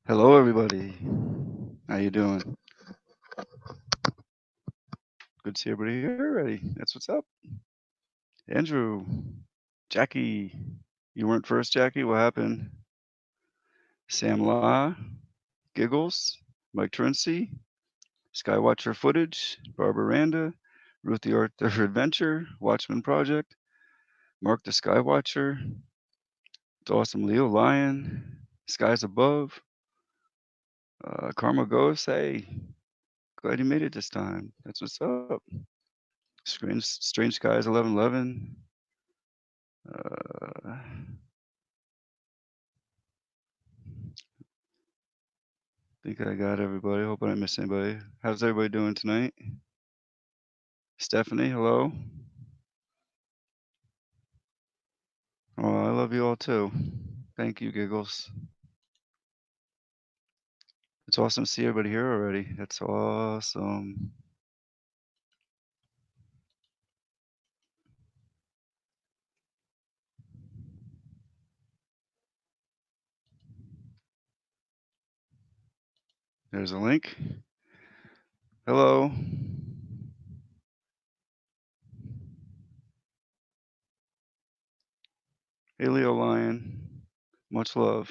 Hello, everybody. How you doing? Good to see everybody here already. That's what's up. Andrew, Jackie. You weren't first, Jackie. What happened? Sam La, Giggles, Mike Trincy, Skywatcher Footage, Barbara Randa, Ruth the Arthur Adventure, Watchman Project, Mark the Skywatcher, Dawson Leo Lion, Skies Above, Karma Ghost. Hey, glad you made it this time. That's what's up. Strange Skies 1111. Uh, think I got everybody. Hope I didn't miss anybody. How's everybody doing tonight? Stephanie, hello. Oh, I love you all too. Thank you, Giggles. It's awesome to see everybody here already. That's awesome. There's a link. Hello. Hey, Leo Lion. Much love.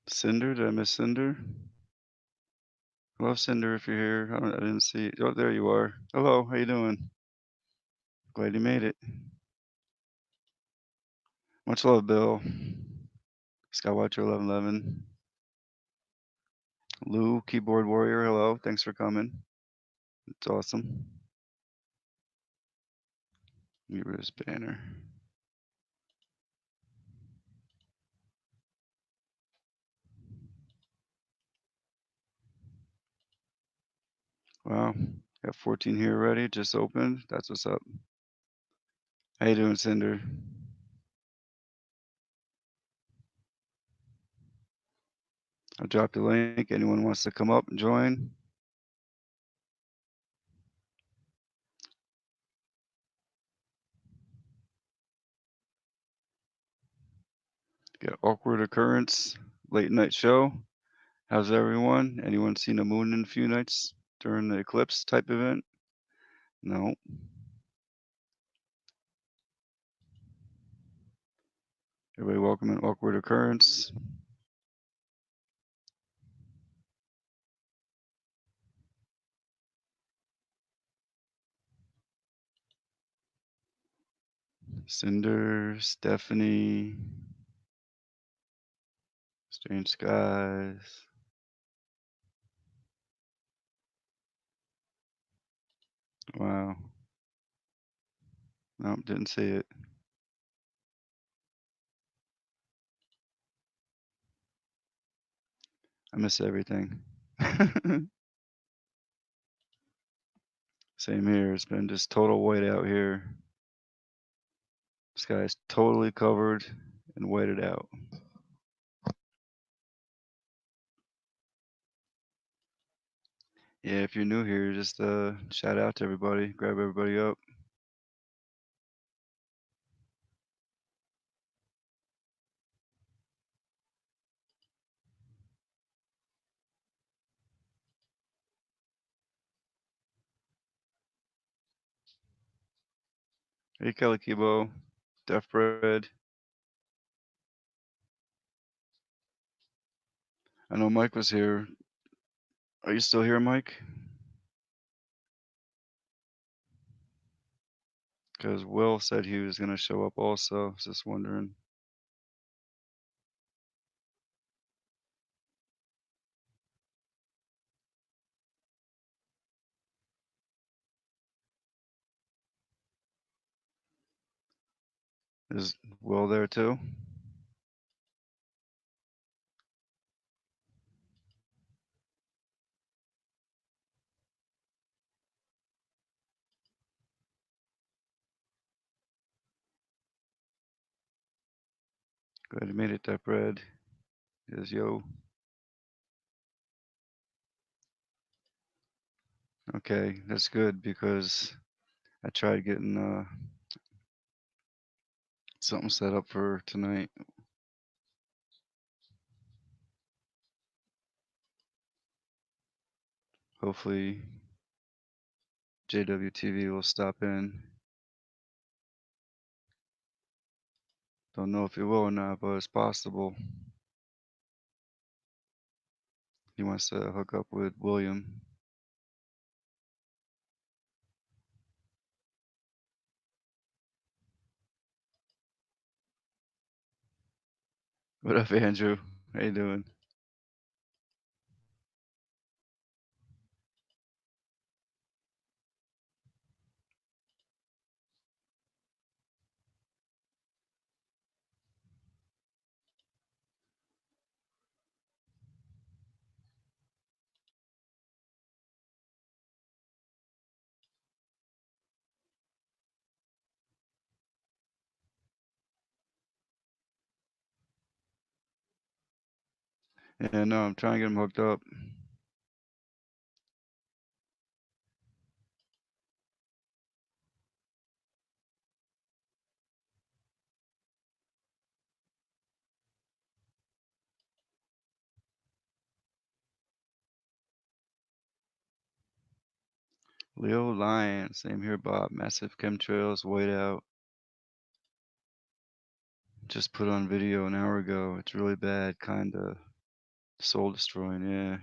Cinder, did I miss Cinder? Hello, Cinder, if you're here. I didn't see. Oh, there you are. Hello, how you doing? Glad you made it. Much love, Bill. Skywatcher 1111. Lou, keyboard warrior, hello. Thanks for coming. It's awesome. Heroes banner. Wow. Got 14 here already. Just opened. That's what's up. How you doing, Cinder? I'll drop the link. Anyone wants to come up and join? Got awkward occurrence. Late night show. How's everyone? Anyone seen a moon in a few nights during the eclipse type event? No. Everybody welcome an awkward occurrence. Cinder, Stephanie, Strange Skies. Wow. Nope, didn't see it. I miss everything. Same here. It's been just total white out here. Sky's totally covered and whited out. Yeah, if you're new here, just shout out to everybody, grab everybody up. Hey, Kelly Kibo, Deaf Bread. I know Mike was here. Are you still here, Mike? Because Will said he was going to show up also. I was just wondering. Is Will there too? Glad you made it, Deaf Bread. Is yo. Okay, that's good because I tried getting Something set up for tonight. Hopefully JWTV will stop in. Don't know if he will or not, but it's possible. He wants to hook up with William. What up, Andrew? How you doing? Yeah, no, I'm trying to get him hooked up. Leo Lion, same here, Bob. Massive chemtrails, whiteout. Just put on video an hour ago. It's really bad, kinda soul destroying. Yeah.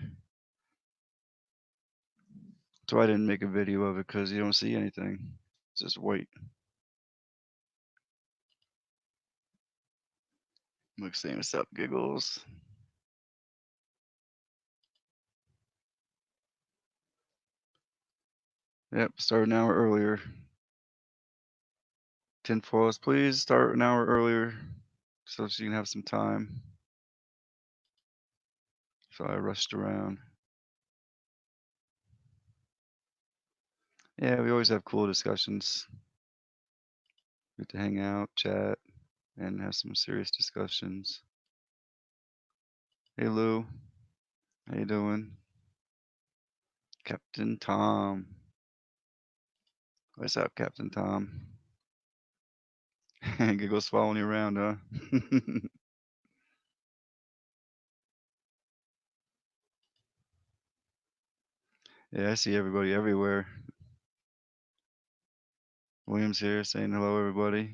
So I didn't make a video of it because you don't see anything. It's just white. Look, saying what's up, giggles. Yep, start an hour earlier. Tinfoils, please start an hour earlier so she can have some time. So I rushed around. Yeah, we always have cool discussions. Get to hang out, chat, and have some serious discussions. Hey Lou, how you doing? Captain Tom. What's up, Captain Tom? Giggles following you around, huh? Yeah, I see everybody everywhere. William's here saying hello, everybody.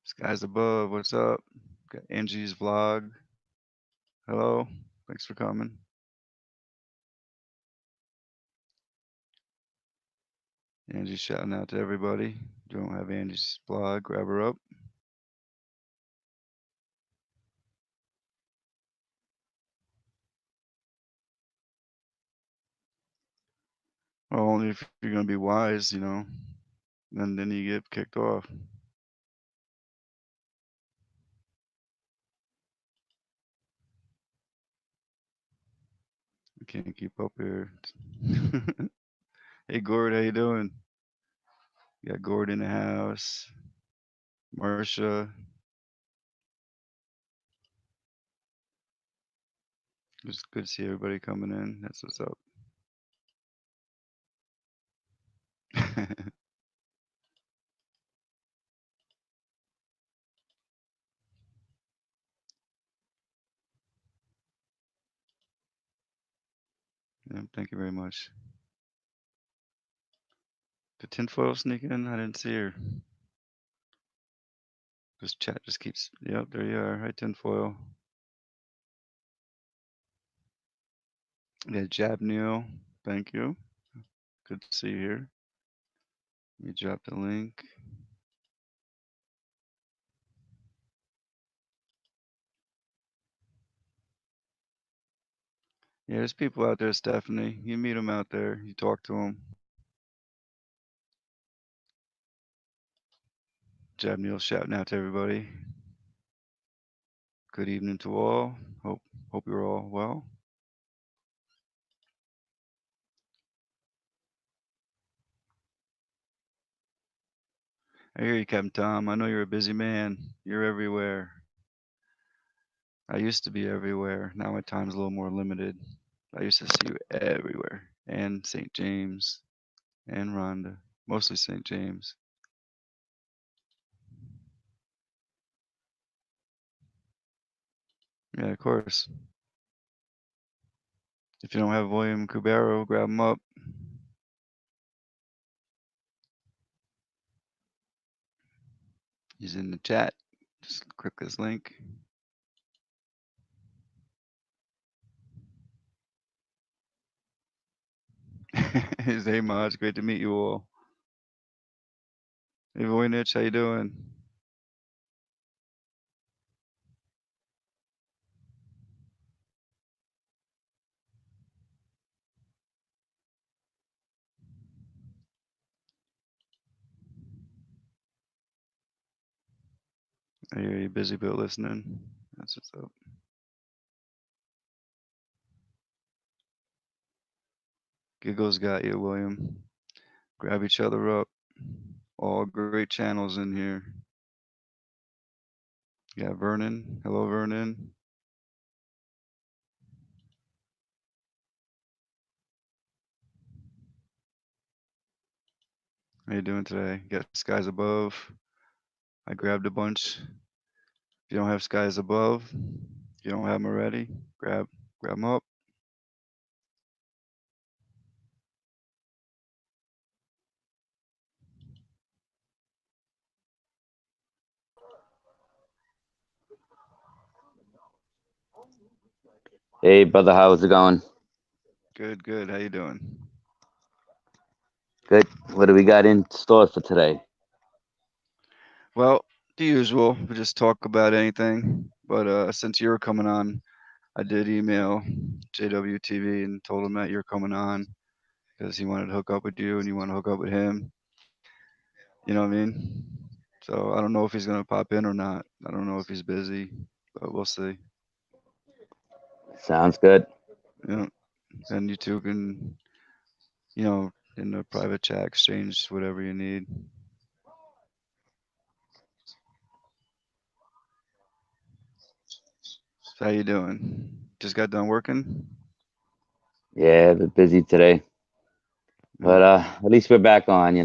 Skies above, what's up? Got Angie's vlog. Hello, thanks for coming. Angie's shouting out to everybody. If you don't have Angie's vlog, grab her up. Well, only if you're gonna be wise, you know. And then you get kicked off. I can't keep up here. Hey Gord, how you doing? You got Gord in the house. Marsha. It's good to see everybody coming in. That's what's up. Yeah, thank you very much. Did tinfoil sneak in? I didn't see her. This chat just keeps. Yep, there you are. Hi, tinfoil. Yeah, Jab Neil. Thank you. Good to see you here. You dropped the link. Yeah, there's people out there, Stephanie. You meet them out there. You talk to them. Jab Neil shouting out to everybody. Good evening to all. Hope you're all well. I hear you, Captain Tom. I know you're a busy man. You're everywhere. I used to be everywhere. Now my time's a little more limited. I used to see you everywhere. And St. James. and Rhonda. Mostly St. James. Yeah, of course. If you don't have William Cubero, grab him up. He's in the chat. Just click this link. Hey, Maj, great to meet you all. Hey, Voynich, how you doing? Are you busy but listening? That's what's up. Giggles got you, William. Grab each other up. All great channels in here. Yeah, Vernon. Hello, Vernon. How you doing today? Got skies above. I grabbed a bunch. If you don't have skies above, if you don't have them already, grab them up. Hey, brother, how's it going? Good, good. How you doing? Good. What do we got in store for today? Well, the usual. We just talk about anything. But since you're coming on, I did email JWTV and told him that you're coming on because he wanted to hook up with you and you want to hook up with him. You know what I mean? So I don't know if he's gonna pop in or not. I don't know if he's busy, but we'll see. Sounds good. You know, and you two can, in a private chat exchange whatever you need. So how you doing? Just got done working? Yeah, a bit busy today, Yeah. but at least we're back on.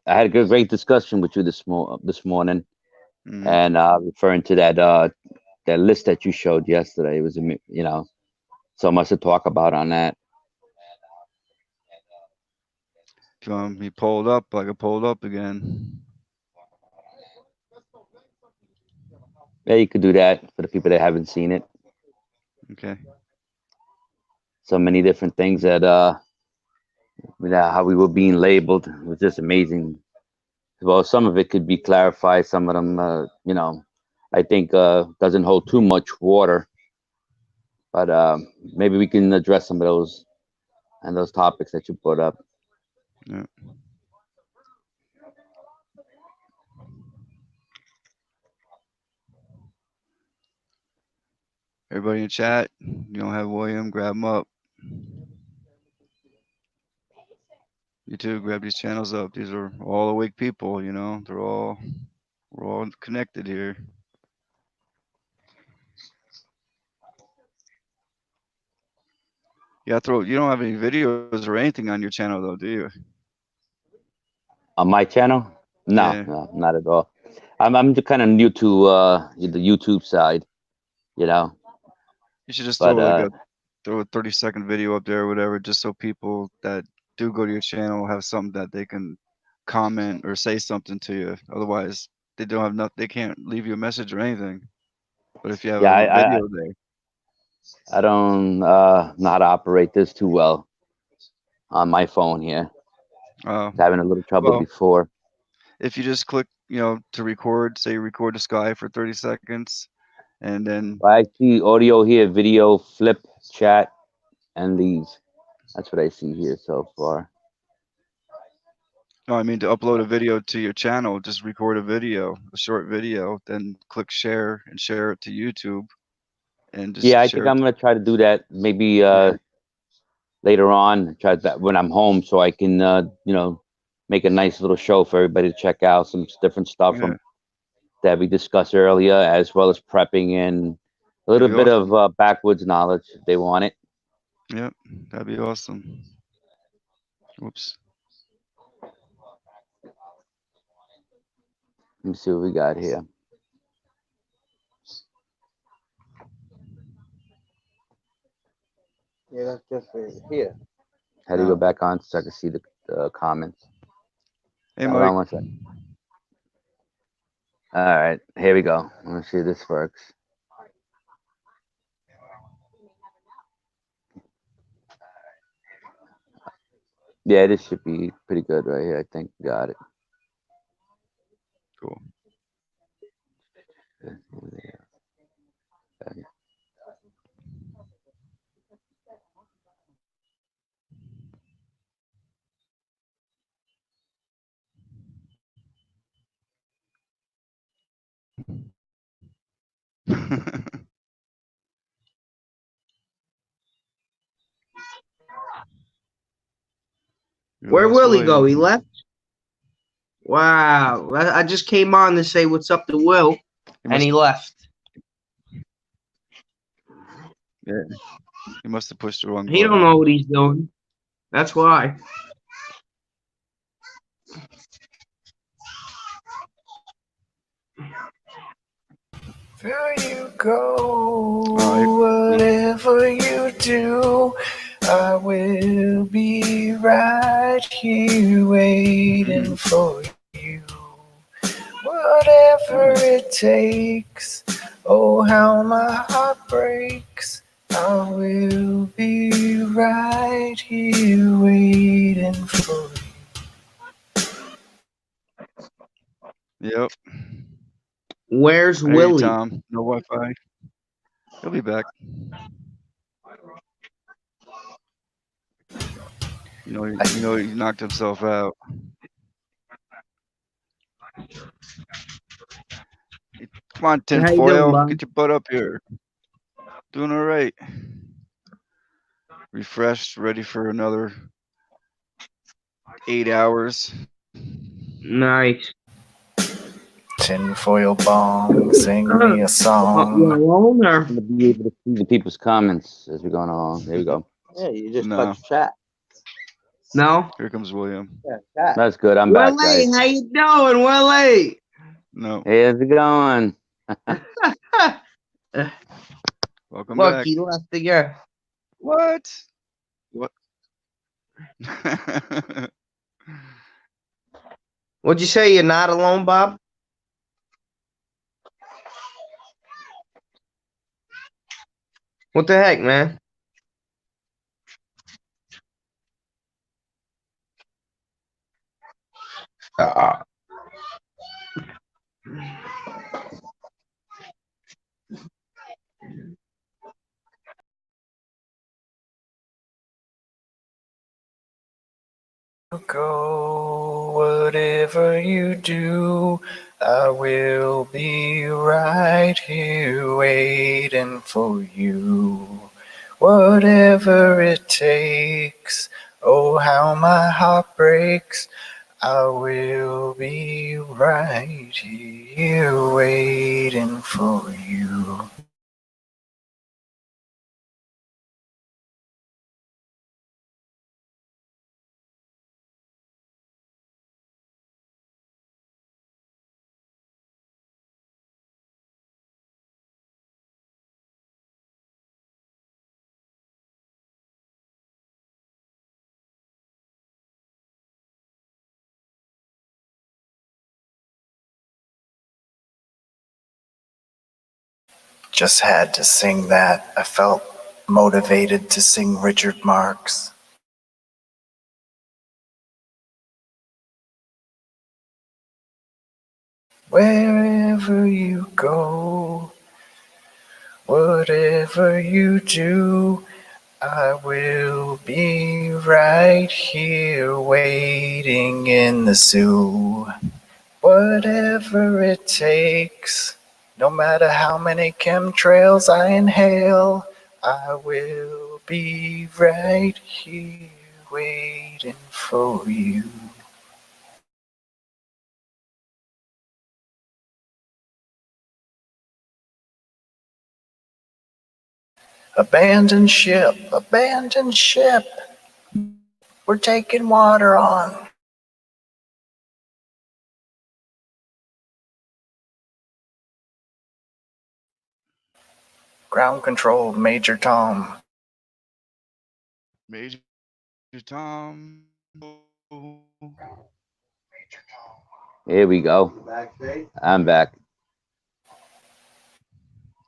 I had a great discussion with you this morning, Mm-hmm. and referring to that list that you showed yesterday. It was so much to talk about on that. If you want me pulled up, I can pull it up again. Yeah, you could do that for the people that haven't seen it. Okay. So many different things that how we were being labeled. It was just amazing. Well, some of it could be clarified. Some of them, I think doesn't hold too much water. But maybe we can address some of those and those topics that you brought up. Yeah. Everybody in chat, you don't have William, grab him up. You too, grab these channels up. These are all awake people, we're all connected here. Yeah, you don't have any videos or anything on your channel though, do you? On my channel? No, Yeah. no, not at all. I'm kind of new to the YouTube side, you know. You should just But throw a 30-second video up there or whatever, just so people that do go to your channel have something that they can comment or say something to you. Otherwise, they don't have nothing. They can't leave you a message or anything. But if you have yeah, a I, little I video there, I don't know how to operate this too well on my phone here. uh, It's having a little trouble well, before. if you just click, to record, say you record the sky for 30 seconds, and then, I see audio here, video, flip, chat, and these. That's what I see here so far. no, I mean to upload a video to your channel, just record a video, a short video, then click share and share it to YouTube, and just Yeah, I share think it. I'm gonna try to do that maybe Yeah, later on. Try that when I'm home, so I can make a nice little show for everybody to check out. Some different stuff yeah, from that we discussed earlier, as well as prepping and a that'd little be bit of awesome. backwoods knowledge if they want it. Yep, that'd be awesome. Whoops. Let me see what we got here. Yeah, that's just right here. How do you go back on so I can see the comments? Hey, Hold Mike. on one second. All right, here we go. Let me see if this works. Yeah, this should be pretty good right here. I think got it. Cool. We Where lost will he go? He William. left? Wow. I just came on to say what's up to Will, He and must. he left. Yeah. He must have pushed the wrong He don't know button. what he's doing. That's why. There you go, Oh, whatever you do, I will be right here waiting for you. Whatever it takes, oh how my heart breaks, I will be right here waiting for you. Yep. Where's I hear you, Willie? Tom. No Wi-Fi. He'll be back. He knocked himself out. Come on, How you doing, tinfoil. Bob? Get your butt up here. Doing all right. Refreshed, ready for another 8 hours. Nice. Tinfoil bong, sing me a You song. alone or? I'm gonna be able to see the people's comments as we're going along. There we go. Yeah, you just No. touch chat. No? Here comes William. Yeah, chat. That's good. I'm back, Willie, guys. how you doing, Willie? No. Hey, how's it going? Welcome Look, back. he left again. What? What? What'd you say? You're not alone, Bob? What the heck, man? Go, whatever you do, I will be right here waiting for you. Whatever it takes, oh how my heart breaks, I will be right here waiting for you. Just had to sing that. I felt motivated to sing Richard Marx. Wherever you go, whatever you do, I will be right here waiting in the zoo. Whatever it takes, no matter how many chemtrails I inhale, I will be right here waiting for you. Abandon ship, abandon ship. We're taking water on. Ground control, Major Tom. Major Tom. Here we go. I'm back.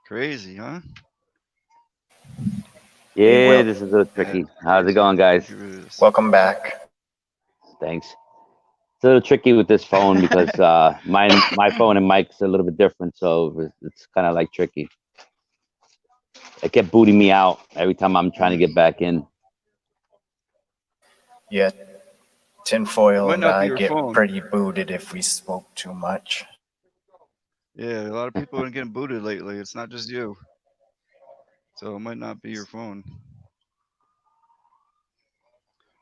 Crazy, huh? Yeah, this is a little tricky. How's it going, guys? Welcome back. Thanks. It's a little tricky with this phone because my phone and mic's a little bit different, so it's kind of like tricky. It kept booting me out every time I'm trying to get back in. Yeah, Tinfoil Might and not be I your get phone. pretty booted if we spoke too much. Yeah, a lot of people have been getting booted lately. It's not just you. So it might not be your phone.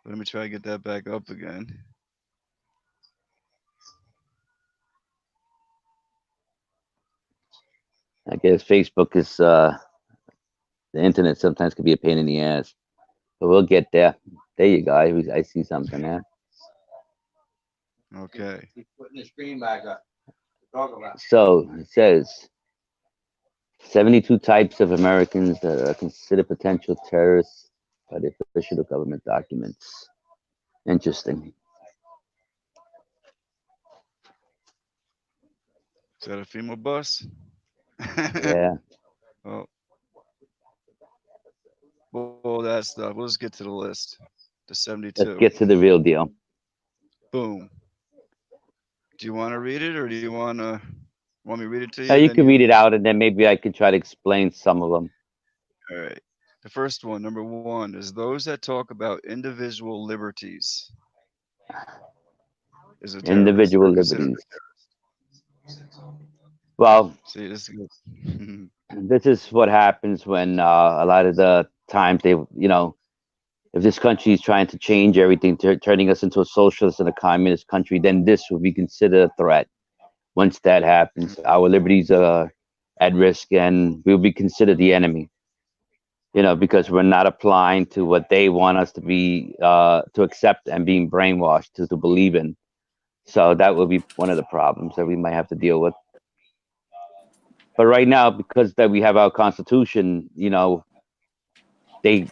Let me try to get that back up again. I guess Facebook is the internet sometimes can be a pain in the ass, but we'll get there. There you go. I see something there. Okay. Putting the screen back up. Talk about. So it says 72 types of Americans that are considered potential terrorists by the official government documents. Interesting. Is that a female bus? Yeah. Oh. Well, that stuff. We'll just get to the list. The 72. Let's get to the real deal. Boom. Do you want to read it, or do you want me to read it to Now you? you Then can read it out, and then maybe I could try to explain some of them. All right. The first one, number 1, is those that talk about individual liberties. Is a terrorist. Individual liberties. Well, see, this is this is what happens when a lot of the times if this country is trying to change everything, turning us into a socialist and a communist country, then this will be considered a threat. Once that happens, our liberties are at risk, and we'll be considered the enemy. Because we're not applying to what they want us to be, to accept, and being brainwashed to believe in. So that will be one of the problems that we might have to deal with. But right now, because that we have our Constitution,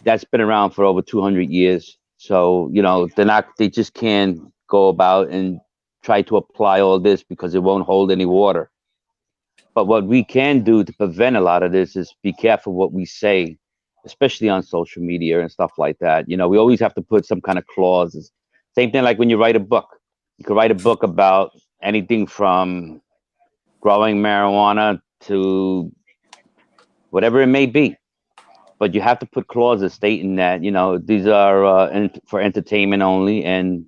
that's been around for over 200 years. So they just can't go about and try to apply all this because it won't hold any water. But what we can do to prevent a lot of this is be careful what we say, especially on social media and stuff like that. We always have to put some kind of clauses. Same thing like when you write a book. You could write a book about anything from growing marijuana to whatever it may be. But you have to put clauses stating that, these are for entertainment only, and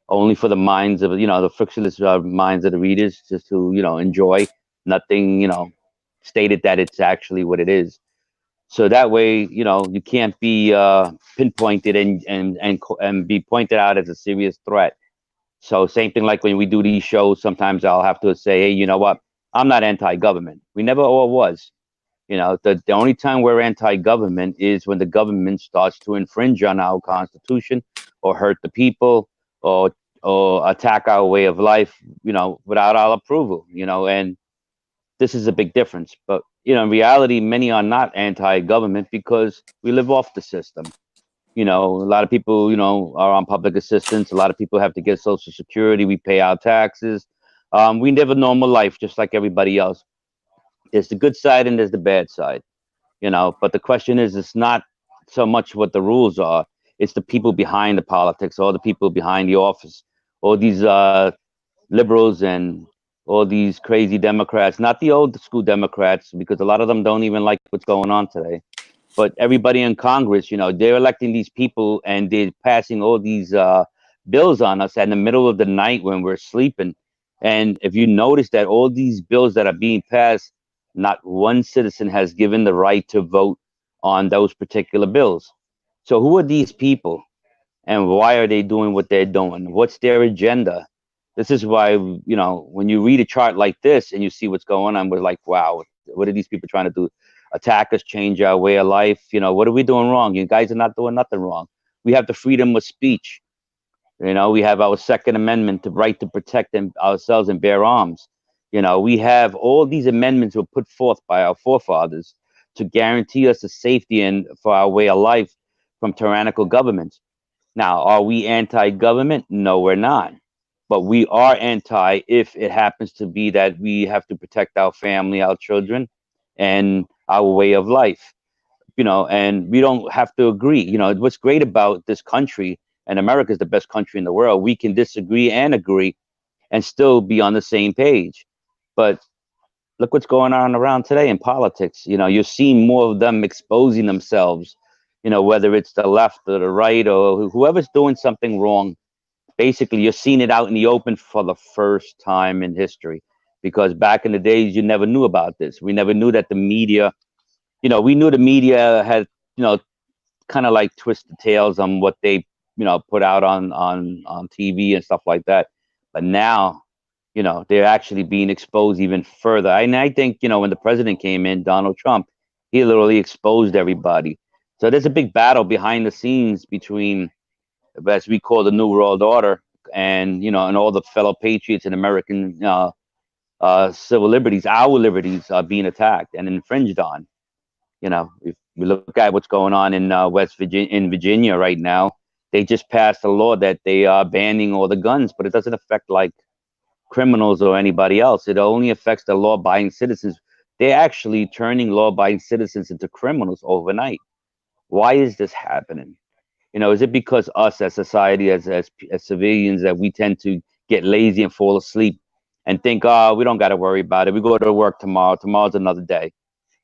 only for the minds of, the frictionless minds of the readers, just to, enjoy. Nothing, stated that it's actually what it is. So that way, you can't be pinpointed and be pointed out as a serious threat. So same thing like when we do these shows, sometimes I'll have to say, hey, you know what? I'm not anti-government. We never all was. The only time we're anti-government is when the government starts to infringe on our Constitution, or hurt the people, or attack our way of life, without our approval, and this is a big difference. But, in reality, many are not anti-government because we live off the system. A lot of people, are on public assistance. A lot of people have to get Social Security. We pay our taxes. We live a normal life just like everybody else. There's the good side and there's the bad side, but the question is, it's not so much what the rules are. It's the people behind the politics, or the people behind the office, all these liberals and all these crazy Democrats, not the old school Democrats, because a lot of them don't even like what's going on today. But everybody in Congress, they're electing these people, and they're passing all these bills on us in the middle of the night when we're sleeping. And if you notice that all these bills that are being passed, not one citizen has given the right to vote on those particular bills. So who are these people, and why are they doing what they're doing? What's their agenda? This is why, when you read a chart like this and you see what's going on, we're like, wow, what are these people trying to do? Attack us, change our way of life? What are we doing wrong? You guys are not doing nothing wrong. We have the freedom of speech. We have our Second Amendment, the right to protect ourselves and bear arms. We have all these amendments were put forth by our forefathers to guarantee us the safety and for our way of life from tyrannical governments. Now, are we anti-government? No, we're not. But we are anti if it happens to be that we have to protect our family, our children, and our way of life. And we don't have to agree. What's great about this country, and America is the best country in the world, we can disagree and agree and still be on the same page. But look what's going on around today in politics. You're seeing more of them exposing themselves, whether it's the left or the right or whoever's doing something wrong. Basically, you're seeing it out in the open for the first time in history. Because back in the days, you never knew about this. We never knew that the media, we knew the media had, you know, kind of like twisted tails on what they, put out on TV and stuff like that. But now, they're actually being exposed even further. And I think, when the president came in, Donald Trump, he literally exposed everybody. So there's a big battle behind the scenes between, as we call the New World Order, and and all the fellow patriots and American civil liberties. Our liberties are being attacked and infringed on. If we look at what's going on in Virginia right now, they just passed a law that they are banning all the guns, but it doesn't affect like criminals or anybody else. It only affects the law-abiding citizens. They're actually turning law-abiding citizens into criminals overnight. Why is this happening? Is it because us as society, as civilians, that we tend to get lazy and fall asleep and think, oh, we don't got to worry about it. We go to work tomorrow. Tomorrow's another day.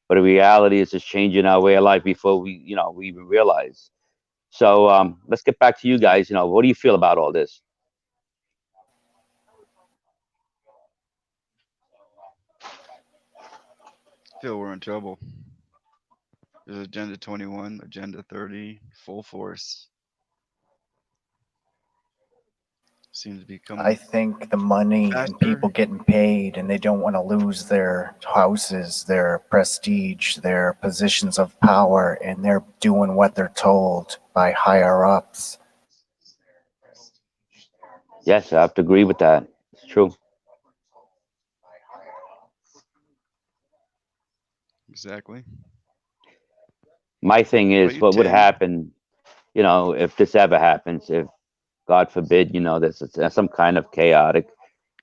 But the reality is just changing our way of life before we even realize. So let's get back to you guys. What do you feel about all this? Feel we're in trouble. There's Agenda 21, Agenda 30, full force. Seems to be I coming think the money and faster. people getting paid, and they don't want to lose their houses, their prestige, their positions of power, and they're doing what they're told by higher ups. Yes, I have to agree with that. It's true. Exactly. My thing What about is, you, what would Tim? happen, if this ever happens, if God forbid, there's some kind of chaotic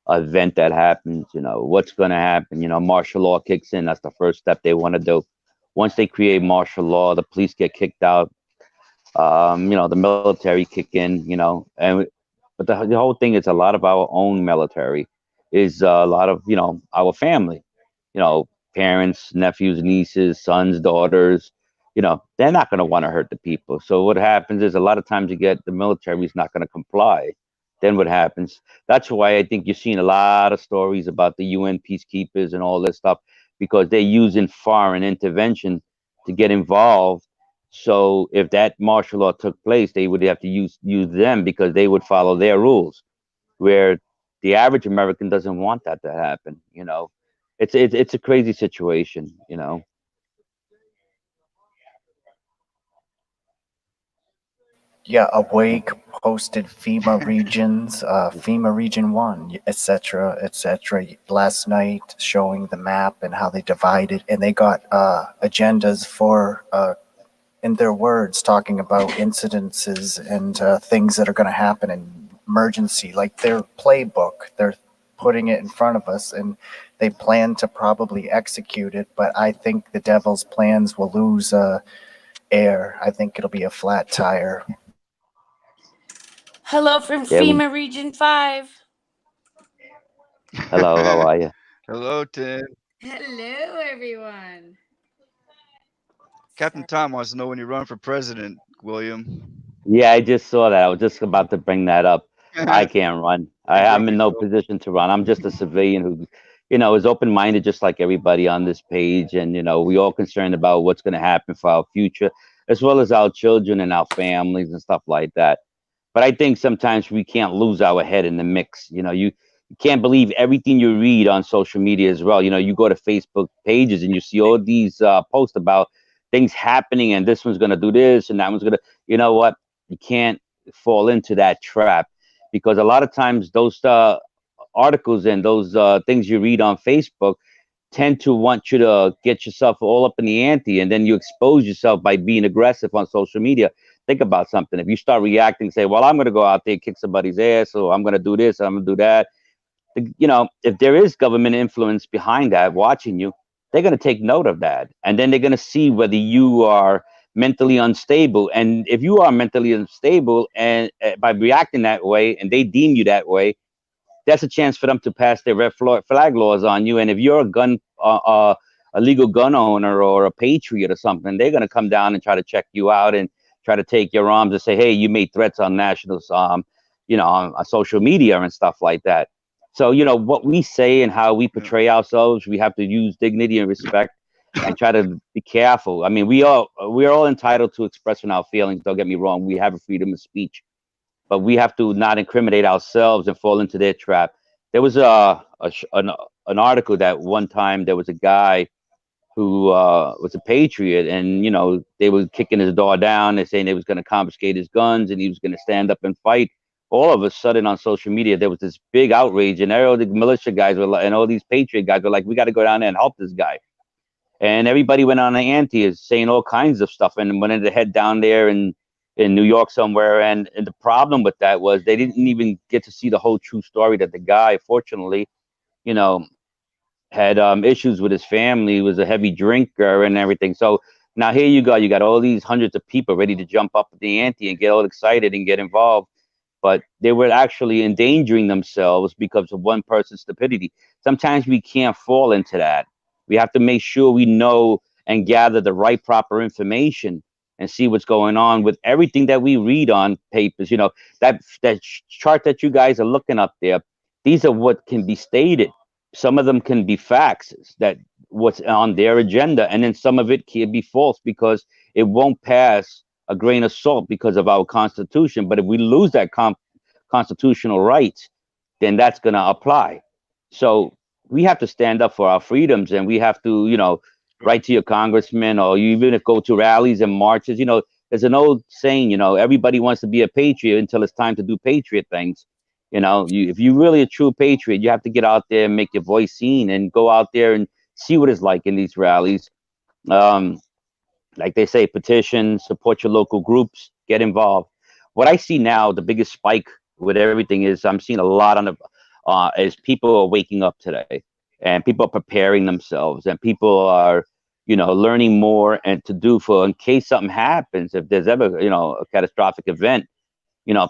event that happens, what's going to happen? Martial law kicks in. That's the first step they want to do. Once they create martial law, the police get kicked out. The military kick in, but the whole thing is a lot of our own military is a lot of, our family, you know, parents, nephews, nieces, sons, daughters, they're not going to want to hurt the people. So what happens is a lot of times you get the military is not going to comply. Then what happens? That's why I think you're seeing a lot of stories about the UN peacekeepers and all this stuff because they're using foreign intervention to get involved. So if that martial law took place, they would have to use them because they would follow their rules. Where the average American doesn't want that to happen. It's a crazy situation. Yeah, Awake posted FEMA regions, FEMA Region 1, etc., etc., last night showing the map and how they divided, and they got agendas for, in their words, talking about incidences and things that are going to happen in emergency, like their playbook. They're putting it in front of us, and they plan to probably execute it, but I think the devil's plans will lose air. I think it'll be a flat tire. Hello from Yeah. FEMA Region 5. Hello. How are you? Hello, Tim. Hello, everyone. Captain Tom wants to know when you run for president, William. Yeah, I just saw that. I was just about to bring that up. I can't run. You broke I'm in your no shoulder. position to run. I'm just a civilian who, is open-minded, just like everybody on this page. And we all concerned about what's going to happen for our future, as well as our children and our families and stuff like that. But I think sometimes we can't lose our head in the mix. You can't believe everything you read on social media as well. You go to Facebook pages and you see all these posts about things happening, and this one's going to do this and that one's going to. You know what? You can't fall into that trap because a lot of times those articles and those things you read on Facebook tend to want you to get yourself all up in the ante, and then you expose yourself by being aggressive on social media. Think about something. If you start reacting, say, well, I'm going to go out there and kick somebody's ass, or I'm going to do this, I'm going to do that. If there is government influence behind that watching you, they're going to take note of that. And then they're going to see whether you are mentally unstable. And if you are mentally unstable and by reacting that way, and they deem you that way, that's a chance for them to pass their red flag laws on you. And if you're a legal gun owner or a patriot or something, they're going to come down and try to check you out and try to take your arms and say, hey, you made threats on nationals, on social media and stuff like that. So, what we say and how we portray ourselves, we have to use dignity and respect and try to be careful. I mean, we're all entitled to expressing our feelings. Don't get me wrong. We have a freedom of speech, but we have to not incriminate ourselves and fall into their trap. There was an article that one time there was a guy who was a patriot, and they were kicking his door down. They're saying they was going to confiscate his guns, and he was going to stand up and fight. All of a sudden, on social media, there was this big outrage, and all the militia guys were and all these patriot guys were like, "We got to go down there and help this guy." And everybody went on the ante, is saying all kinds of stuff, and wanted to head down there in New York somewhere. And the problem with that was they didn't even get to see the whole true story, that the guy, fortunately, you know, had issues with his family, was a heavy drinker and everything. So now here you go, you got all these hundreds of people ready to jump up at the ante and get all excited and get involved, but they were actually endangering themselves because of one person's stupidity. Sometimes we can't fall into that. We have to make sure we know and gather the right proper information and see what's going on with everything that we read on papers. That chart that you guys are looking up there, these are what can be stated. Some of them can be facts, that what's on their agenda, and then some of it can be false because it won't pass a grain of salt because of our constitution. But if we lose that constitutional rights, then that's going to apply. So we have to stand up for our freedoms, and we have to, write to your congressman, or you even if go to rallies and marches. There's an old saying, everybody wants to be a patriot until it's time to do patriot things. If you're really a true patriot, you have to get out there and make your voice seen and go out there and see what it's like in these rallies. Like they say, petition, support your local groups, get involved. What I see now, the biggest spike with everything is I'm seeing a lot as people are waking up today, and people are preparing themselves, and people are, learning more and to do for in case something happens, if there's ever, a catastrophic event.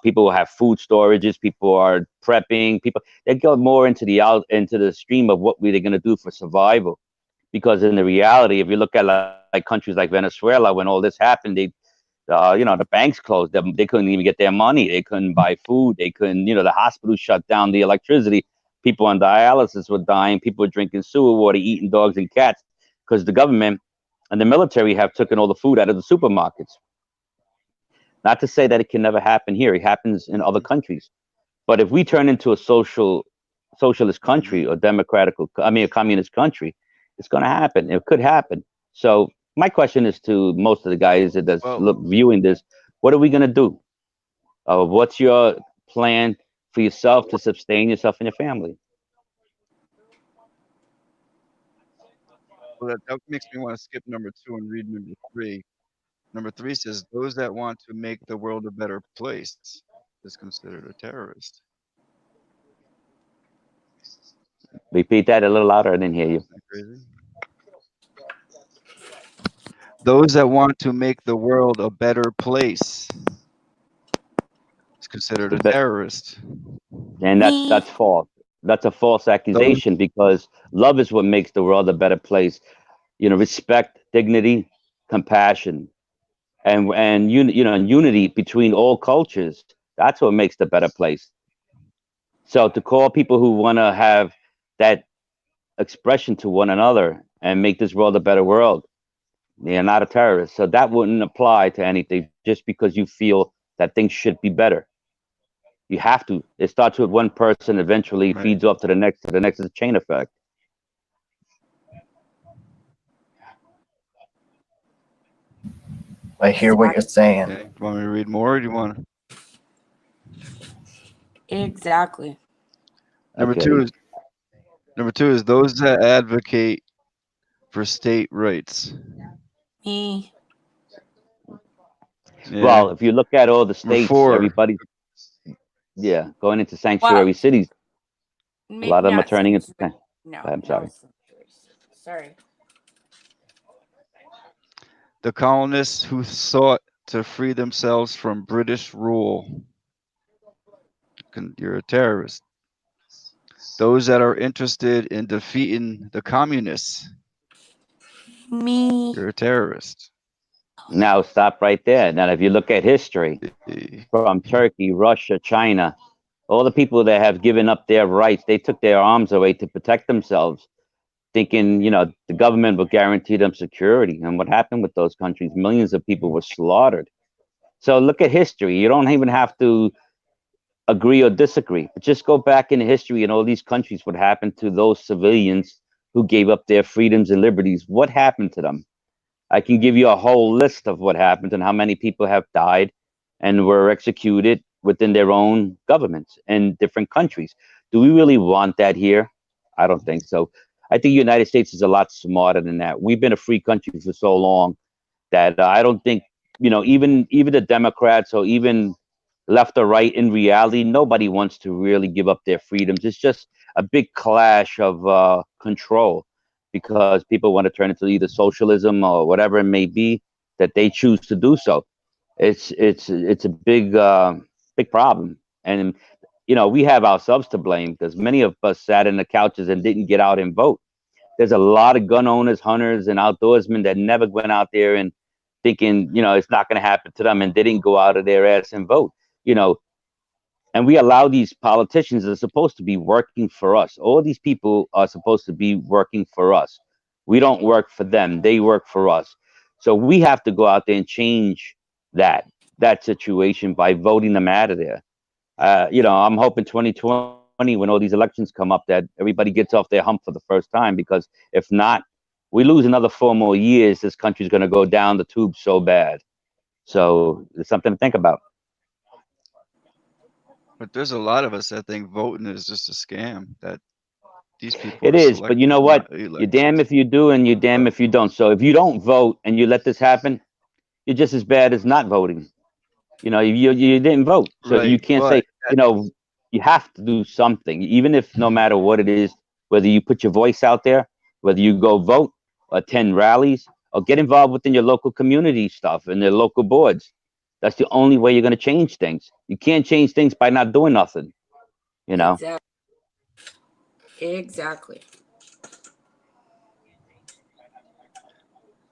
People will have food storages. People are prepping. They go more into the stream of what they're going to do for survival. Because in the reality, if you look at like countries like Venezuela, when all this happened, the banks closed. They couldn't even get their money. They couldn't buy food. They couldn't, the hospitals shut down, the electricity. People on dialysis were dying. People were drinking sewer water, eating dogs and cats, because the government and the military have taken all the food out of the supermarkets. Not to say that it can never happen here. It happens in other countries. But if we turn into a socialist country or a communist country, it's going to happen. It could happen. So my question is to most of the guys that's viewing this: what are we going to do? What's your plan for yourself to sustain yourself and your family? Well, that makes me want to skip number 2 and read number 3. Number 3 says, "Those that want to make the world a better place is considered a terrorist." Repeat that a little louder. I didn't hear you. Isn't that crazy? Those that want to make the world a better place is considered a terrorist. And Me. that's false. That's a false Those accusation, because love is what makes the world a better place. Respect, dignity, compassion, and unity between all cultures. That's what makes the better place. So to call people who want to have that expression to one another and make this world a better world, they're not a terrorist. So that wouldn't apply to anything just because you feel that things should be better. You have to. It starts with one person, eventually right. feeds up to the next. Is a chain effect. I hear what you're saying. Okay. Do you want me to read more, or do you want to? Exactly. Number Okay. two is those that advocate for state rights? Me. Yeah. Well, if you look at all the We're states, for. everybody's going into Wow. sanctuary cities. A lot Maybe of them are not turning into. sanctuary. No, I'm no sorry. sanctuary city. Sorry. The colonists who sought to free themselves from British rule. You're a terrorist. Those that are interested in defeating the communists. Me. You're a terrorist. Now stop right there. Now, if you look at history Eh, from Turkey, Russia, China, all the people that have given up their rights, they took their arms away to protect themselves, thinking, the government would guarantee them security. And what happened with those countries? Millions of people were slaughtered. So look at history. You don't even have to agree or disagree, but just go back in history and all these countries, what happened to those civilians who gave up their freedoms and liberties? What happened to them? I can give you a whole list of what happened and how many people have died and were executed within their own governments in different countries. Do we really want that here? I don't think so. I think the United States is a lot smarter than that. We've been a free country for so long that I don't think, even the Democrats or even left or right, in reality, nobody wants to really give up their freedoms. It's just a big clash of control because people want to turn into either socialism or whatever it may be that they choose to do so. It's a big problem, and we have ourselves to blame because many of us sat in the couches and didn't get out and vote. There's a lot of gun owners, hunters, and outdoorsmen that never went out there and thinking, it's not going to happen to them, and they didn't go out of their ass and vote. You know, and we allow these politicians that are supposed to be working for us. All these people are supposed to be working for us. We don't work for them; they work for us. So we have to go out there and change that situation by voting them out of there. I'm hoping 2020, when all these elections come up, that everybody gets off their hump for the first time. Because if not, we lose another 4 more years. This country's going to go down the tube so bad. So it's something to think about. But there's a lot of us that think voting is just a scam. That these people It are is, but you know selected, what? not You're elected. damn if you do and you're damn if you don't. So if you don't vote and you let this happen, you're just as bad as not voting. You didn't vote, so you Right, can't say, but you have to do something, even if no matter what it is, whether you put your voice out there, whether you go vote, attend rallies, or get involved within your local community stuff and their local boards. That's the only way you're going to change things. You can't change things by not doing nothing. You know. Exactly. Exactly.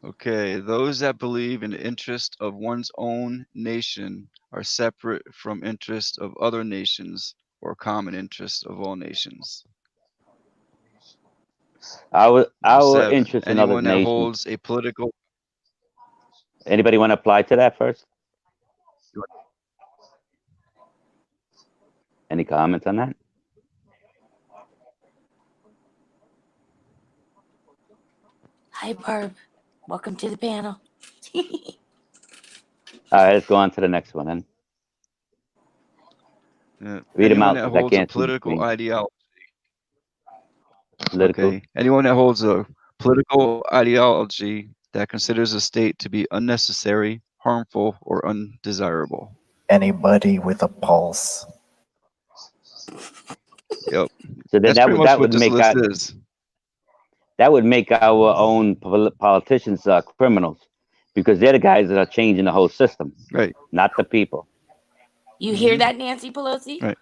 okay, those that believe in the interest of one's own nation are separate from interest of other nations or common interest of all nations. Number Our 7, interest in other anyone that nations. holds a political. Anybody want to apply to that first? Any comments on that? Hi, Barb. Welcome to the panel. All right, let's go on to the next one then. Read them Anyone out that because I holds a can't see the political screen. ideology. Political. Okay, anyone that holds a political ideology that considers a state to be unnecessary, harmful, or undesirable. Anybody with a pulse. Yep, So then that's that pretty would much that what would this make list is. our own politicians criminals, because they're the guys that are changing the whole system, Right. not the people. You hear that, Nancy Pelosi? Right.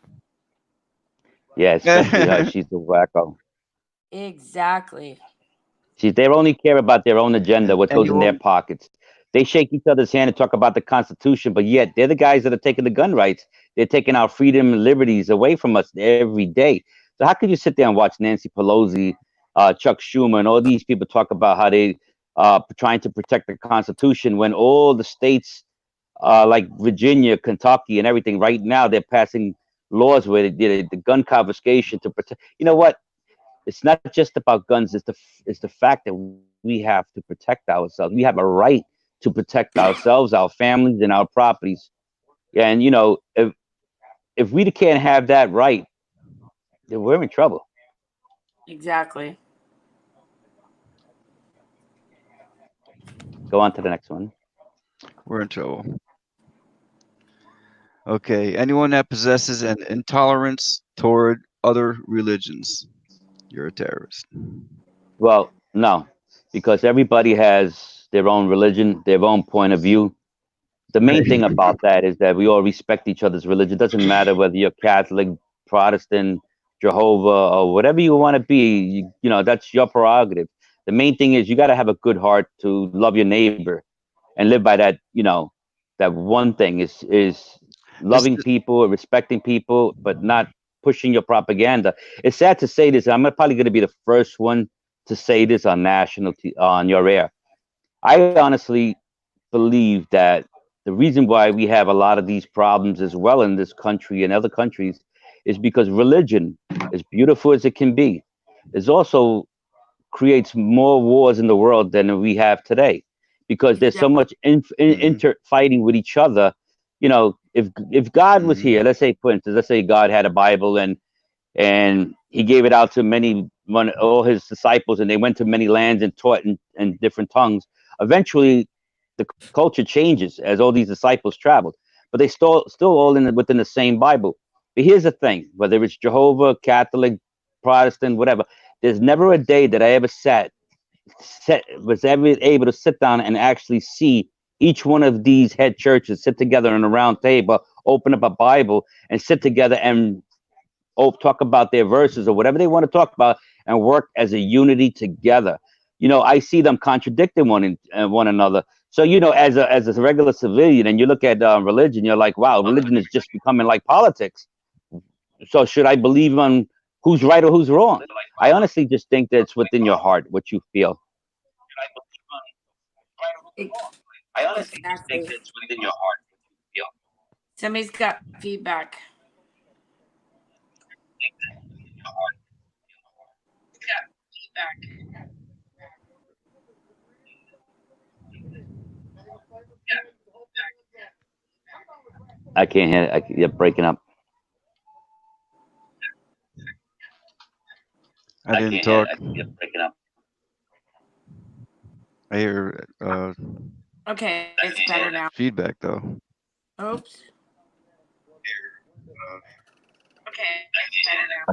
Yeah, especially her. She's the wacko. Exactly. They only care about their own agenda, what And goes you in their won't. pockets. They shake each other's hand and talk about the Constitution, but yet they're the guys that are taking the gun rights. They're taking our freedom and liberties away from us every day. So how could you sit there and watch Nancy Pelosi, Chuck Schumer, and all these people talk about how they trying to protect the Constitution when all the states like Virginia, Kentucky, and everything right now they're passing laws where they did the gun confiscation to protect. You know what? It's not just about guns. It's the fact that we have to protect ourselves. We have a right to protect ourselves, our families, and our properties. Yeah, and if we can't have that right, then we're in trouble. Exactly. Go on to the next one. We're in trouble. Okay, anyone that possesses an intolerance toward other religions, you're a terrorist. Well, no, because everybody has their own religion, their own point of view. The main thing about that is that we all respect each other's religion. It doesn't matter whether you're Catholic, Protestant, Jehovah, or whatever you want to be. You know, that's your prerogative. The main thing is you got to have a good heart to love your neighbor and live by that. You know, that one thing is This, loving people, respecting people, but not pushing your propaganda. It's sad to say this. I'm probably going to be the first one to say this on on your air. I honestly believe that the reason why we have a lot of these problems as well in this country and other countries is because religion, as beautiful as it can be, is also creates more wars in the world than we have today, because there's so much inter fighting with each other. You know, if God was here, let's say, for instance, let's say God had a Bible and he gave it out to all his disciples, and they went to many lands and taught in different tongues. Eventually the culture changes as all these disciples traveled, but they still all within the same Bible. But here's the thing: whether it's Jehovah, Catholic, Protestant, whatever, there's never a day that I ever was ever able to sit down and actually see each one of these head churches sit together in a round table, open up a Bible, and sit together and talk about their verses or whatever they want to talk about and work as a unity together. You know, I see them contradicting one another. So, you know, as a regular civilian, and you look at religion, you're like, wow, religion is just becoming like politics. So should I believe on who's right or who's wrong? I honestly just think that it's within your heart what you feel. I honestly just think that it's within your heart what you feel. Somebody's got feedback. I can't hear it. You're breaking up. I didn't talk. You're breaking up. I hear Okay, it's better now. feedback though. Oops.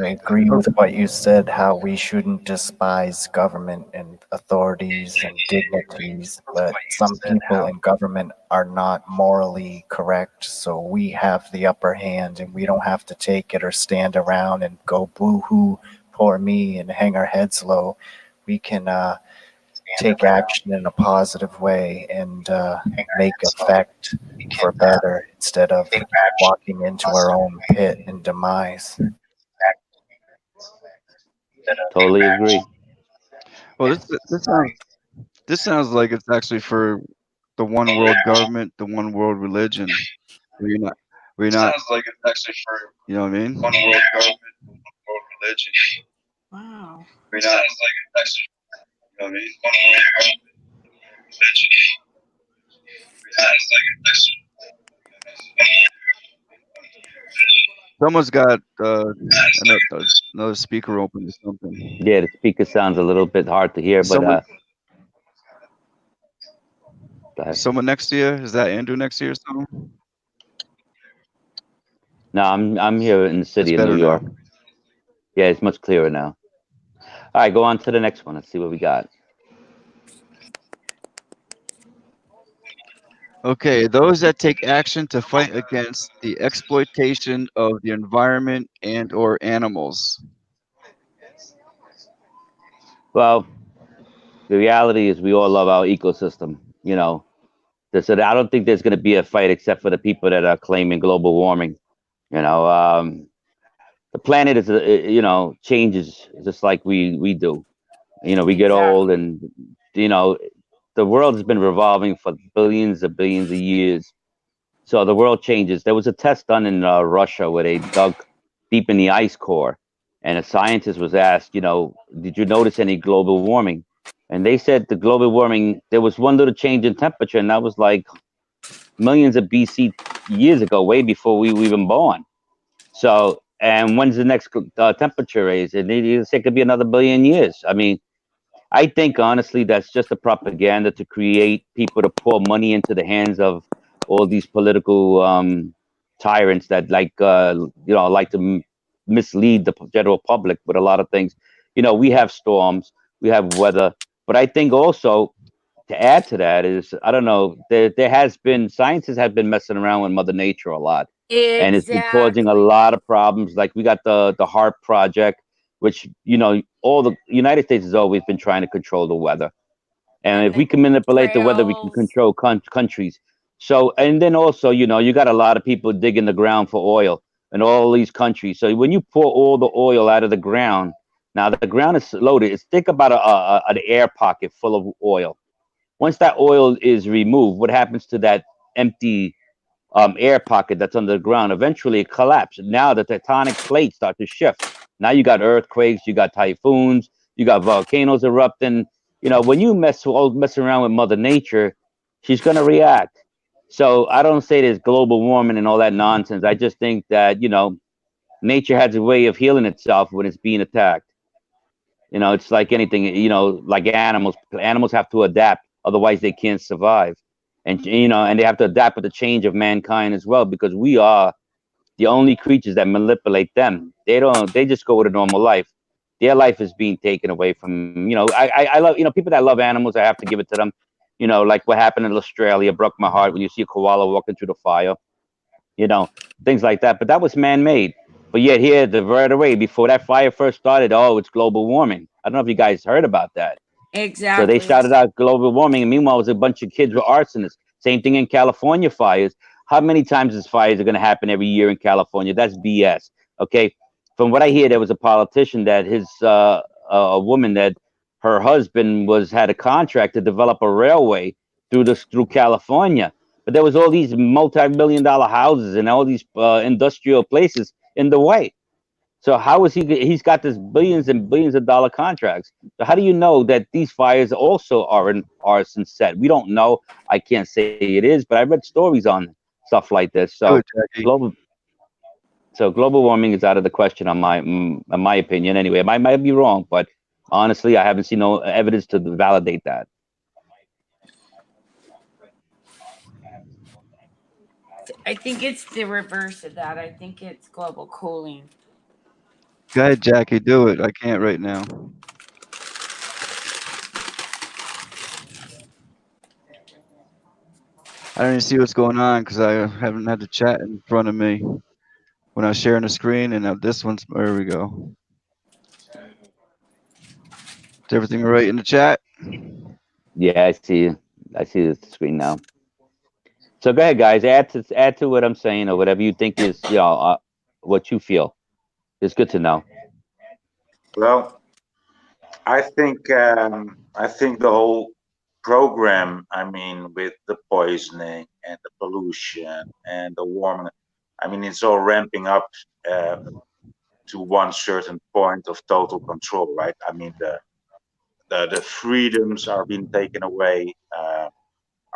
I agree with what you said, how we shouldn't despise government and authorities and dignities, but some people in government are not morally correct, so we have the upper hand and we don't have to take it or stand around and go boo-hoo, poor me, and hang our heads low. We can take action in a positive way and make effect for better instead of walking into our own pit and demise. Totally agree. Well, this sounds like it's actually for the one world government, the one world religion. Where you're not, where you're not. Sounds like it's actually for, you know what I mean? One world government, one world religion. Wow. Where you're not, sounds like it's actually, you know what I mean? One world government, religion. Sounds like it's actually. Someone's got another speaker open or something. Yeah, the speaker sounds a little bit hard to hear, but someone next to you? Is that Andrew next to you or something? No, I'm here in the city of New York. Now. Yeah, it's much clearer now. All right, go on to the next one. Let's see what we got. Okay, those that take action to fight against the exploitation of the environment and or animals. Well, the reality is we all love our ecosystem. You know, so I don't think there's going to be a fight except for the people that are claiming global warming. You know, the planet is, you know, changes just like we do. You know, we get old, and you know, the world has been revolving for billions of years. So the world changes. There was a test done in Russia where they dug deep in the ice core, and a scientist was asked, you know, did you notice any global warming? And they said the global warming, there was one little change in temperature, and that was like millions of BC years ago, way before we were even born. So, and when's the next temperature raise? And they say it could be another billion years. I mean, I think honestly that's just a propaganda to create people to pour money into the hands of all these political tyrants that like to mislead the general public with a lot of things. We have storms, we have weather, but I think also to add to that is, I don't know, there has been scientists have been messing around with Mother Nature a lot, and it's been causing a Exactly. lot of problems. Like we got the HARP project, which all the United States has always been trying to control the weather, and And if the we can manipulate the weather, we can trails. control countries. So, and then also, you got a lot of people digging the ground for oil in all these countries. So when you pour all the oil out of the ground, now the ground is loaded. Think about an air pocket full of oil. Once that oil is removed, what happens to that empty air pocket that's under the ground? Eventually, it collapses. Now the tectonic plates start to shift. Now you got earthquakes, you got typhoons, you got volcanoes erupting. When you mess around with Mother Nature, she's gonna react. So I don't say there's global warming and all that nonsense. I just think that nature has a way of healing itself when it's being attacked. It's like anything. Like animals. Animals have to adapt, otherwise they can't survive. And they have to adapt with the change of mankind as well, because we are the only creatures that manipulate them. They don't. They just go with a normal life. Their life is being taken away from. I love people that love animals. I have to give it to them. Like what happened in Australia broke my heart when you see a koala walking through the fire, you know, things like that. But that was man-made. But yet here, the right away before that fire first started, oh, it's global warming. I don't know if you guys heard about that. So they Exactly. shouted out global warming, and meanwhile, it was a bunch of kids with arsonists. Same thing in California fires. How many times is fires are going to happen every year in California? That's BS. Okay, from what I hear, there was a politician that a woman that her husband had a contract to develop a railway through California, but there was all these multi-million-dollar houses and all these industrial places in the way. So how is he? He's got this billions and billions of dollar contracts. So how do you know that these fires also are in arson set? We don't know. I can't say it is, but I read stories on stuff like this. Do So it, Jackie. global, so global warming is out of the question in my opinion. Anyway, I might be wrong, but honestly, I haven't seen no evidence to validate that. I think it's the reverse of that. I think it's global cooling. Go ahead, Jackie. Do it. I can't right now. I don't even see what's going on because I haven't had the chat in front of me when I was sharing the screen, and now this one's. There we go. Is everything all right in the chat? Yeah, I see. I see the screen now. So go ahead, guys. Add to what I'm saying or whatever you think is what you feel. It's good to know. Well, I think the whole program, I mean, with the poisoning and the pollution and the warming, I mean, it's all ramping up uh, to one certain point of total control, right? I mean, the freedoms are being taken away, our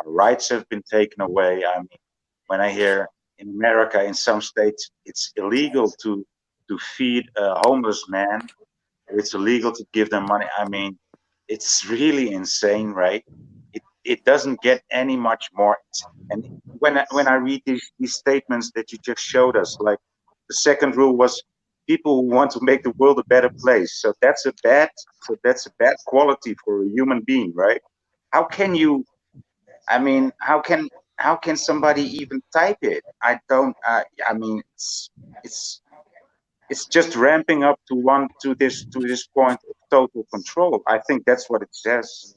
rights have been taken away. I mean, when I hear in America, in some states, it's illegal to feed a homeless man, it's illegal to give them money. I mean, it's really insane, right? It doesn't get any much more. And when I read these statements that you just showed us, like the second rule was people who want to make the world a better place. So that's a bad quality for a human being, right? How can you? I mean, how can somebody even type it? I don't. I mean, it's just ramping up to this point of total control. I think that's what it says.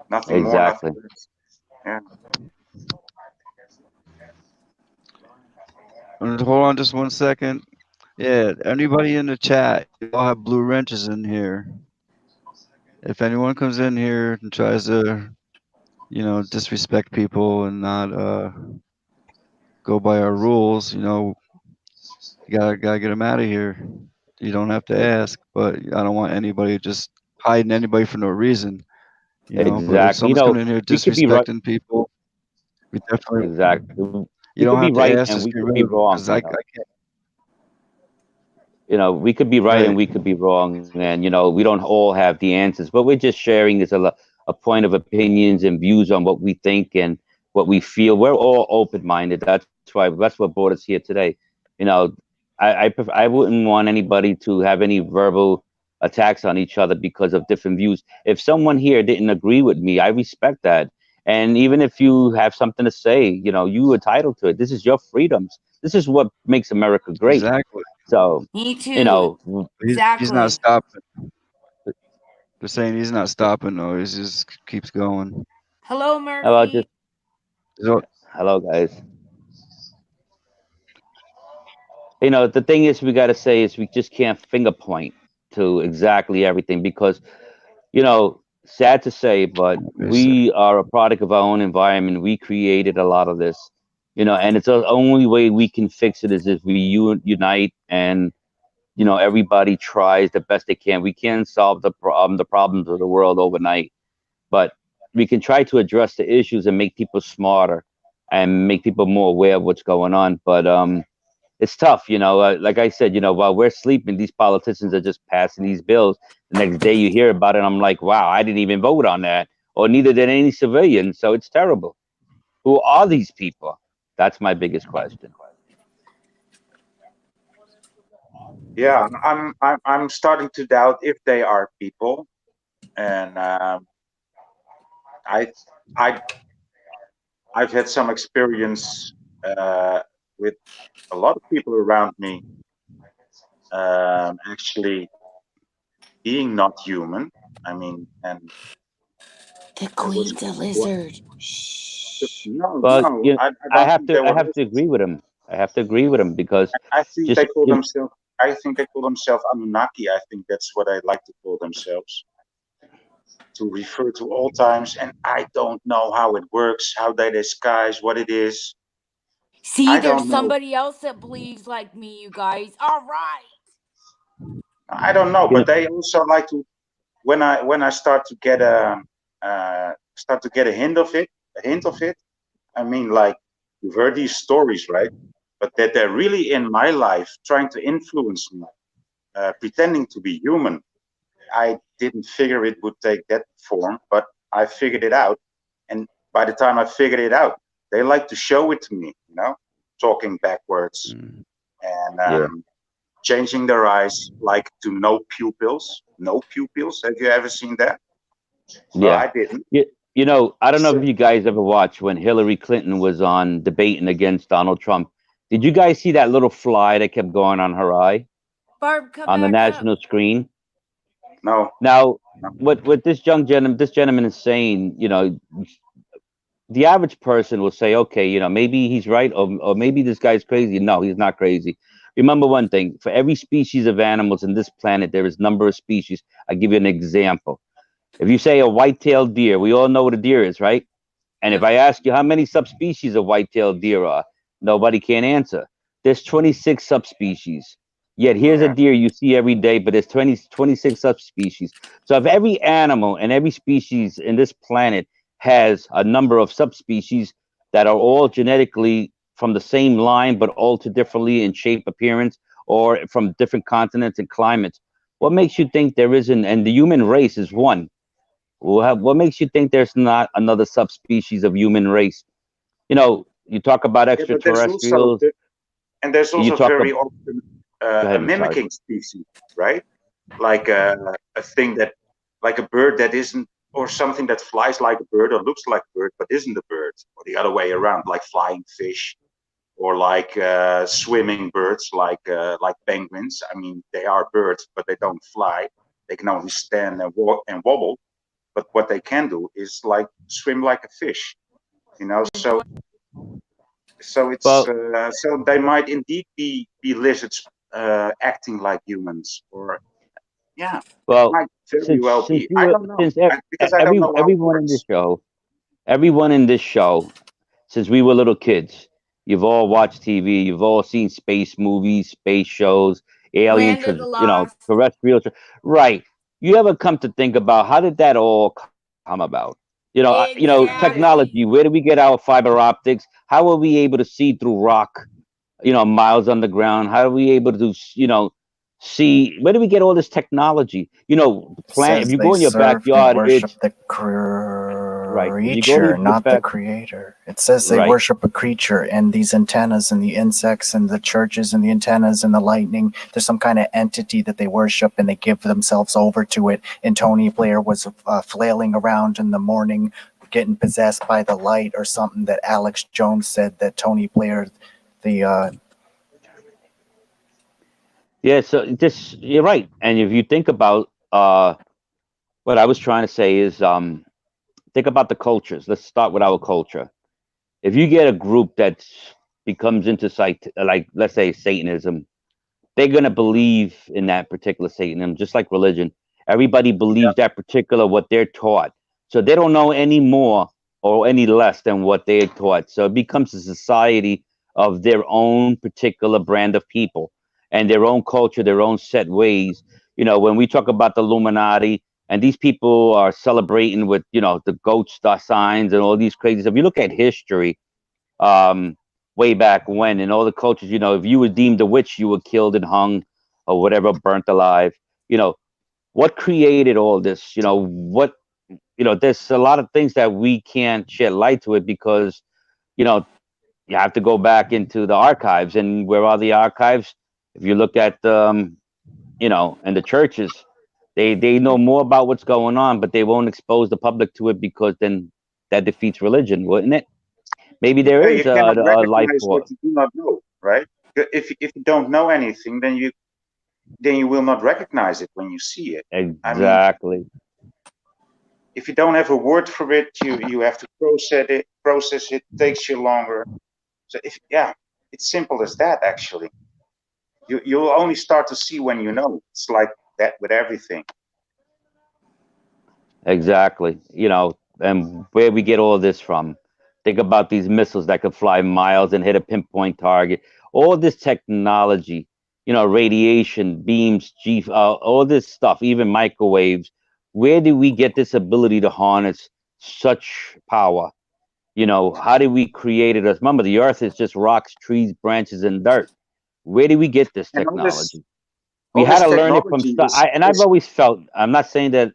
Nothing more, nothing Exactly. less. Yeah. Hold on just 1 second. Yeah, anybody in the chat, you all have blue wrenches in here. If anyone comes in here and tries to, disrespect people and not go by our rules, you gotta get them out of here. You don't have to ask, but I don't want anybody just hiding anybody for no reason, But if Exactly. someone's coming in here We could be right. disrespecting people, we definitely Exactly. you We don't could be have to right ask, and just we get could rid be of them wrong. because I can't. We could be right and Right. we could be wrong, and we don't all have the answers, but we're just sharing a point of opinions and views on what we think and what we feel. We're all open-minded. That's what brought us here today. you know I wouldn't want anybody to have any verbal attacks on each other because of different views. If someone here didn't agree with me, I respect that. And even if you have something to say, you entitled to it. This is your freedoms. This is what makes America great. Exactly. So, Me you too. know, He's not Exactly. stopping. They're saying he's not stopping though. He just keeps going. Hello, about Murphy. just So hello guys. The thing is, we got to say is we just can't finger point to exactly everything because, sad to say, but it's, we are a product of our own environment. We created a lot of this, and it's the only way we can fix it is if we unite and, everybody tries the best they can. We can't solve the problems of the world overnight, but we can try to address the issues and make people smarter and make people more aware of what's going on. But it's tough, like I said, while we're sleeping, these politicians are just passing these bills. The next day you hear about it, I'm like, wow, I didn't even vote on that, or neither did any civilian. So it's terrible. Who are these people? That's my biggest question. Yeah, I'm starting to doubt if they are people, and I I I've had some experience with a lot of people around me actually being not human. I mean, and The there was queen's a what? lizard. Shh. No, Well, no, I I don't have think to, there I were have to lizards. agree with him. I have to agree with him because I think just, they call themselves. I think they call themselves Anunnaki. I think that's what I like to call themselves, to refer to all times. And I don't know how it works, how they disguise what it is. See, I there's don't know. somebody else that believes like me, you guys. All right. I don't know. you know, But they also like to, when I start to get a hint of it. I mean, like, you've heard these stories, right? But that they're really in my life trying to influence me, pretending to be human. I didn't figure it would take that form, but I figured it out. And by the time I figured it out, they like to show it to me, talking backwards mm, and yeah, changing their eyes like to no pupils. No pupils. Have you ever seen that? Well, yeah. I didn't. I don't know if So, you guys ever watched when Hillary Clinton was on debating against Donald Trump. Did you guys see that little fly that kept going on her eye Barb, come on the back up. national screen? no, Now, no. what this gentleman is saying, the average person will say, okay, maybe he's right, or maybe this guy's crazy. No, he's not crazy. Remember one thing: for every species of animals in this planet, there is number of species. I'll give you an example. If you say a white-tailed deer, we all know what a deer is, right? And if Yep. I ask you how many subspecies of white-tailed deer are, nobody can answer. There's 26 subspecies. Yet here's a Yeah, deer you see every day, but there's 26 subspecies. So if every animal and every species in this planet has a number of subspecies that are all genetically from the same line, but altered differently in shape, appearance, or from different continents and climates, what makes you think there isn't? And the human race is one. What makes you think there's not another subspecies of human race? You talk about yeah, but there's also extraterrestrials. there's You also talk very about. often Go a ahead. I'm sorry. mimicking species, right? Like a thing that, like a bird that isn't, or something that flies like a bird or looks like a bird but isn't a bird, or the other way around, like flying fish, or like swimming birds, like penguins. I mean, they are birds, but they don't fly. They can only stand and walk and wobble. But what they can do is like swim like a fish, you know. Well, So they might indeed be lizards acting like humans, or yeah, it well, might very since well since be. you I were don't know, since because I don't know how it works. everyone in this show, since we were little kids, you've all watched TV. You've all seen space movies, space shows, Land of the Lost. terrestrial. Right. You ever come to think about how did that all come about? Technology. Exactly. Where do we get our fiber optics? How are we able to see through rock? Miles underground. How are we able to, See, where do we get all this technology? You know, the It plant. If says you go they in your serve, they backyard, worship it's the right. If you go to creature, your not the back, creator. It says they right. worship a creature, and these antennas and the insects and the churches and the antennas and the lightning. There's some kind of entity that they worship, and they give themselves over to it. And Tony Blair was flailing around in the morning, getting possessed by the light or something. That Alex Jones said that Tony Blair, the Yeah. So this, you're right. And if you think about what I was trying to say is, think about the cultures. Let's start with our culture. If you get a group that becomes into like let's say Satanism, they're gonna believe in that particular Satanism, just like religion. Everybody believes that particular what they're taught, so they don't know any more or any less than what they're taught. So it becomes a society of their own particular brand of people and their own culture, their own set ways. You know, when we talk about the Illuminati and these people are celebrating with the goat star signs and all these crazy stuff. You look at history, um, way back when in all the cultures, if you were deemed a witch, you were killed and hung or whatever, burnt alive. You know, what created all this? There's a lot of things that we can't shed light to it because, you know, you have to go back into the archives. And where are the archives? If you look at, and the churches, they know more about what's going on, but they won't expose the public to it because then that defeats religion, wouldn't it? Maybe there Yeah, is you cannot a life recognize what force. you do not know, right? If you don't know anything, then you will not recognize it when you see it. I mean, Exactly. if you don't have a word for it, you have to process it. Process it takes you longer. So it's simple as that. Actually, you'll only start to see when you know. It's like that with everything. Exactly. And where we get all this from. Think about these missiles that could fly miles and hit a pinpoint target. All this technology, radiation, beams, all this stuff, even microwaves. Where do we get this ability to harness such power? How did we create it? Remember, the earth is just rocks, trees, branches, and dirt. Where did we get this And technology? We all had this to learn it from technology stuff. And I've is always felt, I'm not saying that,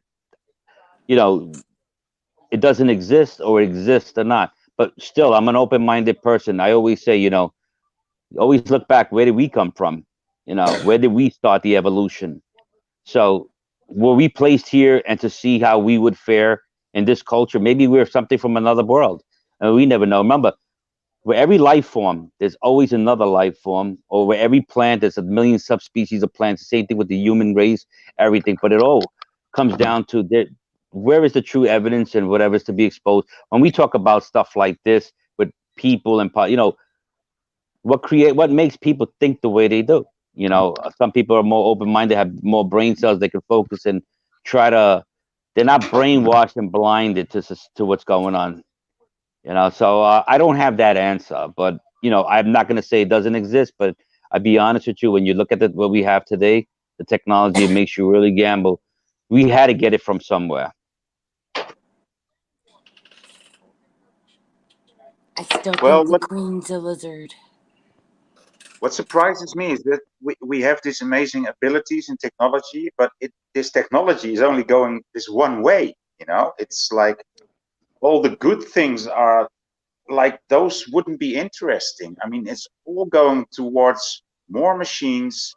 you know, it doesn't exist or exists or not. But still, I'm an open-minded person. I always say, always look back. Where did we come from? Where did we start the evolution? So were we placed here and to see how we would fare in this culture? Maybe we're something from another world, and we never know. Remember, where every life form, there's always another life form, or where every plant, there's a million subspecies of plants. The same thing with the human race, everything. But it all comes down to where is the true evidence and whatever's to be exposed. When we talk about stuff like this with people and what makes people think the way they do. Some people are more open-minded, have more brain cells, they can focus and try to. They're not brainwashed and blinded to what's going on. So I don't have that answer, but I'm not going to say it doesn't exist, but I'd be honest with you, when you look at what we have today, the technology, it makes you really gamble. We had to get it from somewhere. I still well, think the queen's a lizard. what surprises me is that we have these amazing abilities in technology, but this technology is only going this one way. It's like all the good things are like those wouldn't be interesting. I mean, it's all going towards more machines,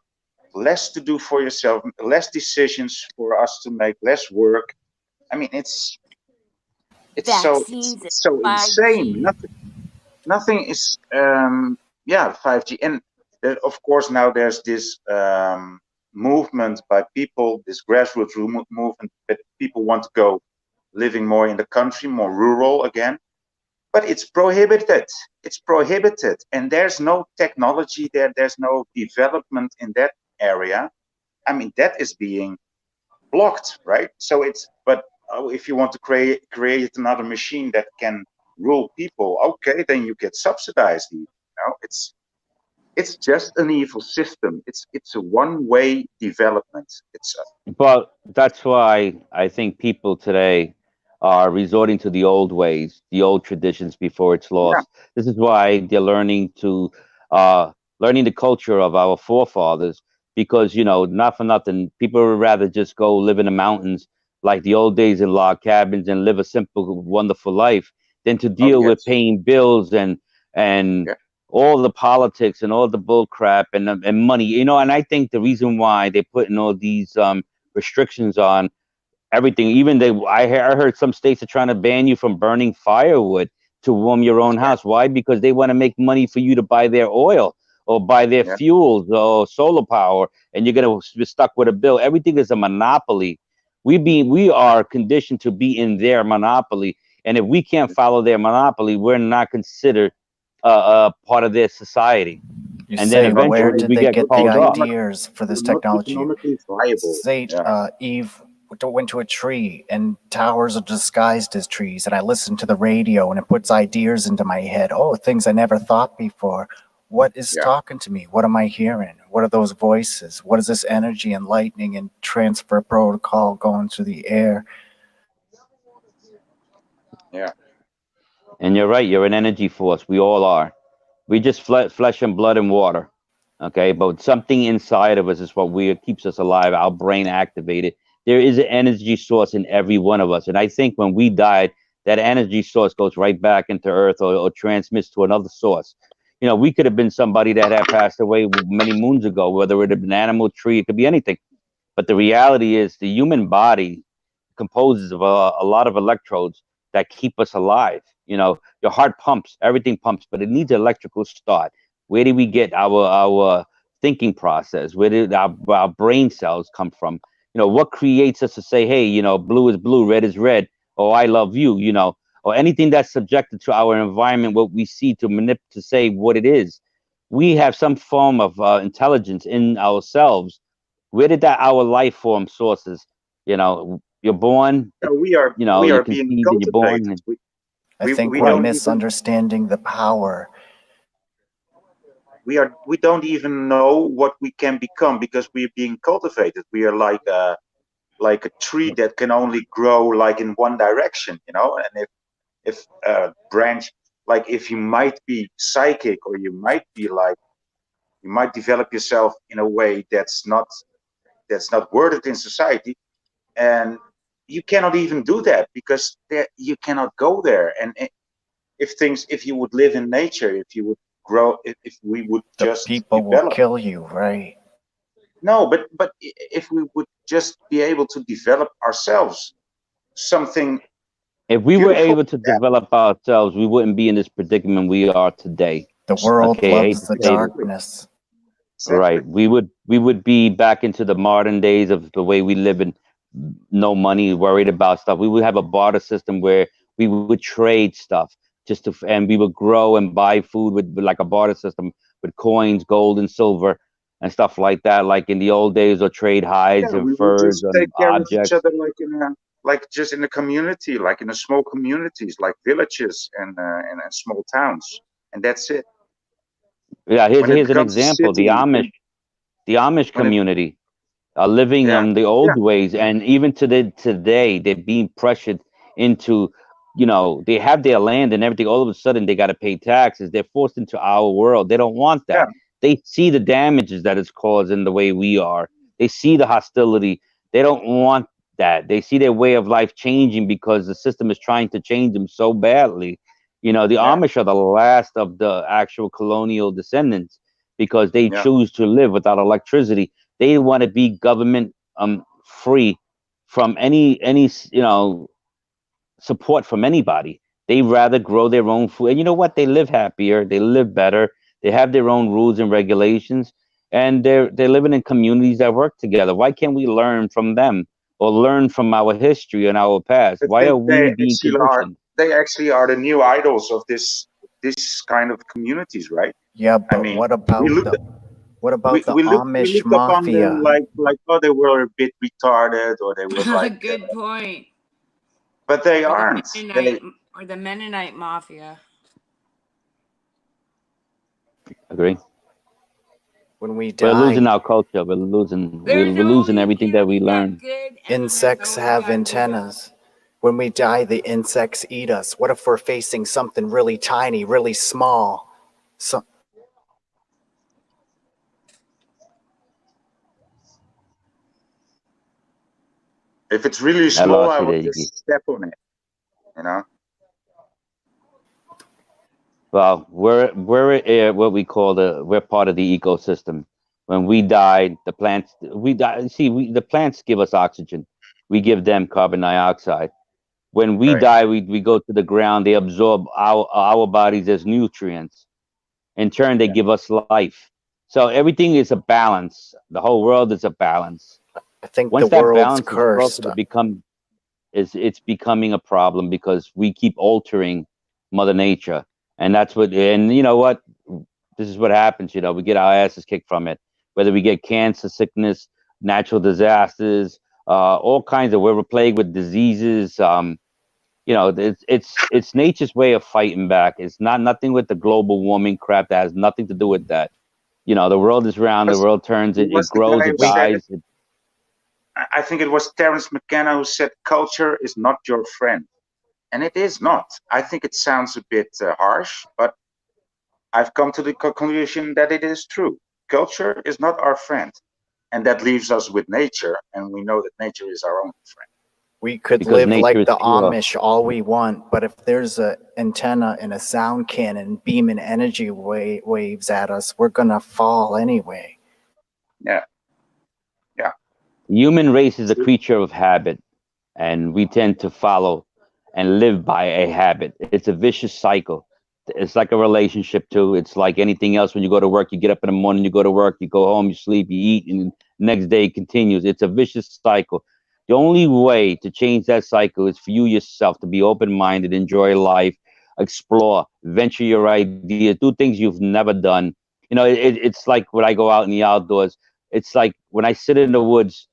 less to do for yourself, less decisions for us to make, less work. I mean, Vaccines and it's so insane. 5G. Nothing is 5G, and of course now there's this movement by people, this grassroots movement that people want to go living more in the country, more rural again, but it's prohibited. It's prohibited, and there's no technology there, there's no development in that area. I mean, that is being blocked, right? So it's, but if you want to create another machine that can rule people, okay, then you get subsidized. It's just an evil system. It's a one-way development. It's But that's why I think people today are resorting to the old ways, the old traditions before it's yeah, lost. This is why they're learning the culture of our forefathers because not for nothing, people would rather just go live in the mountains like the old days in log cabins and live a simple, wonderful life than to Oh deal with yes. paying bills and Yeah. all the politics and all the bull crap and money. And I think the reason why they're putting all these restrictions on everything, even I heard some states are trying to ban you from burning firewood to warm your own Yeah. house. Why? Because they want to make money for you to buy their oil or buy their Yeah. fuels or solar power, and you're gonna be stuck with a bill. Everything is a monopoly. We are conditioned to be in their monopoly, and if we can't follow their monopoly, we're not considered part of their society. You And then say, Not where eventually did we they get get the called up. ideas for this not technology? economically viable. Say, Yeah. Eve went to a tree, and towers are disguised as trees, and I listen to the radio, and it puts ideas into my head. Oh, things I never thought before. What is Yeah. talking to me? What am I hearing? What are those voices? What is this energy and lightning and transfer protocol going through the air? Yeah. And you're right, you're an energy force. We all are. We just flesh and blood and water. Okay, but something inside of us is what keeps us alive. Our brain activated. There is an energy source in every one of us, and I think when we died, that energy source goes right back into Earth or transmits to another source. We could have been somebody that had passed away many moons ago, whether it had been an animal, tree, it could be anything. But the reality is, the human body composes of a lot of electrodes that keep us alive. Your heart pumps, everything pumps, but it needs an electrical start. Where do we get our thinking process? Where did our brain cells come from? What creates us to say, hey, blue is blue, red is red, or I love you, or anything that's subjected to our environment, what we see to say what it is. We have some form of intelligence in ourselves. Where did that our life form sources? You're born, Yeah, we you are being conceive and you're born. cultivated. I think We we're Right. don't even misunderstanding the power. we don't even know what we can become because we're being cultivated. We are like a tree that can only grow like in one direction, and if branch, like if you might be psychic, or you might be like, you might develop yourself in a way that's not worded in society, and you cannot even do that because you cannot go there. And if you would live in nature, if you would grow, if we would The just people will develop. kill you, right? No, but if we would just be able to develop ourselves, something If we were beautiful able to would happen. develop ourselves, we wouldn't be in this predicament we are today. The world Okay, I hate loves to the say this. Exactly. darkness. Exactly. Right. We would be back into the modern days of the way we live in no money, worried about stuff. We would have a barter system where we would trade stuff and we would grow and buy food with like a barter system with coins, gold and silver and stuff like that, like in the old days, or trade Yeah, hides and we would furs just and take care of each objects. other like just in a community, like in a small communities, like villages and small towns, and that's it. Yeah, here's When it here's an becomes a example. The city, Amish, the Amish when it community are living yeah, the yeah, old ways, and even today they're being pressured into, they have their land and everything. All of a sudden they got to pay taxes. They're forced into our world. They don't want yeah, that. They see the damages that it's causing the way we are. They see the hostility. They don't want that. They see their way of life changing because the system is trying to change them so badly. The yeah, Amish are the last of the actual colonial descendants because they yeah. choose to live without electricity. They want to be government free from any support from anybody. They rather grow their own food. And you know what? They live happier. They live better. They have their own rules and regulations, and they're living in communities that work together. Why can't we learn from them or learn from our history and our past? I Why are think we being conditioned? they actually are the new idols of this kind of communities, right? Yeah, I but mean, we looked what we about the we look we Amish looked upon them mafia? like, oh, they were a bit retarded, or they were like, Good point. but they Or the aren't. Mennonite or the Mennonite mafia. Agree. When we We're losing die, our culture. We're losing. We're, There's we're no, losing you everything that can't we be that learned. good and there's insects always have gotta be that. antennas. When we die, the insects eat us. What if we're facing something really tiny, really small? So If it's really I small, lost I you will there, Yuki. just step on it. You know. Well, we're what we call we're part of the ecosystem. When we die, the plants we die. See, the plants give us oxygen. We give them carbon dioxide. When we Right. die, we go to the ground. They absorb our bodies as nutrients. In turn, they Yeah. give us life. So everything is a balance. The whole world is a balance. I think the Once that world's balance is cursed. broken, it's becoming a problem because we keep altering Mother Nature, and that's what. And you know what? This is what happens. You know, we get our asses kicked from it. Whether we get cancer, sickness, natural disasters, all kinds of. We're plagued with diseases. You know, it's nature's way of fighting back. It's not nothing with the global warming crap. That has nothing to do with that. You know, the world is round. The Was world turns. who It was the grows. guy It who said it? dies. I think it was Terence McKenna who said, "Culture is not your friend," and it is not. I think it sounds a bit harsh, but I've come to the conclusion that it is true. Culture is not our friend, and that leaves us with nature, and we know that nature is our own friend. We could Because live nature like is the pure. Amish all we want, but if there's a antenna and a sound cannon beaming energy waves at us, we're gonna fall anyway. Yeah, yeah. Human race is a creature of habit, and we tend to follow and live by a habit. It's a vicious cycle. It's like a relationship too. It's like anything else. When you go to work, you get up in the morning, you go to work, you go home, you sleep, you eat, and the next day it continues. It's a vicious cycle. The only way to change that cycle is for you yourself to be open-minded, enjoy life, explore, venture your ideas, do things you've never done. You know, it's like when I go out in the outdoors. It's like when I sit in the woods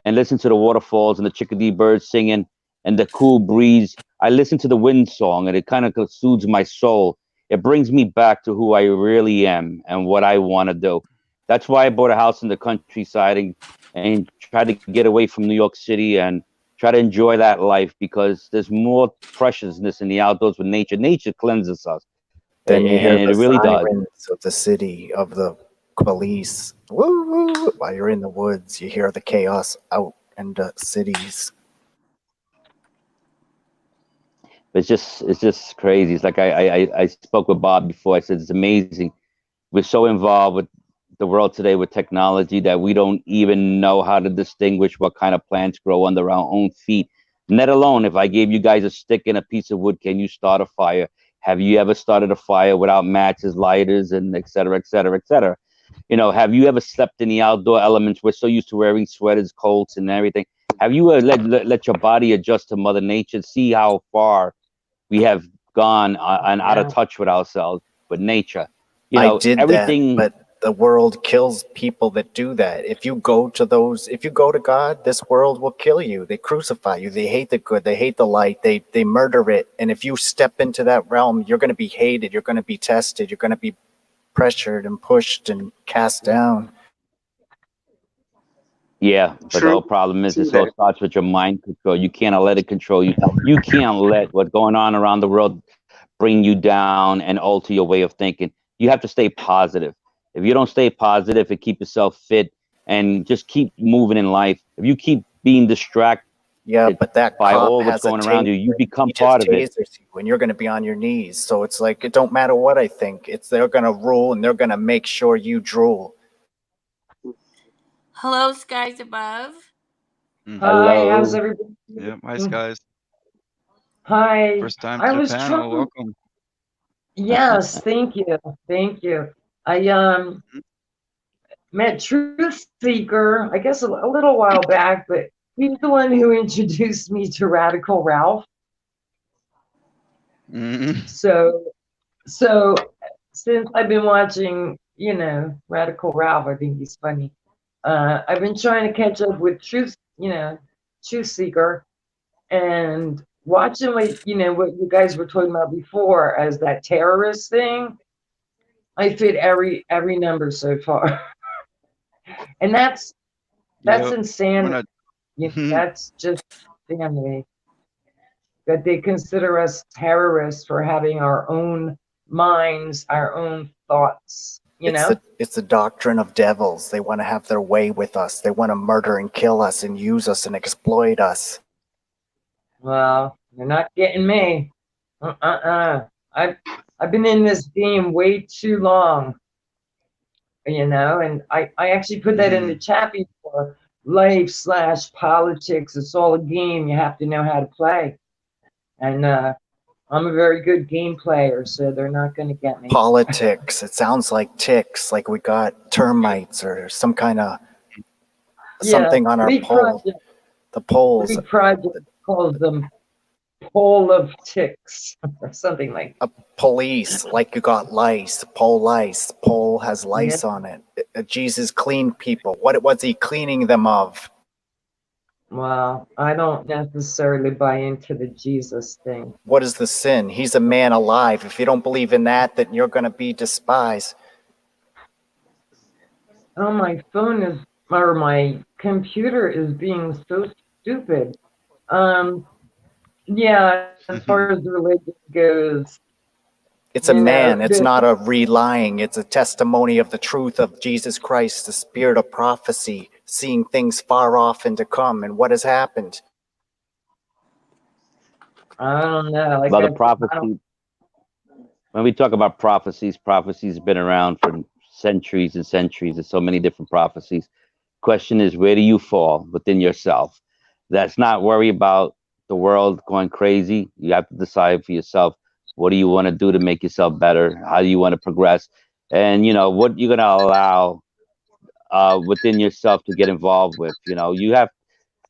and listen to the waterfalls and the chickadee birds singing and the cool breeze. I listen to the wind song and it kind of soothes my soul. It brings me back to who I really am and what I want to do. That's why I bought a house in the countryside and try to get away from New York City and try to enjoy that life because there's more preciousness in the outdoors with nature. Nature cleanses us, Then you hear and the it really does. sirens of the city, of the police. Woo, woo. While you're in the woods, you hear the chaos out in the cities. It's just crazy. It's like I spoke with Bob before. I said it's amazing. We're so involved with the world today with technology that we don't even know how to distinguish what kind of plants grow under our own feet. Let alone if I gave you guys a stick and a piece of wood, can you start a fire? Have you ever started a fire without matches, lighters, and et cetera, et cetera, et cetera? You know, have you ever slept in the outdoor elements? We're so used to wearing sweaters, coats, and everything. Have you let your body adjust to Mother Nature? See how far we have gone and out of Yeah. touch with ourselves, with nature. You I know, did that, everything. but the world kills people that do that. If you go to God, this world will kill you. They crucify you. They hate the good. They hate the light. They murder it. And if you step into that realm, you're going to be hated. You're going to be tested. You're going to be pressured and pushed and cast down. Yeah, but the True, whole problem is true this all that. starts with your mind control. You can't let it control you. You can't let what's going on around the world bring you down and alter your way of thinking. You have to stay positive. If you don't stay positive and keep yourself fit and just keep moving in life, if you keep being distracted Yeah, but that by cop all what's has a going around taser. you, you become He just part of it. tasers you, and you're going to be on your knees. So it's like it don't matter what I think. It's they're going to rule, and they're going to make sure you drool. Hello, skies above. Hi, how's Hello. everybody Yep. Hi, doing? Skies. Hi. First time I to the was panel. trying. Welcome. Yes, thank you. Thank you. I met Truth Seeker, I guess a little while back, but he's the one who introduced me to Radical Ralph. Mhm. So since I've been watching, Radical Ralph, I think he's funny. I've been trying to catch up with Truth Seeker, and watching what you guys were talking about before as that terrorist thing. I fit every number so far, and that's Yep. When insanity. I That's just insanity that they consider us terrorists for having our own minds, our own thoughts. you know? It's the doctrine of devils. They want to have their way with us. They want to murder and kill us and use us and exploit us. Well, you're not getting me. I've been in this game way too long, you know, and I actually put that in the chat before. Life/politics. It's all a game. You have to know how to play. And I'm a very good game player, so they're not going to get me. Politics. It sounds like ticks, like we got termites or some kind of something on our pole. The poles. League Project calls them pole of ticks or something like that. Police, like you got lice, pole lice. Pole has lice on it. Jesus cleaned people. What was he cleaning them of? Well, I don't necessarily buy into the Jesus thing. What is the sin? He's a man alive. If you don't believe in that, then you're going to be despised. Oh, my phone is, or my computer is being so stupid. Yeah, as far as religion goes. It's a man. It's not a relying. It's a testimony of the truth of Jesus Christ, the spirit of prophecy, seeing things far off and to come. And what has happened? I don't know. Like About the prophecy. When we talk about prophecies have been around for centuries and centuries. There's so many different prophecies. Question is, where do you fall within yourself? That's not worry about the world going crazy. You have to decide for yourself. What do you want to do to make yourself better? How do you want to progress? And, you know, what you're going to allow within yourself to get involved with. You know,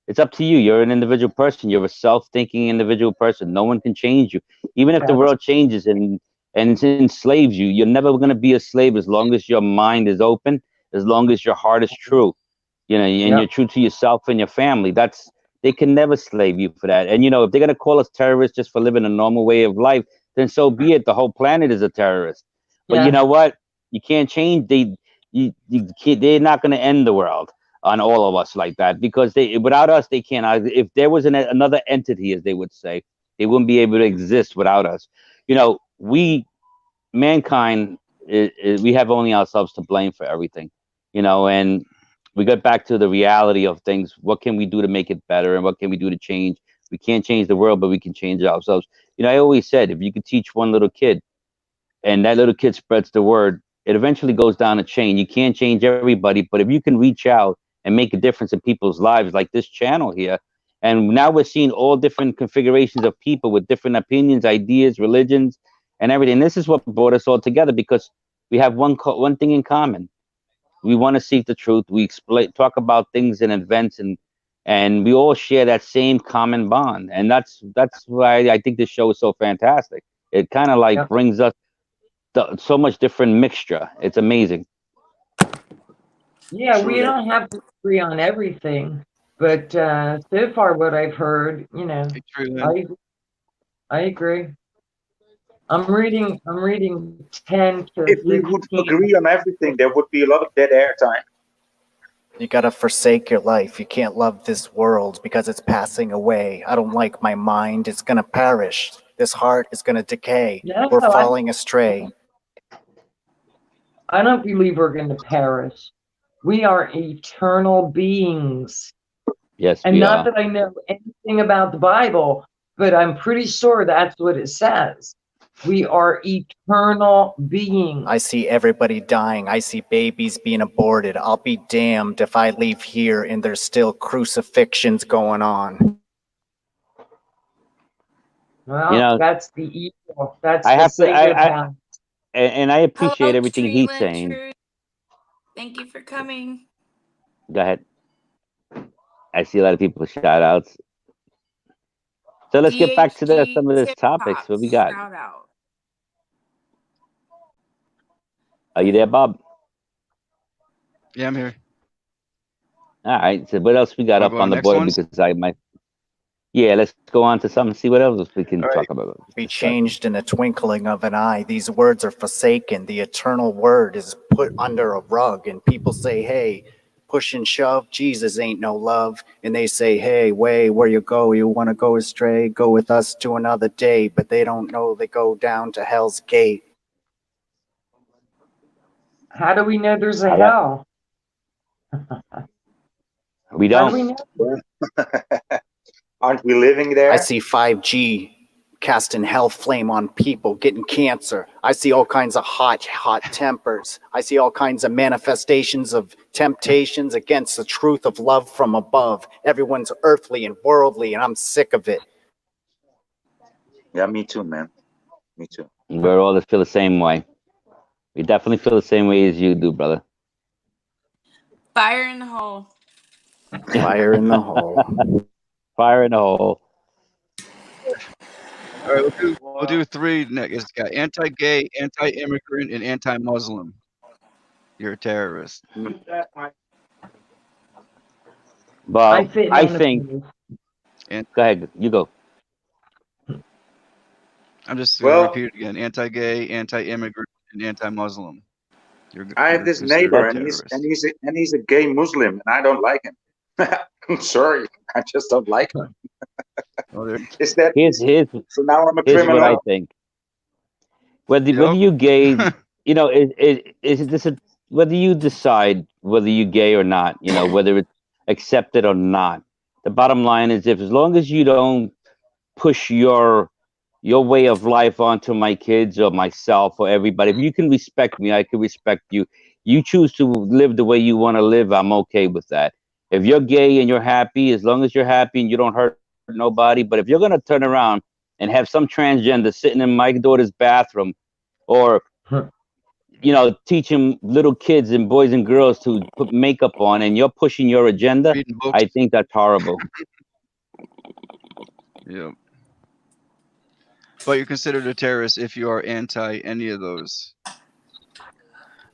it's up to you. You're an individual person. You're a self-thinking individual person. No one can change you. Even if the world changes and enslaves you, you're never going to be a slave as long as your mind is open, as long as your heart is true, you know, and you're true to yourself and your family. They can never slave you for that. And, you know, if they're going to call us terrorists just for living a normal way of life, then so be it. The whole planet is a terrorist. But you know what? You can't change. You can't, they're not going to end the world on all of us like that, because without us, they can't. If there was another entity, as they would say, they wouldn't be able to exist without us. You know, mankind, we have only ourselves to blame for everything, you know, and we get back to the reality of things. What can we do to make it better, and what can we do to change? We can't change the world, but we can change ourselves. You know, I always said, if you could teach one little kid and that little kid spreads the word, it eventually goes down a chain. You can't change everybody, but if you can reach out and make a difference in people's lives, like this channel here, and now we're seeing all different configurations of people with different opinions, ideas, religions, and everything. This is what brought us all together, because we have one thing in common. We want to seek the truth. We talk about things and events, and we all share that same common bond. And that's why I think this show is so fantastic. It kind of like brings us so much different mixture. It's amazing. Yeah, we don't have to agree on everything, but so far what I've heard, you know, I agree. I'm reading 10 to 15. If we would agree on everything, there would be a lot of dead air time. You gotta forsake your life. You can't love this world because it's passing away. I don't like my mind. It's gonna perish. This heart is gonna decay. No, we're falling astray. I don't believe we're going to perish. We are eternal beings. Yes, and we not are. that I know anything about the Bible, but I'm pretty sure that's what it says. We are eternal beings. I see everybody dying. I see babies being aborted. I'll be damned if I leave here and there's still crucifixions going on. Well, you know, that's the evil. That's I the have to. And I appreciate Hello, everything he's Trina, saying. Truth. Thank you for coming. Go ahead. I see a lot of people shout outs. So let's get back to some of this topics. What we got? Shout out. Are you there, Bob? Yeah, I'm here. All right. So what else we got up on the board? Because yeah, let's go on to some and see what else we can talk about. Be changed in a twinkling of an eye. These words are forsaken. The eternal word is put under a rug, and people say, hey, push and shove, Jesus ain't no love. And they say, hey, way, where you go? You want to go astray? Go with us to another day. But they don't know they go down to hell's gate. How do we know there's a How that- hell? We How do we don't. know? Aren't we living there? I see 5G casting hell flame on people, getting cancer. I see all kinds of hot tempers. I see all kinds of manifestations of temptations against the truth of love from above. Everyone's earthly and worldly, and I'm sick of it. Yeah, me too, man. Me too. We're all feel the same way. We definitely feel the same way as you do, brother. Fire in the hole. Fire in the hole. Fire in the hole. All right, we'll do three next. It's got anti-gay, anti-immigrant, and anti-Muslim. You're a terrorist. Well, fit I in on the think. And Go ahead. You go. I'm just going to Well, repeat it again: anti-gay, anti-immigrant, and anti-Muslim. I have this considered neighbor, a and he's terrorist. he's a gay Muslim, and I don't like him. I'm sorry, I just don't like him. Oh, there. Is that Here's so? Now I'm a here's what I criminal. think. Whether Yup. you gay, you know, is this a, whether you decide whether you gay or not, you know, whether it's accepted or not. The bottom line is, if as long as you don't push your way of life onto my kids or myself or everybody, if you can respect me, I can respect you. You choose to live the way you want to live, I'm okay with that. If you're gay and you're happy, as long as you're happy and you don't hurt nobody, but if you're gonna turn around and have some transgender sitting in my daughter's bathroom, or you know, teaching little kids and boys and girls to put makeup on, and you're pushing your agenda, Reading books. I think that's horrible. Yeah. But you're considered a terrorist if you are anti any of those.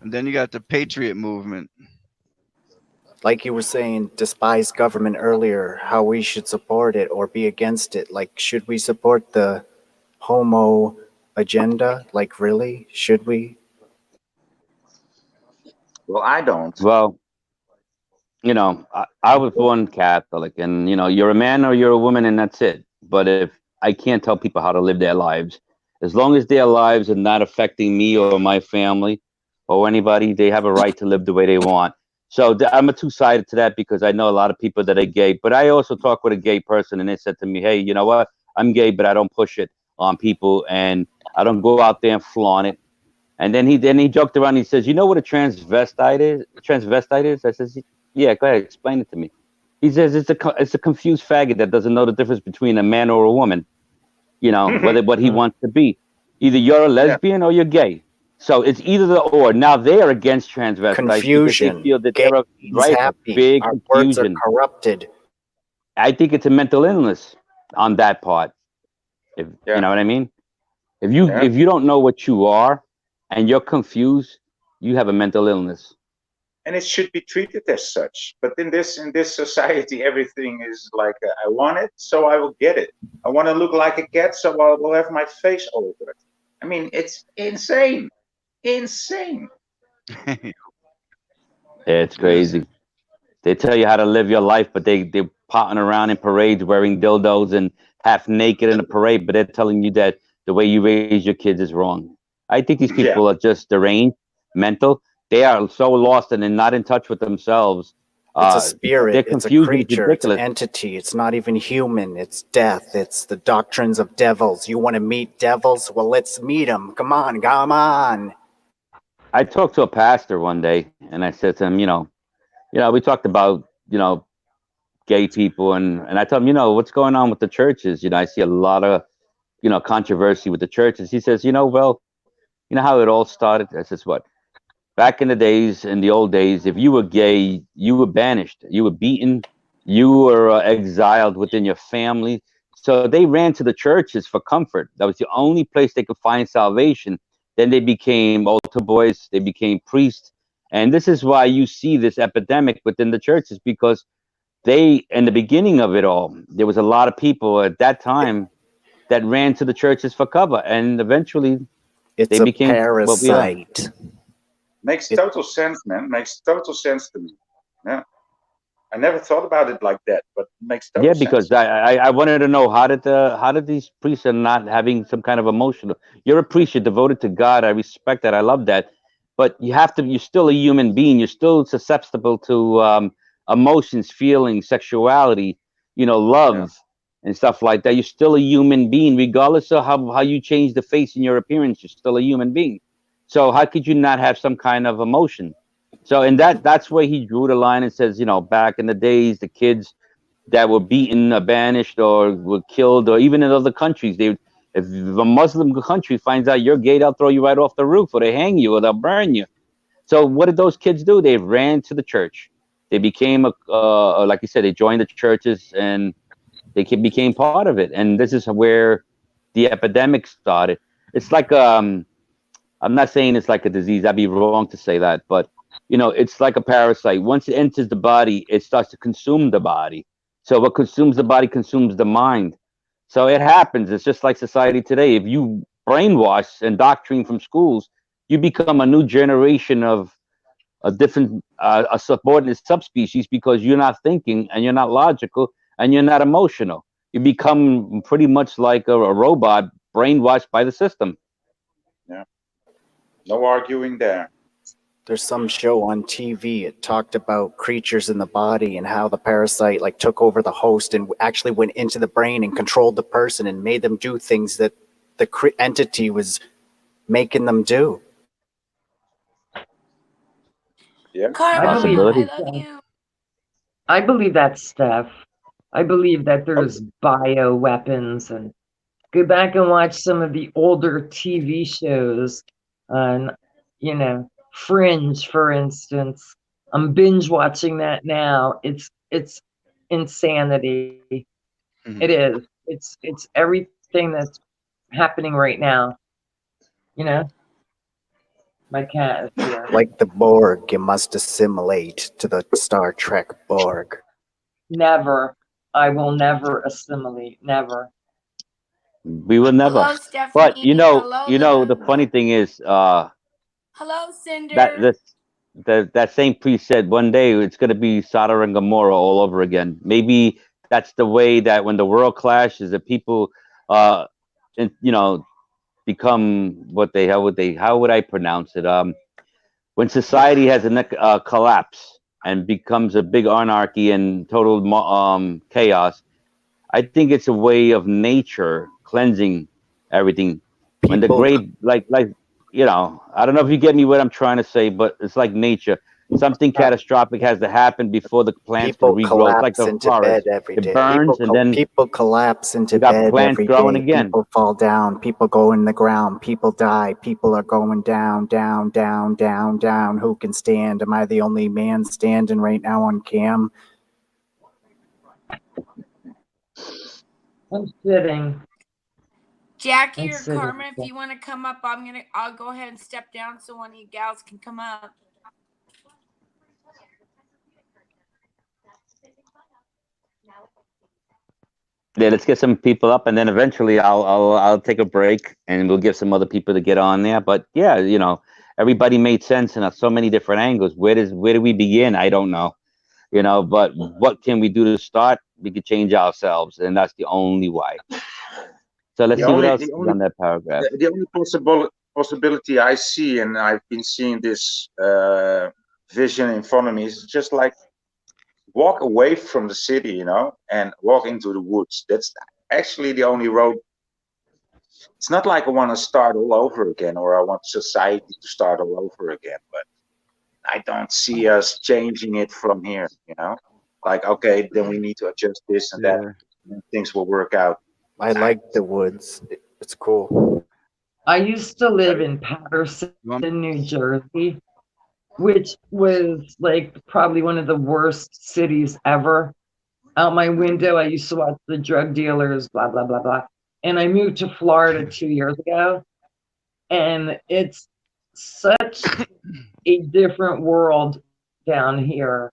And then you got the Patriot movement. Like you were saying, despise government earlier, how we should support it or be against it. Like, should we support the homo agenda? Like, really? Should we? Well, I don't. Well, you know, I was born Catholic, and you know, you're a man or you're a woman, and that's it. But if I can't tell people how to live their lives, as long as their lives are not affecting me or my family or anybody, they have a right to live the way they want. So I'm a two-sided to that, because I know a lot of people that are gay, but I also talk with a gay person, and they said to me, "Hey, you know what? I'm gay, but I don't push it on people, and I don't go out there and flaunt it." And then he joked around. He says, "You know what a transvestite is? Transvestite is?" I says, "Yeah, go ahead, explain it to me." He says, it's a confused faggot that doesn't know the difference between a man or a woman. You know, whether what he wants to be. Either you're a lesbian or you're gay. So it's either the or. Now they are against transvestites because they Confusion. feel that Gay they're a means right, happy. big Our words are confusion. corrupted. I think it's a mental illness on that part. If you know what I mean. If you don't know what you are and you're confused, you have a mental illness. And it should be treated as such. But in this society, everything is like, I want it, so I will get it. I want to look like a cat, so I will have my face altered. I mean, it's insane, insane. It's crazy. They tell you how to live your life, but they're potting around in parades wearing dildos and half naked in a parade, but they're telling you that the way you raise your kids is wrong. I think these Yeah. people are just deranged, mental. They are so lost and they're not in touch with themselves. It's a Their spirit. It's a confusion is creature. It's an ridiculous. entity. It's not even human. It's death. It's the doctrines of devils. You want to meet devils? Well, let's meet them. Come on, come on. I talked to a pastor one day, and I said to him, we talked about, gay people, and I told him, what's going on with the churches? I see a lot of, controversy with the churches. He says, well, you know how it all started? I says, what? Back in the days, in the old days, if you were gay, you were banished, you were beaten, you were exiled within your family. So they ran to the churches for comfort. That was the only place they could find salvation. Then they became altar boys, they became priests. And this is why you see this epidemic within the churches, because they, in the beginning of it all, there was a lot of people at that time that ran to the churches for cover. And eventually It's they a became what we are. parasite. Makes total sense, man. Makes total sense to me. Yeah. I never thought about it like that, but it makes total Yeah, sense. because I wanted to know, how did these priests are not having some kind of emotional? You're a priest, you're devoted to God. I respect that. I love that. but you're still a human being. You're still susceptible to emotions, feelings, sexuality, love and stuff like that. You're still a human being, regardless of how you change the face and your appearance. You're still a human being. So how could you not have some kind of emotion? So, and that's where he drew the line and says, back in the days, the kids that were beaten or banished or were killed, or even in other countries, if a Muslim country finds out you're gay, they'll throw you right off the roof, or they hang you, or they'll burn you. So what did those kids do? They ran to the church. They became like you said, they joined the churches and they became part of it. And this is where the epidemic started. It's like I'm not saying it's like a disease. I'd be wrong to say that, but it's like a parasite. Once it enters the body, it starts to consume the body. So what consumes the body consumes the mind. So it happens. It's just like society today. If you brainwash and doctrine from schools, you become a new generation of a different, a subordinate subspecies, because you're not thinking and you're not logical and you're not emotional. You become pretty much like a robot brainwashed by the system. Yeah. No arguing there. There's some show on TV. It talked about creatures in the body and how the parasite like took over the host and actually went into the brain and controlled the person and made them do things that the entity was making them do. Yeah. Karma, Possibility. I love you. I believe that stuff. I believe that there's bio weapons, and go back and watch some of the older TV shows on, Fringe, for instance. I'm binge watching that now. It's insanity. Mhm. It is. It's everything that's happening right now. My cat is here. Like the Borg, you must assimilate to the Star Trek Borg. Never. I will never assimilate. Never. We will never. Hello, Stephanie. But Hello, the funny thing is, hello, Cinder. that same priest said one day it's going to be Sodom and Gomorrah all over again. Maybe that's the way that when the world clashes, the people, become what how would I pronounce it? When society has a collapse and becomes a big anarchy and total chaos, I think it's a way of nature cleansing everything. When the People, great, like, I don't know if you get me what I'm trying to say, but it's like nature. Something catastrophic has to happen before the plants can people regrow. It's like collapse the into forest. bed every It day. burns, and then People collapse into you got bed plants every growing day. again. People fall down. People go in the ground. People die. People are going down, down, down, down, down. Who can stand? Am I the only man standing right now on cam? I'm sitting. Jackie I'm or sitting. Karma, if you want to come up, I'll go ahead and step down so one of you gals can come up. Yeah, let's get some people up, and then eventually I'll take a break, and we'll give some other people to get on there. But yeah, everybody made sense in so many different angles. Where do we begin? I don't know. But what can we do to start? We could change ourselves, and that's the only way. So let's see what else is on that paragraph. The only possibility I see, and I've been seeing this vision in front of me, is just like walk away from the city, and walk into the woods. That's actually the only road. It's not like I want to start all over again, or I want society to start all over again, but I don't see us changing it from here, like, okay, then we need to adjust this and that, and things will work out. I like the woods. It's cool. I used to live in Patterson, New Jersey, which was like probably one of the worst cities ever. Out my window, I used to watch the drug dealers, blah, blah, blah, blah. And I moved to Florida 2 years ago. And it's such a different world down here.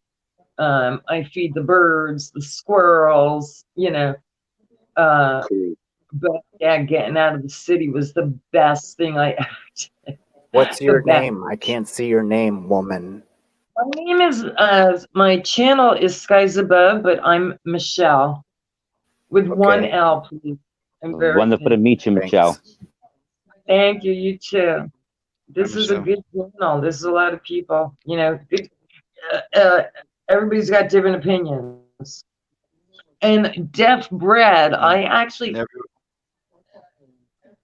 I feed the birds, the squirrels, Cool. But yeah, getting out of the city was the best thing I ever did. What's your name? I can't see your name, woman. My name is, my channel is Skies Above, but I'm Michelle. With one L, please. I'm very Wonderful to meet you, Michelle. Thank you, you too. This is a Michelle. good channel. This is a lot of people. You know, everybody's got different opinions. And Deaf Bread, I actually, Never,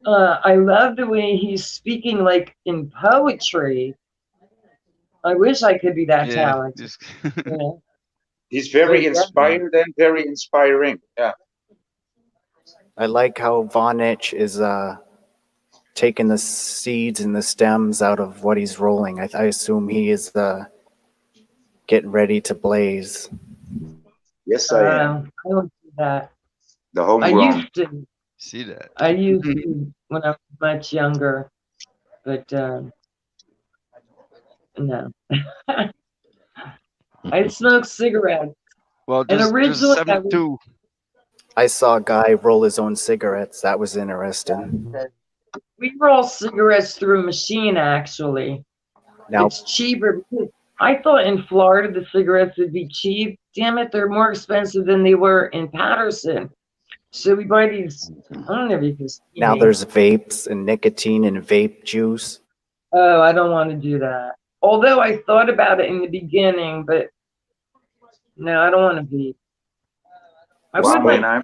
I love the way he's speaking like in poetry. I wish I could be that yeah, talented. just You know? He's very But inspired and very inspiring. Yeah. I like how Vonich is taking the seeds and the stems out of what he's rolling. I assume he is getting ready to blaze. Yes, I am. I don't do that. The I homegrown. used to. see that. I used to when I was much younger, but no. I smoke cigarettes, Well, and there's originally I was, 72. I saw a guy roll his own cigarettes. That was interesting. we roll cigarettes through a machine. Actually, Now, it's cheaper. Because I thought in Florida the cigarettes would be cheap. Damn it, they're more expensive than they were in Patterson. So we buy these. I don't know if you can see now me. there's vapes and nicotine and vape juice. Oh, I don't want to do that. Although I thought about it in the beginning, but no, I don't want to be. I Wow, would man, like.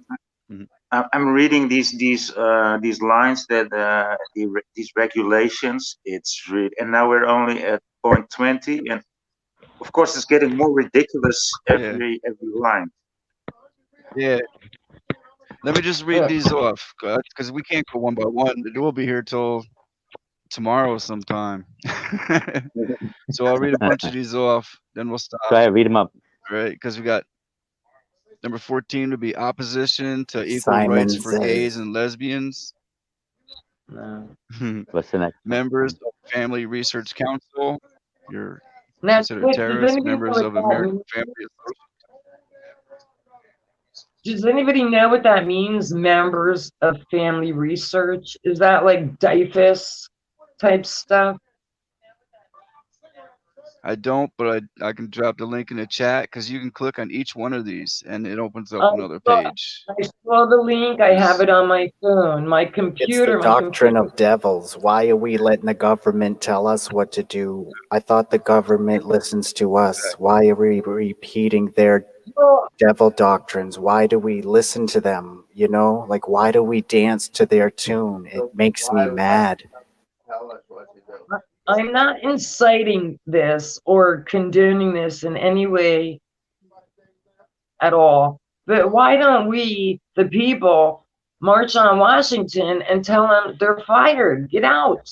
I'm reading these lines that these regulations. It's really, and now we're only at point 20, and of course it's getting more ridiculous Yeah, every line. yeah. Let me just read these off, because we can't go one by one. We'll be here till tomorrow sometime. So I'll read a bunch of these off, then we'll stop. Go ahead, read them up. Right? Because we got number 14 would be opposition to equal Simon rights for says. gays and lesbians. No. What's the next? Members of Family Research Council. You're Now, considered does terrorists. anybody know Members what of that American means? Family Association. Does anybody know what that means? Members of Family Research? Is that like DIFUS type stuff? I don't, but I can drop the link in the chat because you can click on each one of these and it opens up another page. I saw the link. I have it on my phone, my It's the computer. doctrine of devils. Why are we letting the government tell us what to do? I thought the government listens to us. Why are we repeating their Well, devil doctrines? Why do we listen to them? You know, like why do we dance to their tune? It makes me mad. I'm not inciting this or condoning this in any way at all. But why don't we, the people, march on Washington and tell them they're fired? Get out.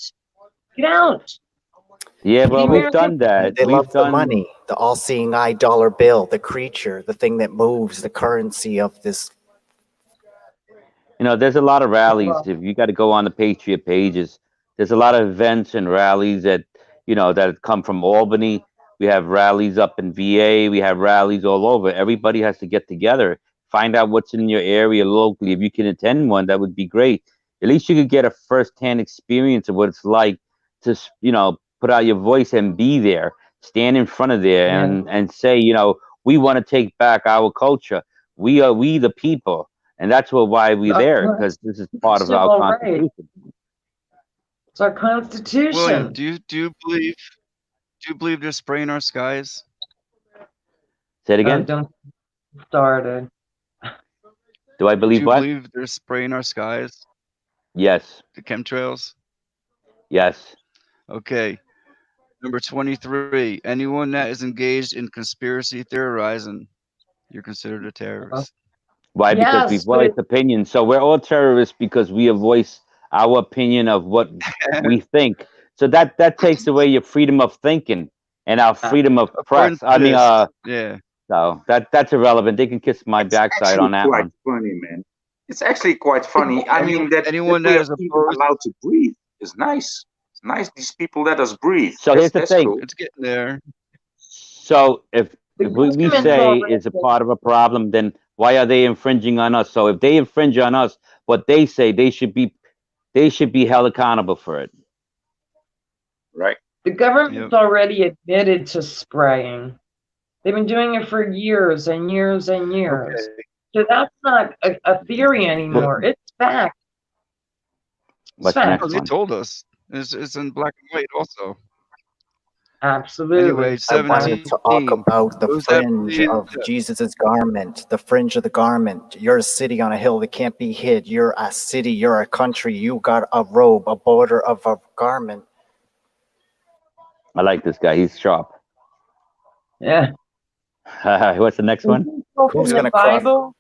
Get out. Yeah, well, The we've American done that. They We've love the done. money, the all-seeing eye dollar bill, the creature, the thing that moves, the currency of this. You know, there's a lot of rallies. If you got to go on the Patriot pages, there's a lot of events and rallies that that come from Albany. We have rallies up in VA. We have rallies all over. Everybody has to get together, find out what's in your area locally. If you can attend one, that would be great. At least you could get a first-hand experience of what it's like to put out your voice and be there, stand in front of there, and say, we want to take back our culture. We are the people. And that's why we're there, because this is part of our Constitution. It's our Constitution. William, do you believe they're spraying our skies? Say it again. Don't start it. Do I believe what? Do you believe they're spraying our skies? Yes. The chemtrails? Yes. Okay. Number 23. Anyone that is engaged in conspiracy theorizing, you're considered a terrorist. Why? Because we voice opinions. So we're all terrorists because we have voiced our opinion of what we think. So that takes away your freedom of thinking and our freedom of press. I mean, yeah. So that's irrelevant. They can kiss my backside on that quite one. Funny, man. It's actually quite funny. I mean, anyone that that is even allowed to breathe is nice. It's nice these people let us breathe. So here's the thing. Cool. It's getting there. So if what we say is a part of a problem, then why are they infringing on us? So if they infringe on us, what they say, they should be held accountable for it. Right. The government's already admitted to spraying. They've been doing it for years and years and years. Okay. So that's not a theory anymore. It's fact. What's the next one? They told us. It's in black and white also. Anyway, Absolutely. I wanted 17. to talk about the Those that fringe believe of that Jesus's garment, the fringe of the garment. You're a city on a hill that can't be hid. You're a city, you're a country. You got a robe, a border of a garment. I like this guy. He's sharp. Yeah. What's the next Is one? this all from Who's the gonna cross? Bible?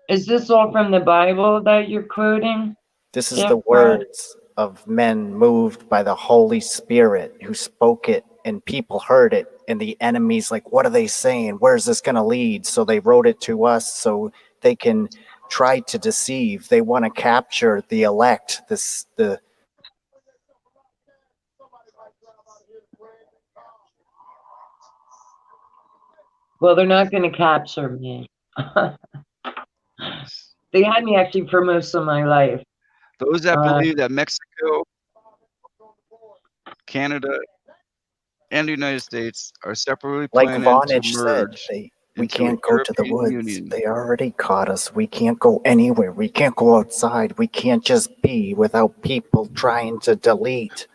Is this all from the Bible that you're quoting? This is Jeff the Brad? words of men moved by the Holy Spirit who spoke it, and people heard it, and the enemy's like, what are they saying? Where's this going to lead? So they wrote it to us so they can try to deceive. They want to capture the elect, the Well, they're not going to capture me. nice. They had me actually for most of my life. Those that Uh, believe that Mexico, Canada, and the United States are separately like planning to Vonage said, merge we into a can't go to the European woods. Union. They already caught us. We can't go anywhere. We can't go outside. We can't just be without people trying to delete.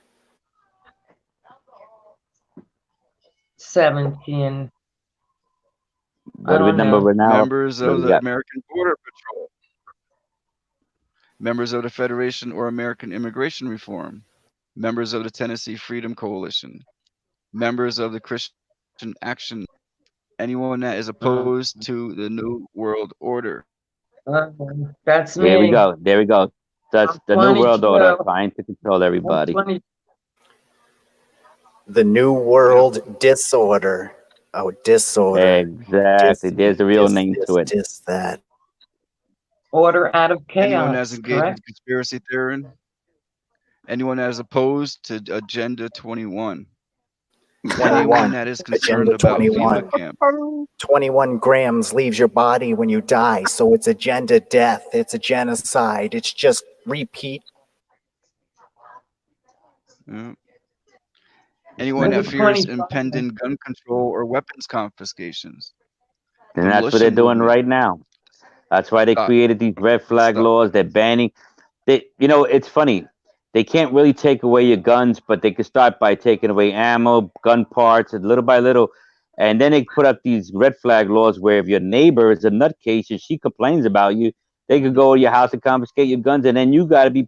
17. I What are we don't number know. we're now? Members What do of we the got? American Border Patrol, members of the Federation or American Immigration Reform, members of the Tennessee Freedom Coalition, members of the Christian Action, anyone that is Mm. opposed to the New World Order. Uh, that's Here we me. go. There we go. That's I'm the New World Order 22. trying to control I'm everybody. 20. The New Yep. World Disorder. Oh, disorder. Exactly. Dis, There's the real dis, name dis, to it. dis, that. Order out of Anyone that's chaos, engaged in correct? conspiracy theory, anyone that is opposed to Agenda 21, anyone 21. that is concerned Agenda about 21. FEMA camp. 21 grams leaves your body when you die, so it's agenda death. It's a genocide. It's just repeat. Yep. Anyone Look that at fears 25. impending gun control or weapons confiscations. And The that's what militia they're doing movement. right now. That's why they Stop. created these red flag Stop. laws. They're banning. It's funny. They can't really take away your guns, but they can start by taking away ammo, gun parts, and little by little. And then they put up these red flag laws where if your neighbor is a nutcase and she complains about you, they could go to your house and confiscate your guns, and then you got to be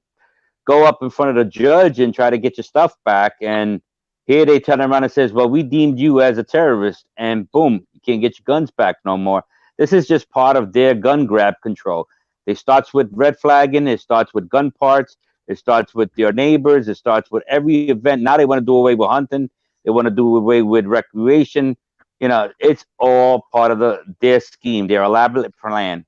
go up in front of the judge and try to get your stuff back. And here they turn around and says, "Well, we deemed you as a terrorist," and boom, you can't get your guns back no more. This is just part of their gun grab control. It starts with red flagging. It starts with gun parts. It starts with your neighbors. It starts with every event. Now they want to do away with hunting. They want to do away with recreation. It's all part of their scheme, their elaborate plan.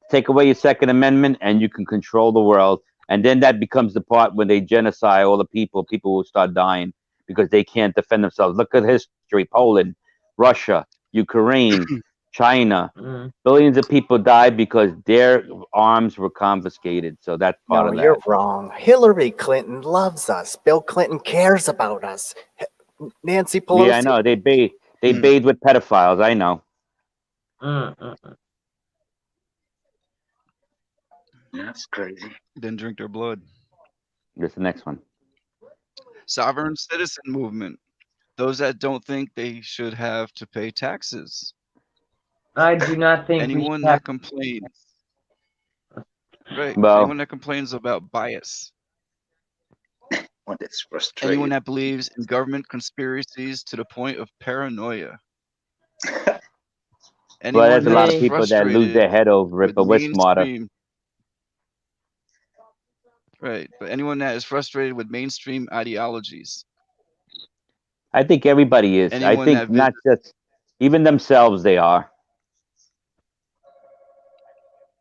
Take away your Second Amendment, and you can control the world. And then that becomes the part when they genocide all the people. People will start dying because they can't defend themselves. Look at history: Poland, Russia, Ukraine, China. Mm. Billions of people died because their arms were confiscated. So that's part No, of you're that. wrong. Hillary Clinton loves us. Bill Clinton cares about us. Nancy Yeah, I Pelosi. know. They Hmm. bathe with pedophiles. I know. Mm. That's crazy. Then drink their blood. Here's the next one. Sovereign citizen movement. Those that don't think they should have to pay taxes. I do not think we should Anyone have. that complains. Right. Well, Anyone that complains about bias. When it's Anyone frustrated. that believes in government conspiracies to the point of paranoia. Anyone there's a that lot is of Me. people that lose frustrated their head over it, with but we're smarter. mainstream. Right. But anyone that is frustrated with mainstream ideologies. I think everybody is. I Anyone think that not visits just even themselves, they are.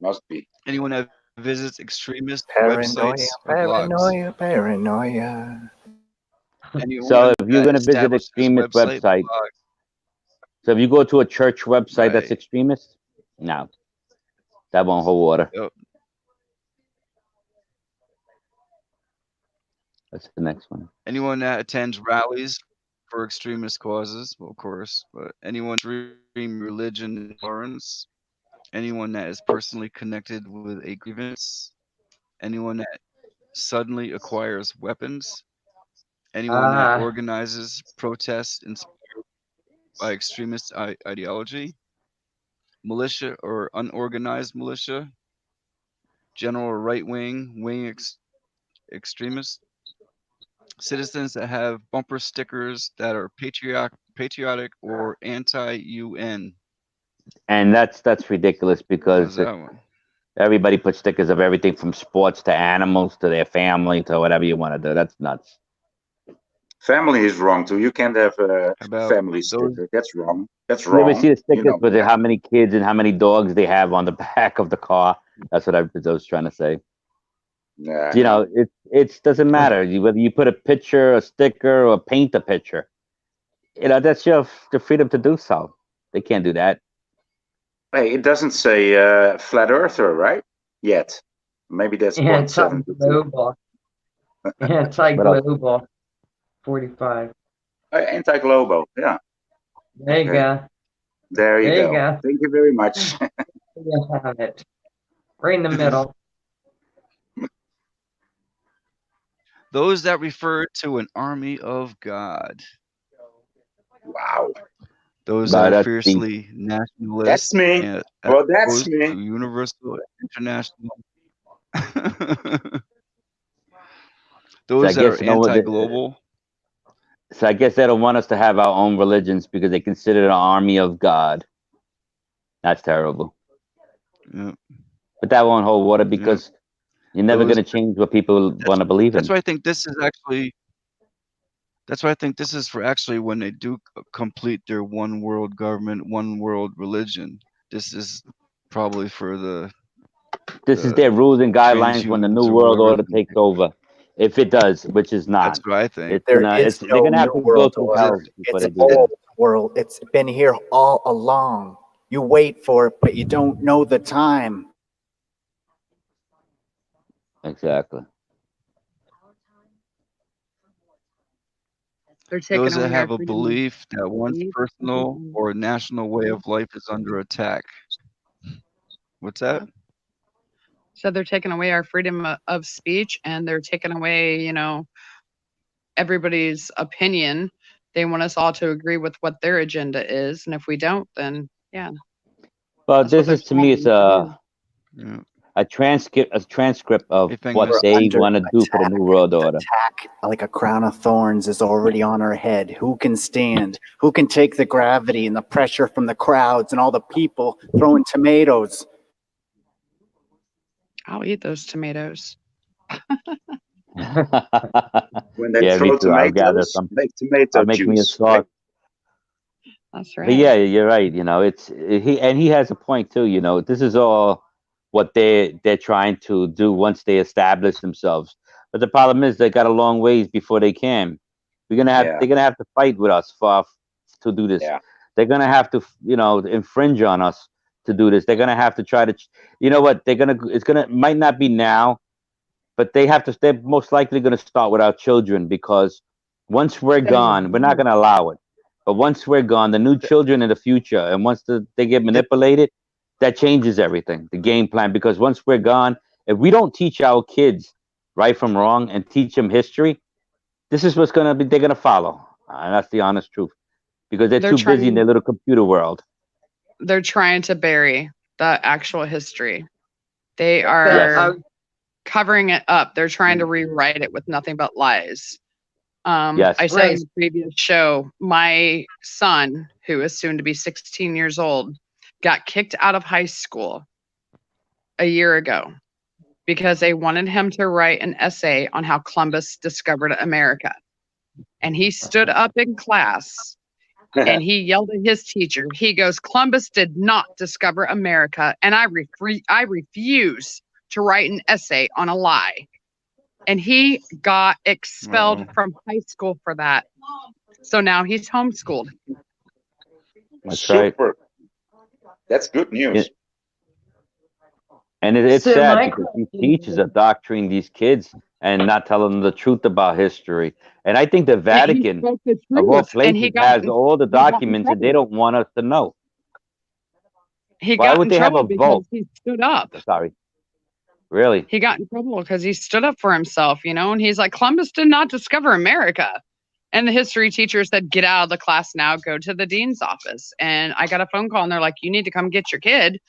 Must be. anyone that visits extremist Paranoia, websites or blogs. paranoia, paranoia. So Anyone if you're that going to visit establishes extremist website website, blog. so if you go to a church website that's Right. extremist, no, that won't hold water. Yep. That's the next one. Anyone that attends rallies for extremist causes, well, of course, but anyone extreme religion intolerance, anyone that is personally connected with a grievance, anyone that suddenly acquires weapons. Anyone that Ah, organizes protests inspired by extremist ideology. Militia or unorganized militia. General right wing extremists. Citizens that have bumper stickers that are patriotic or anti-UN. And that's ridiculous What is because that one? everybody puts stickers of everything from sports to animals to their family to whatever you want to do. That's nuts. Family is wrong too. You can't have a How about family those? sticker. That's wrong. That's You ever see wrong. the You stickers know with that. how many kids and how many dogs they have on the back of the car? That's what I was trying to say. Yeah, I You know. know, it doesn't matter whether you put a picture, a sticker, or paint a picture. You know, that's your freedom to do so. They can't do that. Hey, it doesn't say flat earther, right? Yet. Maybe that's point 72. anti-global. But Anti-global. 45. Anti-globo. Yeah. There you Okay. go. There you There you go. go. Thank you very much. You have it. Right in the middle. Those that refer to an army of God. Wow. Those that are that's deep. fiercely That's nationalist me. and Well, that's opposed me. to universal international. So I Those that guess are you know what. anti-global. So I guess they don't want us to have our own religions because they consider it an army of God. That's terrible. Yeah, But that won't hold water yeah. because you're never Those. going to change what people want to believe That's in. why I think this is actually. That's why I think this is for actually when they do complete their one world government, one world religion. This is probably for This is their the rules and guidelines when the new transhumans or world whoever. order takes over. If it does, which is That's not, what I think. it's There gonna. is It's they're no gonna have new to go world through Is it? hell order. before It's they do that. old world. It's been here all along. You wait for it, but you don't know the time. Exactly. They're taking Those that away our have a freedom of belief that one's speech. personal or national way of life is under attack. What's that? So they're taking away our freedom of speech, and they're taking away, everybody's opinion. They want us all to agree with what their agenda is, and if we don't, then yeah, Well, that's what this they're is to me, it's trying to do. Yeah. a transcript Hey, of what Fingers. We're they under want to do for the attack. new world The order. attack, like a crown of thorns, is already on our head. Who can stand? Who can take the gravity and the pressure from the crowds and all the people throwing tomatoes? I'll eat those tomatoes. When they Yeah, me throw too. I'll gather tomatoes, some. make I'll tomato make me a juice, right? sauce. That's But right. yeah, you're right. You know, he has a point too. You know, this is all what they're trying to do once they establish themselves. But the problem is they got a long ways before they can. Yeah, They're gonna have to fight with us to do this. yeah. They're gonna have to infringe on us to do this. They're gonna have to try to, you know what? Might not be now, but they're most likely gonna start with our children because once we're gone, we're not gonna allow it. But once we're gone, the new children in the future, and once they get manipulated, that changes everything, the game plan. Because once we're gone, if we don't teach our kids right from wrong and teach them history, this is what's gonna be. They're gonna follow, and that's the honest truth. Because they're They're too busy in their trying. little computer world. They're trying to bury the actual history. They So Yes. are covering it up. They're trying to rewrite it with nothing but lies. Yes. I said in Right. the previous show, my son, who is soon to be 16 years old, got kicked out of high school a year ago because they wanted him to write an essay on how Columbus discovered America. And he stood up in class and he yelled at his teacher. He goes, "Columbus did not discover America, and I refuse to write an essay on a lie." And he got expelled Uh-oh. from high school for that. So now he's homeschooled. That's right. Super. That's good news. And it's So sad my because these question teachers are doctoring these kids and not telling them the truth about history. And I think the And he Vatican, spoke the of all truth, and places, has all the he got in documents and they trouble. don't want us to know. He Why got would in they have a trouble because vote? he stood up. Sorry. Really? He got in trouble because he stood up for himself, and he's like, Columbus did not discover America. And the history teacher said, get out of the class now, go to the dean's office. And I got a phone call and they're like, you need to come get your kid.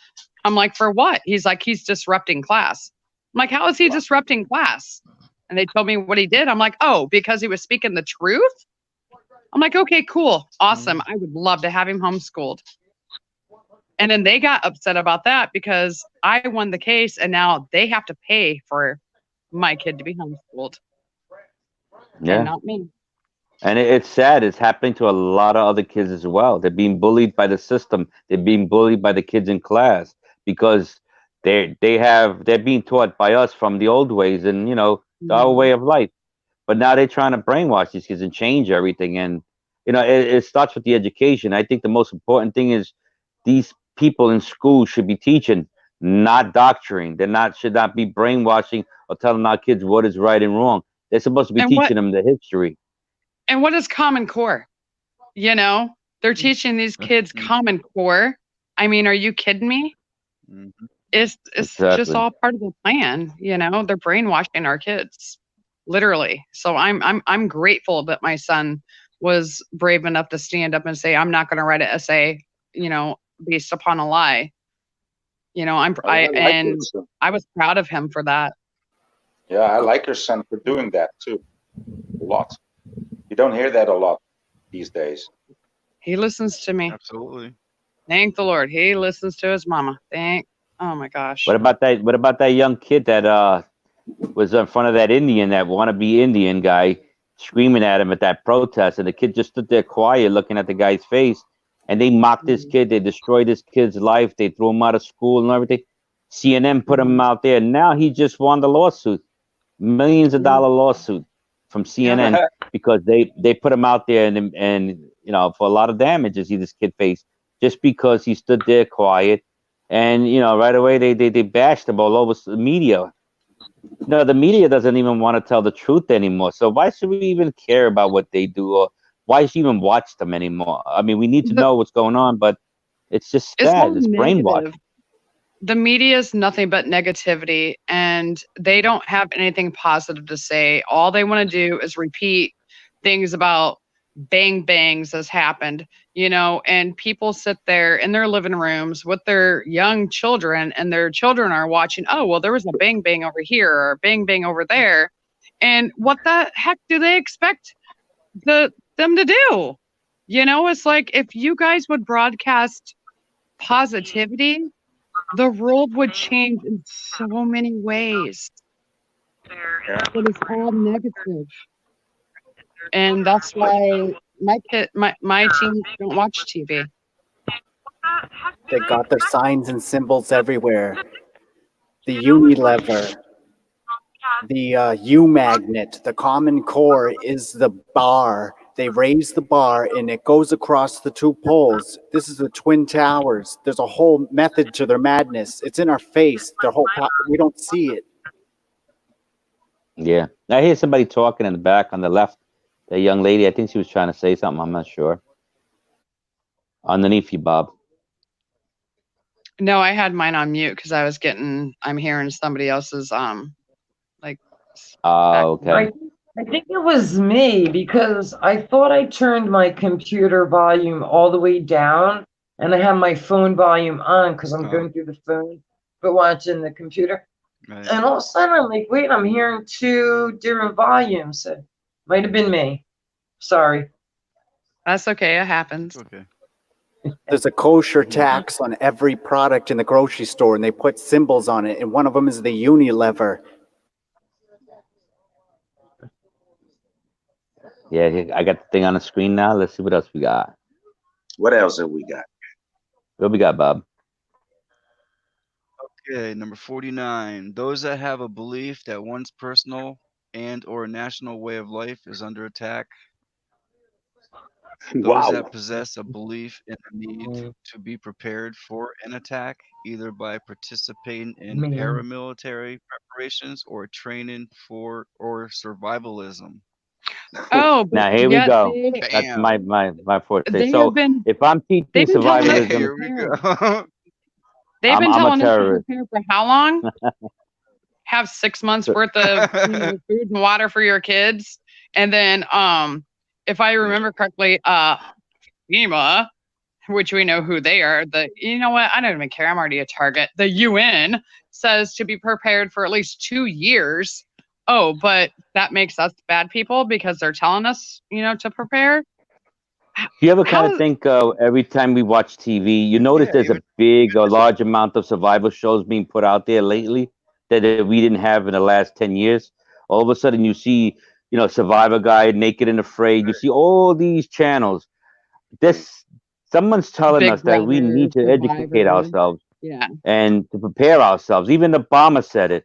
I'm like, for what? He's like, he's disrupting class. I'm like, how is he disrupting class? And they told me what he did. I'm like, oh, because he was speaking the truth? I'm like, okay, cool. Awesome. I would love to have him homeschooled. And then they got upset about that because I won the case and now they have to pay for my kid to be homeschooled. Yeah. And not me. And it's sad. It's happening to a lot of other kids as well. They're being bullied by the system. They're being bullied by the kids in class because they're being taught by us from the old ways and our way of life. But now they're trying to brainwash these kids and change everything. And it starts with the education. I think the most important thing is these people in school should be teaching, not doctoring. Should not be brainwashing or telling our kids what is right and wrong. They're supposed to be teaching them the history. And what is Common Core? They're teaching these kids Common Core. I mean, are you kidding me? It's Exactly. just all part of the plan. They're brainwashing our kids, literally. So I'm grateful that my son was brave enough to stand up and say, I'm not going to write an essay, based upon a lie. I was proud of him for that. Yeah, I like your son for doing that too. A lot. You don't hear that a lot these days. He listens to me. Absolutely. Thank the Lord. He listens to his mama. Oh my gosh. What about that young kid that was in front of that Indian, that wannabe Indian guy, screaming at him at that protest, and the kid just stood there quiet looking at the guy's face, and they mocked this kid, they destroyed this kid's life, they threw him out of school and everything. CNN put him out there. Now he just won the lawsuit, millions of dollar lawsuit from CNN because they put him out there and for a lot of damages this kid faced just because he stood there quiet, and right away they bashed him all over the media. No, the media doesn't even want to tell the truth anymore. So why should we even care about what they do, or why should we even watch them anymore? I mean, we need to know what's going on, but it's just sad. It's brainwashed. The media is nothing but negativity, and they don't have anything positive to say. All they want to do is repeat things about bang bangs has happened, and people sit there in their living rooms with their young children, and their children are watching, oh, well, there was a bang bang over here or a bang bang over there. And what the heck do they expect them to do? It's like, if you guys would broadcast positivity, the world would change in so many ways. But it's all negative. And that's why my team don't watch TV. They got their signs and symbols everywhere. The Unilever, the U magnet, the Common Core is the bar. They raise the bar and it goes across the two poles. This is the Twin Towers. There's a whole method to their madness. It's in our face. We don't see it. Yeah, I hear somebody talking in the back on the left. That young lady, I think she was trying to say something. I'm not sure. Underneath you, Bob. No, I had mine on mute because I'm hearing somebody else's like. Okay. I think it was me because I thought I turned my computer volume all the way down, and I have my phone volume on because I'm going through the phone, but watching the computer. Right. And all of a sudden, I'm like, wait, I'm hearing two different volumes. It might have been me. Sorry. That's okay. It happens. Okay. There's a kosher tax on every product in the grocery store, and they put symbols on it, and one of them is the Unilever. Yeah, I got the thing on the screen now. Let's see what else we got. What else have we got? What we got, Bob? Okay, number 49. Those that have a belief that one's personal and or national way of life is under attack. Those that possess a belief in the need to be prepared for an attack, either by participating in paramilitary preparations or training for or survivivalism. Oh, now here we go. That's my forte. So if I'm teaching survivalism, they've been telling us to prepare for how long? have 6 months worth of food and water for your kids. And then, if I remember correctly, FEMA, which we know who they are, you know what? I don't even care. I'm already a target. The UN says to be prepared for at least 2 years. Oh, but that makes us bad people because they're telling us, to prepare. You ever kind of think every time we watch TV, you notice there's a large amount of survival shows being put out there lately that we didn't have in the last 10 years. All of a sudden you see, Survivor Guide, Naked and Afraid. You see all these channels. Someone's telling Big us that we Brother, need to educate Survivor. ourselves Yeah. and to prepare ourselves. Even Obama said it.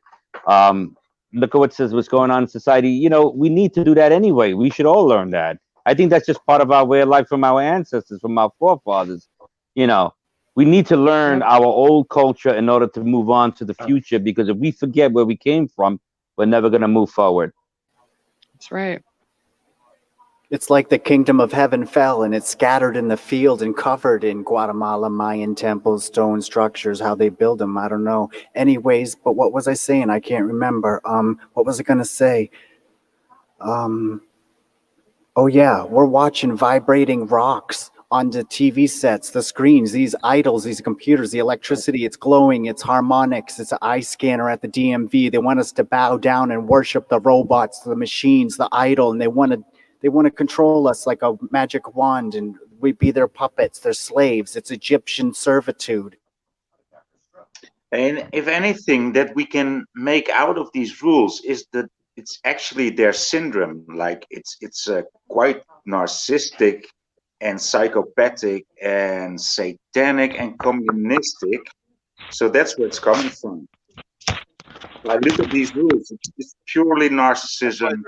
Look at what's going on in society. We need to do that anyway. We should all learn that. I think that's just part of our way of life from our ancestors, from our forefathers. We need to learn our old culture in order to move on to the future, because if we forget where we came from, we're never going to move forward. That's right. It's like the kingdom of heaven fell and it's scattered in the field and covered in Guatemala, Mayan temples, stone structures, how they build them. I don't know. Anyways, but what was I saying? I can't remember. What was I going to say? Oh yeah, we're watching vibrating rocks on the TV sets, the screens, these idols, these computers, the electricity, it's glowing, it's harmonics, it's an eye scanner at the DMV. They want us to bow down and worship the robots, the machines, the idol, and they want to control us like a magic wand, and we be their puppets, their slaves. It's Egyptian servitude. And if anything that we can make out of these rules is that it's actually their syndrome. Like it's quite narcissistic and psychopathic and satanic and communistic. So that's where it's coming from. Like, look at these rules. It's purely narcissism.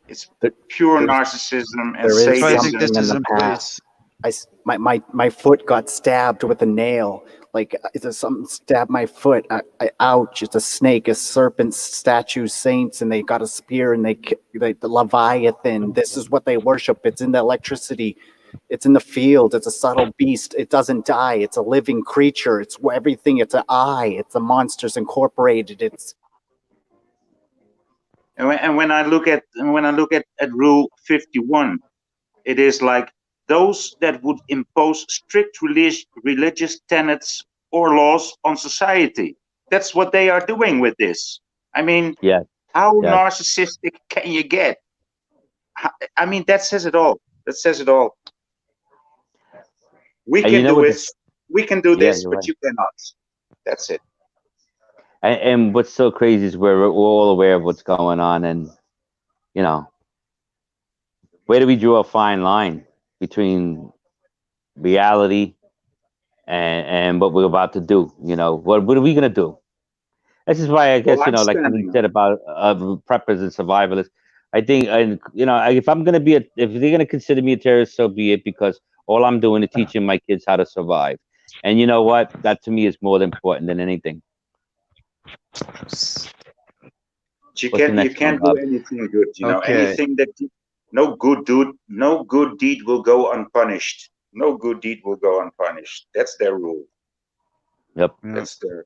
It's pure narcissism and There is sadism. something in the past. My foot got stabbed with a nail. Like, something stabbed my foot. Ouch! It's a snake, a serpent, statue, saints, and they got a spear, and the Leviathan. This is what they worship. It's in the electricity. It's in the field. It's a subtle beast. It doesn't die. It's a living creature. It's everything. It's an eye. It's the Monsters Incorporated. And when I look at Rule 51, it is like those that would impose strict religious tenets or laws on society. That's what they are doing with this. I mean, how narcissistic can you get? I mean, that says it all. That says it all. We can do it. We can do this, but you cannot. That's it. And what's so crazy is we're all aware of what's going on, and where do we draw a fine line between reality and what we're about to do? What are we gonna do? This is why I guess like you said about preppers and survivalists. I think if I'm gonna if they're gonna consider me a terrorist, so be it, because all I'm doing is teaching my kids how to survive. And you know what? That to me is more important than anything. You can't do anything good. Anything that no good deed will go unpunished. No good deed will go unpunished. That's their rule. Yep. That's their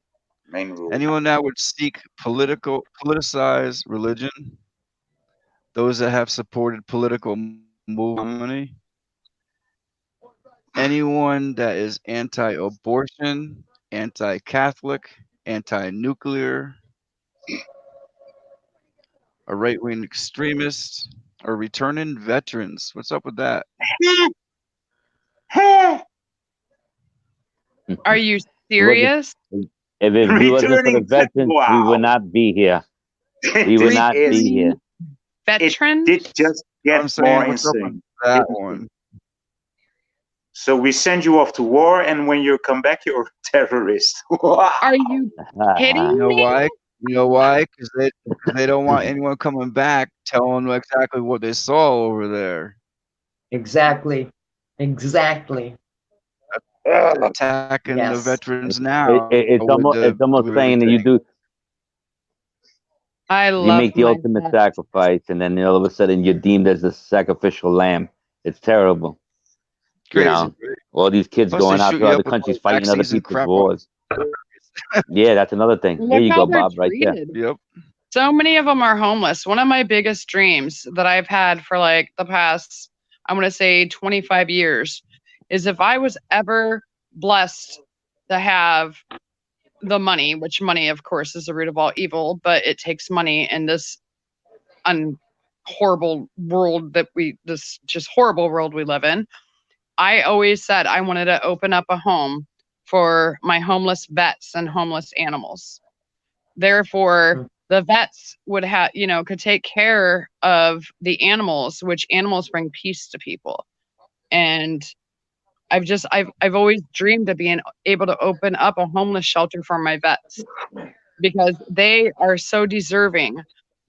main rule. Anyone that would seek politicize religion, those that have supported political movement, anyone that is anti-abortion, anti-Catholic, anti-nuclear, a right-wing extremist, or returning veterans. What's up with that? Are you serious? If it wasn't for the veterans, we would not be here. We would not be here. Veterans? It just gets more insane. That one. So we send you off to war, and when you come back, you're a terrorist. Are you kidding me? You know why? You know why? Because they don't want anyone coming back telling them exactly what they saw over there. Exactly. Attacking the veterans now. It's almost saying that you do. You make the ultimate sacrifice, and then all of a sudden you're deemed as the sacrificial lamb. It's terrible. Crazy. All these kids going out to other countries fighting other people's wars. Yeah, that's another thing. There Look you how go, they're Bob, right there. treated. Yep. So many of them are homeless. One of my biggest dreams that I've had for like the past, I want to say 25 years, is if I was ever blessed to have the money, which money, of course, is the root of all evil, but it takes money in this horrible world this just horrible world we live in. I always said I wanted to open up a home for my homeless vets and homeless animals. Therefore, the vets would have, could take care of the animals, which animals bring peace to people. And I've always dreamed of being able to open up a homeless shelter for my vets because they are so deserving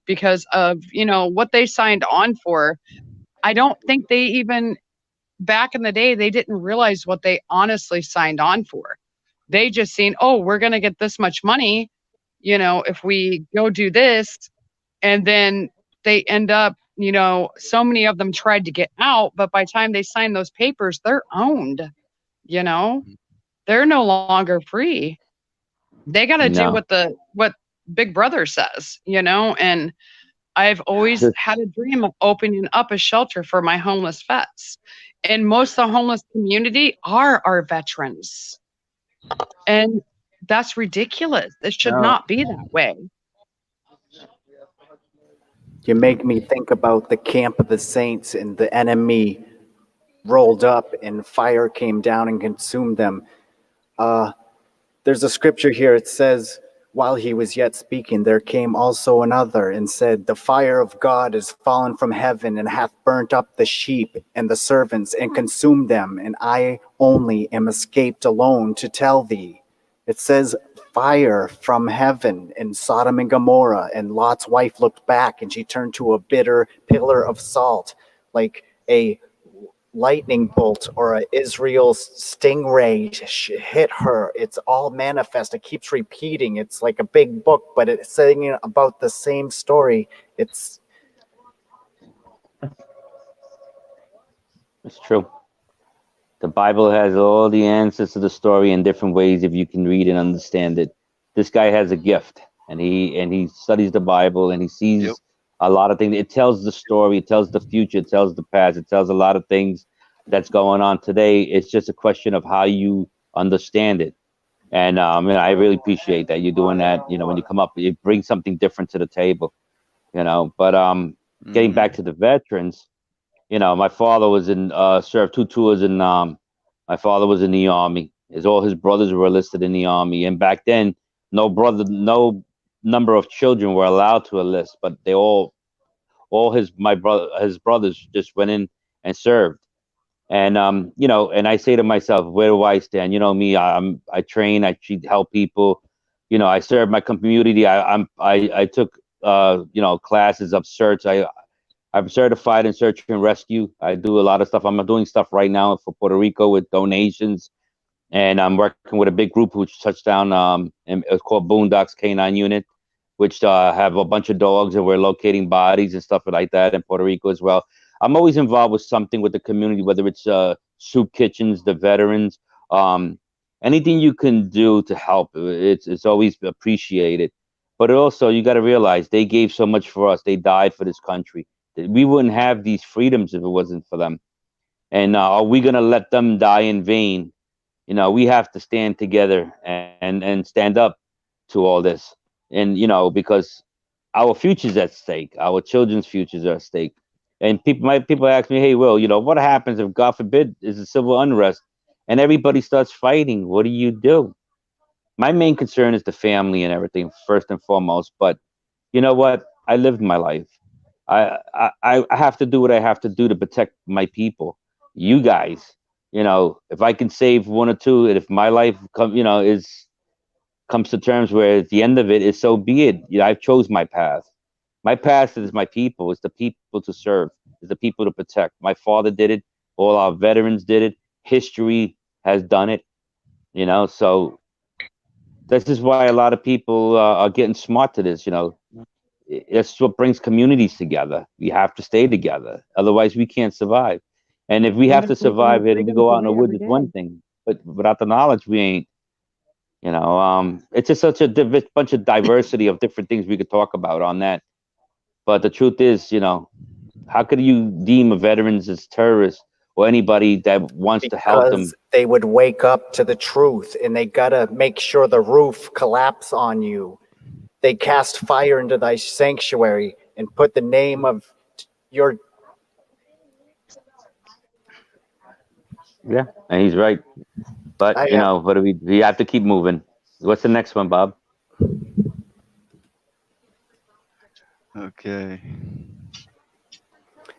because of, what they signed on for. I don't think they even back in the day, they didn't realize what they honestly signed on for. They just seen, oh, we're going to get this much money, if we go do this. And then they end up, so many of them tried to get out, but by the time they sign those papers, they're owned, they're no longer free. They got to do No. what Big Brother says, and I've always had a dream of opening up a shelter for my homeless vets. And most of the homeless community are our veterans. And that's ridiculous. It should No. not be that way. You make me think about the camp of the saints and the enemy rolled up and fire came down and consumed them. There's a scripture here. It says, while he was yet speaking, there came also another and said, the fire of God is fallen from heaven and hath burnt up the sheep and the servants and consumed them, and I only am escaped alone to tell thee. It says fire from heaven in Sodom and Gomorrah, and Lot's wife looked back and she turned to a bitter pillar of salt, like a lightning bolt or a Israel stingray hit her. It's all manifest. It keeps repeating. It's like a big book, but it's saying about the same story. It's true. The Bible has all the answers to the story in different ways if you can read and understand it. This guy has a gift, and he studies the Bible, and he sees a lot of things. It tells the story, it tells the future, it tells the past, it tells a lot of things that's going on today. It's just a question of how you understand it. And I really appreciate that you're doing that. When you come up, you bring something different to the table. But getting back to the veterans, my father was in served 2 tours, and my father was in the army. All his brothers were enlisted in the army, and back then, no number of children were allowed to enlist, but they all his brothers just went in and served. And and I say to myself, where do I stand? Me, I train, I help people. I serve my community. I took classes of search. I'm certified in search and rescue. I do a lot of stuff. I'm doing stuff right now for Puerto Rico with donations, and I'm working with a big group which touched down. And it's called Boondocks Canine Unit, which have a bunch of dogs, and we're locating bodies and stuff like that in Puerto Rico as well. I'm always involved with something with the community, whether it's soup kitchens, the veterans, anything you can do to help. It's always appreciated. But also, you got to realize they gave so much for us. They died for this country. We wouldn't have these freedoms if it wasn't for them. And are we going to let them die in vain? We have to stand together and stand up to all this. And, because our future's at stake, our children's futures are at stake. And people ask me, hey, Will, what happens if, God forbid, is a civil unrest and everybody starts fighting? What do you do? My main concern is the family and everything, first and foremost. But you know what? I lived my life. I have to do what I have to do to protect my people. You guys, if I can save 1 or 2, and if my life comes to terms where at the end of it is, so be it. I chose my path. My path is my people. It's the people to serve. It's the people to protect. My father did it. All our veterans did it. History has done it. So this is why a lot of people are getting smart to this. That's what brings communities together. We have to stay together. Otherwise, we can't survive. And if we have to survive it and we go out in the woods, it's one thing. But without the knowledge, we ain't. You know, it's just such a bunch of diversity of different things we could talk about on that. But the truth is, you know, how could you deem a veterans as terrorists or anybody that wants to help them? Because they would wake up to the truth, and they gotta make sure the roof collapse on you. They cast fire into thy sanctuary and put the name of your. Yeah, and he's right. But I you know, what do we have to keep moving. What's the next one, Bob? Okay.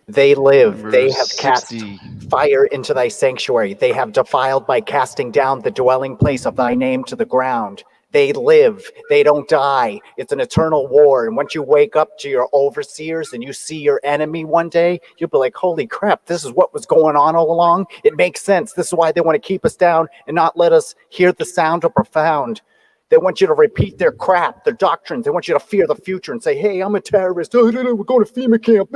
They live. Number They have cast 60. fire into thy sanctuary. They have defiled by casting down the dwelling place of thy name to the ground. They live. They don't die. It's an eternal war. And once you wake up to your overseers and you see your enemy one day, you'll be like, holy crap, this is what was going on all along. It makes sense. This is why they want to keep us down and not let us hear the sound of profound. They want you to repeat their crap, their doctrines. They want you to fear the future and say, hey, I'm a terrorist. Oh, no, we're going to FEMA camp.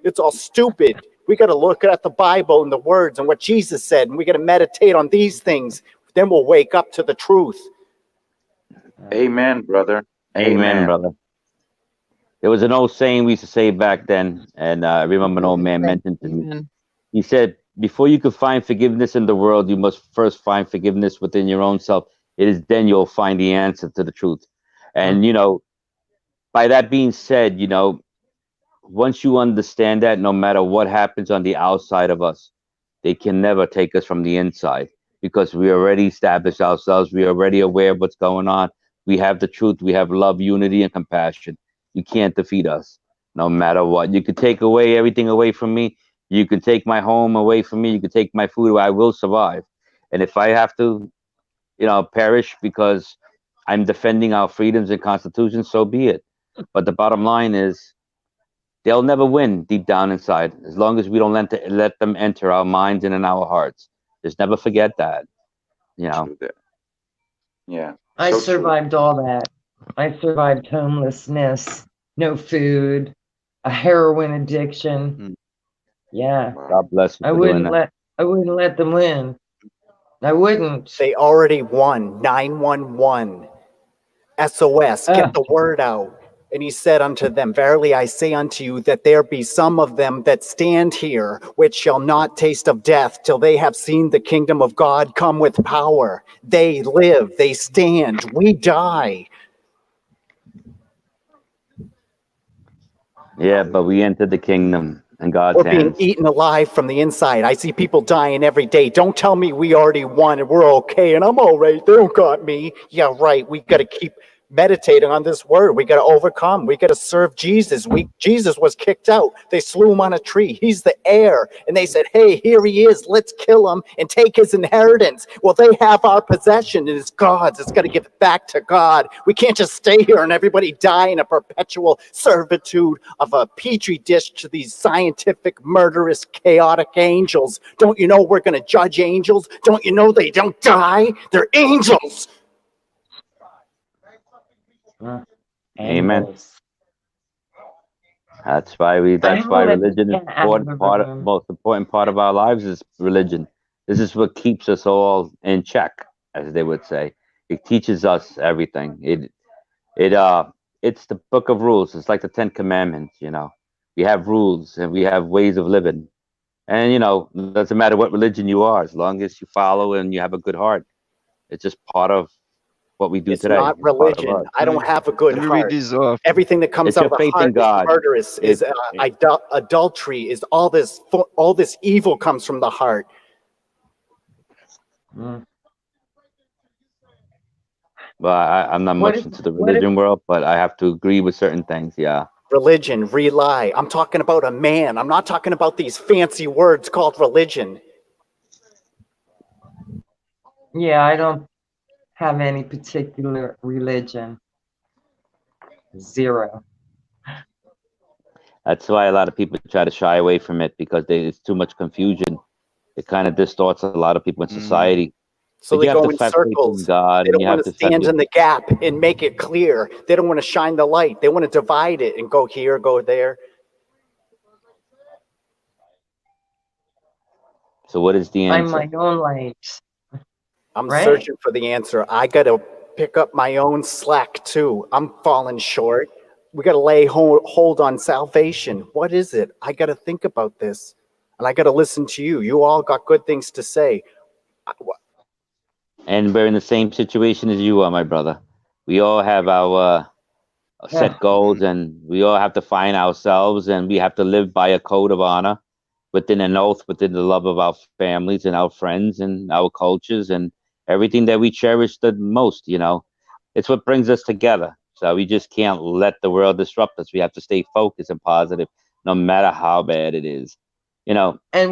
It's all stupid. We got to look at the Bible and the words and what Jesus said, and we got to meditate on these things. Then we'll wake up to the truth. Amen, brother. Amen, brother. There was an old saying we used to say back then, and I remember an old man mentioned to me. He said, before you could find forgiveness in the world, you must first find forgiveness within your own self. It is then you'll find the answer to the truth. And, you know, by that being said, you know, once you understand that, no matter what happens on the outside of us, they can never take us from the inside, because we already established ourselves. We are already aware of what's going on. We have the truth. We have love, unity, and compassion. You can't defeat us, no matter what. You could take away everything away from me. You could take my home away from me. You could take my food away. I will survive. And if I have to, you know, perish because I'm defending our freedoms and constitution, so be it. But the bottom line is, they'll never win deep down inside, as long as we don't let them enter our minds and in our hearts. Just never forget that, you know. Yeah. I so survived all that. I survived homelessness, no food, a heroin addiction. Yeah. God bless you I for doing wouldn't that. let them win. I wouldn't. They already won. 911. SOS. Get the word out. And he said unto them, verily I say unto you, that there be some of them that stand here, which shall not taste of death till they have seen the kingdom of God come with power. They live, they stand, we die. Yeah, but we entered the kingdom in God's We're being hands. eaten alive from the inside. I see people dying every day. Don't tell me we already won and we're okay and I'm all right. They don't got me. Yeah, right. We got to keep meditating on this word. We got to overcome. We got to serve Jesus. Jesus was kicked out. They slew him on a tree. He's the heir. And they said, hey, here he is. Let's kill him and take his inheritance. Well, they have our possession and it's God's. It's got to give it back to God. We can't just stay here and everybody die in a perpetual servitude of a petri dish to these scientific, murderous, chaotic angels. Don't you know we're going to judge angels? Don't you know they don't die? They're angels. Amen. That's why religion is most important part of our lives is religion. This is what keeps us all in check, as they would say. It teaches us everything. It's the book of rules. It's like the 10 Commandments, you know. We have rules and we have ways of living. And you know, it doesn't matter what religion you are, as long as you follow and you have a good heart. It's just part of what we do it's today. Not religion. I don't have a good heart. Everything that comes out of the heart is murderous, is adultery, is all this evil comes from the heart. Well, I'm not much into the religion world, but I have to agree with certain things. Yeah. Religion, rely. I'm talking about a man. I'm not talking about these fancy words called religion. Yeah, I don't have any particular religion. Zero. That's why a lot of people try to shy away from it, because it's too much confusion. It kind of distorts a lot of people in society. So they go in circles. They don't want to stand in the gap and make it clear. They don't want to shine the light. They want to divide it and go here, go there. So what is the answer? I'm my own light. I'm Right. searching for the answer. I got to pick up my own slack too. I'm falling short. We got to lay hold on salvation. What is it? I got to think about this. And I got to listen to you. You all got good things to say. And we're in the same situation as you are, my brother. We all have our set goals, and we all have to find ourselves, and we have to live by a code of honor within an oath, within the love of our families and our friends and our cultures and everything that we cherish the most. It's what brings us together. So we just can't let the world disrupt us. We have to stay focused and positive, no matter how bad it is. And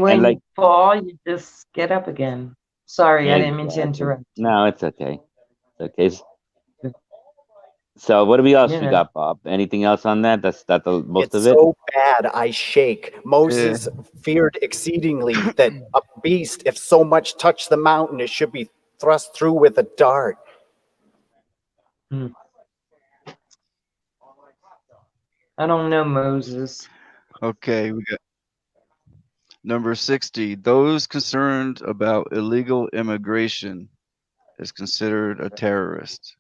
when And like, you fall, you just get up again. Sorry, I didn't mean to exactly. interrupt. No, it's okay. It's okay. So what else we Yeah. got, Bob? Anything else on that? That's the most It's of it. so bad I shake. Moses feared exceedingly that a beast, if so much touched the mountain, it should be thrust through with a dart. I don't know, Moses. Okay, we got number 60. Those concerned about illegal immigration is considered a terrorist.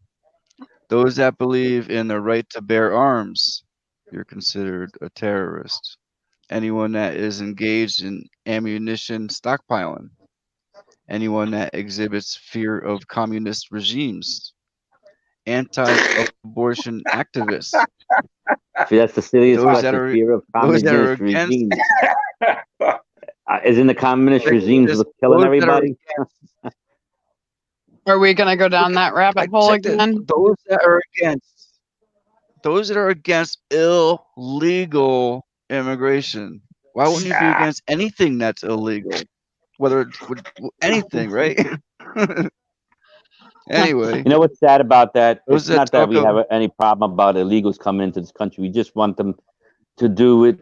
Those that believe in the right to bear arms, you're considered a terrorist. Anyone that is engaged in ammunition stockpiling, anyone that exhibits fear of communist regimes, anti-abortion activists, See, that's the silliest those that question. are Fear of those that are communist against regimes. Isn't the communist regimes killing those that are everybody? Are we going to go down that rabbit hole check this. again? Those that are against illegal immigration. Why wouldn't you be against anything that's illegal? Whether it's anything, right? Anyway, You know what's sad about that? those It's that not that talk we of have any problem about illegals coming into this country. We just want them to do it,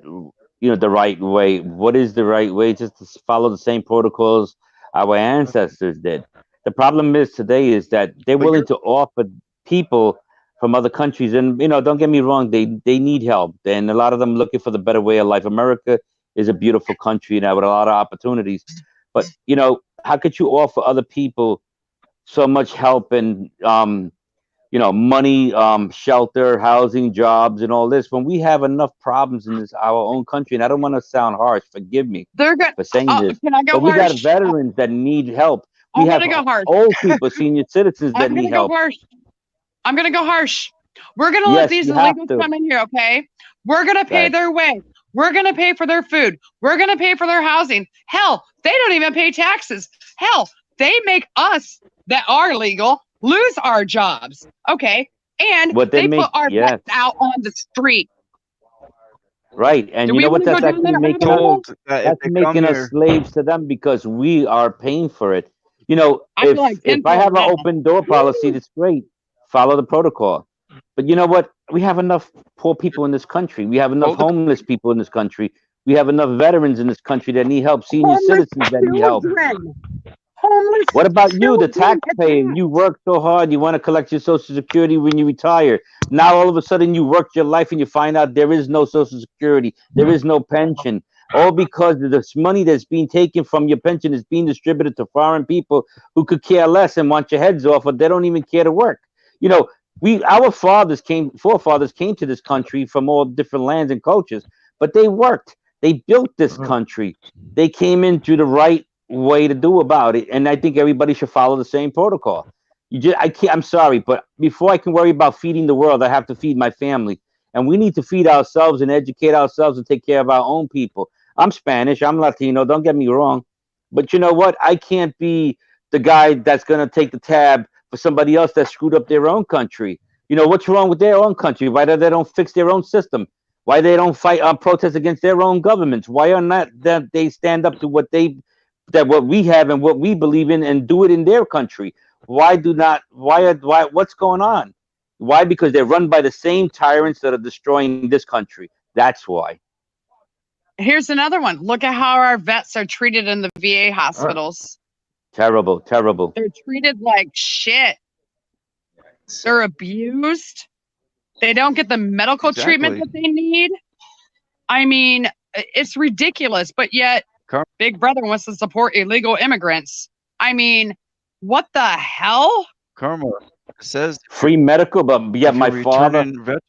the right way. What is the right way? Just to follow the same protocols our ancestors did. The problem is today is that they're But willing to offer people from other countries, and don't get me wrong, they need help, and a lot of them looking for the better way of life. America is a beautiful country now with a lot of opportunities, but how could you offer other people so much help and money, shelter, housing, jobs, and all this when we have enough problems in our own country? And I don't want to sound harsh, forgive me They're good. for saying this, Can I go but we got harsh? veterans that need help. We I'm have going to go harsh. old people, senior citizens that I'm going need to go help. harsh. I'm going to go harsh. We're going to let Yes, these you have illegals to. come in here, okay? We're going to pay Right. their way. We're going to pay for their food. We're going to pay for their housing. Hell, they don't even pay taxes. Hell, they make us that are legal lose our jobs, okay? And What they put our yes, vets out on the street. right. And Do you we know what? want to go That's down actually that rabbit making us hole? told that if that's they come making us here, slaves to them because we are paying for it. I feel like If I pinball have an now. open door policy, that's great. Follow the protocol. But you know what? We have enough poor people in this country. We have enough hold the homeless people in this country. We have enough veterans in this country that need help, senior Homeless citizens that need help. children. Homeless What about you, the children taxpayer? You work so hard, you want to collect your Social Security when you retire. Now all of a sudden you worked your life and you find out there is no Social Security, there is no pension, all because of this money that's being taken from your pension is being distributed to foreign people who could care less and want your heads off, or they don't even care to work. Our forefathers came to this country from all different lands and cultures, but they worked. They built this country. They came into the right way to do about it, and I think everybody should follow the same protocol. I'm sorry, but before I can worry about feeding the world, I have to feed my family, and we need to feed ourselves and educate ourselves and take care of our own people. I'm Spanish, I'm Latino, don't get me wrong, but you know what? I can't be the guy that's going to take the tab for somebody else that screwed up their own country. What's wrong with their own country? Why do they don't fix their own system? Why they don't fight on protest against their own governments? Why are not that they stand up to what we have and what we believe in and do it in their country? Why what's going on? Why? Because they're run by the same tyrants that are destroying this country. That's why. Here's another one. Look at how our vets are treated in the VA hospitals. Terrible, terrible. They're treated like shit. They're abused. They don't get the medical treatment that they need. I mean, it's ridiculous, but yet Big Brother wants to support illegal immigrants. I mean, What the hell? Karma. It says Free medical, but yet if you're my father, returning veteran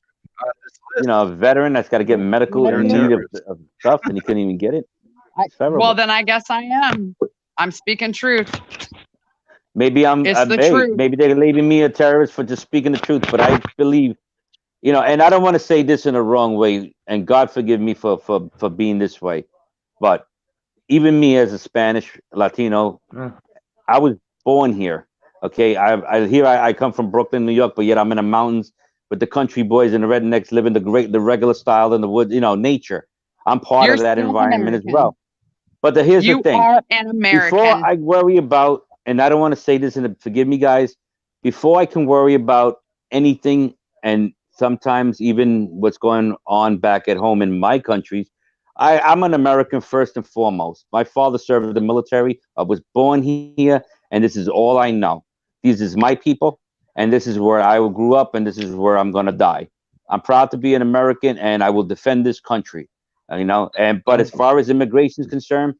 on this you list, know, a veteran that's got to get medical you're a in need terrorist. of stuff, and he couldn't even get it. It's Well, terrible. then I guess I am. I'm speaking truth. Maybe It's the hey, truth. maybe they're leaving me a terrorist for just speaking the truth, but I believe, you know, and I don't want to say this in a wrong way, and God forgive me for being this way, but even me as a Spanish Latino, Mm. I was born here. Okay, I come from Brooklyn, New York, but yet I'm in the mountains with the country boys and the rednecks living the regular style in the woods, you know, nature. I'm part You're of that still environment as American. well. But here's the You thing. are an Before American. I worry about, and I don't want to say this, and forgive me, guys, before I can worry about anything, and sometimes even what's going on back at home in my countries, I'm an American first and foremost. My father served in the military. I was born here, and this is all I know. These is my people, and this is where I grew up, and this is where I'm gonna die. I'm proud to be an American, and I will defend this country. You know, but as far as immigration is concerned,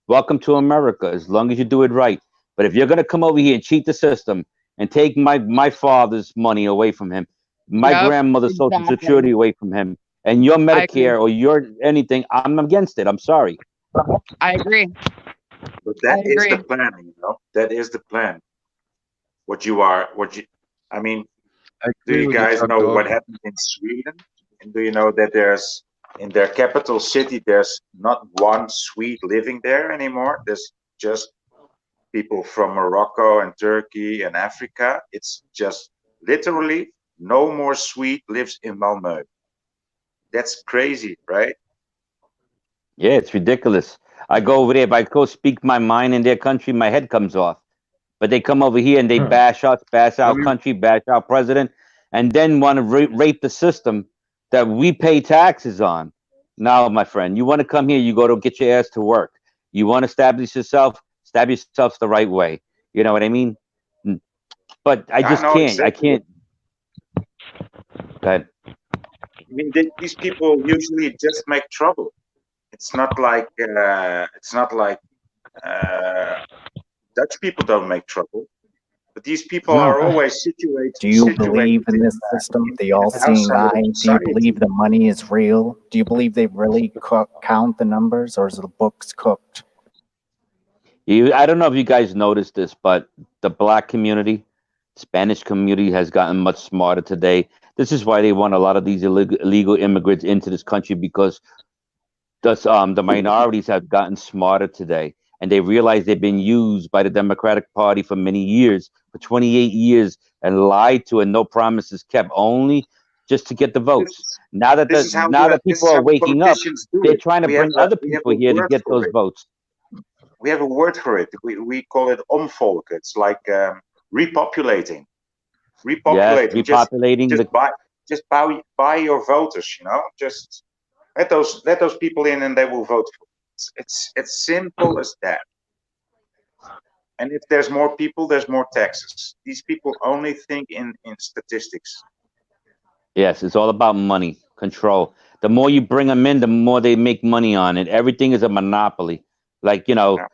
welcome to America, as long as you do it right. But if you're gonna come over here and cheat the system and take my father's money away from him, my Yep, grandmother's social security exactly. away from him, and your I agree. Medicare or your anything, I'm against it. I'm sorry. I agree. But I that is the agree. plan, you know. That is the plan. What you I mean, I do agree you with you, guys Chuck know Dog. what happened in Sweden? And do you know that there's in their capital city there's not one Swede living there anymore? There's just people from Morocco and Turkey and Africa. It's just literally no more Swede lives in Malmö. That's crazy, right? Yeah, it's ridiculous. I go over there. If I go speak my mind in their country, my head comes off. But they come over here and they bash us, bash Let our me country, bash our president, and then want to rape the system that we pay taxes on. Now, my friend, you want to come here, you go to get your ass to work. You want to stab yourself the right way. You know what I mean? Mm. But I I just know can't. I exactly. can't. That I mean, these people usually just make trouble. It's not like uh, Dutch people don't make trouble, but these people no. are always situated Do you believe situated in this system, the all-seeing outside of eye? Do you society. believe the money is real? Do you believe they really count the numbers, or is the books cooked? I don't know if you guys noticed this, but the black community, Spanish community has gotten much smarter today. This is why they want a lot of these illegal immigrants into this country because the minorities have gotten smarter today, and they realize they've been used by the Democratic Party for many years, for 28 years, and lied to, and no promises kept, only just to get the This votes. is Now that this people is are how the waking up, politicians do they're it. trying to bring other people A here to word get for those it. votes. We have a word for it. We call it omvolken. It's like repopulating. Yes, Repopulating. repopulating Just the. buy your voters. You know, just let those people in, and they will vote for you. It's as simple as that. And if there's more people, there's more taxes. These people only think in statistics. Yes, it's all about money, control. The more you bring them in, the more they make money on it. Everything is a monopoly. Like, Yeah.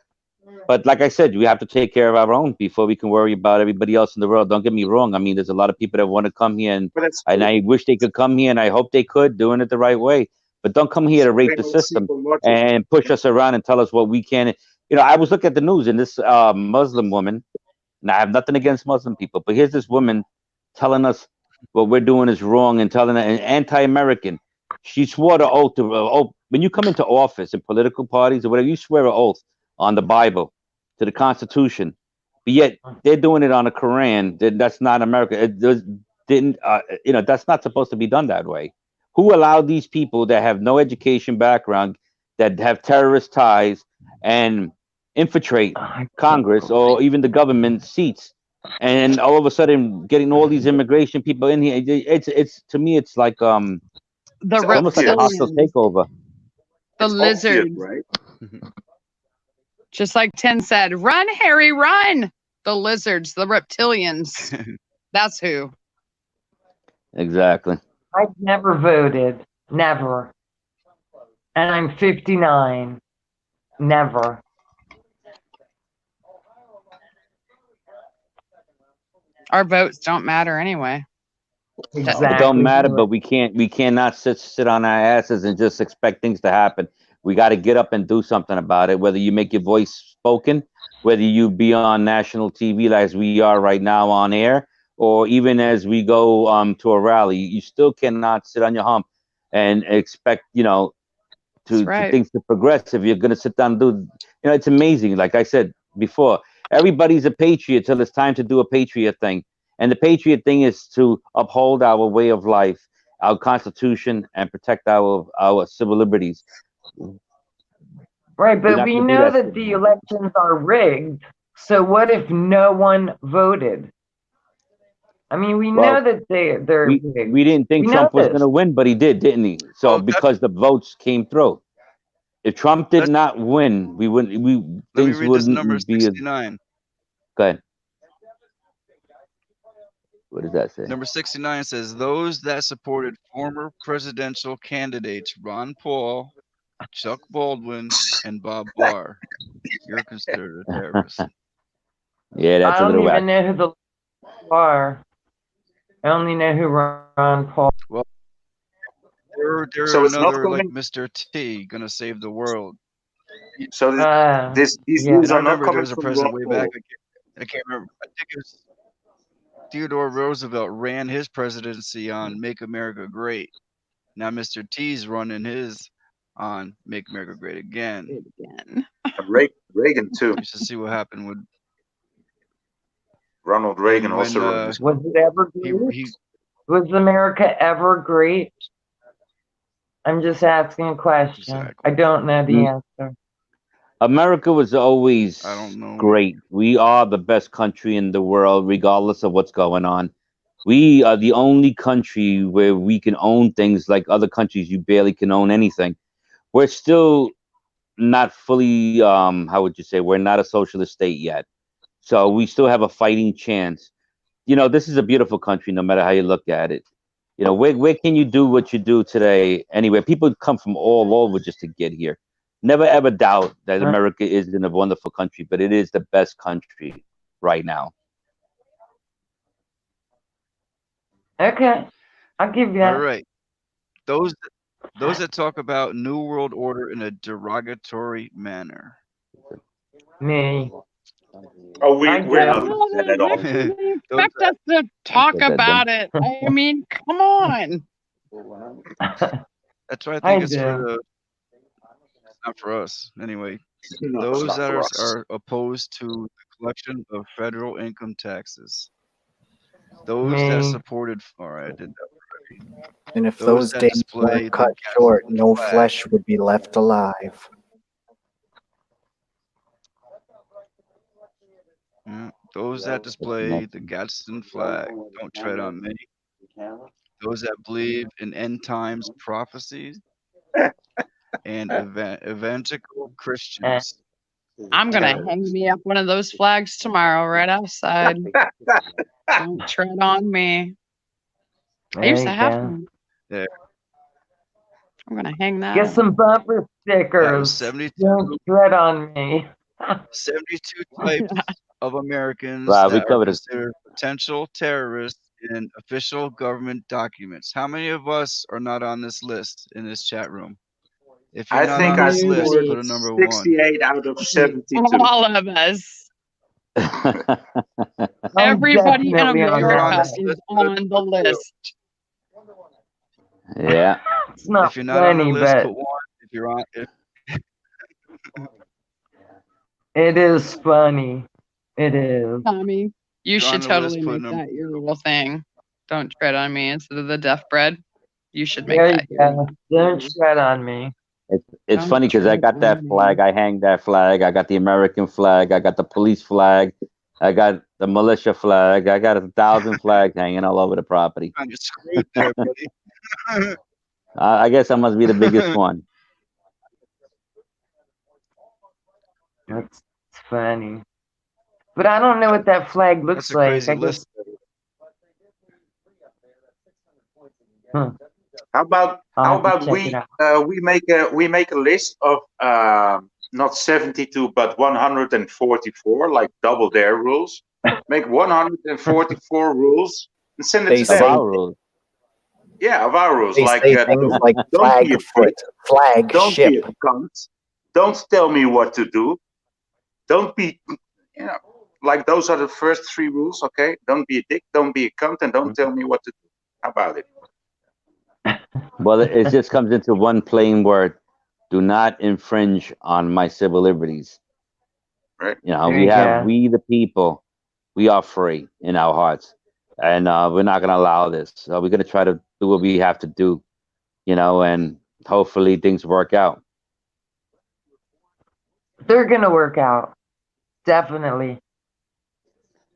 but like I said, we have to take care of our own before we can worry about everybody else in the world. Don't get me wrong. I mean, there's a lot of people that want to come here, and But that's and true. I wish they could come here, and I hope they could, doing it the right way. But don't come here to rape the Supreme system simple logic. and push us around and tell us what we can. I was looking at the news, and this Muslim woman. Now, I have nothing against Muslim people, but here's this woman telling us what we're doing is wrong and telling an anti-American. She swore the oath to when you come into office in political parties or whatever, you swear an oath on the Bible, to the Constitution, but yet they're doing it on the Quran. That's not America. Didn't that's not supposed to be done that way. Who allowed these people that have no education background, that have terrorist ties, and infiltrate Congress or even the government seats, and all of a sudden getting all these immigration people in here? It's to me, it's like The It's it's almost like a obvious. hostile reptilians, takeover. the It's obvious, lizards. right? Just like Ten said, run, Harry, run. The lizards, the reptilians. That's who. Exactly. I've never voted. Never. And I'm 59. Never. Our votes don't matter anyway. It Exactly. don't matter, but we cannot sit on our asses and just expect things to happen. We got to get up and do something about it. Whether you make your voice spoken, whether you be on national TV as we are right now on air, or even as we go to a rally, you still cannot sit on your hump and expect That's right. things to progress. If you're going to sit down and do, it's amazing. Like I said before, everybody's a patriot till it's time to do a patriot thing. And the patriot thing is to uphold our way of life, our constitution, and protect our civil liberties. Right, We're but not we gonna do know that. that the elections are rigged. So what if no one voted? I mean, we Well, know that they're rigged. we didn't think We know Trump was this. going to win, but he did, didn't he? So Well, that's, because the votes came through. If Trump did that's not win, we wouldn't. let me Things read this number wouldn't be. 69. Go ahead. What does that say? Number 69 says those that supported former presidential candidates Ron Paul, Chuck Baldwin, and Bob Barr, you're considered a terrorist. Yeah, that's I a don't little even whack. know who the are. I only know who Ron Paul. Well, there So are it's not another like coming. Mr. T gonna save the world. So these Yeah. news And I are not remember there coming was a from president Ron way back. Paul. I can't remember. I think it was Theodore Roosevelt ran his presidency on "Make America Great." Now Mr. T's running his on "Make America Great Again." Again. Reagan too. You should see what happened with Ronald Reagan and when also wrote this. Was it ever great? he Was America ever great? I'm just asking a question. exactly. I don't know the answer. America was always I don't know. great. We are the best country in the world, regardless of what's going on. We are the only country where we can own things like other countries. You barely can own anything. We're still not fully, how would you say, we're not a socialist state yet. So we still have a fighting chance. This is a beautiful country, no matter how you look at it. Where can you do what you do today anywhere? People come from all over just to get here. Never ever doubt that America is in a wonderful country, but it is the best country right now. Okay, I'll give you All that. right. Those that talk about New World Order in a derogatory manner. Me. Oh, I we're do. not doing that at all. You Those expect us to talk that about it. I mean, come on. that's why I I think it's do. for it's not for us anyway. No, it's Those not that for us. are opposed to the collection of federal income taxes. Those that Me. supported. All right, I did that. And if Those those that days display weren't the cut Gadsden short, no flag. flesh would be left alive. Those that display the Gadsden flag don't tread on me. Those that believe in end times prophecies and evangelical Christians. I'm going to hang me up one of those flags tomorrow right outside. Don't tread on me. I used to have one. There. I'm going to hang that Get up. some bumper That was stickers. 72, Don't tread on me. 72 types of Americans Wow, we that are covered it. considered potential terrorists in official government documents. How many of us are not on this list in this chat room? If you're I not think on I this list, scored put a number 1. 68 out of 72. All of us. I'm Everybody in definitely on You're on America that. this is list. on the list. Yeah. It's not If you're not on the funny, list, but put 1. If you're on, it is funny. It is. Tommy, you You're should on the totally list, put make number that your little thing. Don't tread on me instead of the deaf bread. You should make There that you your go. Don't tread on me. It's Don't funny because I tread got that on me. flag. I hang that flag. I got the American flag. I got the police flag. I got the militia flag. I got 1,000 flags hanging all over the property. kind of screwed there, buddy. I guess I must be the biggest one. That's funny. But I don't know what that flag looks That's a like. crazy I guess. list. Huh. How about I'll have to check it out. we make a list of not 72 but 144, like double their rules, make 144 rules and send it They to Of say them. our rules. Yeah, of our rules. they Like, say things like don't be flag a foot, prick. flag Don't be ship. a cunt. Don't tell me what to do. Don't be, like those are the first 3 rules, okay? Don't be a dick, don't be a cunt, and don't tell me what to do. How about it? Well, it just comes into one plain word: do not infringe on my civil liberties. Right? There you go. We the people, we are free in our hearts, and we're not going to allow this. So we're going to try to do what we have to do, and hopefully things work out. They're gonna work out. Definitely.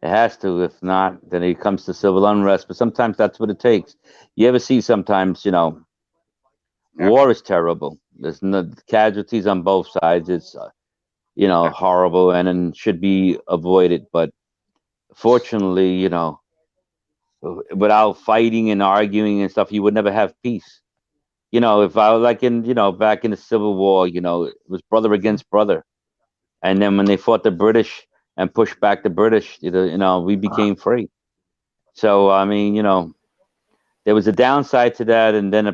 It has to. If not, then it comes to civil unrest. But sometimes that's what it takes. You ever see sometimes, Yeah. war is terrible. There's no casualties on both sides. It's horrible and should be avoided. But fortunately, without fighting and arguing and stuff, you would never have peace. If I was like back in the Civil War, it was brother against brother. And then when they fought the British and pushed back the British, we became free. So I mean, there was a downside to that, and then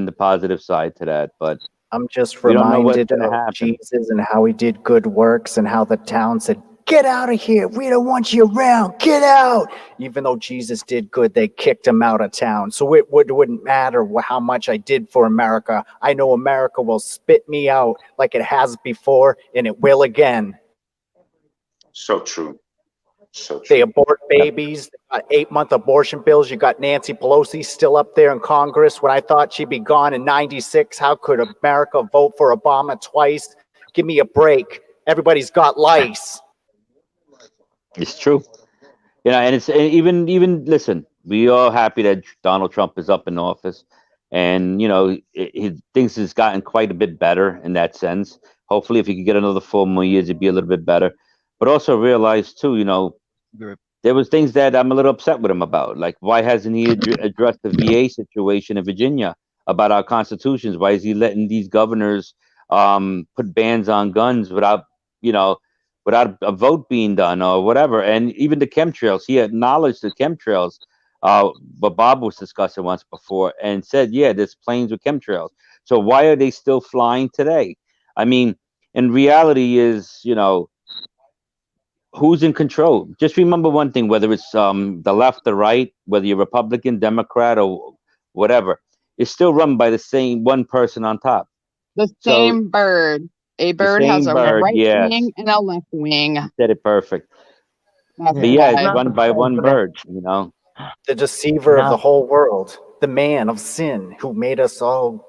the positive side to that. But I'm just we don't know what's reminded going to of happen. Jesus and how he did good works and how the town said, "Get out of here. We don't want you around. Get out." Even though Jesus did good, they kicked him out of town. So it wouldn't matter how much I did for America. I know America will spit me out like it has before, and it will again. So true. So They true. abort babies. They got 8-month abortion bills. You got Nancy Pelosi still up there in Congress when I thought she'd be gone in 96. How could America vote for Obama twice? Give me a break. Everybody's got lice. It's true. And it's and even listen. We are happy that Donald Trump is up in office, and things has gotten quite a bit better in that sense. Hopefully, if he could get another 4 more years, it'd be a little bit better. But also realize too, Good. there was things that I'm a little upset with him about. Like, why hasn't he addressed the VA situation in Virginia about our constitutions? Why is he letting these governors put bans on guns without a vote being done or whatever? And even the chemtrails, he acknowledged the chemtrails, what Bob was discussing once before, and said, yeah, there's planes with chemtrails. So why are they still flying today? I mean, in reality is, who's in control? Just remember one thing: whether it's the left or right, whether you're Republican, Democrat, or whatever, it's still run by the same one person on top. The So same bird. A the bird has same a bird, right yes, wing and a left wing. you said it perfect. That's But yeah, it's why. run by one bird. The deceiver of the Not whole world. The man of sin who made us all.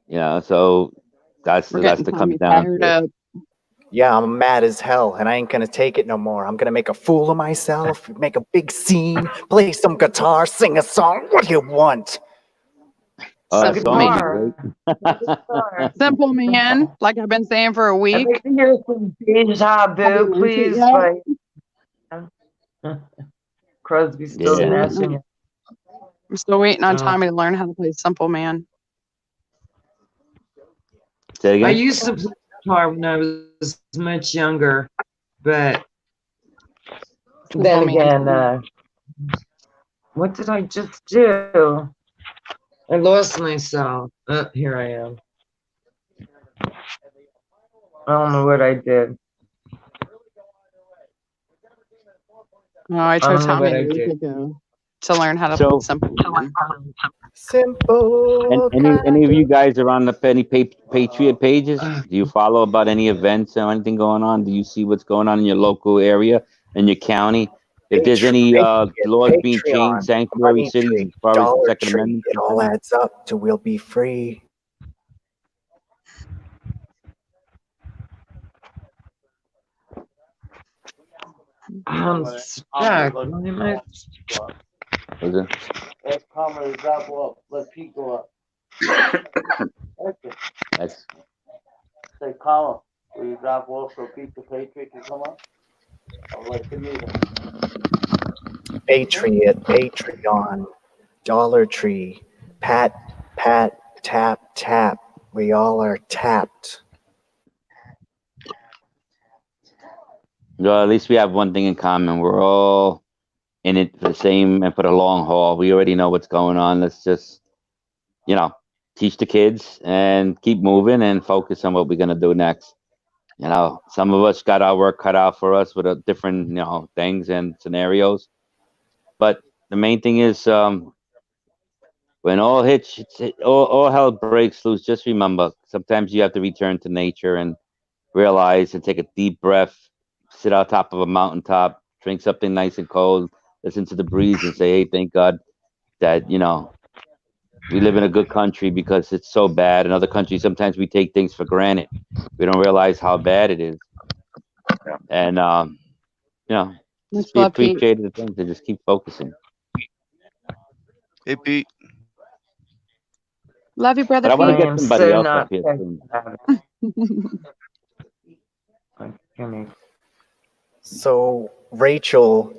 So that's We're that's getting the Tommy comes down fired to it. up. Yeah, I'm mad as hell, and I ain't gonna take it no more. I'm gonna make a fool of myself, make a big scene, play some guitar, sing a song. What do you want? a Song would be guitar. great. A guitar. Simple man, like I've been saying for a I'd week. like to hear some Deja Have you Vu, learned it please, yet? by Crosby, I'm Stills, Yeah. still and waiting Nash. on, I'm still waiting on Uh, Tommy to learn how to play Simple Man. Say it I again. used to play guitar when I was much younger, but Simple then Man. again, what did I just do? I lost myself. Here I am. I don't know what I did. Oh, I I told don't know Tommy what a I week did. ago to learn how to play So, Simple Man. Simple. any of you guys are on the Patriot pages? Do you follow about any events or anything going on? Do you see what's going on in your local area, in your county? If there's any laws being changed, Patreon, sanctuary Money cities Tree, as far as the Dollar Second Tree. Amendment It all concerned? adds up to we'll be free. I'm stuck. Why am I- Was it? Ask Palmer to drop off. Let Pete go up. That's Say, Palmer, will you drop off so Pete the Patriot can come up? I'd like to meet him. Patriot, Patreon, Dollar Tree, pat, tap, tap. We all are tapped. Well, at least we have one thing in common. We're all in it for the same and for the long haul. We already know what's going on. Let's just, you know, teach the kids and keep moving and focus on what we're gonna do next. You know, some of us got our work cut out for us with different, things and scenarios. But the main thing is, when all hell breaks loose, just remember, sometimes you have to return to nature and realize and take a deep breath, sit on top of a mountaintop, drink something nice and cold, listen to the breeze, and say, "Hey, thank God that we live in a good country because it's so bad." In other countries, sometimes we take things for granted. We don't realize how bad it is, Yeah. and just Much be love, Pete. appreciative of things and just keep focusing. Hey, Pete. Love you, brother But I want to Pete. I get am somebody so else up not here psyched soon. about it. Like, Jimmy. So Rachel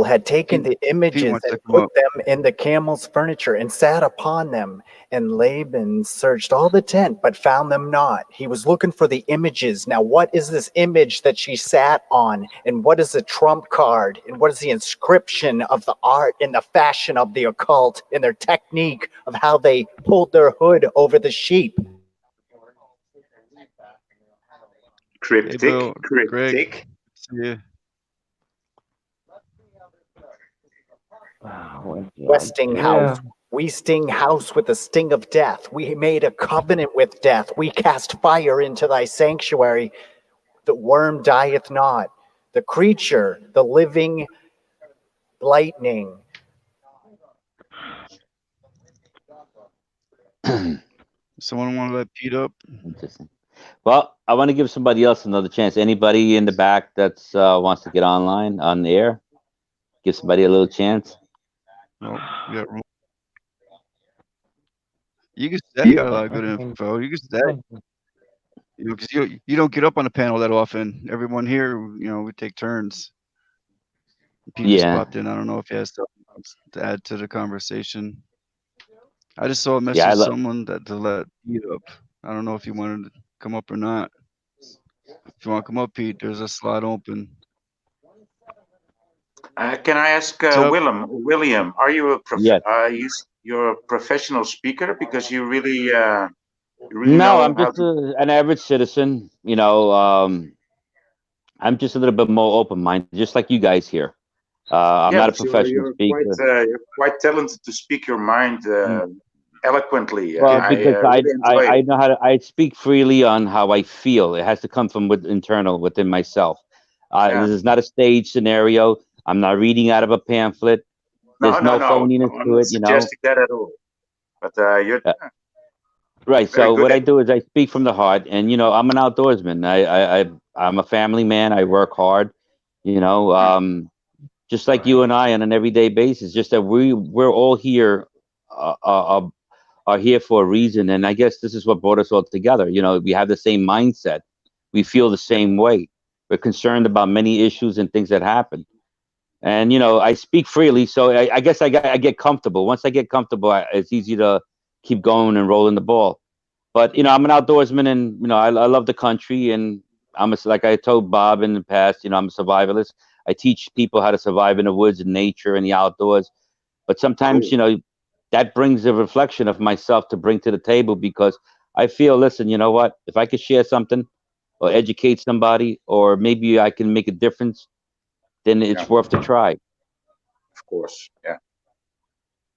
had taken Pete, the Pete images wants to and come put up. them in the camel's furniture and sat upon them. And Laban searched all the tent, but found them not. He was looking for the images. Now, what is this image that she sat on? And what is the trump card? And what is the inscription of the art and the fashion of the occult and their technique of how they pulled their hood over the sheep? Hey, Bill, Cryptic, Greg. cryptic. See ya. Wow, what did I Westinghouse. do? We sting house with the sting of death. We made a covenant with death. We cast fire into thy sanctuary. The worm dieth not. The creature, the living lightning. Someone want to let Pete up? Interesting. Well, I want to give somebody else another chance. Anybody in the back that's wants to get online on the air, give somebody a little chance. No, we got room. You can say you got a lot of good info. You can say, because you don't get up on the panel that often. Everyone here, we take turns. Pete just Yeah, popped in. I don't know if he has something else to add to the conversation. I just saw a yeah. message someone that to let Pete up. I don't know if he wanted to come up or not. If you want to come up, Pete, there's a slot open. Can I ask What's up? William? Are you Yes. you're a professional speaker because you really No, know I'm how just to. an average citizen. I'm just a little bit more open-minded, just like you guys here. I'm Yeah, not a but professional speaker. you're quite talented to speak your mind Mm. eloquently. Well, I because really enjoy I it. know how to I speak freely on how I feel. It has to come from internal within myself. Yeah. This is not a stage scenario. I'm not reading out of a pamphlet. No, There's no, no no, phoniness no. I'm to not it, you know. suggesting that at all. But you're Uh, right. very So good what I at it. do is I speak from the heart, and I'm an outdoorsman. I'm a family man. I work hard. You know, Mm, just like you and I on an everyday basis. Just that we're all here, are here for a reason, and I guess this is what brought us all together. We have the same mindset. We feel the yeah, same way. We're concerned about many issues and things that happen. And I speak freely, so I guess I get comfortable. Once I get comfortable, it's easy to keep going and rolling the ball. But I'm an outdoorsman, and I love the country, and like I told Bob in the past, I'm a survivalist. I teach people how to survive in the woods and nature and the outdoors. But sometimes, cool. that brings a reflection of myself to bring to the table, because I feel, listen, you know what? If I could share something or educate somebody, or maybe I can make a difference, then Yeah, it's worth the try. of course. Yeah,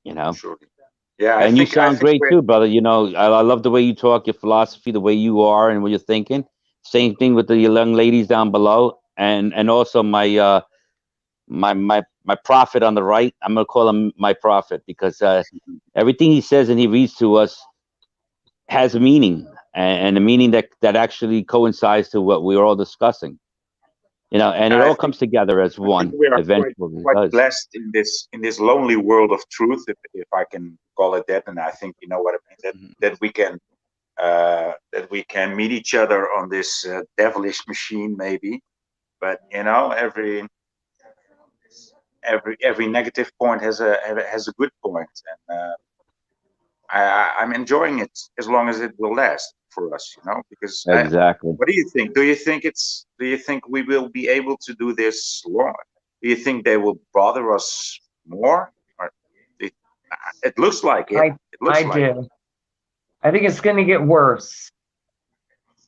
You know. surely. Yeah, And you I sound think great we. too, brother. I love the way you talk, your philosophy, the way you are, and what you're thinking. Same thing with the young ladies down below, and also my prophet on the right. I'm gonna call him my prophet, because everything he says and he reads to us has a meaning, and a meaning that actually coincides to what we're all discussing. And it I all think comes together as I think one we are eventually. It quite does. blessed in this lonely world of truth, if I can call it that. And I think you know what it means, Mhm. that we can meet each other on this devilish machine, maybe. But every negative point has a good point, and I'm enjoying it as long as it will last. for us, because Exactly. what do you think? Do you think we will be able to do this long? Do you think they will bother us more? Or it looks like it. It looks I like it. do. I think it's going to get worse,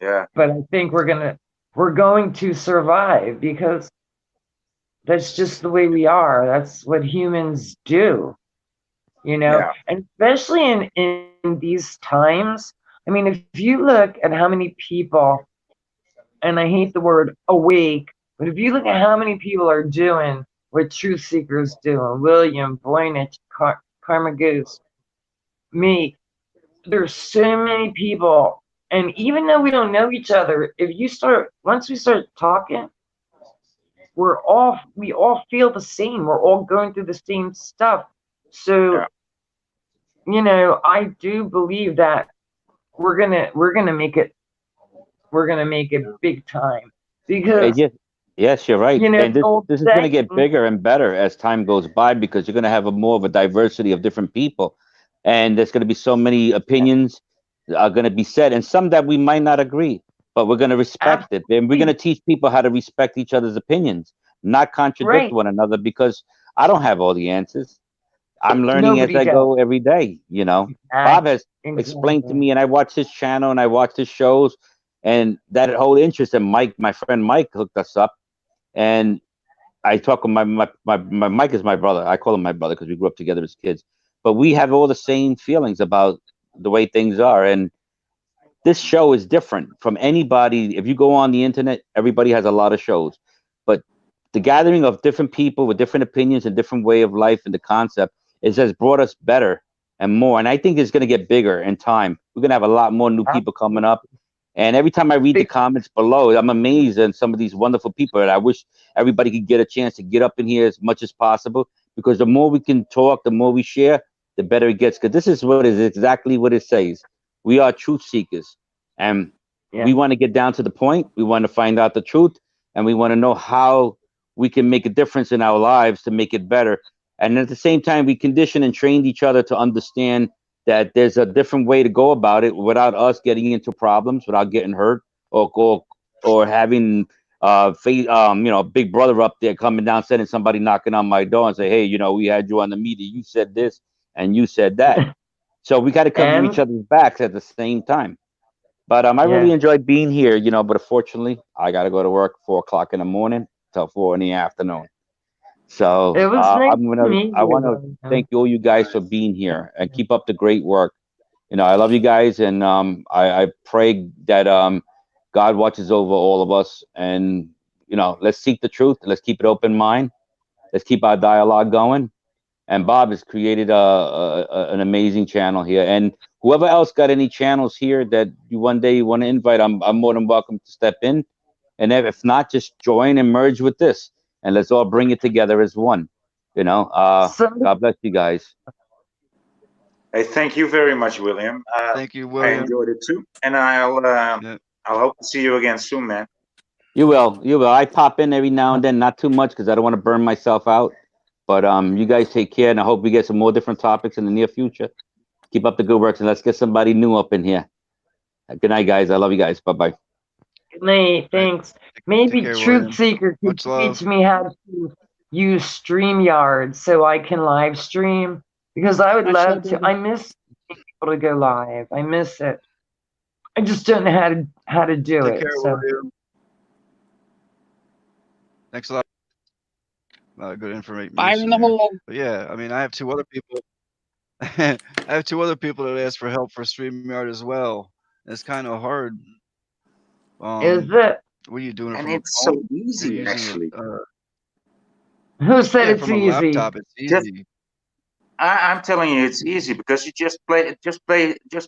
Yeah. but I think we're going to survive because that's just the way we are. That's what humans do, Yeah. and especially in these times. I mean, if you look at how many people, and I hate the word awake, but if you look at how many people are doing what Truth Seekers doing, William, Voynich, Karma Goose, me, there's so many people, and even though we don't know each other, once we start talking, we all feel the same. We're all going through the same stuff. So, Yeah. I do believe that we're gonna make it big time because Yes, you're right. And the old this is going to get saying, bigger and better as time goes by because you're going to have more of a diversity of different people. And there's going to be so many opinions are going to be said, and some that we might not agree, but we're going to respect it. And we're going to teach people how to respect each other's opinions, not contradict right? one another because I don't have all the answers. I'm learning as Nobody I does. go every day. Bob has explained to Exactly. me, and I watch his channel and I watch his shows, and that whole interest. And Mike, my friend Mike, hooked us up, and I talk with my Mike is my brother. I call him my brother because we grew up together as kids. But we have all the same feelings about the way things are, and this show is different from anybody. If you go on the internet, everybody has a lot of shows, but the gathering of different people with different opinions and different way of life and the concept has brought us better and more. And I think it's going to get bigger in time. We're going to have a lot more new people coming up. And every time I read the comments below, I'm amazed at some of these wonderful people. And I wish everybody could get a chance to get up in here as much as possible because the more we can talk, the more we share, the better it gets. Because this is what is exactly what it says. We are truth seekers, and we want to get down to the point. We want to find out the truth, and we want to know how we can make a difference in our lives to make it better. And at the same time, we condition and trained each other to understand that there's a different way to go about it without us getting into problems, without getting hurt, or having big brother up there coming down, sending somebody knocking on my door and say, hey, we had you on the media, you said this and you said that. So we got to cover each other's backs at the same time. But I really enjoyed being here, but unfortunately, I got to go to work 4 o'clock in the morning till 4 in the afternoon. So It was nice to meet I want to you. thank all you guys for being here and keep up the great work. I love you guys, and I pray that God watches over all of us, and let's seek the truth. Let's keep it open mind. Let's keep our dialogue going. And Bob has created an amazing channel here. And whoever else got any channels here that you one day want to invite, I'm more than welcome to step in. And if not, just join and merge with this, and let's all bring it together as one. God bless you guys. Hey, thank you very much, William. Thank you, I William. enjoyed it too, and I'll hope to see you again soon, man. You will. I pop in every now and then, not too much because I don't want to burn myself out. But you guys take care, and I hope we get some more different topics in the near future. Keep up the good work, and let's get somebody new up in here. Good night, guys. I love you guys. Bye-bye. Good night. Thanks. Maybe care, Truth William. Seeker could Much love. teach me how to use StreamYard so I can live stream because I would love to. I miss being able to go live. I miss it. I just don't know how to do Take it. care, So William. Thanks a lot. Good information. Fire in the hole. But yeah, I mean, I have two other people. I have two other people that asked for help for StreamYard as well. It's kind of hard. is it? What are you doing it And from a it's phone? so easy, You're using actually. Who said yeah, it's from a easy? laptop, it's easy. I'm telling you, it's easy because you just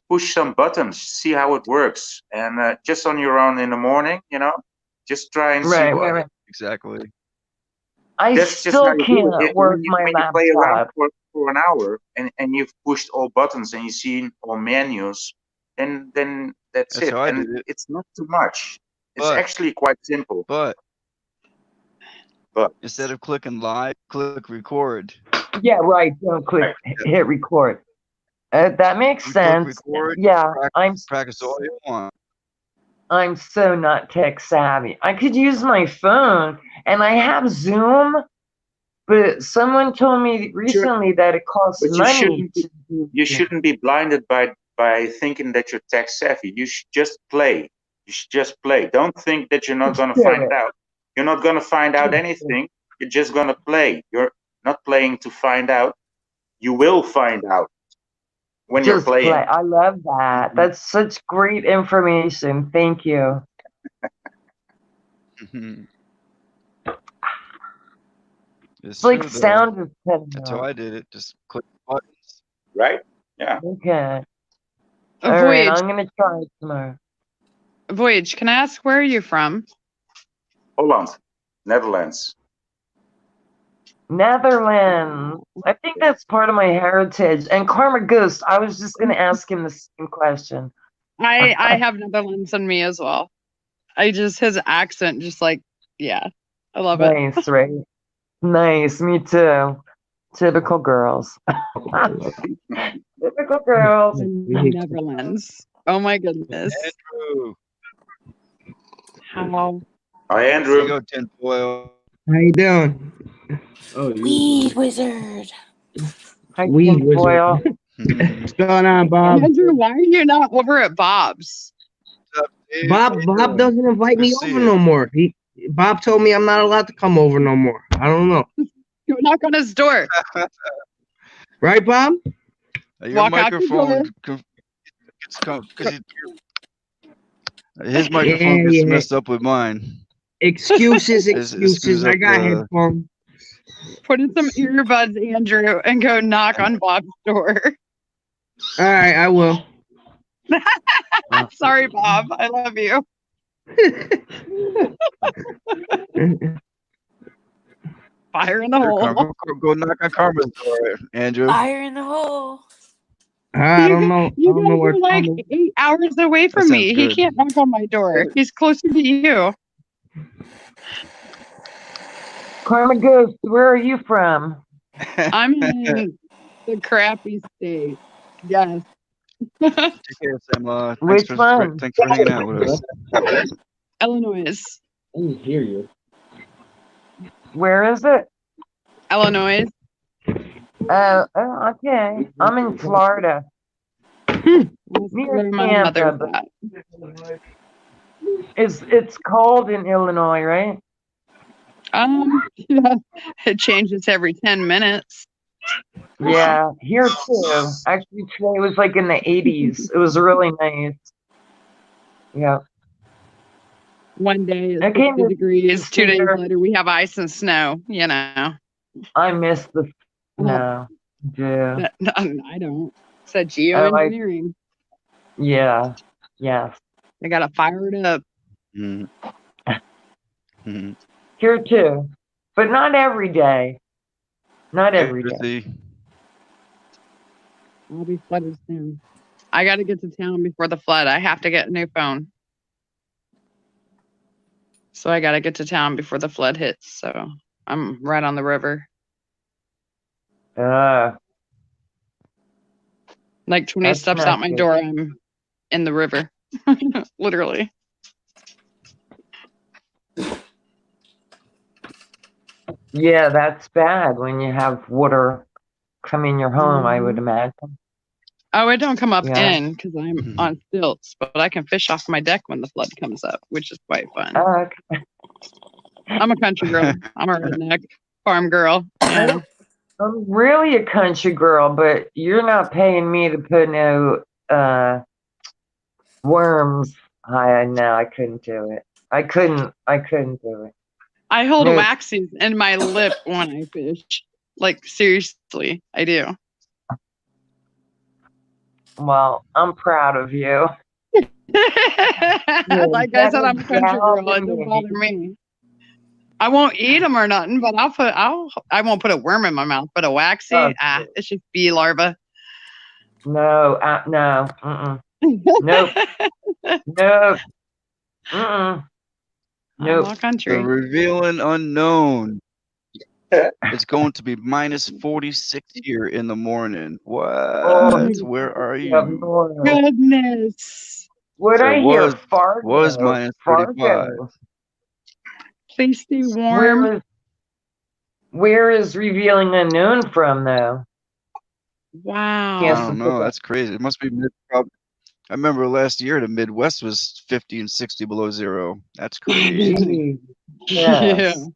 push some buttons, see how it works, and just on your own in the morning, just try and see what. Right. Exactly. That's just how still you do it. can't work my When you play around laptop. for an hour and you've pushed all buttons and you've seen all menus, then that's That's it. how I And did it. it's not too much. It's But actually quite simple. but But instead of clicking live, click record. Yeah, right. Don't click hit record. That makes You click sense. record, Yeah, practice all you want. I'm so not tech savvy. I could use my phone, and I have Zoom, but someone told me recently that it costs But money. you shouldn't be blinded by thinking that you're tech savvy. You should just play. You should just play. Don't think that you're not going to find out. You're not going to find out anything. You're just going to play. You're not playing to find out. You will find out when you're Just playing. play. I love that. That's such great information. Thank you. It's like true, though. sound is cutting That's how out. I did it. Just click buttons. Right? Yeah. Okay. A All right, Voyage. I'm gonna try it tomorrow. Voyage, can I ask where are you from? Holland, Netherlands. Netherlands. I think that's part of my heritage. And Karma Ghost, I was just gonna ask him the same question. I have Netherlands in me as well. His accent, just like, yeah, I love it. Nice, right? Nice, me too. Typical girls. Typical girls. Netherlands. Oh my goodness. Andrew. How? Hi, There Andrew. you go, tinfoil. How you doing? Weed wizard. Hi, Weed tinfoil. What's going on, Bob? Andrew, why are you not over at Bob's? What's up, Dave? Bob How you Bob doing? doesn't invite me Good to see over you. no more. Bob told me I'm not allowed to come over no more. I don't know. Go knock on his door. Right, Bob? Your Walk out the microphone door. because his microphone gets messed up with mine. Excuses, It excuses. screws I up got the. headphones. Put in some earbuds, Andrew, and go knock on Bob's door. All right, I will. Sorry, Bob. I love you. Fire in the hole. Go knock on Karma's door, Andrew. Fire in the hole. I don't know. You I don't know guys where are like 8 hours away from me. sounds He good. can't knock on my door. He's closer to you. Karma Ghost, where are you from? I'm in the crappy state. Yes. Take care, Sam. Which one? Thanks for hanging out with us. Illinois. I didn't hear you. Where is it? Illinois. Oh, okay. I'm in Florida. Near Where my mother's Tampa. at. It's cold in Illinois, right? Yeah, it changes every 10 minutes. Yeah, here too. Actually, today was like in the 80s. It was really nice. Yeah. One day is I came 60 to degrees. 2 days here. later, we have ice and snow, you know. I miss the snow. Yeah. I don't. It's a geoengineering. Yeah. Yes. They got to fire it up. Here too. But not every day. Not every day. I'll be flooded soon. I got to get to town before the flood. I have to get a new phone. So I got to get to town before the flood hits. So I'm right on the river. Like 20 That's steps not out my good. door, I'm in the river. Literally. Yeah, that's bad when you have water come in your home, I would imagine. Oh, it don't come up Yeah. in because I'm on stilts, but I can fish off my deck when the flood comes up, which is quite fun. Okay. I'm a country girl. I'm a redneck farm girl. Yeah. I'm really a country girl, but you're not paying me to put no worms. No, I couldn't do it. I couldn't do it. I hold No. waxies in my lip when I fish. Like, seriously, I do. Well, I'm proud of you. Like I said, I'm a country girl. It doesn't bother me. I won't eat them or nothing, but I won't put a worm in my mouth. But a waxy, it's just bee larva. No, no, nope, nope, I'm all country. The revealing unknown. It's going to be minus 46 here in the morning. Oh, What? Where are up you? north. Goodness. What So I it hear, was Fargo. minus 35. Fargo. Please stay warm. Where is Revealing Unknown from, though? I Wow. don't know. That's crazy. It must be I remember last year the Midwest was 50 and 60 below zero. That's crazy. Gee, Yeah. yes.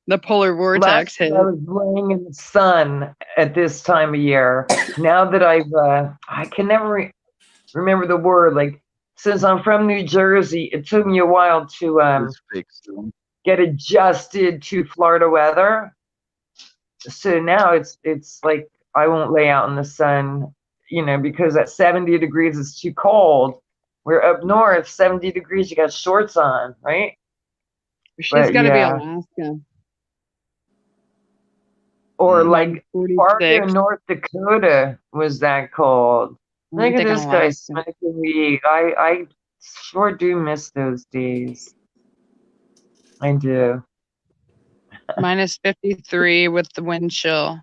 The polar vortex Last hit. year I was laying in the sun at this time of year. Now that I can never remember the word. Like, since I'm from New Jersey, it took me a while to It's fake storm. get adjusted to Florida weather. So now it's like I won't lay out in the sun, because at 70 degrees it's too cold. We're up north, 70 degrees, you got shorts on, right? She's got to be Alaska. Or Minus like Fargo, 46. North Dakota was that cold. I'm Look at thinking this guy Alaska. smoking weed. I sure do miss those days. I do. Minus 53 with the wind chill.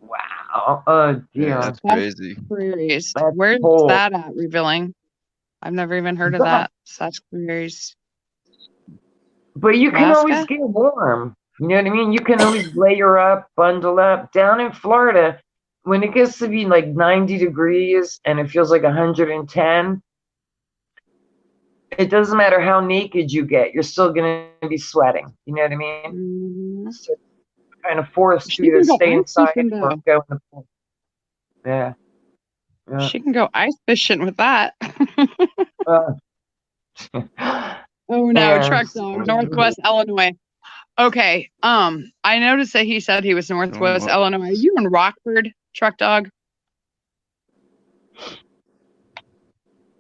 Wow. Oh dear. Yeah, that's crazy. Prairies. That's Where's cold. that at, Revealing? I've never even heard of that. Such prairies. But you can always Alaska? get warm. You know what I mean? You can always layer up, bundle up. Down in Florida, when it gets to be like 90 degrees and it feels like 110, it doesn't matter how naked you get, you're still going to be sweating. You know what I mean? Mm-hmm. So kind of forced She you to can go stay ice inside fishing, or though. go in the pool. Yeah. She can go ice fishing with that. Uh, Oh no, and truck dog, Northwest Illinois. Okay. I noticed that he said he was Northwest Illinois. Are you in Rockford, truck dog?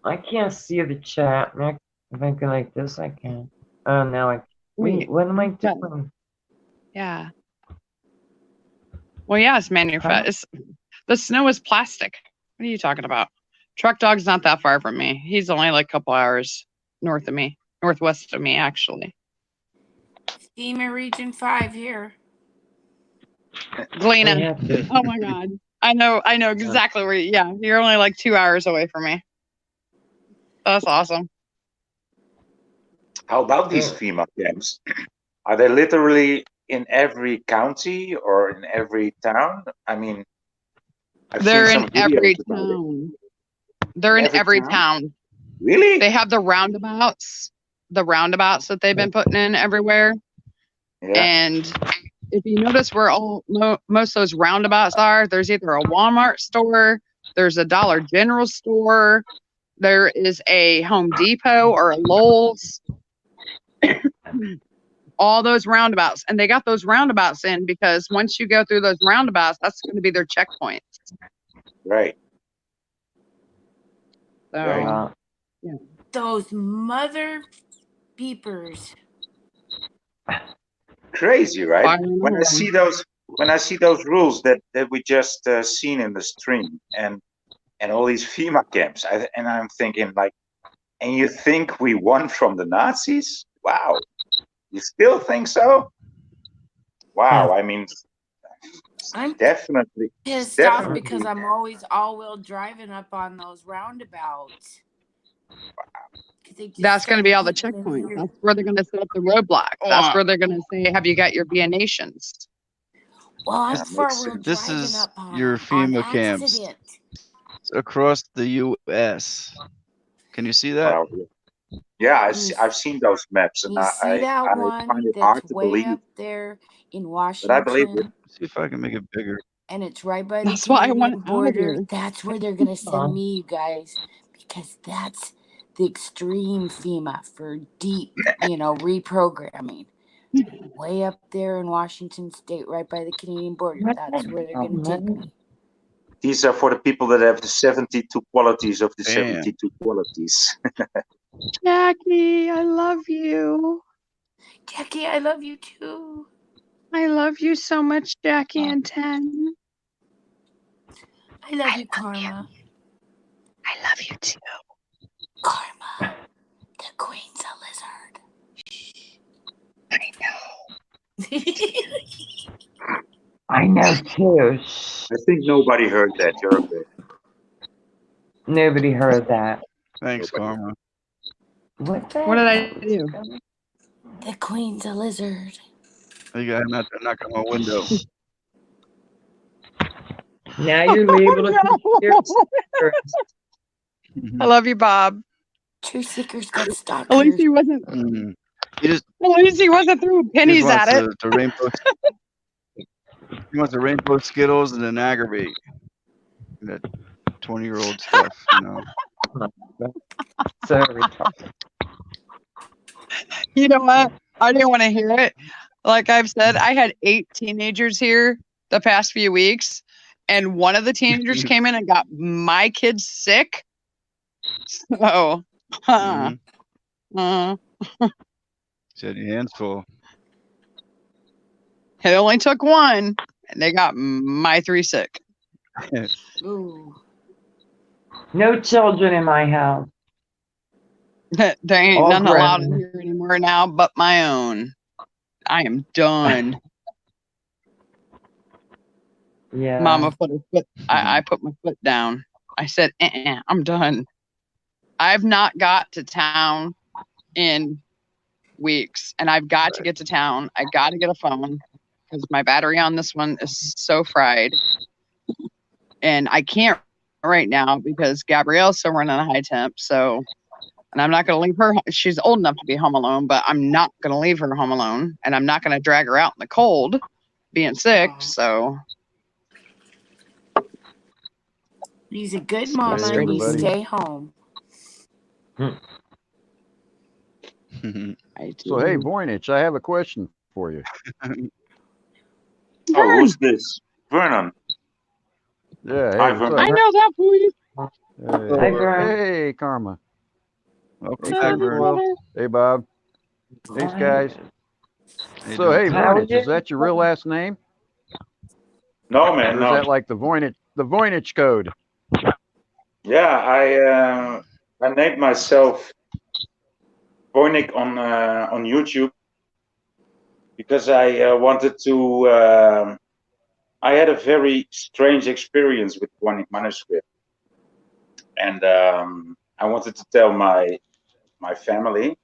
I can't see the chat, Nick. If I go like this, I can. Oh, now I. Wait, what am I doing? Yeah. Well, yeah, it's manufactured. The snow is plastic. What are you talking about? Truck dog's not that far from me. He's only like a couple hours northwest of me, actually. FEMA Region 5 here. Galena. Oh my God. I know exactly where. Yeah, you're only like 2 hours away from me. That's awesome. How about these FEMA camps? Are they literally in every county or in every town? I mean, They're in every town. They're in every town. Really? They have the roundabouts that they've been putting in everywhere. Yeah. And if you notice where most of those roundabouts are, there's either a Walmart store, there's a Dollar General store, there is a Home Depot or a Lowe's. All those roundabouts. And they got those roundabouts in because once you go through those roundabouts, that's going to be their checkpoints. Right. So, right. Yeah. Those mother beepers. Crazy, right? When I see those rules that we just seen in the stream and all these FEMA camps, and I'm thinking like, and you think we won from the Nazis? Wow. You still think so? Wow. I mean, I'm definitely pissed off because I'm always all-wheel driving up on those roundabouts. That's going to be all the checkpoints. That's where they're going to set up the roadblocks. That's where they're going to say, have you got your via nations? Well, I'm far-wheel This driving is up on your FEMA on camps accident. across the U.S. Can you see that? Wow. Yeah, I've seen those maps, and You see that I one find it hard that's to way believe. up there in But I Washington? believe it. See if I can make it bigger. And it's right by the That's why I Canadian want out of border. here. That's where they're going to send me, you guys, because that's the extreme FEMA for deep, reprogramming. Way up there in Washington State, right by the Canadian border. That's where they're going to take me. These are for the people that have the 72 qualities of the Damn. 72 qualities. Jackie, I love you. Jackie, I love you too. I love you so much, Jackie and 10. I love you, Karma. I love you too. Karma. The queen's a lizard. I know. I know too. Shh. I think nobody heard that. You're okay. Nobody heard that. Thanks, Nobody. Karma. What the What did I heck? do? The queen's a lizard. You gotta knock on my window. Now you're labeled a conspiracy theorist. I love you, Bob. Truth seekers got At least stalkers. he wasn't. Mm. He just Throwing he just pennies wants at it. the rainbow. He wants the rainbow Skittles and then aggravate that 20-year-old stuff. You know. So retarded. You know what? I didn't want to hear it. Like I've said, I had 8 teenagers here the past few weeks, and one of the teenagers came in and got my kids sick. So, Mhm. Said your hands full. it only took one, and they got my 3 sick. Ooh. No children in my house. There ain't All none allowed in grown. here anymore now but my own. I am done. Yeah. Mama put her foot. I put my foot down. I said, I'm done. I've not got to town in weeks, and I've got to get to town. I got to get a phone because my battery on this one is so fried, and I can't right now because Gabrielle's still running a high temp. So, and I'm not going to leave her. She's old enough to be home alone, but I'm not going to leave her home alone, and I'm not going to drag her out in the cold, being sick. So. He's a good mama Hey, and you everybody. stay home. So, hey, Voynich, I have a question for you. Oh, who's this? Vernon. Yeah, hey, Hi, what's Vernon. up? I know that for you. Hi, Vern. Hey, Karma. Welcome Hey, back, Vern. Will. Hey, Bob. Thanks, guys. How you So, hey, doing? How are Voynich, is you? that your real last name? No, Or man, is no. that like the Voynich code? Yeah, I named myself Voynich on YouTube because I wanted to. I had a very strange experience with Voynich manuscript, and I wanted to tell my family,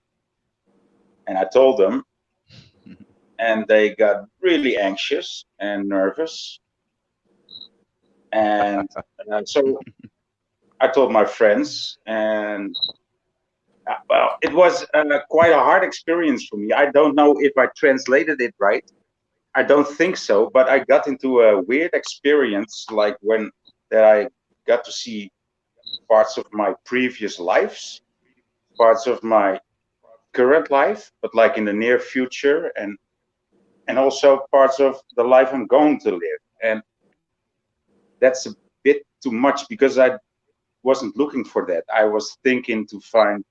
and I told them, and they got really anxious and nervous, and so I told my friends, and well, it was quite a hard experience for me. I don't know if I translated it right. I don't think so, but I got into a weird experience, like when that I got to see parts of my previous lives, parts of my current life, but like in the near future, and also parts of the life I'm going to live. And that's a bit too much because I wasn't looking for that. I was thinking to find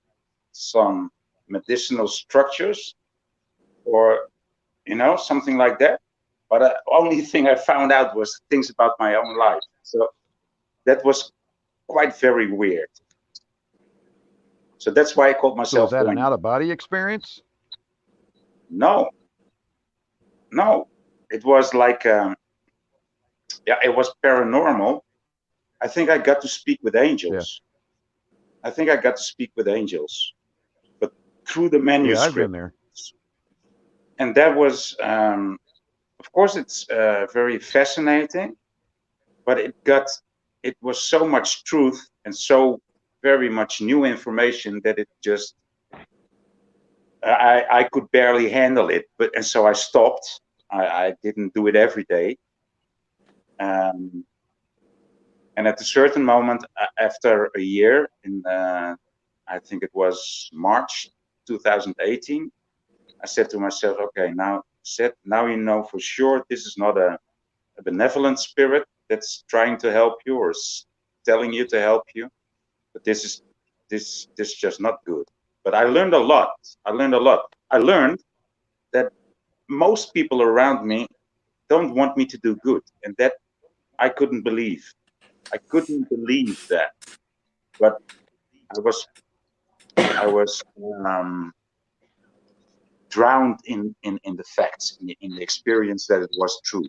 some medicinal structures or something like that, but the only thing I found out was things about my own life. So that was quite very weird. So that's why I called So, myself is that an Voynich. out-of-body experience? No, it was like it was paranormal. I think I got to speak with angels. I think I got to speak with angels, but through the Yeah, I've manuscript. been there. And that was of course it's very fascinating, but it was so much truth and so very much new information that it just I could barely handle it. And so I stopped. I didn't do it every day. And at a certain moment, after a year, in I think it was March 2018, I said to myself, okay, now you know for sure this is not a benevolent spirit that's trying to help you or telling you to help you, but this is just not good. But I learned a lot. I learned that most people around me don't want me to do good, and that I couldn't believe. I couldn't believe that. But I was drowned in the facts, in the experience that it was true.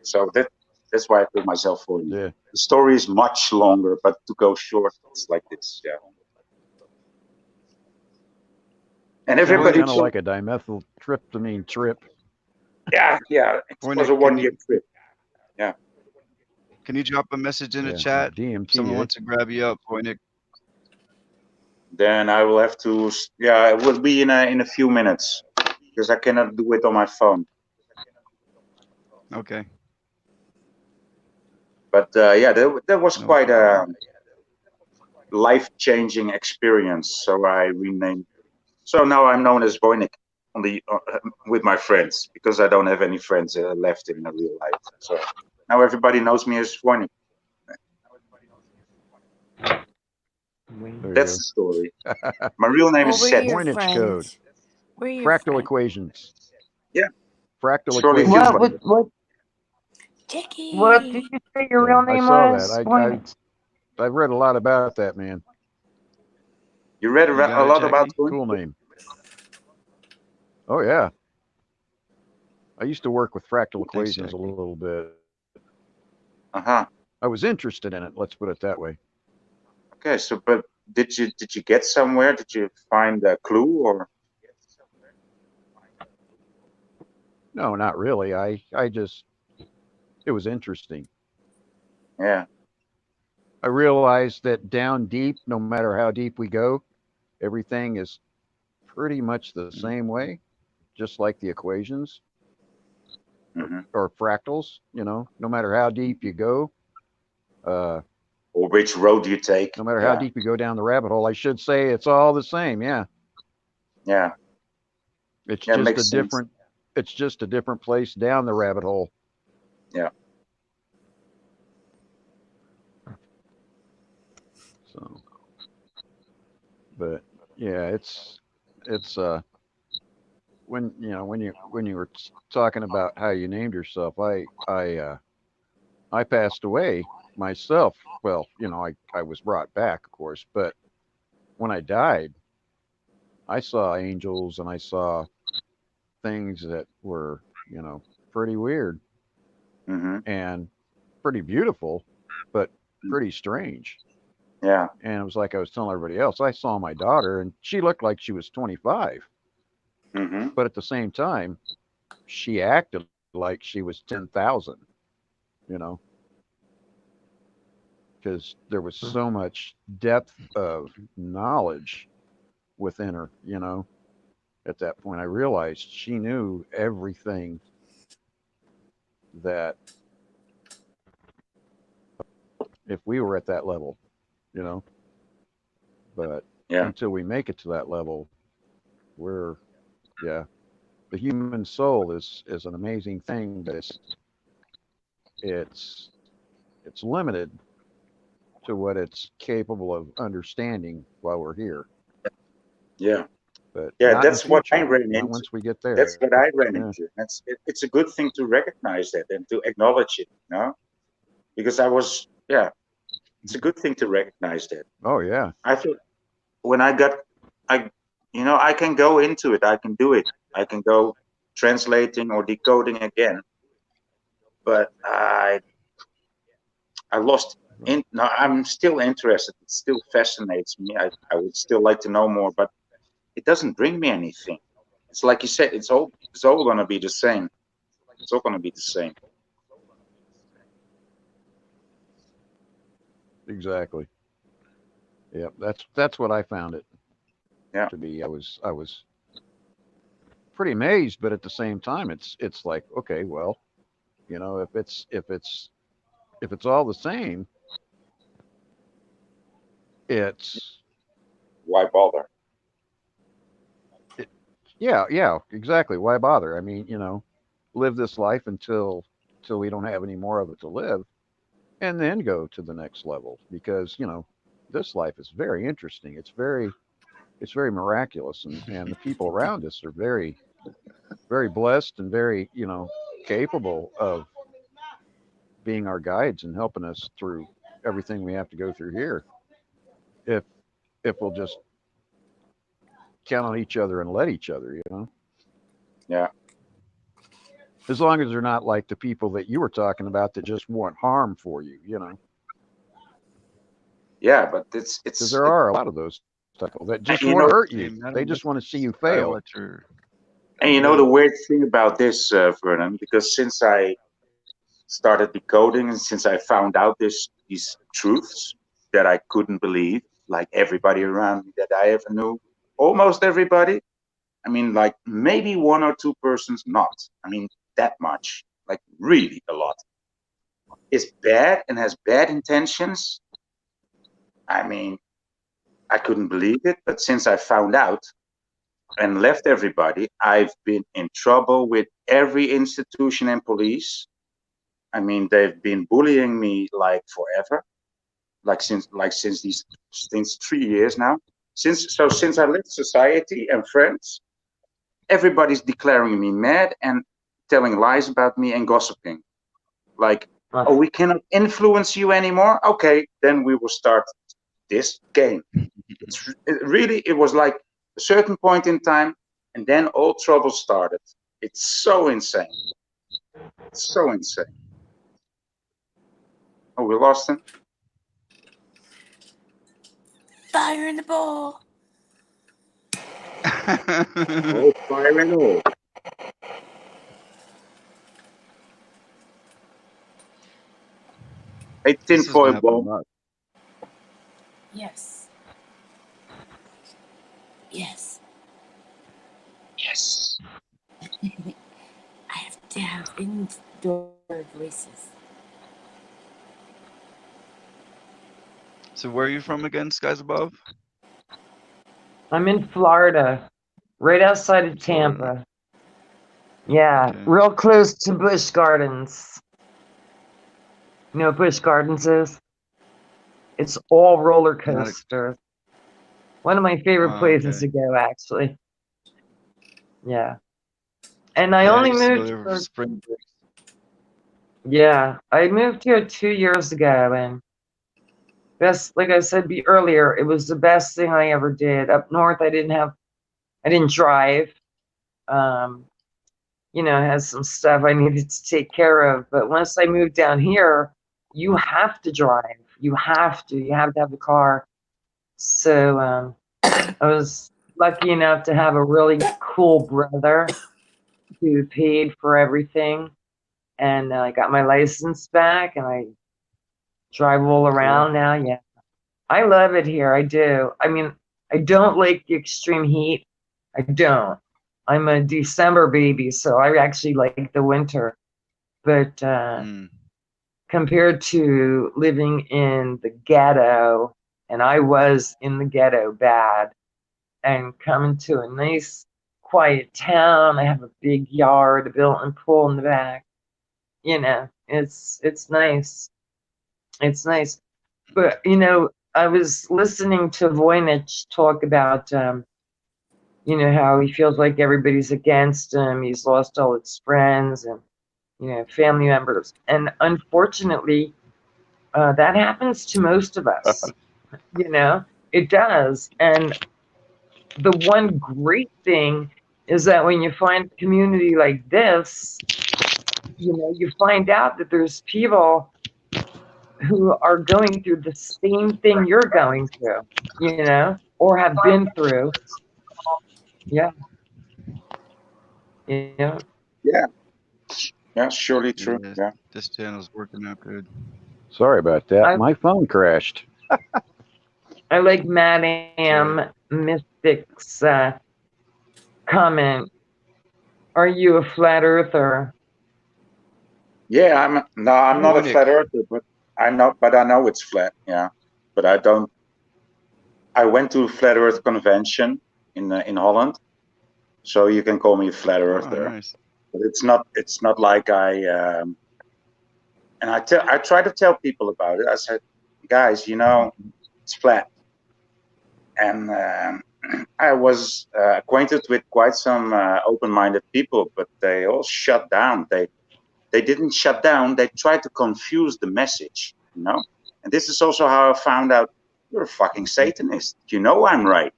So that's why I call myself Voynich. Yeah. The story is much longer, but to go short, it's like this. Yeah. And Sounds everybody, kind of like a dimethyltryptamine trip. yeah, it was Voynich, a 1 year trip. Yeah. can you drop a message in the Yeah, chat? DMT. Someone wants to grab you up, Voynich. Then I will have to. Yeah, it will be in a few minutes because I cannot do it on my phone. Okay. But yeah, that was No quite a problem. life-changing experience. So I renamed. So now I'm known as Voynich on the with my friends because I don't have any friends left in real life. So now everybody knows me as Voynich. There That's you the story. My real name What is were Seth. your Voynich code. friends? Where are your Fractal friends? equations. Yeah. Fractal Surely equations. you What what Jackie. what did you say your Yeah, real I name saw that. was? Voynich? I've read a lot about that, man. You read You a got it, lot about Jackie? Voynich? Cool name. Oh yeah. I used to work with fractal Thanks, equations a Jackie. little bit. Uh-huh. I was interested in it. Let's put it that way. Okay, so but did you get somewhere? Did you find a clue or? No, not really. I just it was interesting. Yeah. I realized that down deep, no matter how deep we go, everything is pretty much the same way, just like the equations Mm-hmm. or fractals. No matter how deep you go, uh, Or which road you take? no matter how Yeah. deep you go down the rabbit hole, I should say it's all the same. Yeah, Yeah. it's Yeah, just makes a sense. different. It's just a different place down the rabbit hole. Yeah. So, but yeah, it's when you were talking about how you named yourself, I passed away myself. Well, I was brought back, of course, but when I died, I saw angels and I saw things that were, pretty weird Mm-hmm. and pretty beautiful, but pretty strange. Yeah. And it was like I was telling everybody else, I saw my daughter and she looked like she was 25, Mm-hmm. but at the same time, she acted like she was 10,000, you know, because there was so much depth of knowledge within her, At that point, I realized she knew everything that if we were at that level, you know, but Yeah. until we make it to that level, we're, yeah, the human soul is an amazing thing, but it's it's limited to what it's capable of understanding while we're here, Yeah. but Yeah. not in the That's what I future, ran not into. once we get That's there. what I ran Yeah, into. It's a good thing to recognize that and to acknowledge it, because I was, yeah, it's a good thing to recognize that. oh yeah, I thought when I, I can go into it. I can do it. I can go translating or decoding again, but I lost in. No, I'm still interested. It still fascinates me. I would still like to know more, but it doesn't bring me anything. It's like you said. It's all gonna be the same. It's all gonna be the same. exactly. Yep, that's what I found it Yeah. to be. I was pretty amazed, but at the same time, it's like, okay, well, if it's all the same, it's Why bother? it, yeah, exactly. Why bother? I mean, live this life until we don't have any more of it to live, and then go to the next level because this life is very interesting. It's very miraculous, and the people around us are very very blessed and very capable of being our guides and helping us through everything we have to go through here if if we'll just count on each other and let each other, you know. Yeah. As long as they're not like the people that you were talking about that just want harm for you, you know. Yeah, but Because it's there are a lot of those people that just you want to know, hurt you. They just want to see you fail. and you know the weird thing about this, Vernon, because since I started decoding and since I found out these truths that I couldn't believe, like everybody around me that I ever knew, almost everybody. I mean, like maybe one or two persons not. I mean, that much, like really a lot, is bad and has bad intentions. I mean, I couldn't believe it, but since I found out and left everybody, I've been in trouble with every institution and police. I mean, they've been bullying me like forever, since 3 years now. Since I left society and friends, everybody's declaring me mad and telling lies about me and gossiping. Like, oh, we cannot influence you anymore. Okay, then we will start this game. It was like a certain point in time, and then all trouble started. It's so insane. It's so insane. Oh, we lost him. Fire in the bowl. Oh, fire and all. Hey, tinfoil bomb. Yes. Yes. Yes. I have to have indoor voices. So where are you from again, skies above? I'm in Florida, right outside of Tampa. Yeah, real close to Busch Gardens. You know what Busch Gardens is? It's all roller coasters. One of my favorite places to go, actually. Yeah. And I only moved for spring break. Yeah, I moved here 2 years ago, and like I said earlier, it was the best thing I ever did. Up north, I didn't drive. You know, I had some stuff I needed to take care of. But once I moved down here, you have to drive. You have to have a car. So I was lucky enough to have a really cool brother who paid for everything. And I got my license back, and I drive all around now. Yeah, I love it here. I do. I mean, I don't like the extreme heat. I don't. I'm a December baby, so I actually like the winter. But compared to living in the ghetto, and I was in the ghetto bad, and coming to a nice, quiet town, I have a big yard, a built-in pool in the back. You know, it's nice. It's nice. But, you know, I was listening to Voynich talk about, you know, how he feels like everybody's against him. He's lost all his friends and, you know, family members. And unfortunately, that happens to most of us. You know, it does. And the one great thing is that when you find a community like this, you know, you find out that there's people who are going through the same thing you're going through, you know, or have been through. Yeah. Yeah. Yeah. Yeah, surely true. Yes, Yeah. this channel's working out good. Sorry about that. My phone crashed. I like Madame Mystic's comment. Are you a flat earther? Yeah, I'm not a flat earther, but I know it's flat. Yeah, but I don't. I went to a flat Earth convention in Holland, so you can call me a flat earther. Nice. But it's not like and I try to tell people about it. I said, guys, you know, it's flat. And I was acquainted with quite some open-minded people, but they all shut down. They didn't shut down. They tried to confuse the message, you know. And this is also how I found out you're a fucking Satanist. You know I'm right.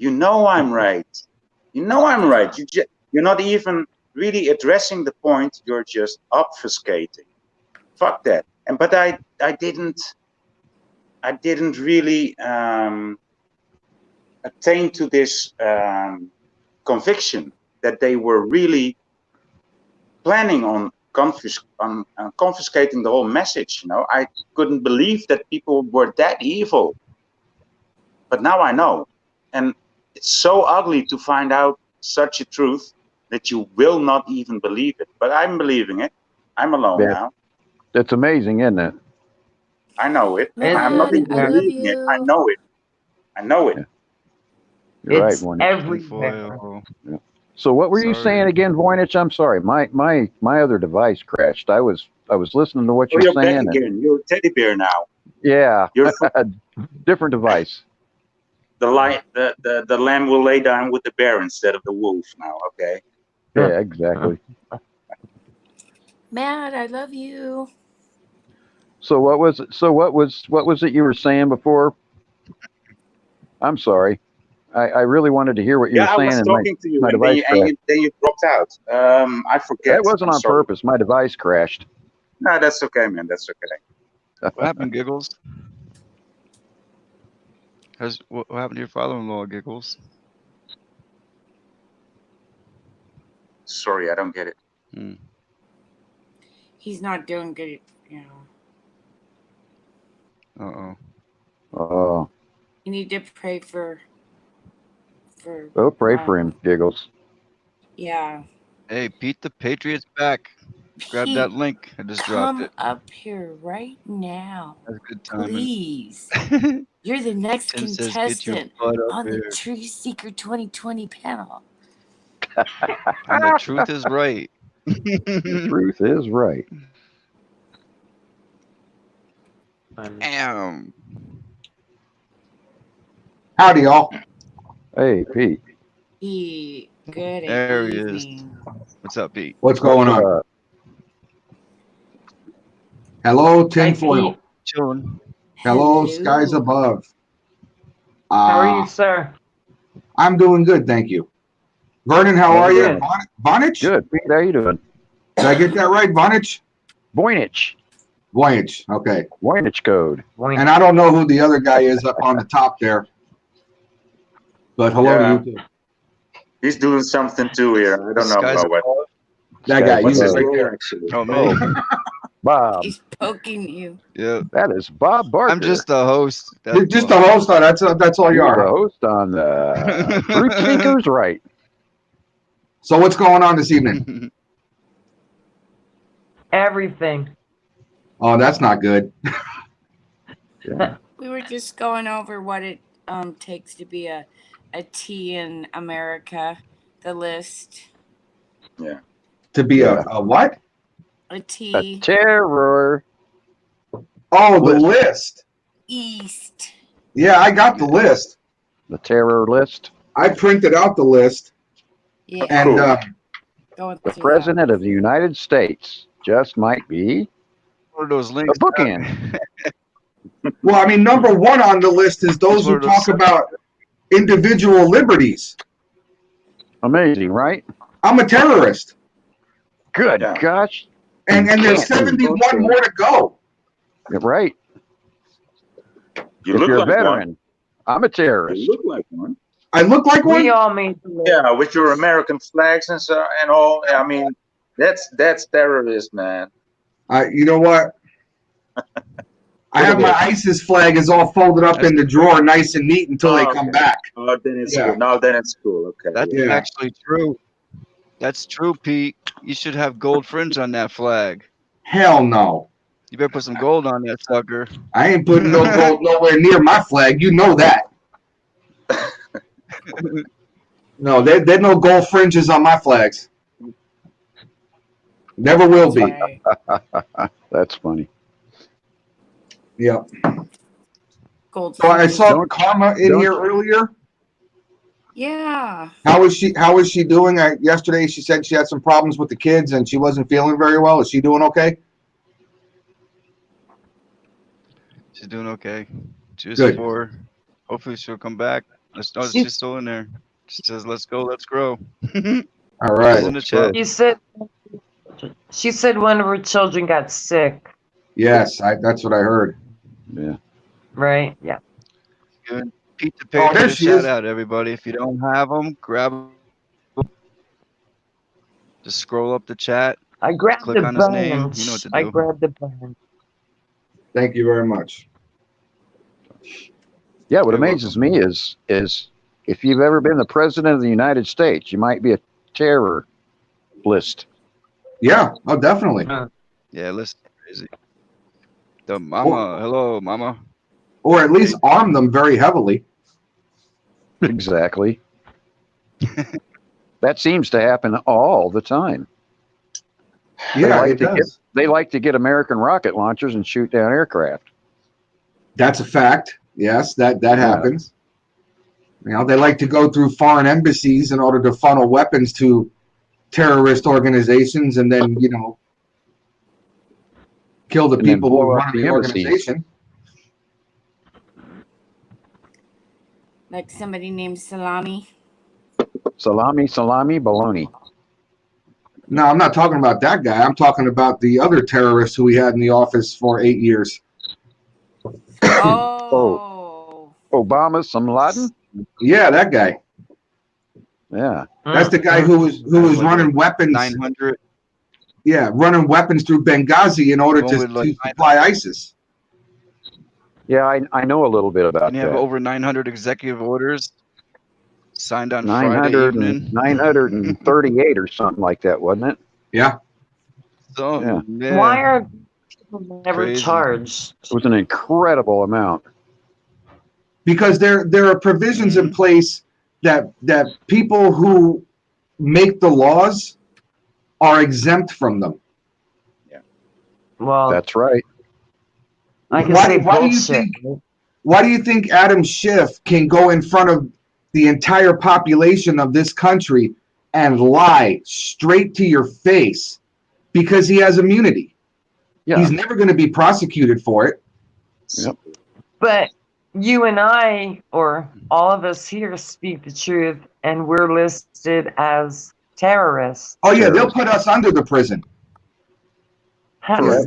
You know I'm right. You know I'm right. You're not even really addressing the point. You're just obfuscating. Fuck that. But I didn't really attain to this conviction that they were really planning on confiscating the whole message. I couldn't believe that people were that evil. But now I know. And it's so ugly to find out such a truth that you will not even believe it. But I'm believing it. I'm alone now. That's amazing, isn't it? I know it. It's I'm not even I love believing it. I you. know it. I know it. Yeah. You're right, it's Voynich. everywhere. Tinfoil. Yeah. So what were you Sorry. saying again, Voynich? I'm sorry. My other device crashed. I was listening to what Oh, you're you're back saying. again. You're a teddy bear now. Yeah. You're Different device. the lamb will lay down with the bear instead of the wolf now. Okay. Yeah, exactly. Matt, I love you. So what was it you were saying before? I'm sorry. I really wanted to hear what you Yeah, were I saying, was and talking to you, my and device crashed. then you dropped out. I forget. That wasn't I'm on sorry. purpose. My device crashed. No, that's okay, man. That's okay. What happened, Giggles? What happened to your father-in-law, Giggles? Sorry, I don't get it. Hmm. He's not doing good, Uh-oh. Oh, You need to pray for pray for him, Giggles. yeah. Hey, Pete the Patriot's back. Grab Pete, that link. I just dropped come it. up here right now. That's good timing. Please. You're the next Tim says, "Get your contestant butt up on the here." Truth Seeker 2020 panel. And the truth is right. The truth is right. Damn. Howdy, y'all. Hey, Pete. Good There he is. evening. What's up, Pete? What's going on? Hello, tinfoil. Pete. Chilling. Hello, skies above. How are you, sir? I'm doing good, thank you. Vernon, how are you? Vonich? Good. Pete, how you doing? Did I get that right, Vonich? Voynich. Voynich, okay. Voynich code. And I don't know who the other guy is up on the top there. But hello to you too. He's doing something too here. I don't know Skies about what. above. That guy, you What's his right role, there. actually? Oh, me. Bob. He's poking you. Yeah. That is Bob Barker. I'm just the host. You're just the host. That's all you You're are. the host on the Truth Seekers, right? So what's going on this evening? Everything. Oh, that's not good. Yeah. We were just going over what it takes to be a T in America. The list. Yeah. To be a what? A T. A terror. Oh, the list. East. Yeah, I got the list. The terror list. I printed out the list. Yeah. And the President of the United States just might be One of those links. a bookend. well, I mean, number one on the list is those who talk about individual liberties. Amazing, right? I'm a terrorist. Good gosh. And there's 71 more to go. You're right. You if look you're like a veteran, one. I'm a terrorist. You look like one. I look like one? We all made the list. Yeah, with your American flags and so and all. I mean, that's terrorist, man. You know what? I have my ISIS flag is all folded up in the drawer, nice and neat until they come back. Oh, then it's cool. No, then it's cool. Okay. That's actually true. That's true, Pete. You should have gold fringe on that flag. Hell no. You better put some gold on that sucker. I ain't putting no gold nowhere near my flag. You know that. No, there's no gold fringes on my flags. Never will be. That's funny. Yep. Gold So I saw Don't- Karma in don't- here earlier. Yeah. How is she doing? Yesterday she said she had some problems with the kids and she wasn't feeling very well. Is she doing okay? She's doing okay. She was Good. 4. Hopefully she'll come back She's still in there. She says, "Let's go, let's grow." All right. She's in the chat. She said one of her children got sick. Yes, that's what I heard. Yeah. Right? Yeah. Good. Pete the Oh, there Patriot, she shout is. out everybody. If you don't have them, grab them. Just scroll up the chat. I grabbed Click the on his name. bunch. You know what to I do. grabbed the bunch. Thank you very much. Yeah, what You're amazes me is if you've ever been the president of the United States, you might be a terror list. Yeah. Oh, definitely. Yeah, listen, crazy. The mama, hello, mama. Or at least arm them very heavily. Exactly. That seems to happen all the time. Yeah, it does. They like to get American rocket launchers and shoot down aircraft. That's a fact. Yes, that happens. You know, they like to go through foreign embassies in order to funnel weapons to terrorist organizations, and then kill the people who blow up run the the embassies. organization. Like somebody named Salami. Salami, baloney. No, I'm not talking about that guy. I'm talking about the other terrorist who we had in the office for 8 years. Oh. Obama, some Laden? Yeah, that guy. Yeah. That's the guy who was running weapons. 900. Yeah, running weapons through Benghazi in order to supply ISIS. Yeah, I know a little bit about And you that. have over 900 executive orders signed on Friday evening. 938 or something like that, wasn't it? Yeah. So, Yeah. yeah. Why are people never Crazy. charged? It was an incredible amount. Because there are provisions in place that people who make the laws are exempt from them. Yeah. Well, that's right. I can say bullshit. Why do you think Adam Schiff can go in front of the entire population of this country and lie straight to your face? Because he has immunity. Yeah. He's never going to be prosecuted for it. Yep. But you and I, or all of us here, speak the truth, and we're listed as terrorists. Oh yeah, they'll put us under the prison. Oh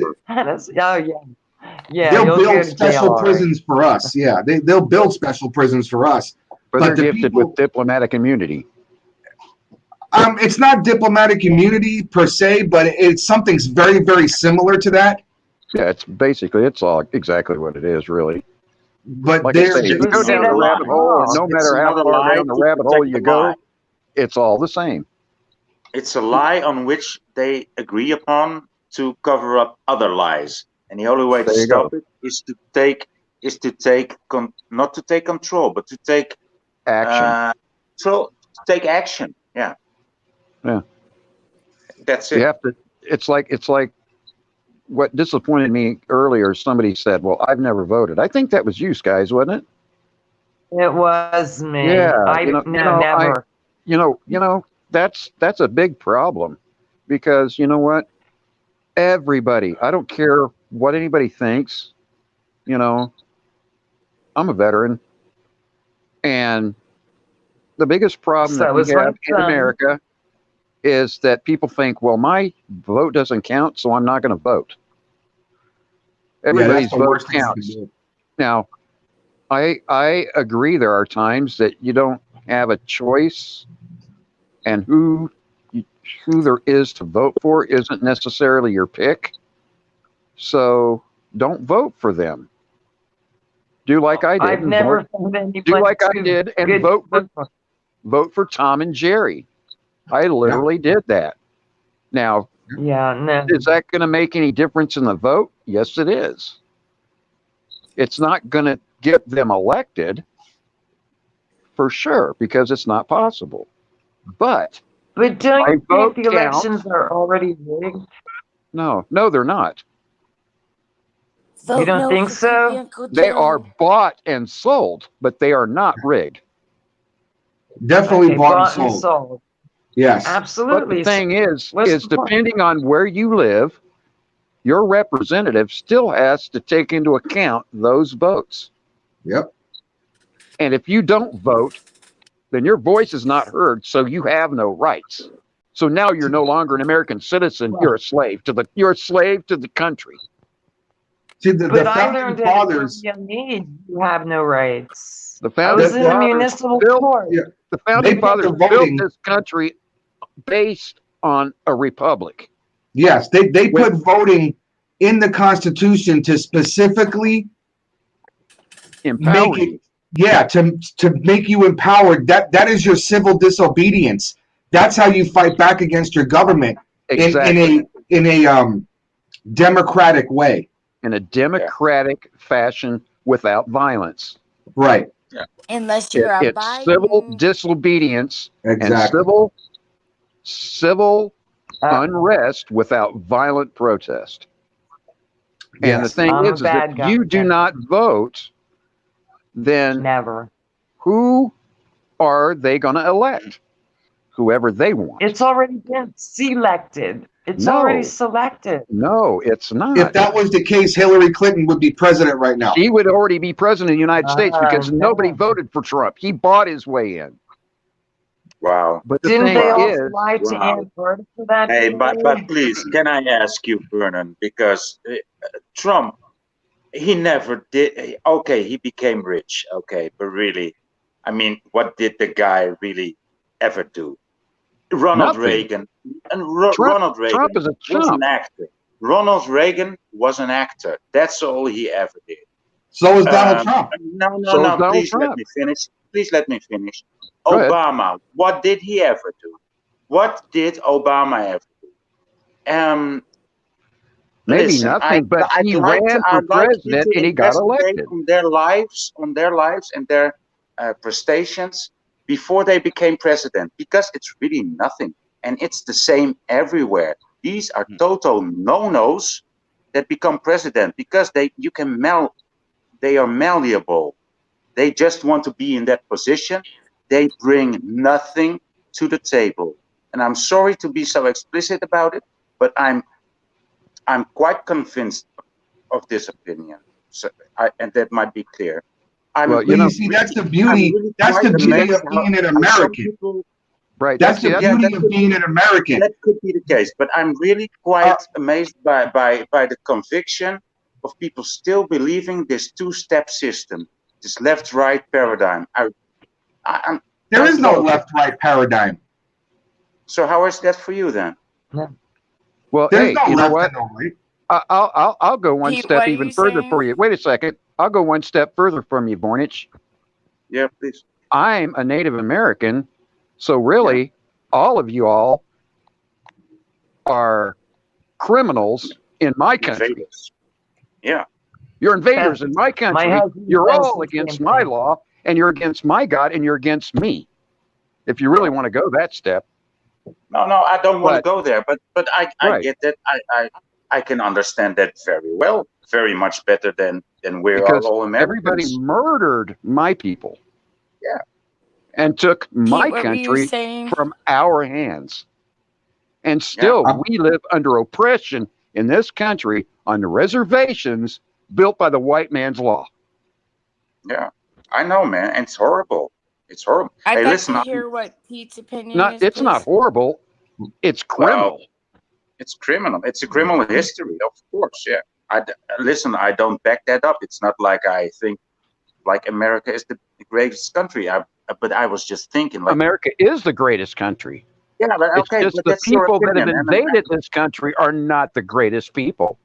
yeah, yeah. They'll you'll go build to special jail, all right. prisons for us. Yeah, they'll build special prisons for us. But they're gifted with diplomatic immunity. It's not diplomatic immunity per se, but it's something very, very similar to that. Yeah, it's all exactly what it is, really. But like I say, if you go down the rabbit hole, and no matter how far down the rabbit hole you go, it's all the same. It's a lie on which they agree upon to cover up other lies, and the only way to stop it is to take not to take control, but to take action. Take action. Yeah. Yeah. That's it. You have to. It's like what disappointed me earlier. Somebody said, "Well, I've never voted." I think that was you guys, wasn't it? It was me. Yeah. Never. That's a big problem, because you know what? Everybody, I don't care what anybody thinks, I'm a veteran, and the biggest problem that we have in America is that people think, well, my vote doesn't count, so I'm not going to vote. Everybody's vote counts. Now, I agree there are times that you don't have a choice, and who there is to vote for isn't necessarily your pick. So don't vote for them. Do like I did. I've never found anybody. Do like I did and vote for Tom and Jerry. I literally did that. Now, is that going to make any difference in the vote? Yes, it is. It's not going to get them elected, for sure, because it's not possible. But don't you think the elections are already rigged? No, they're not. You don't think so? They are bought and sold, but they are not rigged. Definitely bought and sold. Yes. Absolutely. But the thing is depending on where you live, your representative still has to take into account those votes. Yep. And if you don't vote, then your voice is not heard, so you have no rights. So now you're no longer an American citizen. You're a slave to the country. See, the But I founding learned at a fathers, young age you have no rights. The I was founding in a fathers municipal built court. yeah, the they founding put fathers the built voting. this country based on a republic. Yes, they With put voting in the Constitution to specifically make empowering it, you. yeah, to make you empowered. That is your civil disobedience. That's how you fight back against your government Exactly. in a democratic way. In a democratic fashion without violence. Right. Yeah. Unless you're a It's civil Biden. disobedience and Exactly. civil unrest without violent protest. And the Yes. thing I'm a is bad if guy. you do not vote, then Never. who are they going to elect? Whoever they want. It's already been selected. It's already No, selected. no, it's If not. that was the case, Hillary Clinton would be president right now. He would already be president of the United States because nobody No. voted for Trump. He bought his way in. Wow. But the Didn't thing they all is, fly to Wow. Antarctica for that Hey, day? but please, can I ask you, Vernon? Because Trump, he never did. Okay, he became rich. Okay, but really, I mean, what did the guy really ever do? Ronald nothing. Reagan, and Trump, Ronald Reagan Trump is a was an chump. actor. Ronald Reagan was an actor. That's all he ever did. So is Donald Trump. No, So is Donald please let Trump. me finish. Please let me finish. Go ahead. Obama, what did he ever do? What did Obama ever do? Maybe Listen, nothing, but he I'd like ran for you president to and he got investigate elected. on their lives and their prestations before they became president, because it's really nothing, and it's the same everywhere. These are total no-nos that become president because they are malleable. They just want to be in that position. They bring nothing to the table, and I'm sorry to be so explicit about it, but I'm quite convinced of this opinion, so and that might be clear. Well, But you see, that's the beauty. really That's the quite beauty amazed of being an how some American. people. Right. That's the beauty of being an American. That could be the case, but I'm really quite amazed by the conviction of people still believing this two-step system, this left-right paradigm. There is no left-right paradigm. So how is that for you then? Well, There's hey, no you know left what? and no right. I'll go one Pete, step what are even you further saying? for you. Wait a second. I'll go one step further from you, Bornich. Yeah, please. I'm a Native American, so really, all of you all are criminals in my country. Invaders. Yeah. You're invaders in my country. husband You're says all the against same my thing. law, and you're against my God, and you're against me. If you really want to go that step. No, I don't want to But- go there, but I Right. get that. I can understand that very well, very much better than we are Because all Americans. everybody murdered my people. Yeah. And took my what were you country saying? from our hands. And still, we live under oppression in this country on the reservations built by the white man's law. Yeah, I know, man. And it's horrible. It's horrible. I'd Hey, like listen, to hear what Pete's opinion is. It's not please. horrible. It's criminal. Well, it's criminal. It's a criminal history, of course. Yeah. Listen, I don't back that up. It's not like I think like America is the greatest country. But I was just thinking, like, America is the greatest country. yeah, but It's okay, just but the that's your people that have opinion. invaded this country are not the greatest people.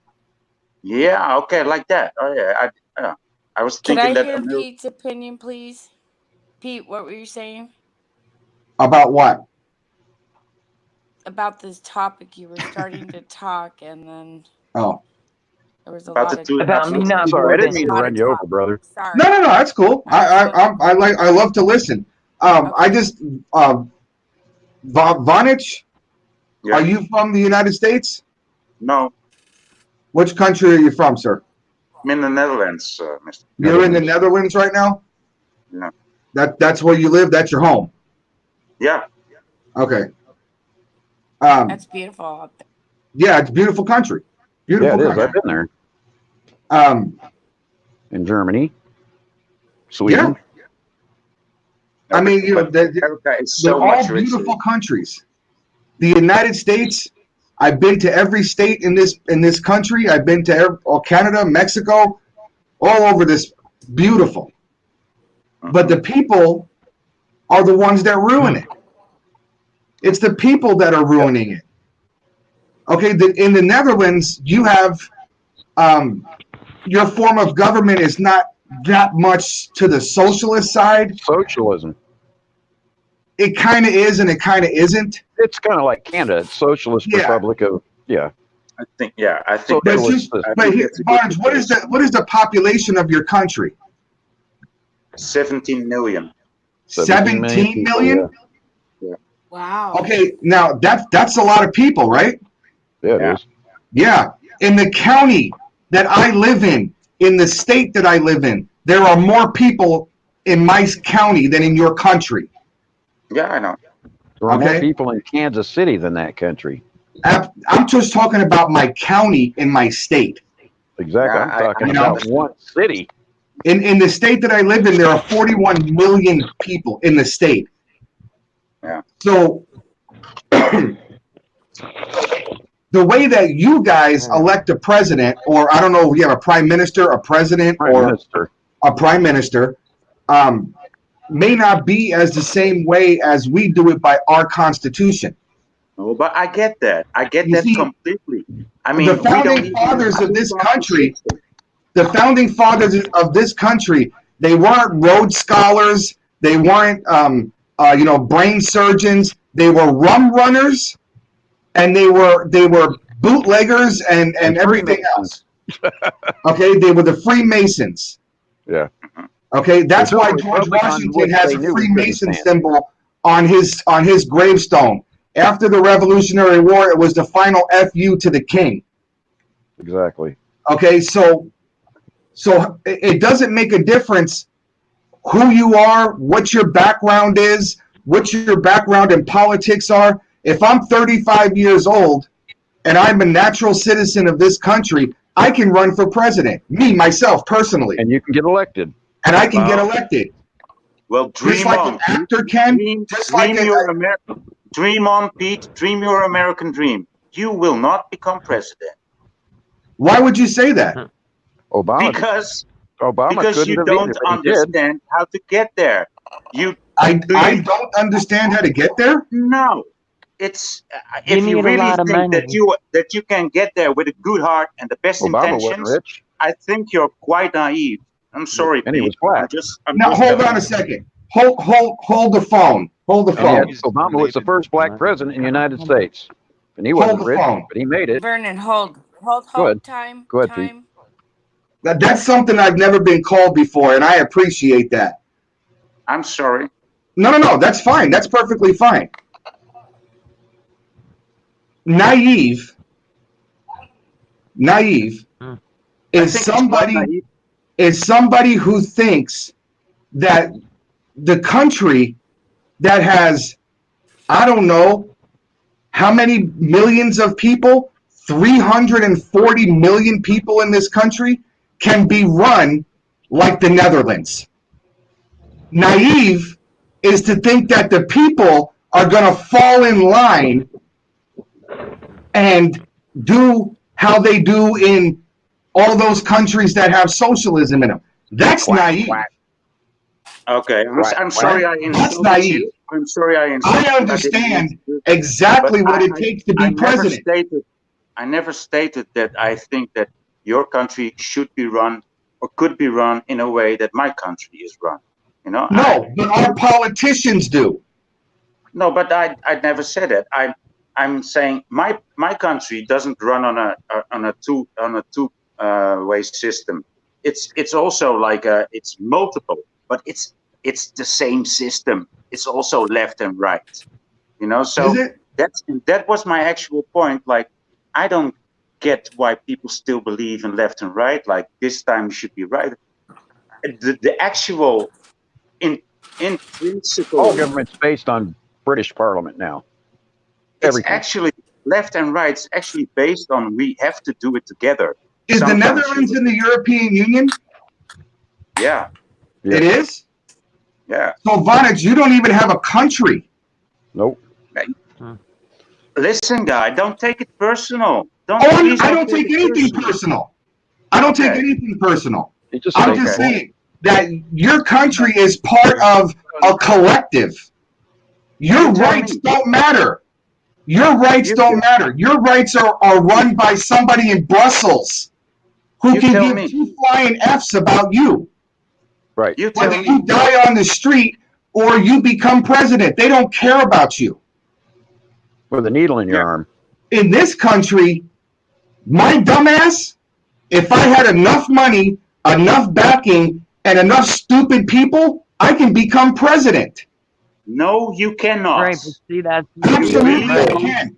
Yeah, okay, like that. Oh yeah, I was Could thinking I that. hear Pete's opinion, please? Pete, what were you saying About what? about this topic? You were starting to talk, and then Oh. there was a About lot the of two- About me not Sorry, I didn't voting. mean to run you over, brother. Sorry. No, that's cool. I love to listen. I just Vonich, Yeah. are you from the United States? No, Which country are you from, sir? I'm in the Netherlands, Mr. You're in the Netherlands right now? Yeah. That's where you live, that's your home. Yeah. Okay. That's beautiful out there. Yeah, it's a beautiful country. Beautiful Yeah, it is. country. I've been there. Um In Germany, Sweden. I mean, you know, America is they're so all much richer. beautiful countries. The United States, I've been to every state in this country. I've been to Canada, Mexico, all over this. Beautiful. But the people are the ones that ruin it. It's the people that are ruining it. Okay, in the Netherlands, you have your form of government is not that much to the socialist side. Socialism. It kind of is, and it kind of isn't. It's kind of like Canada, Socialist Republic of I think. But Barnes, what is the population of your country? 17 million. 17 million? Yeah. Wow. Okay, now that's a lot of people, right? Yeah, it is. Yeah. In the county that I live in the state that I live in, there are more people in my county than in your country. Yeah, I know. There are more people in Kansas City than that country. I'm just talking about my county in my state. Exactly. I'm talking about one city. In the state that I live in, there are 41 million people in the state. Yeah. So the way that you guys elect a president, or I don't know if you have a prime minister, a president, a prime minister, may not be as the same way as we do it by our constitution. No, but I get that. I get that completely. I mean, the founding fathers of this country, they weren't Rhodes Scholars. They weren't, brain surgeons. They were rum runners, and they were bootleggers and everything else. Okay, they were the Freemasons. Yeah. Okay, that's why George Washington has a Freemason symbol on his gravestone. After the Revolutionary War, it was the final FU to the king. Exactly. Okay, so it doesn't make a difference who you are, what your background is, what your background in politics are. If I'm 35 years old and I'm a natural citizen of this country, I can run for president. Me, myself, personally. And you can get elected. And I can get elected. Well, dream just like on. An actor can. Dream on, Pete. Dream your American dream. You will not become president. Why would you say that? Obama. Because couldn't you have don't either, but he understand how to get there. I don't understand how to get there? No. It's if you really think that you can get there with a good heart and the best intentions, I think you're quite naive. I'm sorry, and he was black. Hold on a second. Hold the phone. Hold the phone. Obama was the first black president in the United States, and he wasn't rich, but he made it. Vernon, hold. Time. Go ahead, Pete. That's something I've never been called before, and I appreciate that. I'm sorry. No, that's fine. That's perfectly fine. Naive is somebody who thinks that the country that has, I don't know, how many millions of people, 340 million people in this country, can be run like the Netherlands. Naive is to think that the people are going to fall in line and do how they do in all those countries that have socialism in them. That's naive. Okay, I'm sorry I insulted you. I'm sorry I insulted you. I understand exactly what it takes to be president. I never stated that I think that your country should be run or could be run in a way that my country is run. You know? No, but our politicians do. No, but I never said that. I'm saying my country doesn't run on a two way system. It's also like it's multiple, but it's the same system. It's also left and right. You know, so that was my actual point. Like, I don't get why people still believe in left and right. Like, this time you should be right. The actual in principle. All government's based on British Parliament now. It's actually left and right. It's actually based on we have to do it together. Is the Netherlands in the European Union? Yeah. It is? Yeah. So, Vonage, you don't even have a country. Nope. Listen, guy, don't take it personal. I don't take anything personal. I don't take anything personal. I'm just saying that your country is part of a collective. Your rights don't matter. Your rights don't matter. Your rights are run by somebody in Brussels who can give two flying F's about you. Right. Whether you die on the street or you become president, they don't care about you. With a needle in your arm. In this country, my dumbass, if I had enough money, enough backing, and enough stupid people, I can become president. No, you cannot. Right, but see, that's Absolutely, I can.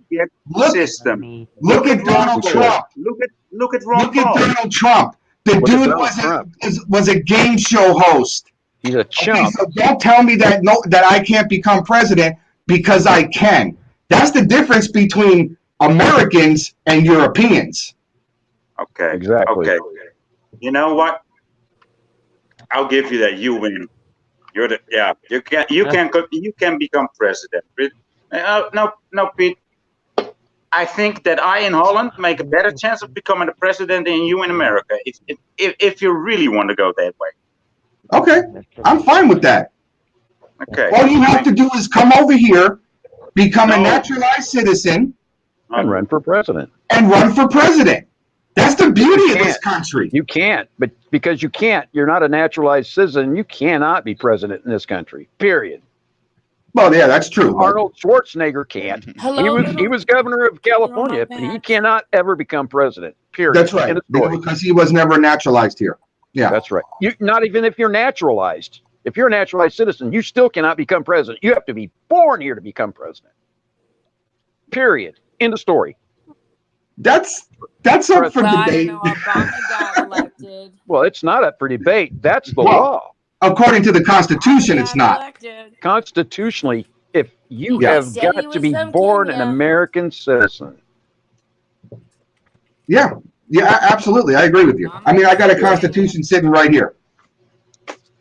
Look at Donald Trump. Look at Ron Paul. Look at Donald Trump. The dude was a game show host. He's a chump. Okay, so don't tell me that I can't become president, because I can. That's the difference between Americans and Europeans. Okay. Exactly. Okay. You know what? I'll give you that. You win. You can become president. No, Pete. I think that I in Holland make a better chance of becoming the president than you in America. If you really want to go that way. Okay, I'm fine with that. Okay. All you have to do is come over here, become a naturalized citizen, and run for president. That's the beauty of this country. You can't, but because you can't, you're not a naturalized citizen. You cannot be president in this country. Period. Well, yeah, that's true. Arnold Schwarzenegger can't. He was governor of California, but he cannot ever become president. Period. That's right. Because he was never naturalized here. Yeah, that's right. Not even if you're naturalized. If you're a naturalized citizen, you still cannot become president. You have to be born here to become president. Period. End of story. That's up for debate. Well, it's not up for debate. That's the law. According to the Constitution, it's not. Constitutionally, if you have got to be born an American citizen. Yeah, absolutely. I agree with you. I mean, I got a Constitution sitting right here.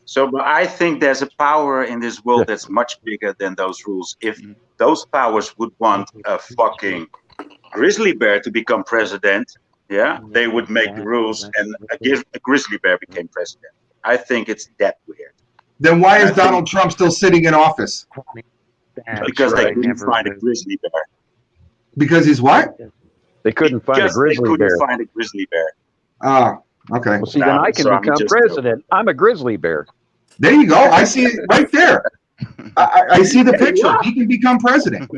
So, but I think there's a power in this world that's much bigger than those rules. If those powers would want a fucking grizzly bear to become president, they would make the rules, and a grizzly bear became president. I think it's that weird. Then why is Donald Trump still sitting in office? Because they couldn't find a grizzly bear. Because he's what? They couldn't find a grizzly bear. They couldn't find a grizzly bear. Oh, okay. Well, see, then I can become president. I'm a grizzly bear. There you go. I see it right there. I see the picture. He can become president.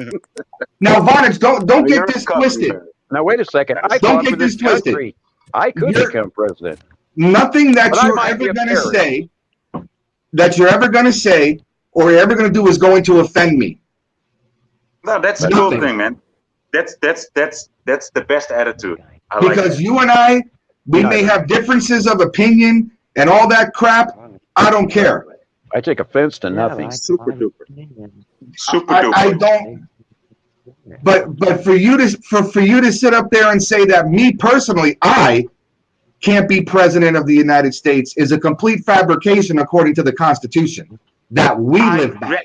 Now, Vonage, don't get this twisted. Now, wait a second. Don't get this twisted. I could become president. Nothing that you're ever going to say, or you're ever going to do is going to offend me. No, that's the cool thing, man. That's the best attitude. Because you and I, we may have differences of opinion and all that crap. I don't care. I take offense to nothing. Super duper. Super duper. I don't. But for you to sit up there and say that me personally, I can't be president of the United States is a complete fabrication according to the Constitution that we live by.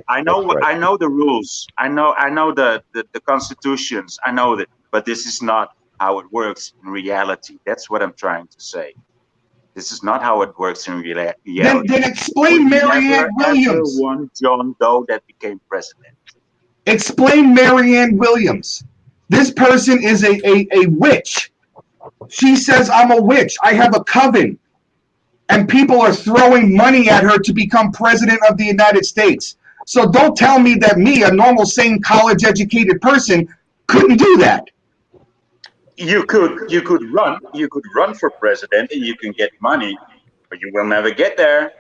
I know the rules. I know the constitutions. I know that, but this is not how it works in reality. That's what I'm trying to say. This is not how it works in reality. Then explain Marianne Williams. One John Doe that became president. Explain Marianne Williams. This person is a witch. She says, I'm a witch. I have a coven. And people are throwing money at her to become president of the United States. So don't tell me that me, a normal, sane, college-educated person, couldn't do that. You could run for president and you can get money, but you will never get there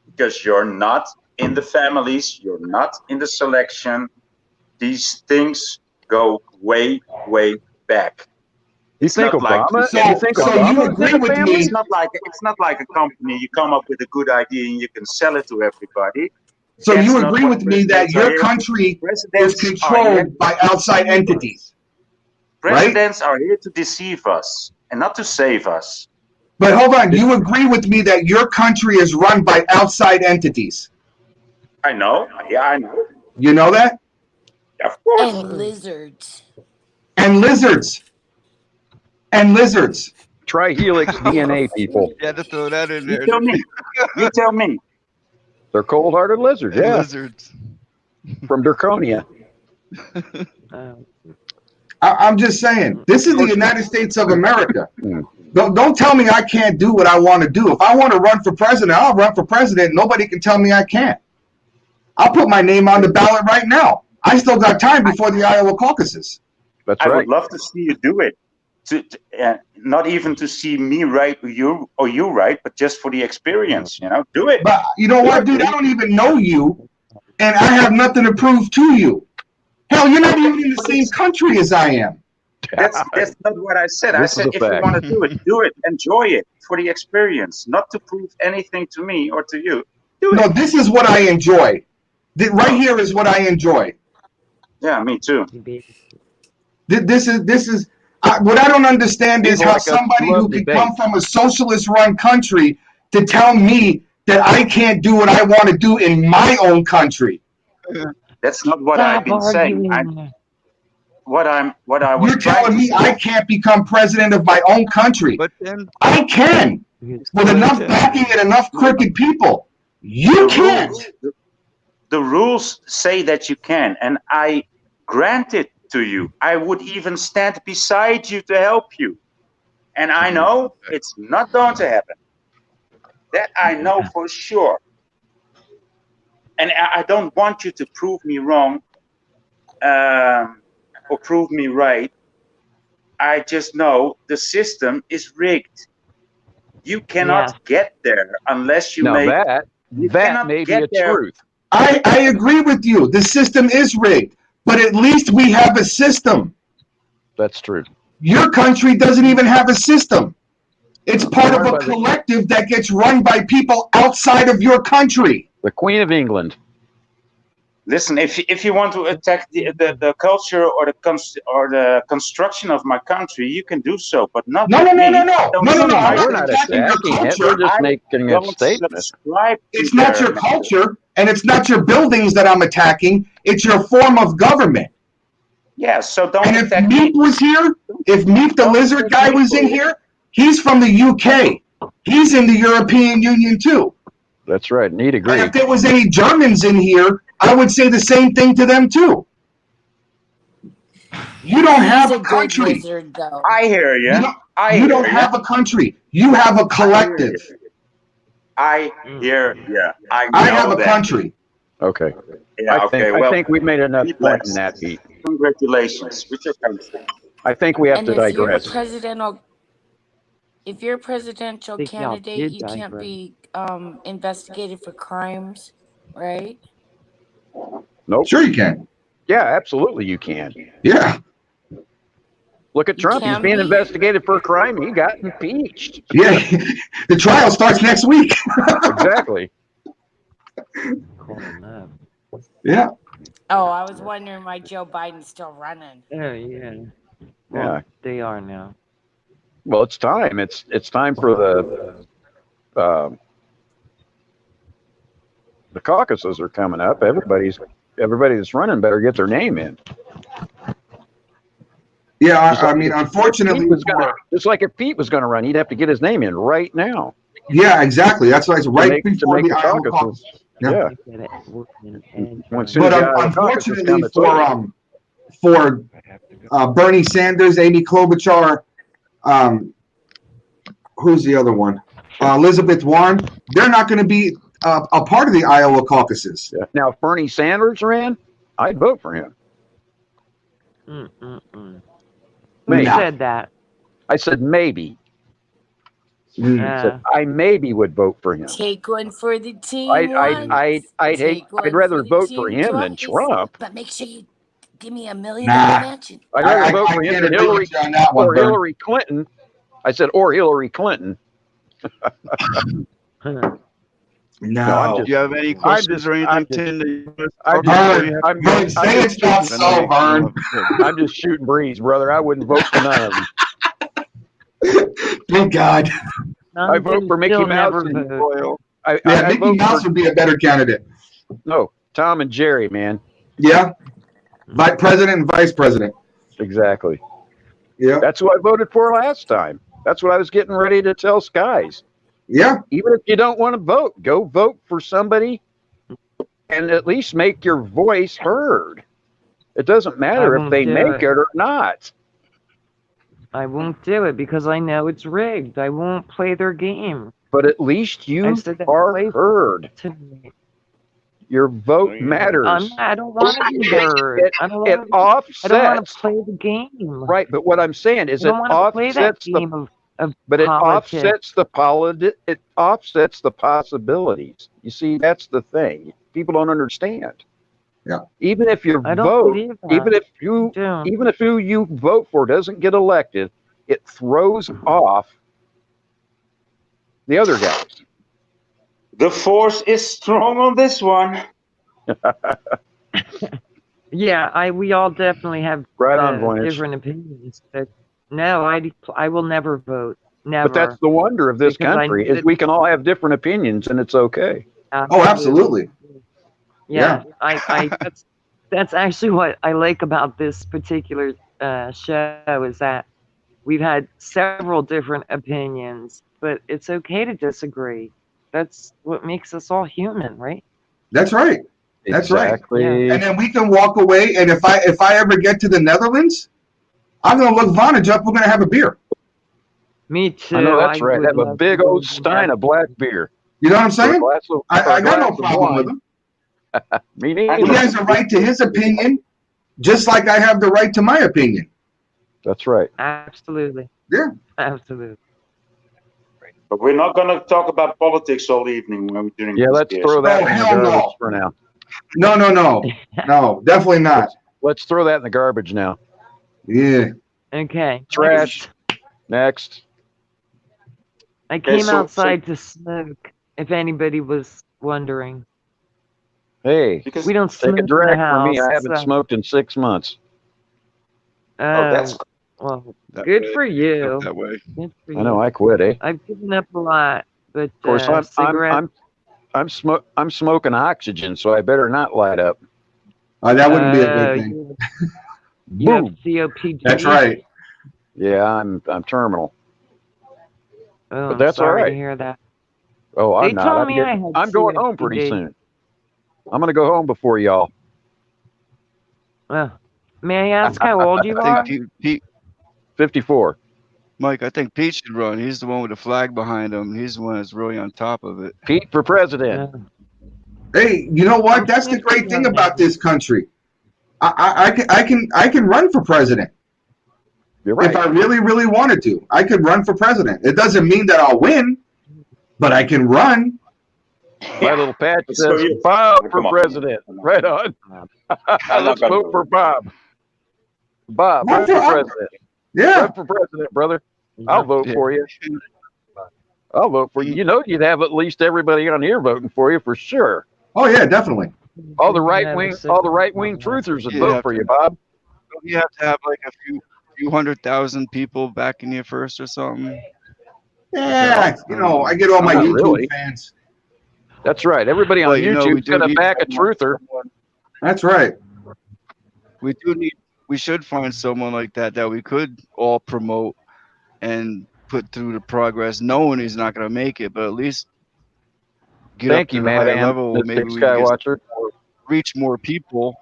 because you're not in the families, you're not in the selection. These things go way, way back. You think Obama? So you agree with me? It's not like a company. You come up with a good idea and you can sell it to everybody. So you agree with me that your country is controlled by outside entities? Presidents are here to deceive us and not to save us. But hold on, you agree with me that your country is run by outside entities? I know. Yeah, I know. You know that? Of course. And lizards. And lizards. And lizards. Trihelix DNA people. You had to throw that in You there. tell me. You tell me. They're cold-hearted lizards, And yeah. lizards. From Draconia. I'm just saying, this is the United States of America. Don't tell me I can't do what I want to do. If I want to run for president, I'll run for president. Nobody can tell me I can't. I'll put my name on the ballot right now. I still got time before the Iowa caucuses. That's I right. would love to see you do it. Not even to see me right or you right, but just for the experience. Do it. But you know what, dude? I don't even know you, and I have nothing to prove to you. Hell, you're not even in the same country as I am. That's not what I said. I said if you want to do it, enjoy it for the experience, not to prove anything to me or to you. Do it. No, this is what I enjoy. Right here is what I enjoy. Yeah, me too. This is what I don't understand is how somebody who can come from a socialist-run country to tell me that I can't do what I want to do in my own country. That's not what I've been saying. You're telling me I can't become president of my own country. But then I can, with enough backing and enough crooked people. You can't. The rules say that you can, and I grant it to you. I would even stand beside you to help you. And I know it's not going to happen. That I know for sure. And I don't want you to prove me wrong or prove me right. I just know the system is rigged. You cannot get there unless you make... That may be a truth. I agree with you. The system is rigged. But at least we have a system. That's true. Your country doesn't even have a system. It's part of a collective that gets run by people outside of your country. The Queen of England. Listen, if you want to attack the culture or the construction of my country, you can do so, but not No. me. I'm not attacking your culture. We're just making a statement. It's not your culture, and it's not your buildings that I'm attacking. It's your form of government. Yeah, so don't. And if Meep was here, if Meep the lizard guy was in here, he's from the UK. He's in the European Union too. That's right. Need agree. And if there was any Germans in here, I would say the same thing to them too. You don't have a country. Lizard, I hear you. You don't have a country. You have a collective. I hear you. I have a country. Okay. Yeah, I think we made enough point in that, Pete. Congratulations with your country. I think we have to digress. If you're a presidential candidate, you can't be investigated for crimes, right? Nope. Sure you can. Yeah, absolutely you can. Yeah. Look at Trump. He's being investigated for a crime. He got impeached. Yeah. The trial starts next week. Exactly. Yeah. Oh, I was wondering why Joe Biden's still running. Oh, yeah. Well, they are now. Well, it's time. It's time for the caucuses are coming up. Everybody that's running better get their name in. Yeah, I mean, unfortunately, just like if Pete was going to run, he'd have to get his name in right now. Yeah, exactly. That's why it's right before the Iowa caucus. Yeah. But unfortunately for Bernie Sanders, Amy Klobuchar, who's the other one? Elizabeth Warren. They're not going to be a part of the Iowa caucuses. Yeah. Now, if Bernie Sanders ran, I'd vote for him. Who said that? I said maybe. I maybe would vote for him. Take one for the team. I'd rather vote for him than Trump. But make sure you give me $1 million mention. I'd rather vote for him than Hillary Clinton. I said, or Hillary Clinton. No. Do you have any questions or anything? I'm just shooting breeze, brother. I wouldn't vote for none of them. Thank God. I vote for Mickey still Mouse never and vote. I Mickey vote Mouse for would be a better candidate. no Tom and Jerry, man. Yeah, president and vice president. Exactly. Yeah, That's who I voted for last time. That's what I was getting ready to tell Skies. yeah, Even if you don't want to vote, go vote for somebody and at least make your voice heard. It doesn't I matter if won't they do make it. it or not. I won't do it because I know it's rigged. I won't play their game. But at least I you said that are twice heard. tonight. Your vote matters. I don't want to be heard. It I don't it want to. I don't want to offsets. play the game. Right, but what I'm saying is I it don't want to play that offsets the game of but it politics. offsets the possibilities. You see, that's the thing. People don't understand. yeah. Even if your I don't vote, believe that. even if who you vote for doesn't get elected, it throws off the other guys. The force is strong on this one. Yeah, we all definitely have Right on, Voynich. different opinions. But no, I will never vote. Never. But that's the wonder of this Because I country know is we can all have different opinions and it's okay. Oh, absolutely. Yeah, that's actually what I like about this particular show is that we've had several different opinions, but it's okay to disagree. That's what makes us all human, right? That's right. That's Exactly. right. And then we can walk away. And if I ever get to the Netherlands, I'm gonna look Vonage up. We're gonna have a beer. Me too. I know that's right. would Have a love big to old go stein of black beer. You know what I'm saying? I I got no problem with him. Me He neither. has a right to his opinion, just like I have the right to my opinion. That's right. Absolutely. Yeah. Absolutely. But we're not going to talk about politics all evening when we're doing Yeah, this let's beer. throw that Oh, in the hell no. garbage for now. No, definitely not. Let's throw that in the garbage now. Yeah. Okay. Trash. Next. I came so- outside to smoke, if anybody was wondering. Hey, Because We don't take smoke a in the drag from me. house. I haven't so- smoked in 6 months. that's well, That good way, for you. that way. Good for I know you. I quit, eh? I've given up a lot, but Of course, cigarettes. I'm smoking oxygen, so I better not light up. That wouldn't be a good thing. You have Boom. COPD. That's right. Yeah, I'm terminal. Oh, But I'm that's all sorry right. to hear that. Oh, I'm They not. told I'm, me getting- I had I'm going home pretty COPD. soon. I'm going to go home before y'all. Well, may I ask how old you I are? think Pete, 54. Mike, I think Pete should run. He's the one with the flag behind him. He's the one that's really on top of it. Pete for president. Hey, you know what? That's the great thing about this country. I can run for president. You're right. If I really, really wanted to. I could run for president. It doesn't mean that I'll win, but I can run. My little patch So says you- Bob for Come on. president. Right on. I'm Let's not gonna vote do for it. Bob. Bob, Run run for for- president. Yeah. Run for president, brother. I'll vote Yeah. for you. I'll vote for you. You know you'd have at least everybody on here voting for you for sure. Oh yeah, definitely. All the right wing truthers would Yeah, vote for you, Bob. You have to have like a few 100,000 people backing you first or something. Yeah, I get all my Not YouTube really. fans. That's right. Everybody on Well, you know, we YouTube's do gonna need back a someone- truther. That's right. We should find someone like that we could all promote and put through the progress, knowing he's not going to make it, but at least get Thank up to you, the higher Madam. level. Mystic Maybe we can Skywatcher. reach more people.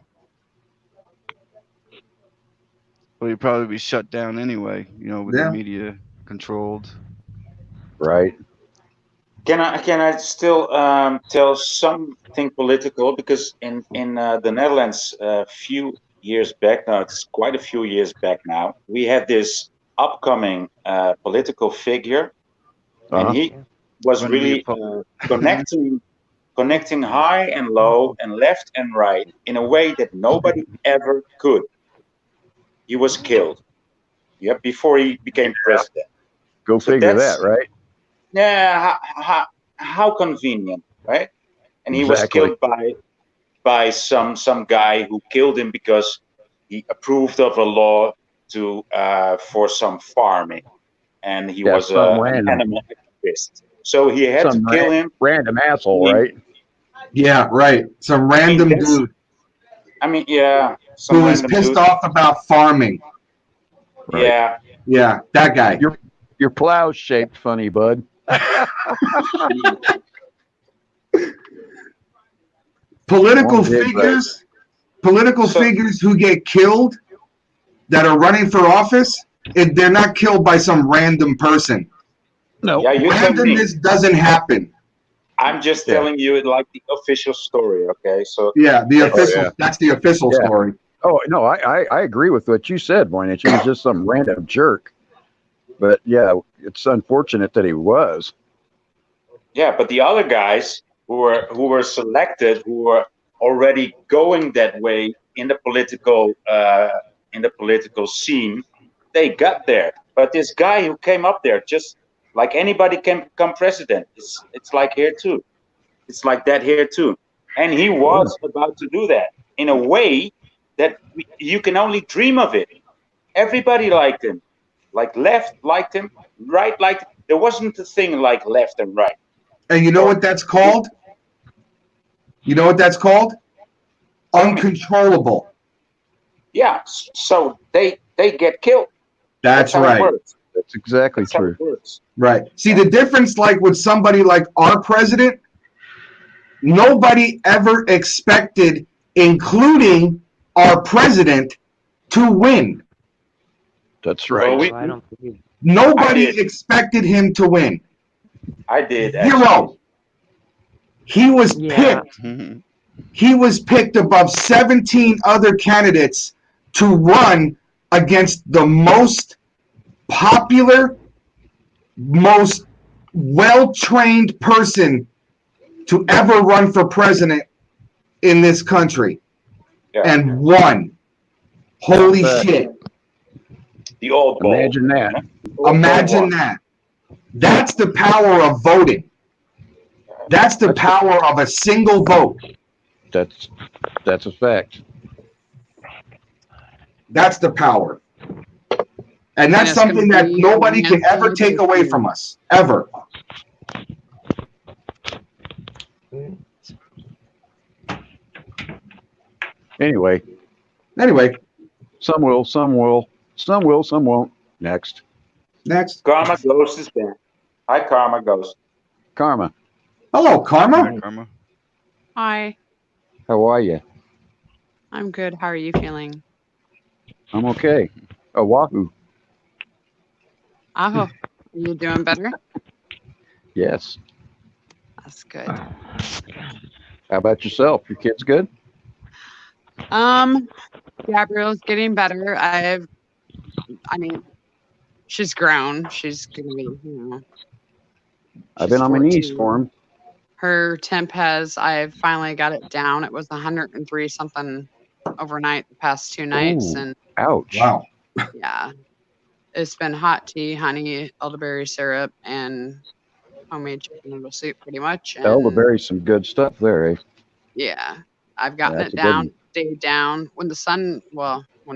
But he'd probably be shut down anyway, with Yeah. the media controlled. Right. Can I still tell something political? Because in the Netherlands, a few years back now, it's quite a few years back now, we had this upcoming political figure, Uh-huh. and he was Gonna be really connecting high and low and left and right in a way that nobody ever could. He was killed, before he became president. Go So figure that's- that, right? Yeah, how convenient, right? And he was Exactly. killed by some guy who killed him because he approved of a law for some farming, and he was some an random. rapist. So he had Some to kill him. random asshole, I mean, right? Yeah, right. Some random dude I mean, yeah, some who was random pissed dude. off about farming. Right. Yeah. Yeah, that guy. Your plow's shaped funny, bud. Political figures who get killed that are running for office, they're not killed by some random person. No. Yeah, you tell me. Randomness doesn't happen. I'm just telling you it like the official story, okay? So yeah, that's the official story. Oh no, I agree with what you said, Voynich. He was just some random jerk. But yeah, it's unfortunate that he was. Yeah, but the other guys who were selected, who were already going that way in the political scene, they got there. But this guy who came up there, just like anybody can become president, it's like here too. It's like that here too. And he was about to do that in a way that you can only dream of it. Everybody liked him. Like left liked him, right liked him. There wasn't a thing like left and right. And you know what that's called? You know what that's called? Uncontrollable. Yeah, so they get killed. That's how it right. works. That's exactly That's how true. it works. Right. See, the difference, like with somebody like our president, nobody ever expected, including our president, to win. That's right. Well, I don't believe it. Nobody expected him to win. I did. Zero. He was picked. He was picked above 17 other candidates to run against the most popular, most well-trained person to ever run for president in this country. Yeah. And won. Holy shit. The old ball. Imagine that. Imagine that. That's the power of voting. That's the power of a single vote. That's a fact. That's the power. And that's something that nobody can ever take away from us. Ever. Anyway. Some will, some will. Some will, some won't. Next. Karma Ghost is back. Hi, Karma Ghost. Karma. Hello, Karma. Hi, Karma. Hi, How are you? I'm good. How are you feeling? I'm okay. Oahu. Aho, are you doing better? Yes. That's good. How about yourself? Your kids good? Gabrielle's getting better. I mean, she's grown. She's gonna be, I've been on my knees 14. for him. Her temp I've finally got it down. It was 103 something overnight the past 2 nights. Ooh, And ouch. Wow. yeah, it's been hot tea, honey, elderberry syrup, and homemade chicken noodle soup pretty much. And Elderberry's some good stuff there, eh? yeah, I've gotten That's it a good down, one. stayed down. When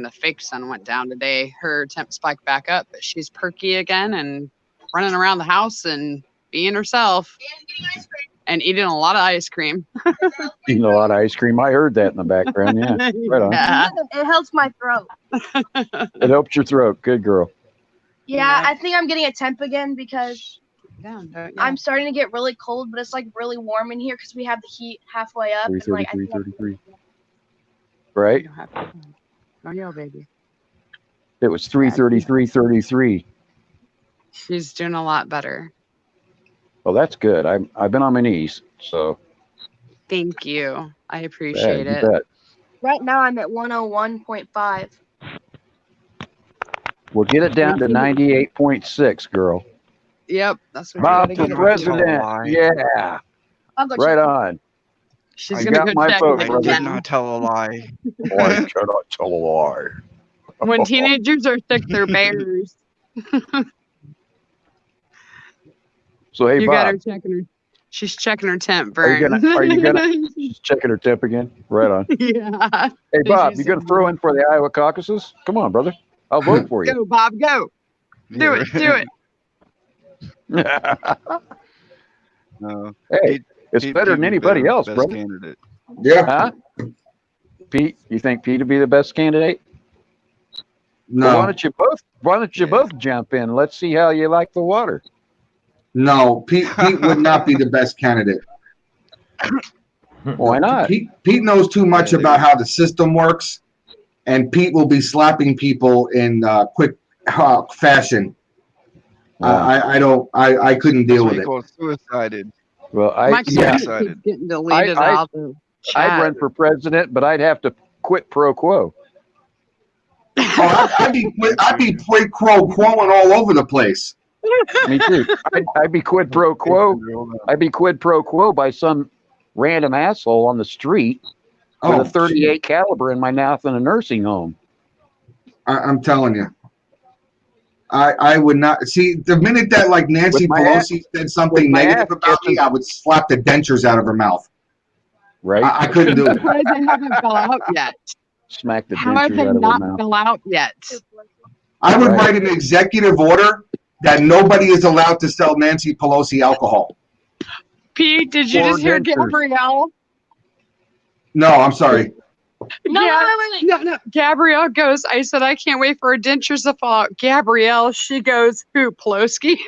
the fake sun went down today, her temp spiked back up, but she's perky again and running around the house and being herself and eating a lot of ice cream. Eating a lot of ice cream. I heard that in the background. Yeah. Right on. Yeah. It helps my throat. It helps your throat. Good girl. Yeah, I think I'm getting a temp again because Down, I'm starting to get really cold, but it's like really warm in here because we have the heat halfway up. And, like, 333. Right? Oh, yeah, baby. It was 333.33. She's doing a lot better. Well, that's good. I've been on my knees, so Thank you. I appreciate you it. bet. Right now I'm at 101.5. We'll get it down to 98.6, girl. Yep, that's what Bob you for gotta get. president. Yeah. I'll go Right check. on. She's I gonna got go my check vote, it brother. Did now. not tell a lie. I cannot tell a lie. When teenagers are sick, they're bears. So hey, You got her Bob, checking her. She's checking her temp, are you Vern. gonna she's checking her temp again? Right on. Yeah. Hey Bob, She's you gonna throw in for the Iowa caucuses? Come on, brother. I'll vote for you. Go, Bob, go. Do it. Do it. No. Hey, it's better than anybody else, best brother. candidate. Yeah. Huh? Pete, you think Pete would be the best candidate? No. Well, why don't you both jump in? Let's see how you like the water. No, Pete would not be the best candidate. Why not? Pete knows too much about how the system works, and Pete will be slapping people in quick fashion. I couldn't deal with it. Suicided. Well, My comment keeps getting deleted out of the I'd chat. run for president, but I'd have to quit pro quo. Oh, I'd be quid pro quoing all over the place. Me too. I'd be quid pro quo. I'd be quid pro quo by some random asshole on the street with a 38 caliber in my mouth in a nursing home. I'm telling you. I would not see the minute that like Nancy Pelosi said something negative about me, I would slap the dentures out of her mouth. Right? I couldn't do it. Why they haven't fell out yet? Smack the How have dentures they out of her not mouth. fell out yet? I would write an executive order that nobody is allowed to sell Nancy Pelosi alcohol. Pete, did you just hear Gabrielle? No, I'm sorry. No. Gabrielle goes, I said, I can't wait for her dentures to fall out. Gabrielle, she goes, who, Plosky?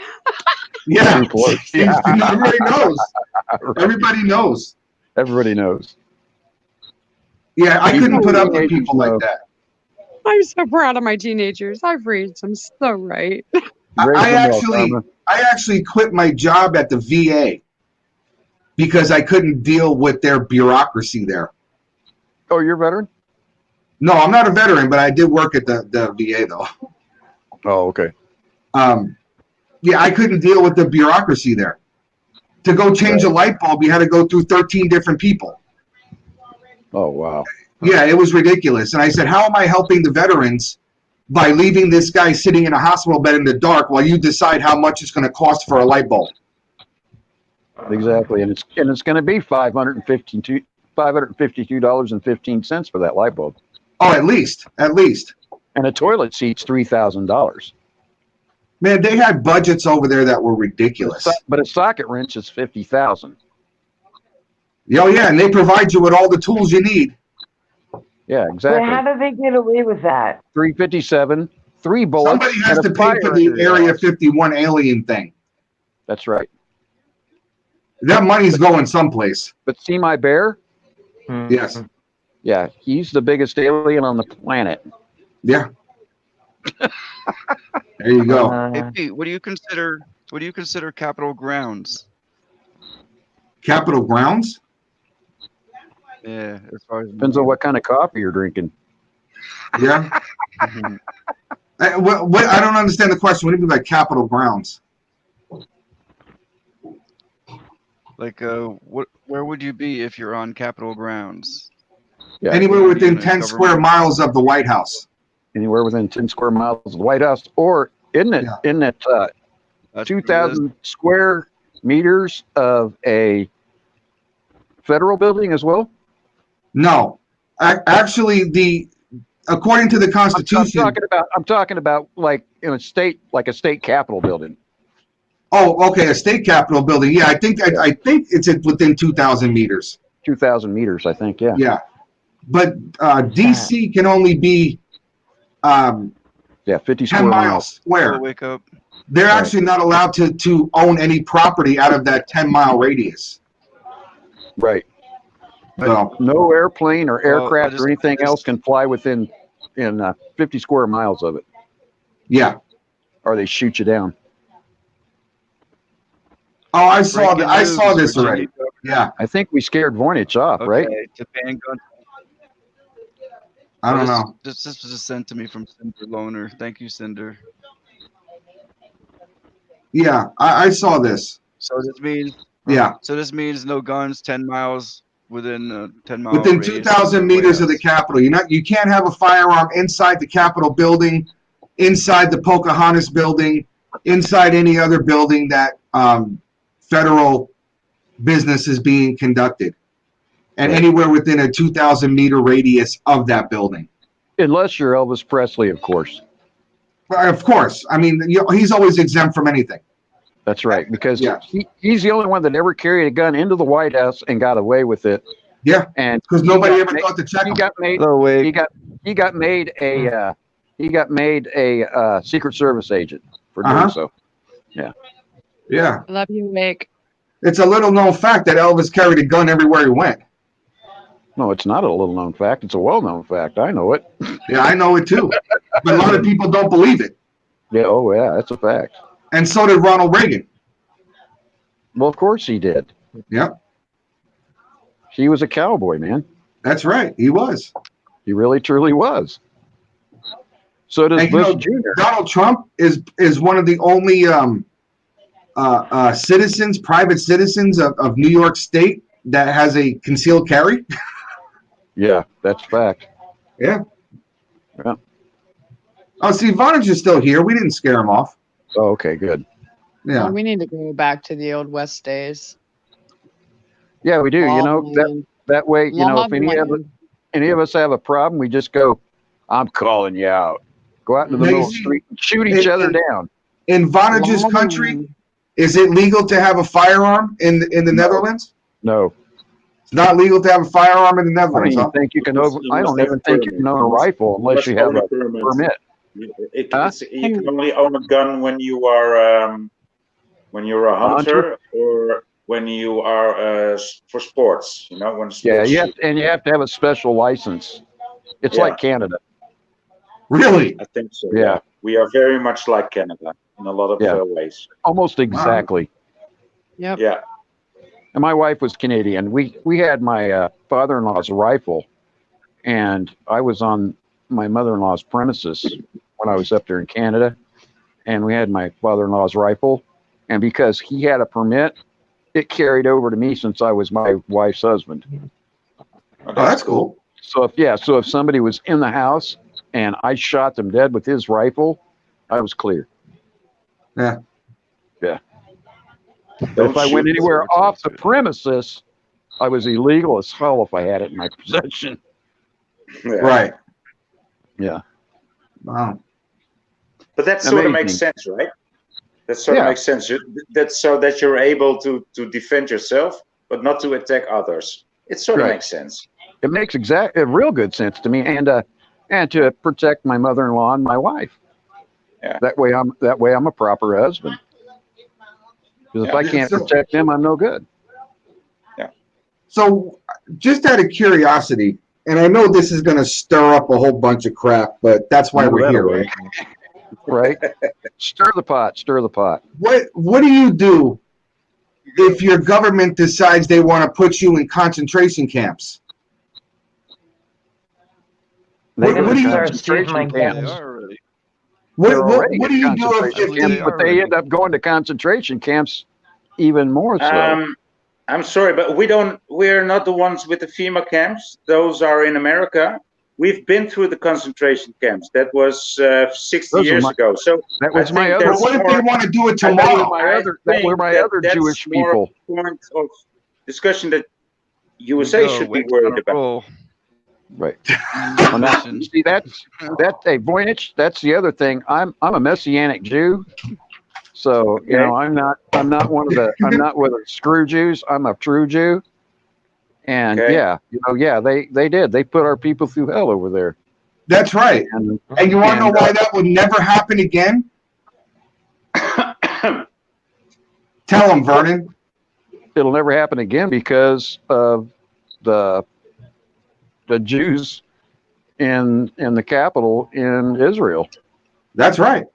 Yeah. Everybody knows. Everybody knows. Everybody knows. Yeah, I couldn't put up with people like that. I'm so proud of my teenagers. I've raised them so right. I actually quit my job at the VA because I couldn't deal with their bureaucracy there. Oh, you're a veteran? No, I'm not a veteran, but I did work at the VA though. Oh, okay. Yeah, I couldn't deal with the bureaucracy there. To go change a light bulb, you had to go through 13 different people. Oh, wow. Yeah, it was ridiculous. And I said, how am I helping the veterans by leaving this guy sitting in a hospital bed in the dark while you decide how much it's going to cost for a light bulb? Exactly. And it's going to be $552.15 for that light bulb. Oh, at least. And a toilet seat's $3,000. Man, they had budgets over there that were ridiculous. But a socket wrench is $50,000. Oh yeah, and they provide you with all the tools you need. Yeah, exactly. Well, how do they get away with that? $357, 3 bullets. Somebody has to pay for the Area 51 alien thing. That's right. That money's going someplace. But see my bear? Yes. Yeah, he's the biggest alien on the planet. Yeah. There you go. Hey Pete, what do you consider Capitol grounds? Capitol grounds? Yeah, as far as depends on what kind of coffee you're drinking. Yeah. What, I don't understand the question. What do you mean by Capitol grounds? Like, where would you be if you're on Capitol grounds? Yeah. Anywhere within 10 square miles of the White House. Anywhere within 10 square miles of the White House, or isn't it 2,000 square meters of a federal building as well? No, actually, according to the Constitution, I'm talking about like in a state capitol building. Oh, okay, a state capitol building. Yeah, I think it's within 2,000 meters. 2,000 meters, I think. Yeah. Yeah, but DC can only be 50 10 miles square. Wake up. They're actually not allowed to own any property out of that 10-mile radius. Right. So, no airplane or aircraft or anything else can fly within 50 square miles of it. Yeah. Or they shoot you down. Oh, I saw this already. Yeah. I think we scared Voynich off, right? Japan gun. I don't know. This was just sent to me from Cinder Loner. Thank you, Cinder. Yeah, I saw this. So this means So this means no guns 10 miles within 10 miles. Within 2,000 meters of the Capitol. You can't have a firearm inside the Capitol building, inside the Pocahontas building, inside any other building that federal business is being conducted, and anywhere within a 2,000 meter radius of that building. Unless you're Elvis Presley, of course. Of course. I mean, he's always exempt from anything. That's right, because Yeah. he's the only one that ever carried a gun into the White House and got away with it. Yeah, and because nobody ever thought to check he him. got made. Hello, Wade. He got made a Secret Service agent for doing so. Yeah. Yeah. I love you, Wake. It's a little known fact that Elvis carried a gun everywhere he went. No, it's not a little known fact. It's a well known fact. I know it. Yeah, I know it too. But a lot of people don't believe it. Yeah. Oh, yeah. That's a fact. And so did Ronald Reagan. Well, of course he did. Yep. He was a cowboy, man. That's right. He was. He really, truly was. So does And, Bush Jr. Donald Trump is one of the only citizens, private citizens of New York State that has a concealed carry. Yeah, that's a fact. Yeah. Yeah. Oh, see, Vonage is still here. We didn't scare him off. Oh, okay, good. Yeah. Well, we need to go back to the old West days. Yeah, we do. You know, that way, you know, if any of us have a problem, we just go, I'm calling you out. Go out into the middle of the street and shoot each other down. In Vonage's country, is it legal to have a firearm in the Netherlands? No. It's not legal to have a firearm in the Netherlands. I don't even think you can own a rifle unless you have a permit. You can only own a gun when you are a hunter or when you are for sports. You know, when sports. Yeah, you have to have a special license. It's like Canada. Really? I think so. Yeah. We are very much like Canada in a lot of ways. Almost exactly. Yep. Yeah. And my wife was Canadian. We had my father-in-law's rifle, and I was on my mother-in-law's premises when I was up there in Canada, and we had my father-in-law's rifle, and because he had a permit, it carried over to me since I was my wife's husband. Oh, that's cool. So if somebody was in the house and I shot them dead with his rifle, I was clear. Yeah. Yeah. But if I went anywhere off the premises, I was illegal as hell if I had it in my possession. Yeah. Right. Yeah. Wow. But that sort of makes sense, right? That sort of makes sense. That's so that you're able to defend yourself, but not to attack others. It sort of makes sense. It makes real good sense to me, and to protect my mother-in-law and my wife. Yeah. That way I'm a proper husband. Because if I can't protect them, I'm no good. Yeah. So, just out of curiosity, and I know this is going to stir up a whole bunch of crap, but that's why we're here, right? Right? Stir the pot. Stir the pot. What do you do if your government decides they want to put you in concentration camps? What do you concentration camps? What do you do if they end up going to concentration camps even more so? I'm sorry, but we're not the ones with the FEMA camps. Those are in America. We've been through the concentration camps. That was 60 years ago. So that was my other. What if they want to do it tomorrow? That were my other Jewish people. Point of discussion that USA should be worried about. Right. See, that's hey, Voynich, that's the other thing. I'm a Messianic Jew, so you know I'm not one of the screw Jews. I'm a true Jew, and they put our people through hell over there. That's right. And you want to know why that would never happen again? Tell them, Vernon. It'll never happen again because of the Jews in the capital in Israel. That's right.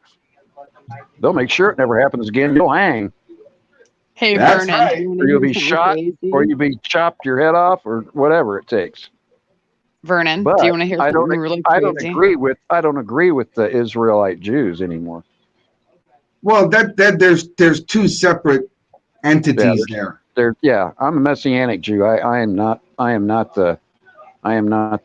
They'll make sure it never happens again. You'll hang. Hey, That's Vernon, right. Or you'll be shot, or you'll be chopped your head off, or whatever it takes. Vernon, But do you want to hear something really crazy? I don't agree with the Israelite Jews anymore. Well, there's two separate entities there. I'm a Messianic Jew. I'm not an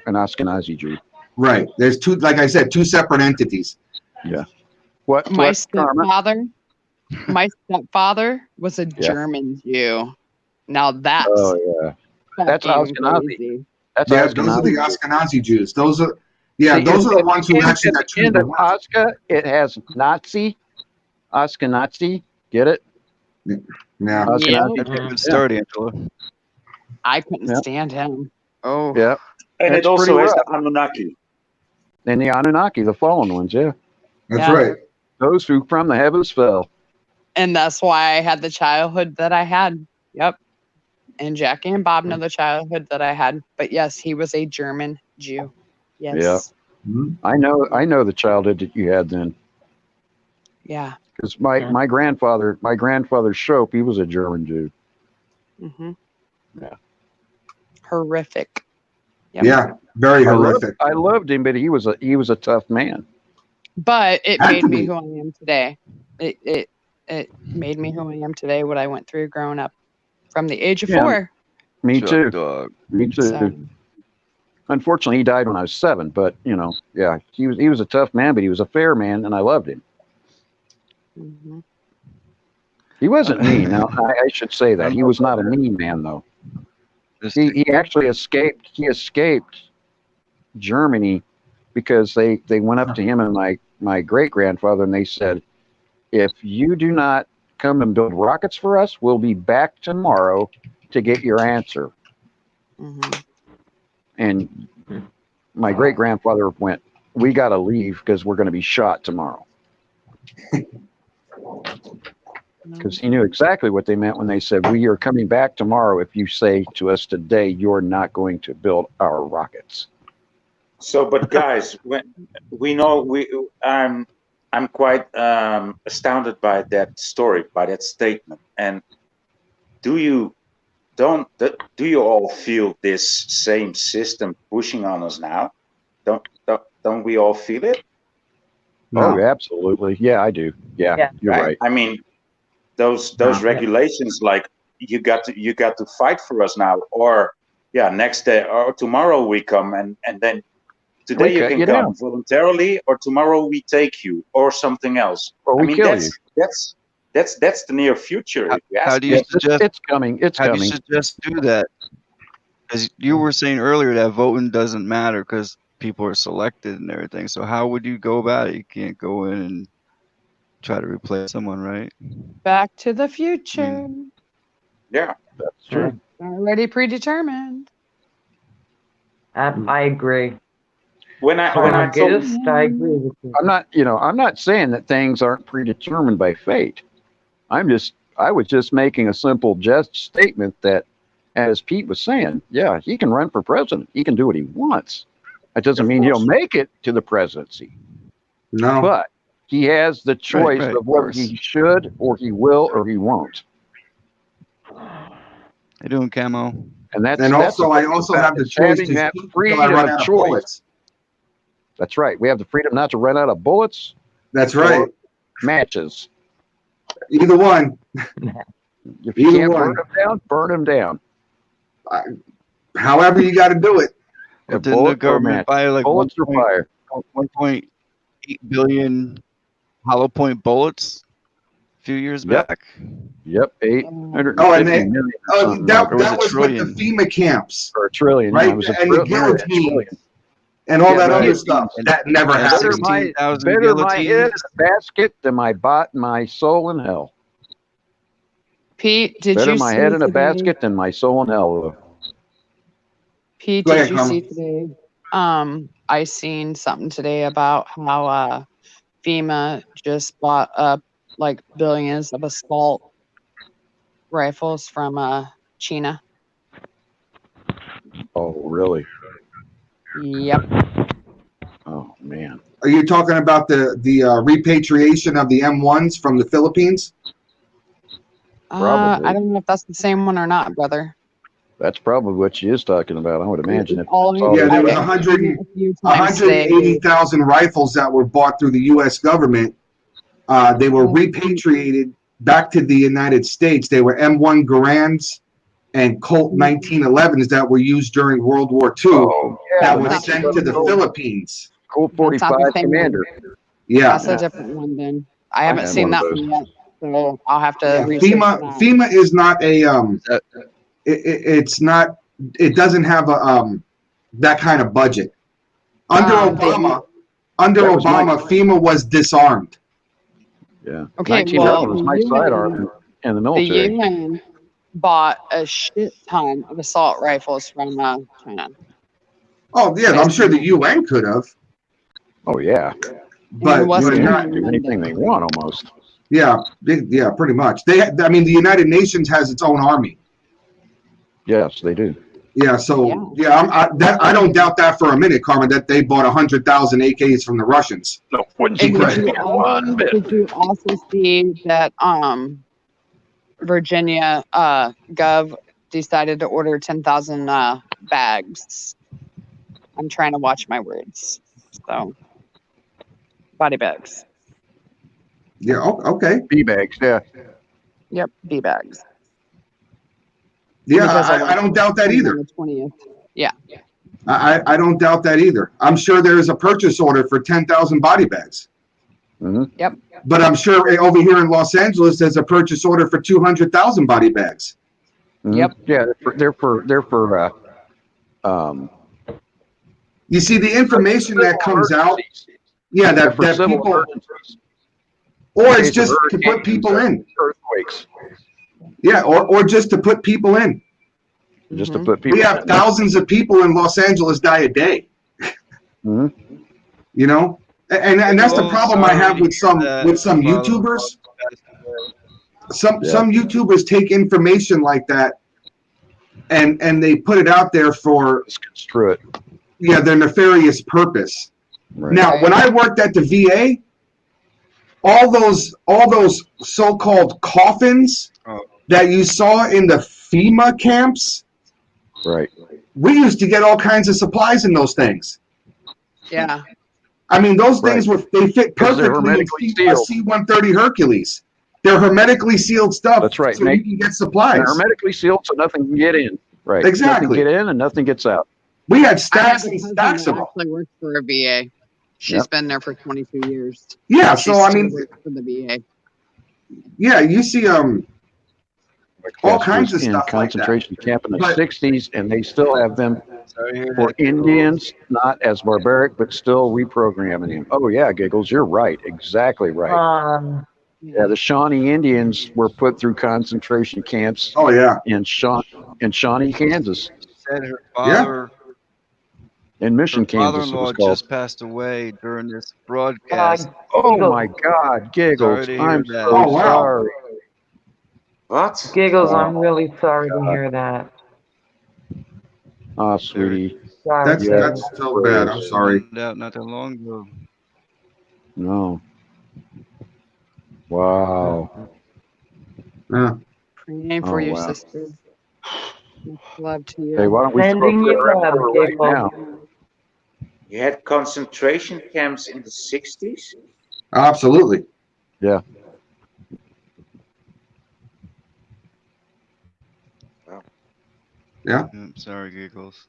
Ashkenazi Jew. Right. There's two, like I said, two separate entities. Yeah. My stepfather was a German Jew. Now that's that's Ashkenazi. Those are the Ashkenazi Jews. Those are the ones who actually got treated. It has Nazi Ashkenazi. Get it? Yeah. Ashkenazi. That's a good start, Angela. I couldn't Yeah. stand him. Oh, Yeah. And That's it also pretty has rough. the Anunnaki. And the Anunnaki, the fallen ones, yeah. That's Yeah. right. Those who from the heavens fell. and that's why I had the childhood that I had. Yep. And Jackie and Bob know the childhood that I had. But yes, he was a German Jew. Yes. Mhm. I know the childhood that you had then. Yeah. Because my grandfather Schoep, he was a German Jew. Mm-hmm. Yeah. Horrific. Yep. Yeah, very horrific. I loved him, but he was a tough man. But it Had made to me be. who I am today. It made me who I am today, what I went through growing up from the age of Yeah. 4. Me Chuck too. dog. Me too. So, Unfortunately, he died when I was 7. But yeah, he was a tough man, but he was a fair man, and I loved him. mm-hmm. He wasn't mean. Now I should say that he was not a mean man, though. He actually escaped. He escaped Germany because they went up to him and my great grandfather and they said, if you do not come and build rockets for us, we'll be back tomorrow to get your answer. Mm-hmm. And my great grandfather went, we got to leave because we're going to be shot tomorrow. Because he knew exactly what they meant when they said, we are coming back tomorrow if you say to us today you're not going to build our rockets. So, but guys, when we know I'm quite astounded by that story, by that statement. And do you all feel this same system pushing on us now? Don't we all feel it? No. Oh, absolutely. Yeah, I do. Yeah. You're right. I mean, those regulations, like you got to fight for us now, or next day or tomorrow we come and then today you can come voluntarily, or tomorrow we take you, or something else. Or we kill you. That's the near future. How do you suggest it's coming? It's how coming. do you suggest do that? Because you were saying earlier that voting doesn't matter because people are selected and everything. So how would you go about it? You can't go in and try to replace someone, right? Back to the Future. Yeah, that's true. Already predetermined. I agree. When I August, I agree with you. I'm not saying that things aren't predetermined by fate. I was just making a simple statement that, as Pete was saying, yeah, he can run for president. He can do what he wants. That doesn't mean he'll make it to the presidency. No. But he has the choice Right, of whether he should or he will or he won't. How you doing, Camo? And that's And that's also, I also have the choice having to that shoot freedom until I run of out of choice. bullets. That's right. We have the freedom not to run out of bullets. That's right. Or matches. Either one. If you Either can't one. burn them down. However you got to do it. Well, didn't the government buy like bullets or fire? 1.8 billion hollow point bullets a few years back? Yep, 850 Oh, and they, million. that Or was was it with trillion? the FEMA camps, Or a trillion, right? yeah, it was And the guillotine and all that other stuff. That never happened. Better my head in a basket than my soul in hell. Pete, did Better you my see head in a today? basket than my soul in hell. Pete, Go did ahead, you Carmen. see today? I seen something today about how FEMA just bought up like billions of assault rifles from China. Oh, really? Yep. Oh, man. Are you talking about the repatriation of the M1s from the Philippines? Probably. I don't know if that's the same one or not, brother. That's probably what she is talking about. I would imagine it. Yeah, there was 180,000 rifles that were bought through the U.S. government. They were repatriated back to the United States. They were M1 Garands and Colt 1911s that were used during World War II. Oh, yeah, that were sent to the Philippines. Colt 45 Commander. Yeah, That's a different one then. I haven't had seen one of that those. one yet, so I'll have to research that. FEMA is not a it's not. It doesn't have a that kind of budget. Under Obama, FEMA was disarmed. Yeah. Okay, 1911 well, was my sidearm in the the military. UN bought a shit ton of assault rifles from China. Oh yeah, I'm sure the UN could have, Oh yeah. but Western not. Do anything they want almost. Yeah, yeah, pretty much. I mean, the United Nations has its own army. Yes, they do. Yeah, so I don't doubt that for a minute, Carmen. That they bought 100,000 AKs from the Russians. No, wouldn't And Because- did you also see that Virginia Gov decided to order 10,000 bags? I'm trying to watch my words. So, body bags. Yeah. Okay. B bags. Yeah. Yep, B bags. Yeah, I don't doubt that either. The 20th. Yeah. I don't doubt that either. I'm sure there is a purchase order for 10,000 body bags. Mm-hmm. Yep. But I'm sure over here in Los Angeles, there's a purchase order for 200,000 body bags. Mm-hmm. Yep. Yeah, they're for You see, the information that comes out, yeah, that people, or it's just to put people in. Earthquakes. Yeah, or just to put people in. Just to put people. We have thousands of people in Los Angeles die a day. Mm-hmm. You know, and that's the problem I have with some YouTubers. Some YouTubers take information like that and they put it out there for construe it. Yeah, their nefarious purpose. Right. Now, when I worked at the VA, all those so-called coffins that you saw in the FEMA camps, right? We used to get all kinds of supplies in those things. Yeah. I mean, those things they fit perfectly in a C-130 Hercules. They're hermetically sealed stuff. That's right. So you can get supplies. They're hermetically sealed, so nothing can get in. Right. Exactly. Nothing get in and nothing gets out. We had stacks and stacks of them. Actually works for a VA. She's been there for 22 years. Yeah, She so I still mean, works for the VA. yeah, you see all kinds of in stuff concentration like camp in the 60s, and they still have them for Indians, not as barbaric, but still reprogramming them. Oh yeah, Giggles, you're right, exactly right. Yeah, the Shawnee Indians were put through concentration camps. Oh yeah, in Shawnee, Kansas. Said her father, in Mission, Kansas. father-in-law just passed away during this broadcast. Oh my God, Giggles! Sorry to hear I'm that. so sorry. What? Giggles, I'm really sorry to hear that. Oh, sweetie. Sorry. That's so bad. I'm sorry. Found out not that long ago. No. Wow. Yeah. Praying for you, wow. sister. Much love to you. Hey, why don't we Sending you love, right Giggles. now? You had concentration camps in the 60s? Absolutely. Yeah. Yeah. I'm sorry, Giggles.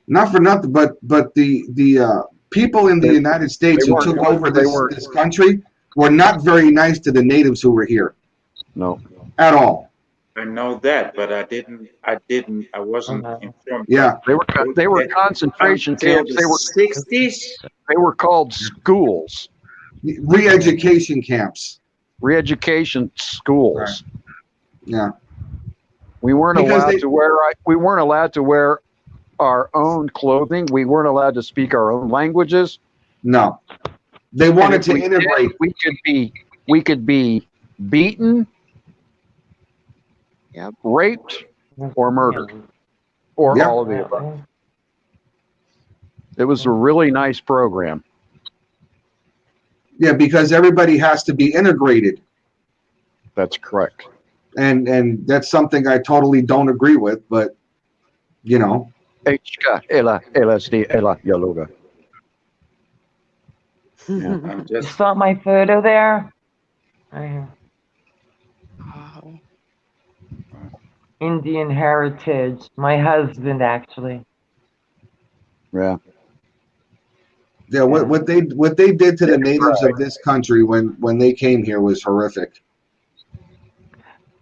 Not for nothing, but the people in the United States who took over this country were not very nice to the natives who were here. No. At all. I know that, but I wasn't informed. Yeah. They were concentration camps. They were 60s. They were called schools. Re-education camps. Re-education schools. Right. Yeah. We weren't allowed to wear. We weren't allowed to wear our own clothing. We weren't allowed to speak our own languages. No. They wanted to integrate. We could be beaten, raped, or murdered, or all of the above. It was a really nice program. Yeah, because everybody has to be integrated. That's correct. And that's something I totally don't agree with, but you know. You saw my photo there? Indian heritage. My husband, actually. Yeah. Yeah, what they did to the natives of this country when they came here was horrific.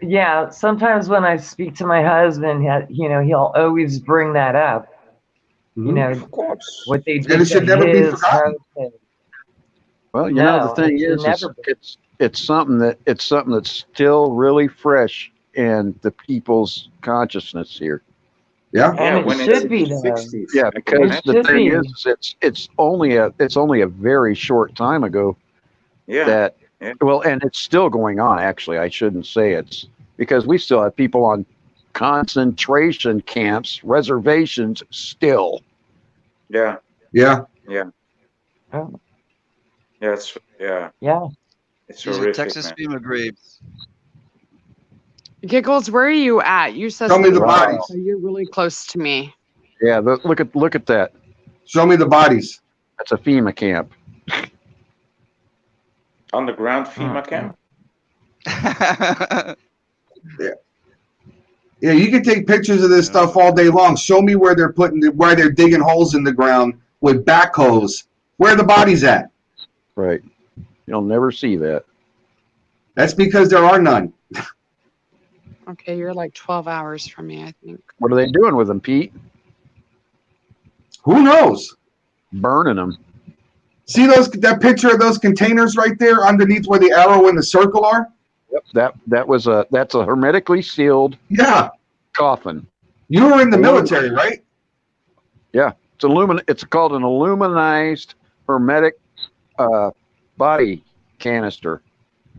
Yeah, sometimes when I speak to my husband, he'll always bring that up. You know, of course. What they did And it should to never be his forgotten. heritage. Well, you know, the thing is it's something that's still really fresh in the people's consciousness here. Yeah. Yeah, And it when should it's be in the there. 60s. Yeah, I can because It the should thing be. is, it's only a very short time ago Yeah. that Yeah. well, and it's still going on. Actually, I shouldn't say it's because we still have people on concentration camps, reservations still. Yeah. Yeah. Yeah. Oh, Yeah. It's yeah. it's These are horrific, Texas man. FEMA graves. Giggles, where are you at? You said Show me the something, bodies. so you're really close to me. Yeah, look at that. Show me the bodies. That's a FEMA camp. Underground FEMA camp. Yeah, you can take pictures of this stuff all day long. Show me where where they're digging holes in the ground with backhoes. Where are the bodies at? Right. You'll never see that. That's because there are none. Okay, you're like 12 hours from me, I think. What are they doing with them, Pete? Who knows? Burning them. See that picture of those containers right there underneath where the arrow and the circle are? Yep. That's a hermetically sealed coffin. You were in the military, right? Yeah. It's called an aluminized hermetic body canister.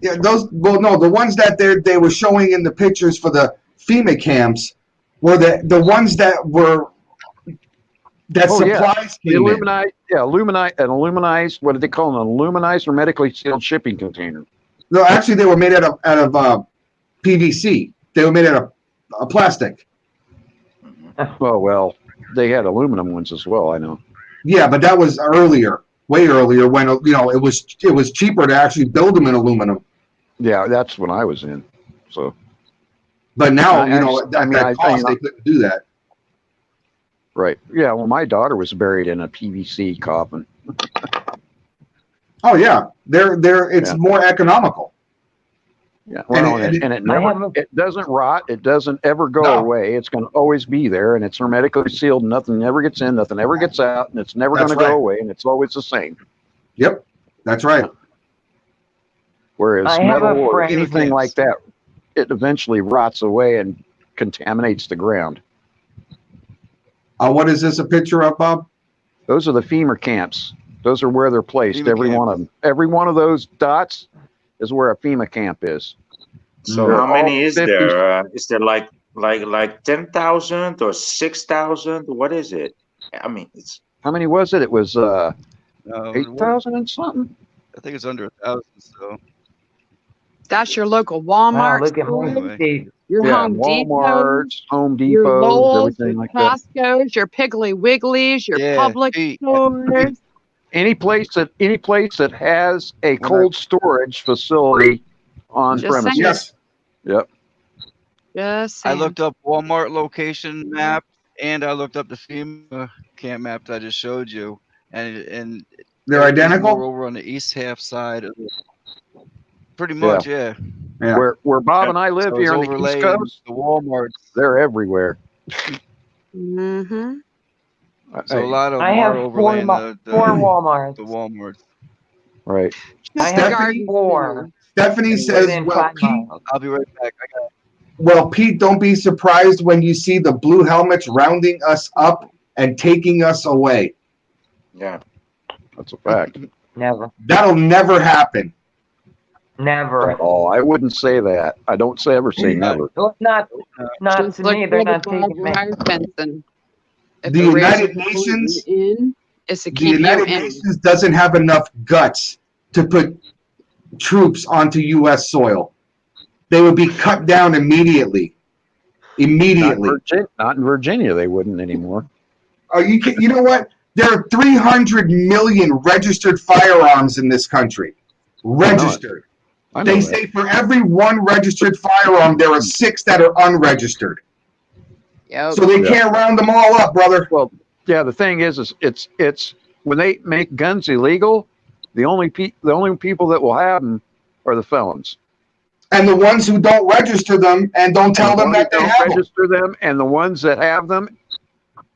Yeah, the ones that they were showing in the pictures for the FEMA camps were the ones that were supplies The came in. an aluminized, what do they call an aluminized hermetically sealed shipping container? No, actually, they were made out of PVC. They were made out of plastic. Oh well, they had aluminum ones as well. I know. Yeah, but that was earlier, way earlier, when it was cheaper to actually build them in aluminum. Yeah, that's when I was in. So, but now that cost, they couldn't do that. Right. Yeah. Well, my daughter was buried in a PVC coffin. Oh yeah, it's more economical. Yeah. Well, and it doesn't rot. It doesn't ever go away. It's going to always be there, and it's hermetically sealed. Nothing ever gets in. Nothing ever gets out, and it's never going to go away. And it's always the same. Yep, that's right. Whereas metal or anything like that, it eventually rots away and contaminates the ground. What is this a picture of, Bob? Those are the FEMA camps. Those are where they're placed. FEMA one of them. Every one of those dots is where a FEMA camp is. So how many is there? Is there like 10,000 or 6,000? What is it? I mean, it's how many was it? It was 8,000 and something. I think it's under 1,000. So that's your local Walmart. Wow, look at my your Home Walmart's, Home Depot, your Lowe's, everything like Costco's, that. your Piggly Wigglies, your Publix stores. Any place that has a cold storage facility on premises. Yes. Yep. Yes. I looked up Walmart location map and I looked up the FEMA camp map that I just showed you, and they're identical. More over on the east half side of it. Pretty much, yeah. Where Bob and I live here on the East Coast, the Walmarts, they're everywhere. Mm-hmm. So a lot of them I have are overlaying four Walmarts. The Walmarts. Right. I have 4. Stephanie says, well, Pete, I'll be right back. Pete, don't be surprised when you see the blue helmets rounding us up and taking us away. Yeah. That's a fact. Never. That'll never happen. Never. Oh, I wouldn't say that. I don't ever say never. Well, not to me. They're not taking me. The United Nations, Nations doesn't have enough guts to put troops onto U.S. soil. They would be cut down immediately. Immediately. Not in Virginia, they wouldn't anymore. You know what? There are 300 million registered firearms in this country. Registered. They say for every one registered firearm, there are 6 that are unregistered. Yep. So they can't round them all up, brother. Well, yeah. The thing is it's when they make guns illegal, the only people that will have them are the felons. And the ones who don't register them and don't tell them that they have register them, and the ones that have them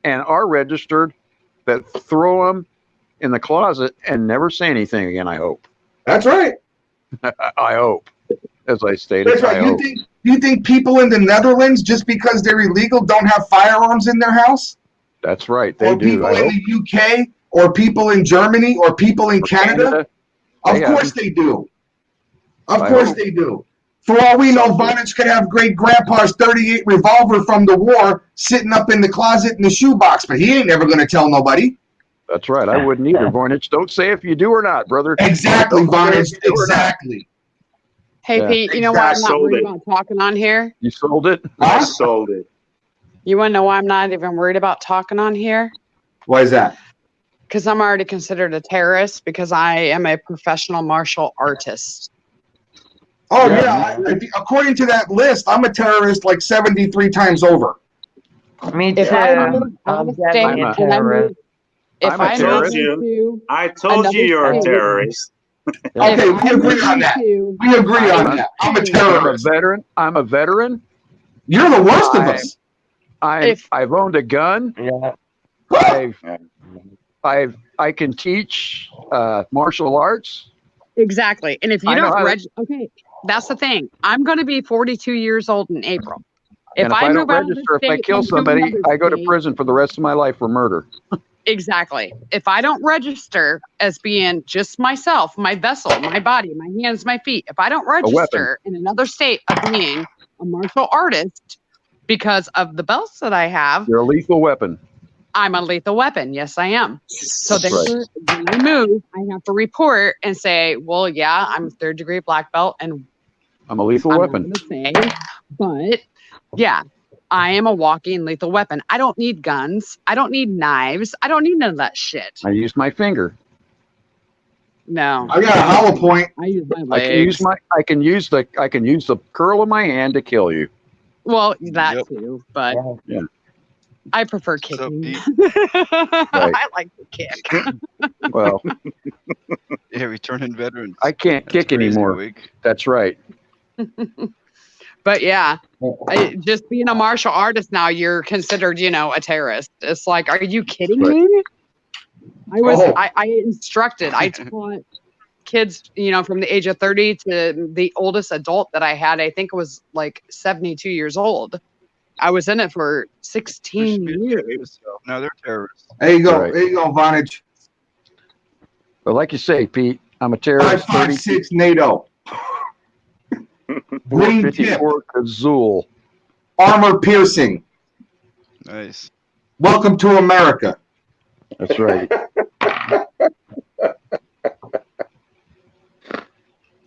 and are registered that throw them in the closet and never say anything again. I hope. That's right. I hope, as I stated. That's right. I hope. You think people in the Netherlands, just because they're illegal, don't have firearms in their house? That's right. They Or do. people I in hope. the UK, or people in Germany, or people in Canada? Of course they do. Of course they do. For all we know, Vonage could have great grandpa's .38 revolver from the war sitting up in the closet in the shoebox, but he ain't never going to tell nobody. That's right. I wouldn't either, Voynich. Don't say if you do or not, brother. Exactly, Vonage. Exactly. Hey, Yeah. Pete, you know why I'm not worried about talking on here? You sold it? I sold it. You want to know why I'm not even worried about talking on here? Why is that? Because I'm already considered a terrorist because I am a professional martial artist. Oh, yeah. According to that list, I'm a terrorist like 73 times over. Me too. If I move out I'm of state definitely a and I move, terrorist. if I move into I told another you you're a state, terrorist. Okay, we agree on that. We agree on that. I'm a terrorist. I'm a veteran. You're the worst of us. I've owned a gun. Yeah. I can teach martial arts. Exactly. And if you I know don't how to- okay, that's the thing. I'm going to be 42 years old in April. And if I don't move out of the register, if I state kill into somebody, another I go to state- prison for the rest of my life for murder. Exactly. If I don't register as being just myself, my vessel, my body, my hands, my feet, if I don't weapon. register in another state of being a martial artist because of the belts that I have, You're a lethal weapon. I'm a lethal weapon. Yes, I am. So That's right. therefore, when I move, I have to report and say, well, yeah, I'm a 3rd degree black belt and I'm a lethal I'm weapon. not going to say, but yeah, I am a walking lethal weapon. I don't need guns. I don't need knives. I don't need none of that shit. I use my finger. No. I got a hollow point. I use my I legs. can use the curl of my hand to kill you. Well, that too, but Yeah. I prefer kicking. Right. I like to kick. Well, Yeah, returning veterans. I can't That's kick crazy, anymore. Wig. That's right. But yeah, just being a martial artist now, you're considered, a terrorist. It's like, are you kidding me? I instructed, I taught kids, from the age of 30 to the oldest adult that I had, I think it was like 72 years old. I was in it for 16 years. Now they're terrorists. There you go. Right. There you go, Vonage. But like you say, Pete, I'm a terrorist. 5.56 NATO. Green tip. 454 Kazul. Armor piercing. Nice. Welcome to America. That's right.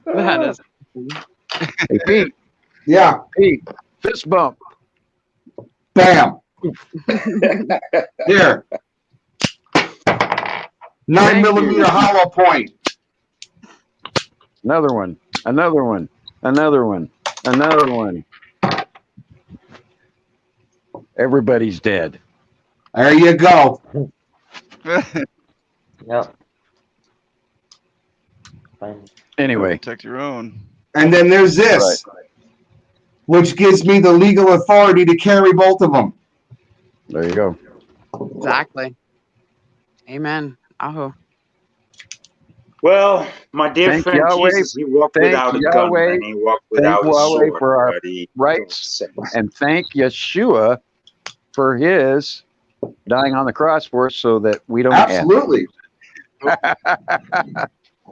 That is. Hey, Pete. Yeah. Pete. Fist bump. Bam. Here. 9mm hollow point. Another one. Another one. Another one. Another one. Everybody's dead. There you go. Yep. Anyway. Protect your own. And then there's this, which gives me the legal authority to carry both of them. There you go. Exactly. Amen. Aho. Well, my dear Thank friend Yahweh. Jesus, he walked Thank without a gun Yahweh. and he walked Thank without a Yahweh sword. for our but he- rights, and thank Yeshua for his dying on the cross for us so that we don't Absolutely.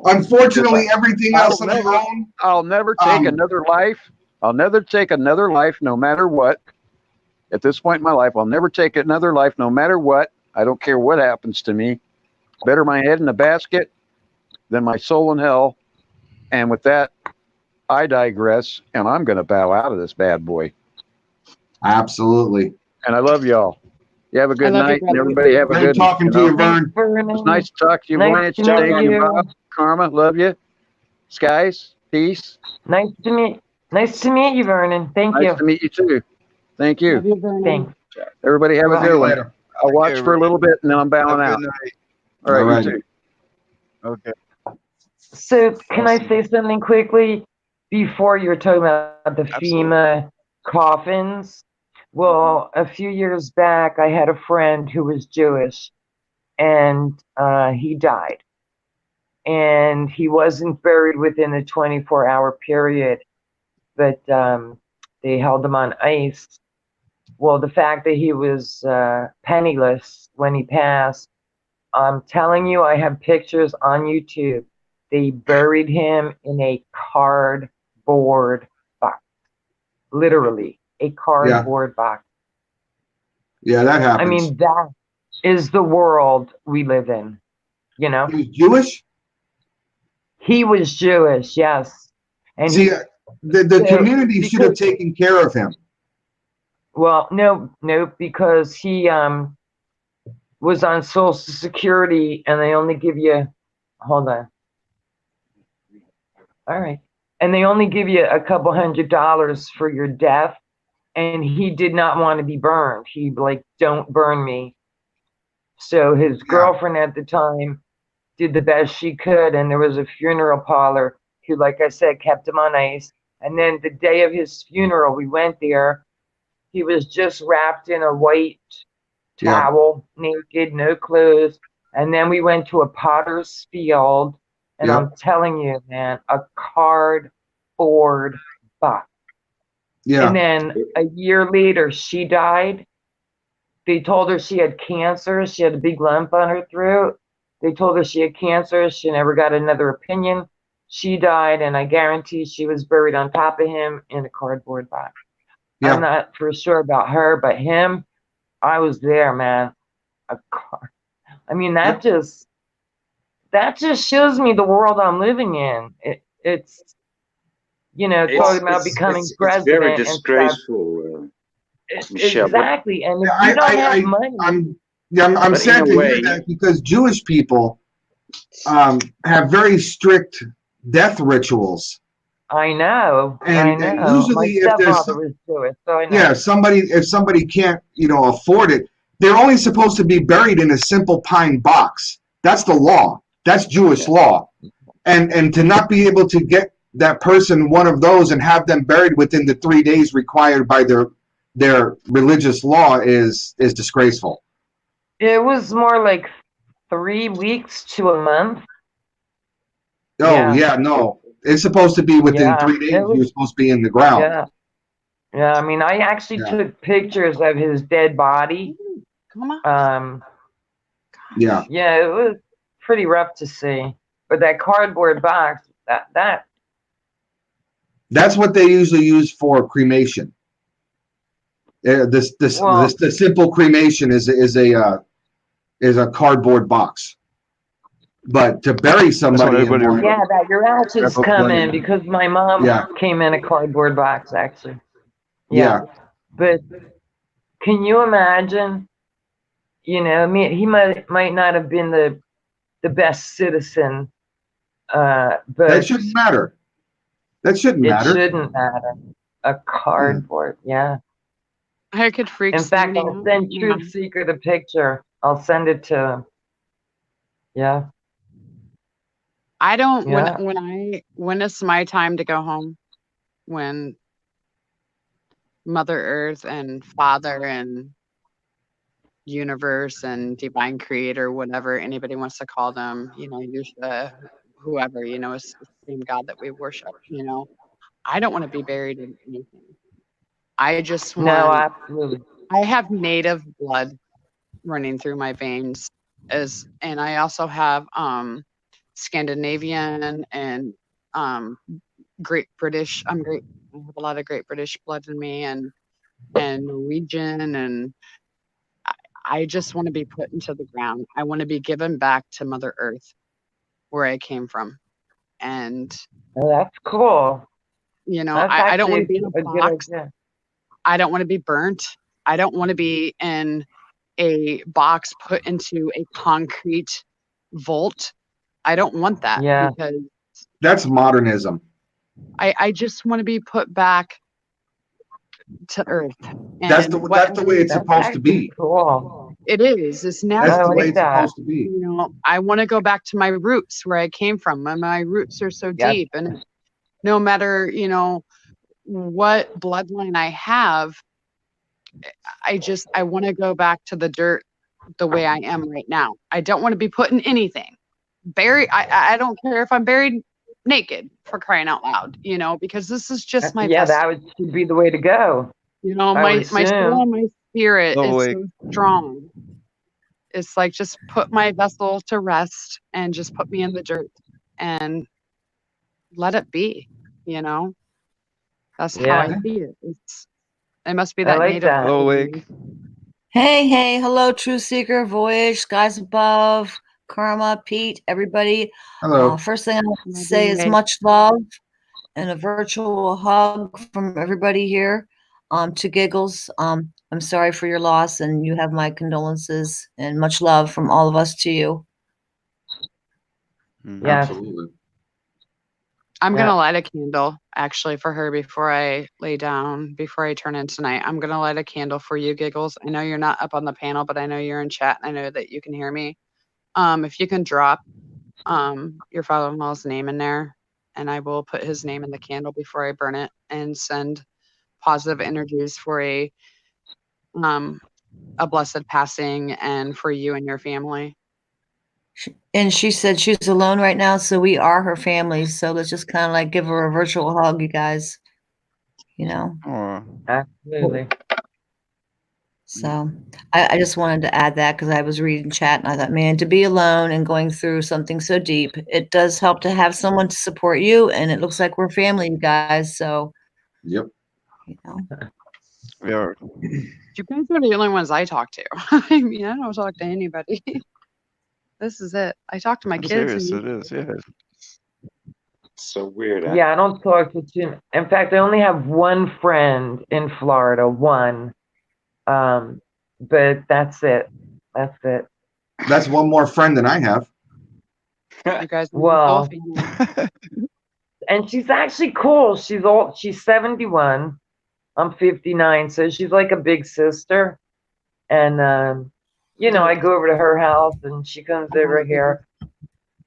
Unfortunately, everything I'll else on our own. I'll never take another life. I'll never take another life, no matter what. At this point in my life, I'll never take another life, no matter what. I don't care what happens to me. Better my head in a basket than my soul in hell. And with that, I digress, and I'm going to bow out of this bad boy. Absolutely. And I love y'all. You have a good love you, night, and brother. everybody have a Great good talking to you, Vern. It's nice to talk to you, Nice Voynich. to meet Thank you, you. Bob. Karma, love you. Skies, peace. Nice to meet you, Vernon. Thank you. Nice to meet you too. Thank you. Love you, Vernon. Thanks. Everybody have a See you good one. later. I'll watch for a little bit and then I'm bowing Have a out. good night. All right, Alright. you too. Okay. So can I say something quickly before you were talking about the FEMA coffins? Well, a few years back, I had a friend who was Jewish, and he died. and he wasn't buried within a 24-hour period, but they held him on ice. Well, the fact that he was penniless when he passed, I'm telling you, I have pictures on YouTube. They buried him in a cardboard box, literally a cardboard box. Yeah, that happens. I mean, that is the world we live in, you know? He was Jewish? He was Jewish, yes. And see, the community should have taken care of him. Well, no, because he was on Social Security, and they only give you, hold on. All right. And they only give you a couple $100 for your death. And he did not want to be burned. He like, don't burn me. So his girlfriend at the time did the best she could. And there was a funeral parlor who, like I said, kept him on ice. And then the day of his funeral, we went there. He was just wrapped in a white towel, naked, no clothes. And then we went to a potter's field. And I'm telling you, man, a cardboard box. And then a year later, she died. They told her she had cancer. She had a big lump on her throat. They told her she had cancer. She never got another opinion. She died, and I guarantee she was buried on top of him in a cardboard box. I'm not for sure about her, but him, I was there, man. I mean, that just shows me the world I'm living in. It's you know, talking about becoming president. It's very disgraceful, Michelle. Exactly, and if you don't have money, I'm sad to hear that, because Jewish people have very strict death rituals. I know. And usually, my if there's stepfather was Jewish, so I know. if somebody can't, afford it, they're only supposed to be buried in a simple pine box. That's the law. That's Jewish law. And to not be able to get that person one of those and have them buried within the 3 days required by their religious law is disgraceful. It was more like 3 weeks to a month. Oh no, it's supposed to be within 3 days. You're supposed to be in the ground. Yeah. I mean, I actually took pictures of his dead body. Come on. Yeah, it was pretty rough to see. But that cardboard box, that's what they usually use for cremation. The simple cremation is a cardboard box. But to bury somebody, that your ashes come in, because my mom came in a cardboard box, actually. Yeah. But can you imagine? I mean, he might not have been the best citizen, but that shouldn't matter. That shouldn't matter. It shouldn't matter. A cardboard, I could freak. In fact, I'll send Truth Seeker the picture. I'll send it to him. Yeah. I don't. When it's my time to go home, when Mother Earth and Father and Universe and Divine Creator, whatever anybody wants to call them, whoever, is the same God that we worship. I don't want to be buried in anything. I just want. No, absolutely. I have native blood running through my veins, and I also have Scandinavian and Great British. I have a lot of Great British blood in me, and Norwegian, and I just want to be put into the ground. I want to be given back to Mother Earth, where I came from, and that's cool. I don't want to be in a box. I don't want to be burnt. I don't want to be in a box put into a concrete vault. I don't want that. Yeah. Because that's modernism. I just want to be put back to Earth. And that's the way it's supposed to be. Cool. It is. It's natural. That's the way it's supposed to be. I want to go back to my roots, where I came from. My roots are so deep, and no matter what bloodline I have, I want to go back to the dirt the way I am right now. I don't want to be put in anything. bury. I don't care if I'm buried naked, for crying out loud, you know, because this is just my Yeah, that festival. should be the way to go. You know, I would my soul assume. and my spirit Oh is wait, so strong. It's like just put my vessel to rest and just put me in the dirt and let it be, you know. That's how I Yeah, see it. It must be I that like native that. part oh of wait. me. Hey, hey, hello, Truth Seeker, Voyage, Skies Above, Karma, Pete, everybody. Hello. First thing I want to Love say you is guys. much love and a virtual hug from everybody here to Giggles. I'm sorry for your loss, and you have my condolences and much love from all of us to you. Yeah, Absolutely. I'm yeah. gonna light a candle actually for her before I lay down, before I turn in tonight. I'm gonna light a candle for you, Giggles. I know you're not up on the panel, but I know you're in chat and I know that you can hear me. If you can drop your father-in-law's name in there, and I will put his name in the candle before I burn it and send positive energies for a blessed passing and for you and your family. And she said she's alone right now, so we are her family. So let's just kind of like give her a virtual hug, you guys. You know. Oh, Absolutely. So I just wanted to add that because I was reading chat and I thought, man, to be alone and going through something so deep, it does help to have someone to support you. And it looks like we're family, you guys. So, Yep. you know, we are. You guys are the only ones I talk to. I mean, I don't talk to anybody. This is it. I talk to my I'm kids serious. and It is. Yeah. So weird, huh? Yeah, I don't talk to too. In fact, I only have one friend in Florida, one. But that's it. That's it. That's one more friend than I have. you guys are my soul Well, family. and she's actually cool. She's old. She's 71. I'm 59, so she's like a big sister. And you know, I go over to her house and she comes over here.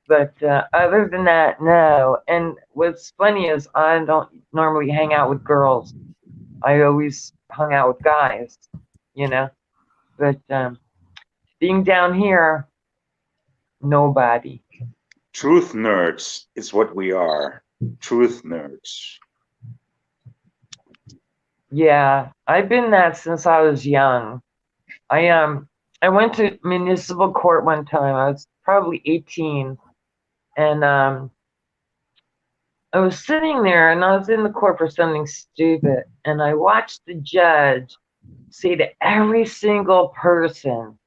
But other than that, no. And what's funny is I don't normally hang out with girls. I always hung out with guys, you know. But being down here, nobody. Truth nerds is what we are. Truth nerds. Yeah, I've been that since I was young. I went to municipal court one time. I was probably 18, and I was sitting there and I was in the court for something stupid, and I watched the judge say to every single person,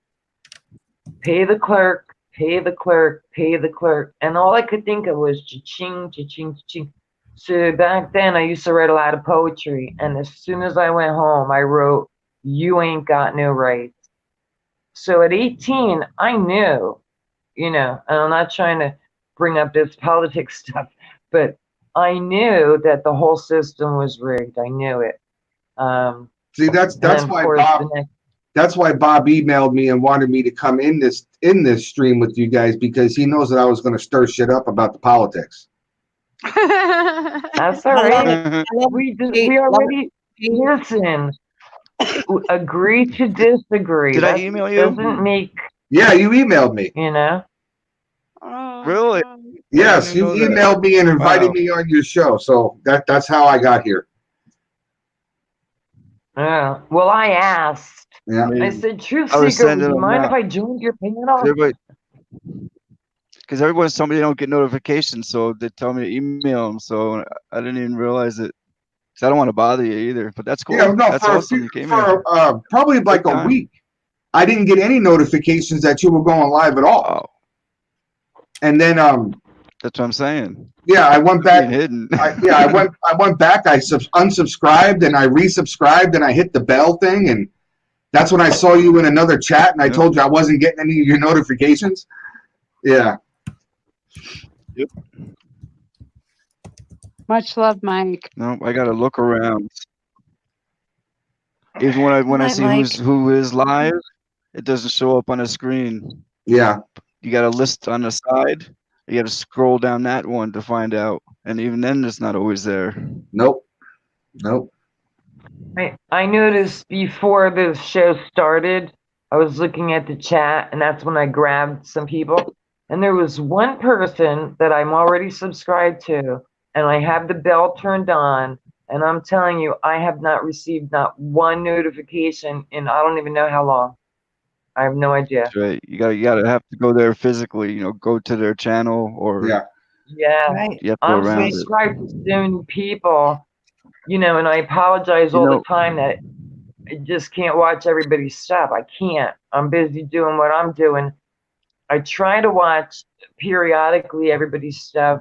pay the clerk, pay the clerk, pay the clerk. And all I could think of was cha-ching, cha-ching, cha-ching. So back then I used to write a lot of poetry, and as soon as I went home, I wrote, "You ain't got no rights." So at 18, I knew, you know, and I'm not trying to bring up this politics stuff, but I knew that the whole system was rigged. I knew it. See, that's and then of why course Bob. the next, That's why Bob emailed me and wanted me to come in this stream with you guys because he knows that I was going to stir shit up about the politics. that's all I love right. it. I love We it. Pete. we Love already it. listen. Agree to disagree. Did I That email doesn't you? make, Yeah, you emailed me. you know. Really? I Yes, didn't you know that. emailed me and invited Wow. me on your show. So that's how I got here. Well, I asked. Yeah. I said, Truth I was Seeker, would sending you them mind if out. I joined your panel? Because everyone's telling me they don't get notifications, so they tell me to email them. So I didn't even realize it. Because I don't want to bother you either. But that's cool. Yeah, no, That's awesome. You came here. Probably like Big a time. week. I didn't get any notifications that you were going live at all. Oh, And then that's what I'm saying. yeah, I went You're back. being hidden. I went back. I unsubscribed and I resubscribed and I hit the bell thing, and that's when I saw you in another chat and I told you I wasn't getting any of your notifications. Yeah. Yep. Much love, Mike. No, I gotta look around. Even when I Night, see Mike. who is live, it doesn't show up on the screen. Yeah. You got a list on the side. You got to scroll down that one to find out, and even then, it's not always there. Nope. I noticed before the show started, I was looking at the chat, and that's when I grabbed some people. And there was one person that I'm already subscribed to, and I have the bell turned on, and I'm telling you, I have not received not one notification in I don't even know how long. I have no idea. That's right. You gotta have to go there physically. Go to their channel or Yeah, Right. you have to go I'm around it. subscribed to so many people, and I apologize all the time that I just can't watch everybody's stuff. I can't. I'm busy doing what I'm doing. I try to watch periodically everybody's stuff,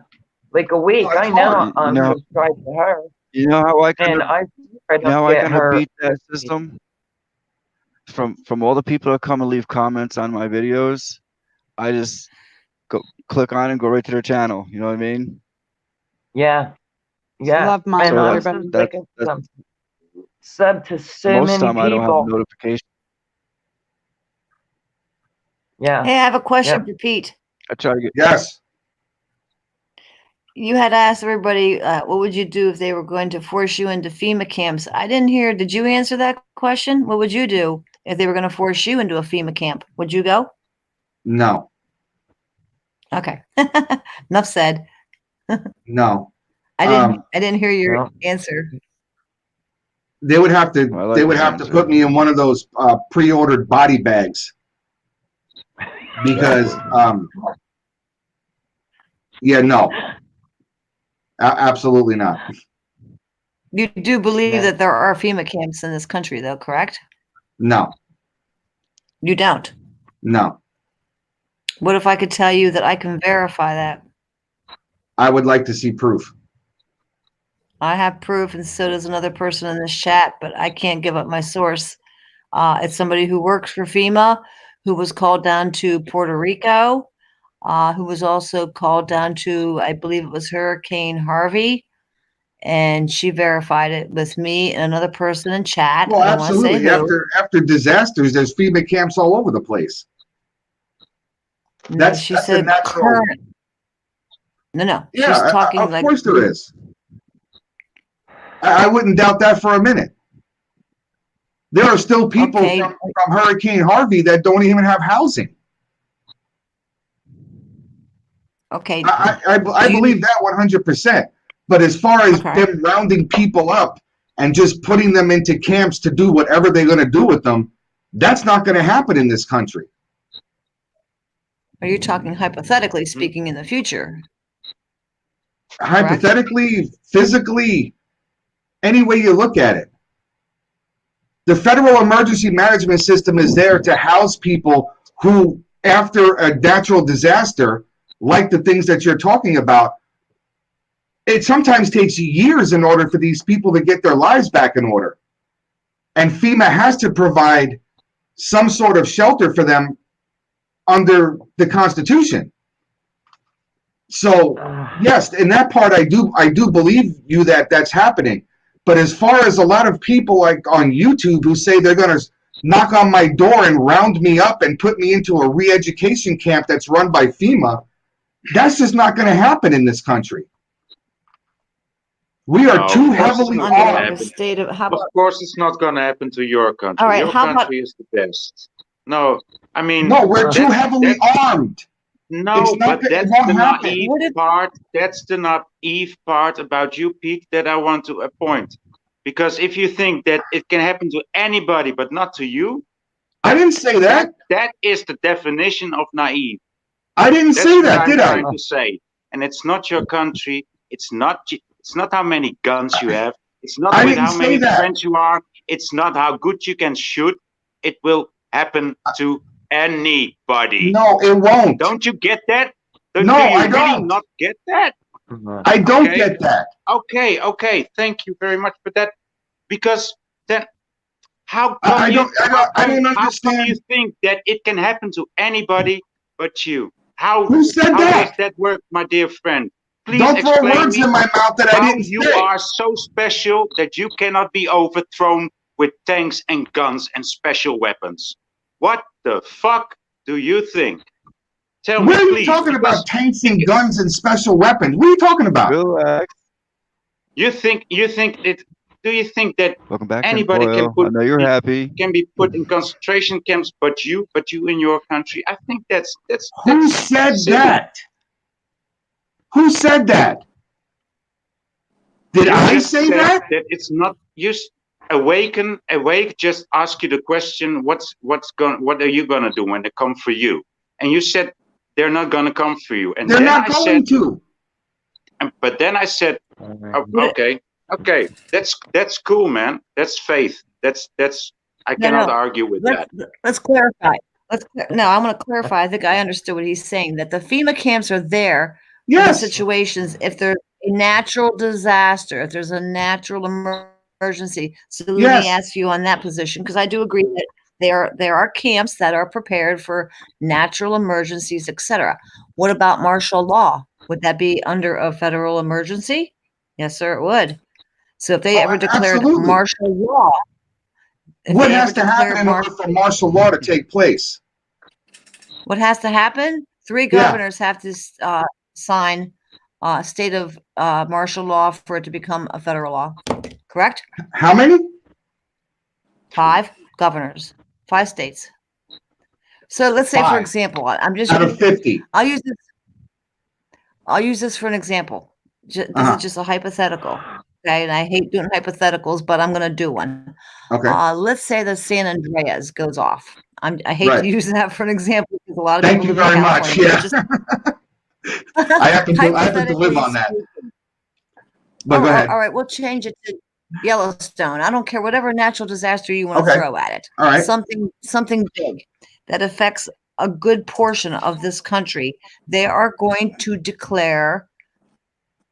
like a week. I know I'm subscribed to her. You know how I and I how don't I get kind of her. beat that system? From all the people that come and leave comments on my videos, I just go click on and go right to their channel. You know what I mean? Yeah, yeah. Love mine, And I'm everybody. like sub to so Most many time I don't have people. notification. Yeah. Hey, I have a question for Pete. I try to get Yes. You had asked everybody, what would you do if they were going to force you into FEMA camps? I didn't hear. Did you answer that question? What would you do if they were going to force you into a FEMA camp? Would you go? No. Okay. Enough said. No. I didn't hear your answer. They would have to. I like They would this have to answer. put me in one of those pre-ordered body bags because. Yeah. No. Absolutely not. You do believe that there are FEMA camps in this country, though, correct? No. You don't. No. What if I could tell you that I can verify that? I would like to see proof. I have proof, and so does another person in this chat, but I can't give up my source. It's somebody who works for FEMA, who was called down to Puerto Rico, who was also called down to, I believe it was Hurricane Harvey, and she verified it with me and another person in chat. Well, I don't want to say absolutely. who. After disasters, there's FEMA camps all over the place. No, she said current. No. Yeah, She's talking of like. course there is. I wouldn't doubt that for a minute. There are still people from Hurricane Harvey that don't even have housing. Okay. I believe that 100%. But as far as them rounding people up and just putting them into camps to do whatever they're going to do with them, that's not going to happen in this country. Are you talking hypothetically speaking in the future? Hypothetically, physically, any way you look at it. The Federal Emergency Management System is there to house people who, after a natural disaster, like the things that you're talking about, it sometimes takes years in order for these people to get their lives back in order. And FEMA has to provide some sort of shelter for them under the Constitution. So, yes, in that part, I do believe you that that's happening. But as far as a lot of people like on YouTube who say they're going to knock on my door and round me up and put me into a re-education camp that's run by FEMA, that's just not going to happen in this country. We are too heavily armed. Of course, it's not going to happen to your country. All right, your country is the best. No, I mean, no, we're too heavily armed. No, but that's the naive part. That's the naive part about you, Pete, that I want to point. Because if you think that it can happen to anybody but not to you, I didn't say that. That is the definition of naive. I didn't say that, did I? That's what I'm trying to say. And it's not your country. It's not how many guns you have. It's not with how many friends you are. It's not how good you can shoot. It will happen to anybody. No, it won't. Don't you get that? No, I don't. Really not get that? I don't get that. Okay. Thank you very much for that. Because then, how I come understand. you think that it can happen to anybody but you? Who said that? How does that work, my dear friend? Please don't throw explain words me in my mouth that I didn't you say. are so special that you cannot be overthrown with tanks and guns and special weapons. What the fuck do you think? Tell me, What are you please, talking about? Tanks and guns and special weapons? What are you talking about? Relax. You think it? do you think that Welcome back, anybody can Tinfoil. I know you're happy. be put in concentration camps, but you in your country? I think that's Who said silly. that? Who said that? Did You I just say said that? it's not. Awake. Just ask you the question. What are you gonna do when they come for you? And you said they're not gonna come for you. And They're then not I going said, to. but then I said, oh, okay, that's cool, man. That's faith. That's I cannot argue with that. Let's clarify. No, I want to clarify. I think I understood what he's saying, that the FEMA camps are there for the situations if there's a natural disaster, if there's a natural emergency. So let me ask you on that position, because I do agree that there are camps that are prepared for natural emergencies, etc. What about martial law? Would that be under a federal emergency? Yes, sir, it would. So if they ever declared martial law, what has to happen in order for martial law to take place? What has to happen? 3 governors have to sign state of martial law for it to become a federal law. Correct? How many? 5 governors, 5 states. So let's say, for example, I'm just out of 50. I'll use this for an example. This is just a hypothetical. Okay, and I hate doing hypotheticals, but I'm going to do one. Okay. Let's say the San Andreas goes off. I hate to use that for an example because a lot of people live in California. Thank you very much. Yeah. I happen to live on that. But go ahead. All right, we'll change it to Yellowstone. I don't care, whatever natural disaster you want to throw at it. All right. Something big that affects a good portion of this country. They are going to declare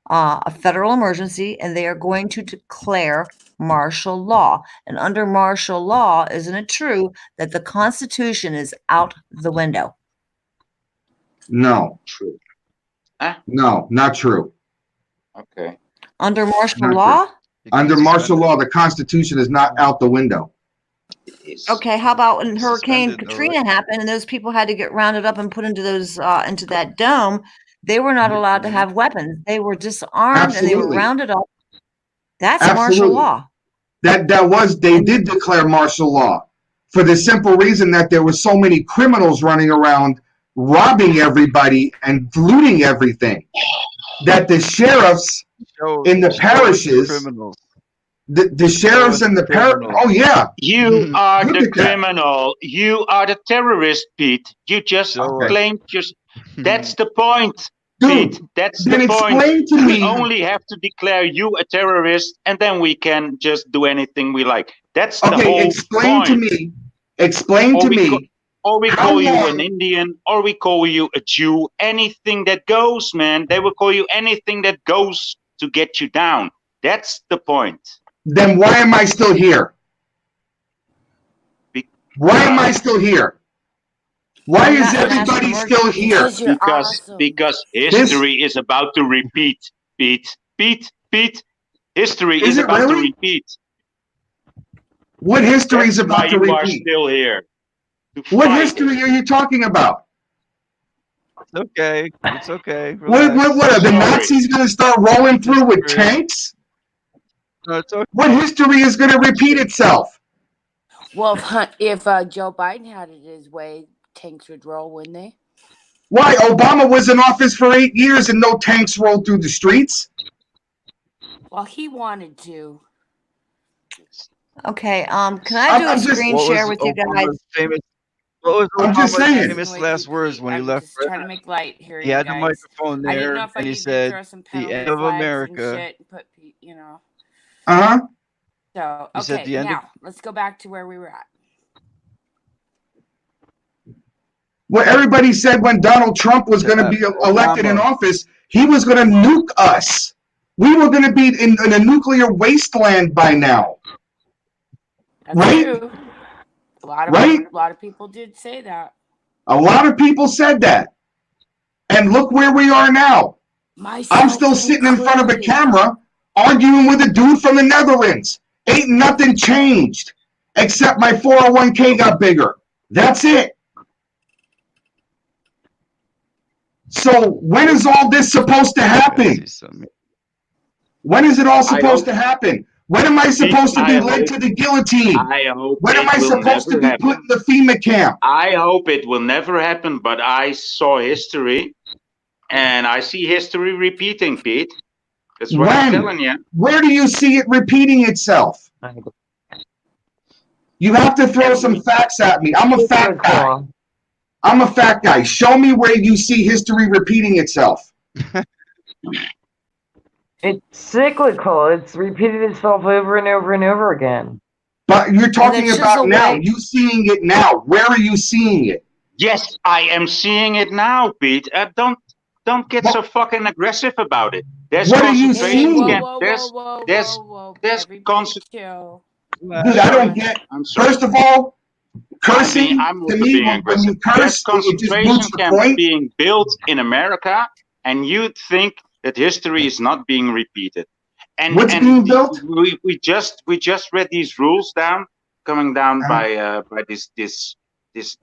a federal emergency, and they are going to declare martial law. And under martial law, isn't it true that the Constitution is out the window? No. True. No, not true. Okay. Under martial Not law? true. Under martial law, the Constitution is not out the window. Okay, how about when Hurricane Katrina happened and those people had to get rounded up and put into those into that dome? They were not allowed to have weapons. They were disarmed and they were rounded up. That's martial law. They did declare martial law for the simple reason that there were so many criminals running around robbing everybody and looting everything that the sheriffs in the parishes, the sheriffs in the parish, you are the criminal. You are the terrorist, Pete. You just claimed that's the point. Dude, Pete, that's the point. We only have to declare you a terrorist, and then we can just do anything we like. That's the whole explain point. to me. Explain to me. Or we call you an Indian, or we call you a Jew. Anything that goes, man. They will call you anything that goes to get you down. That's the point. Then why am I still here? Why am I still here? Why is everybody still here? Because history is about to repeat, Pete. History is about to repeat. What history is about to repeat? You are still here. What history are you talking about? It's okay. It's okay. What are the Nazis going to start rolling through with tanks? No, it's okay. What history is going to repeat itself? Well, if Joe Biden had it his way, tanks would roll, wouldn't they? Why? Obama was in office for 8 years and no tanks rolled through the streets. Well, he wanted to. Okay. Can I do a screen share with you guys? What was I'm just saying. famous last words when he left? Just trying to make light here. He had the microphone I didn't there, know if and he could said, throw some "The end of America." and shit and put, you know. So He said okay, the end now let's go back to where we were at. What everybody said when Donald Trump was going to be elected in office, he was going to nuke us. We were going to be in a nuclear wasteland by now. That's true. A lot of people did say that. A lot of people said that. And look where we are now. I'm still sitting in front of a camera arguing with a dude from the Netherlands. Ain't nothing changed except my 401k got bigger. That's it. So when is all this supposed to happen? When is it all supposed to happen? When am I supposed to be I led hope, to the guillotine? I hope When am it I will supposed to never be put in happen. the FEMA camp? I hope it will never happen, but I saw history, and I see history repeating, Pete. That's what I'm When? telling you. Where do you see it repeating itself? You have to throw some facts at me. I'm a fact guy. I'm a fact guy. Show me where you see history repeating itself. It's cyclical. It's repeated itself over and over and over again. But you're talking chisel about now. away. You seeing it now. Where are you seeing it? Yes, I am seeing it now, Pete. Don't get so fucking aggressive about it. There's What are you concentration seeing? camp. Whoa, There's everybody concentration. chill. Dude, I don't get. I'm sorry. First of all, cursing I'm to also me, being when aggressive. you There's curse, it just concentration moots the camps point. being built in America, and you think that history is not being repeated. And What's being built? We just read these rules down, coming down by this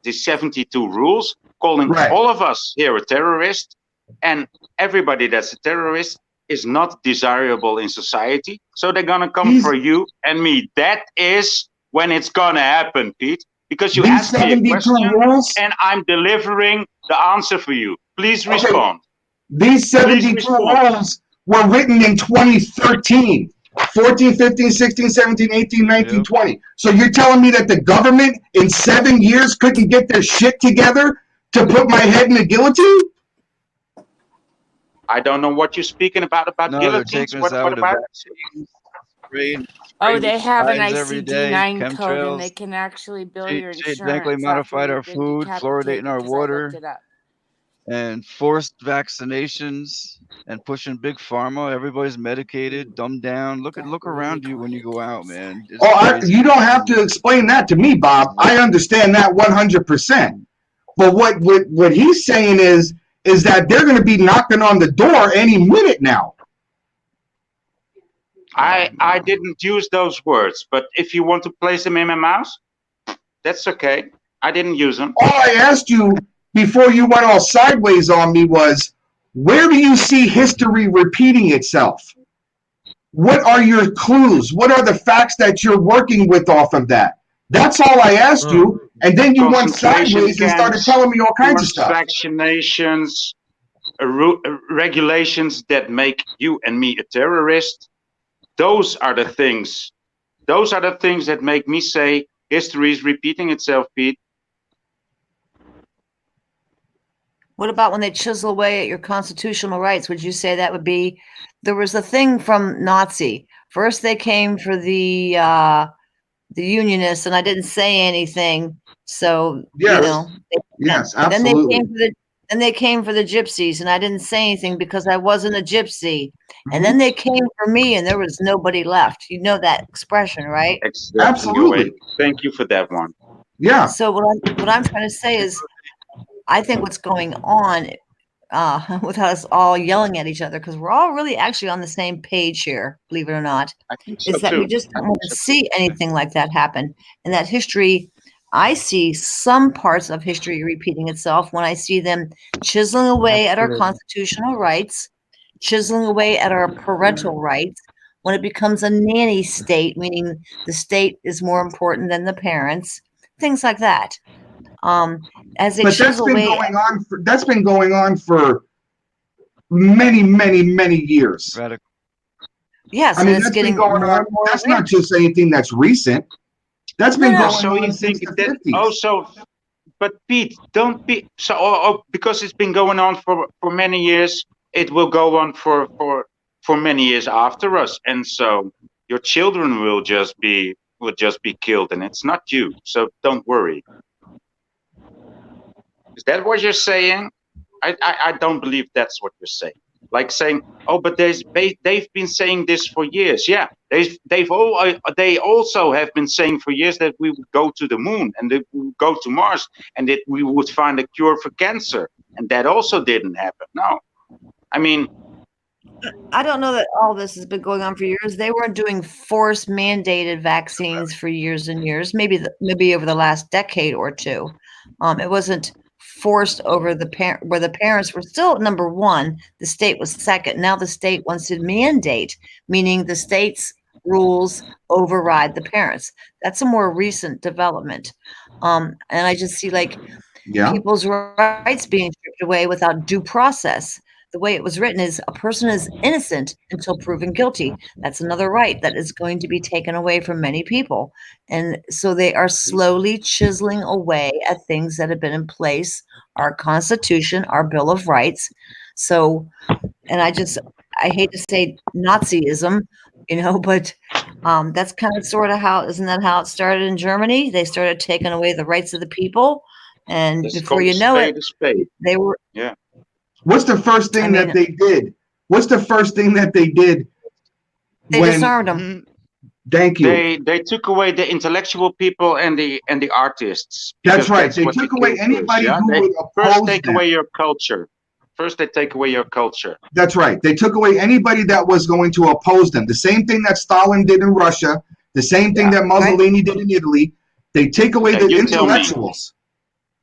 72 rules, calling all of us here a terrorist, and everybody that's a terrorist is not desirable in society. So they're gonna come for you and me. That is when it's gonna happen, Pete. Because you These asked me a 72 question, rules? and I'm delivering the answer for you. Please respond. These 72 rules were written in 2013. 14, 15, 16, 17, 18, 19, 20. So you're telling me that the government in 7 years couldn't get their shit together to put my head in a guillotine? I don't know what you're speaking about No, they're guillotines. taking us What out with about? vaccines, spraying Oh, they have an lines every day, ICD-9 code, and chemtrails, they can actually bill your genetically insurance after modified our you've been food, decapitated, fluoridating our because I looked water, it up. and forced vaccinations and pushing big pharma. Everybody's medicated, dumbed down. Look around you when you go out, man. It's crazy. You don't have to explain that to me, Bob. I understand that 100%. But what he's saying is that they're going to be knocking on the door any minute now. I didn't use those words, but if you want to place them in my mouth, that's okay. I didn't use them. All I asked you before you went all sideways on me was, where do you see history repeating itself? What are your clues? What are the facts that you're working with off of that? That's all I asked you. And then you went sideways and started telling me all kinds of stuff. Vaccinations, regulations that make you and me a terrorist. Those are the things. Those are the things that make me say history is repeating itself, Pete. What about when they chisel away at your constitutional rights? Would you say that would be, there was a thing from Nazi. First they came for the Unionists, and I didn't say anything. So, yes. You know. Yes, absolutely. Then they came for the gypsies, and I didn't say anything because I wasn't a gypsy. And then they came for me, and there was nobody left. You know that expression, right? Absolutely. Thank you for that one. Yeah. So what I'm trying to say is, I think what's going on, without us all yelling at each other, because we're all really actually on the same page here, believe it or not, is that we just don't want to see anything like that happen. And that history, I see some parts of history repeating itself when I see them chiseling away at our constitutional rights, chiseling away at our parental rights, when it becomes a nanny state, meaning the state is more important than the parents, things like that. As they chisel away. That's been going on for many, many, many years. Radical. Yes, I mean, and it's getting more and more. That's not just anything that's recent. That's been going on since the 50s. But Pete, don't be so. Because it's been going on for many years, it will go on for many years after us, and so your children will just be killed, and it's not you. So don't worry. Is that what you're saying? I don't believe that's what you're saying. Like saying, oh, but they've been saying this for years. Yeah, they also have been saying for years that we would go to the moon and that we would go to Mars and that we would find a cure for cancer, and that also didn't happen. No, I mean, I don't know that all this has been going on for years. They weren't doing force mandated vaccines for years and years. Maybe over the last decade or two. It wasn't forced over where the parents were still number one, the state was second. Now the state wants to mandate, meaning the states rules override the parents. That's a more recent development. And I just see like people's rights being stripped away without due process. The way it was written is a person is innocent until proven guilty. That's another right that is going to be taken away from many people. And so they are slowly chiseling away at things that have been in place, our Constitution, our Bill of Rights. So, and I hate to say Nazism, but that's kind of sort of isn't that how it started in Germany? They started taking away the rights of the people. And before you know it, they were. Yeah. What's the first thing that they did? What's the first thing that they did? They disarmed them. Thank you. They took away the intellectual people and the artists. That's right. They took away anybody who would first oppose take them. away your culture. First, they take away your culture. That's right. They took away anybody that was going to oppose them. The same thing that Stalin did in Russia. The same thing that Mussolini did in Italy. They take away the intellectuals.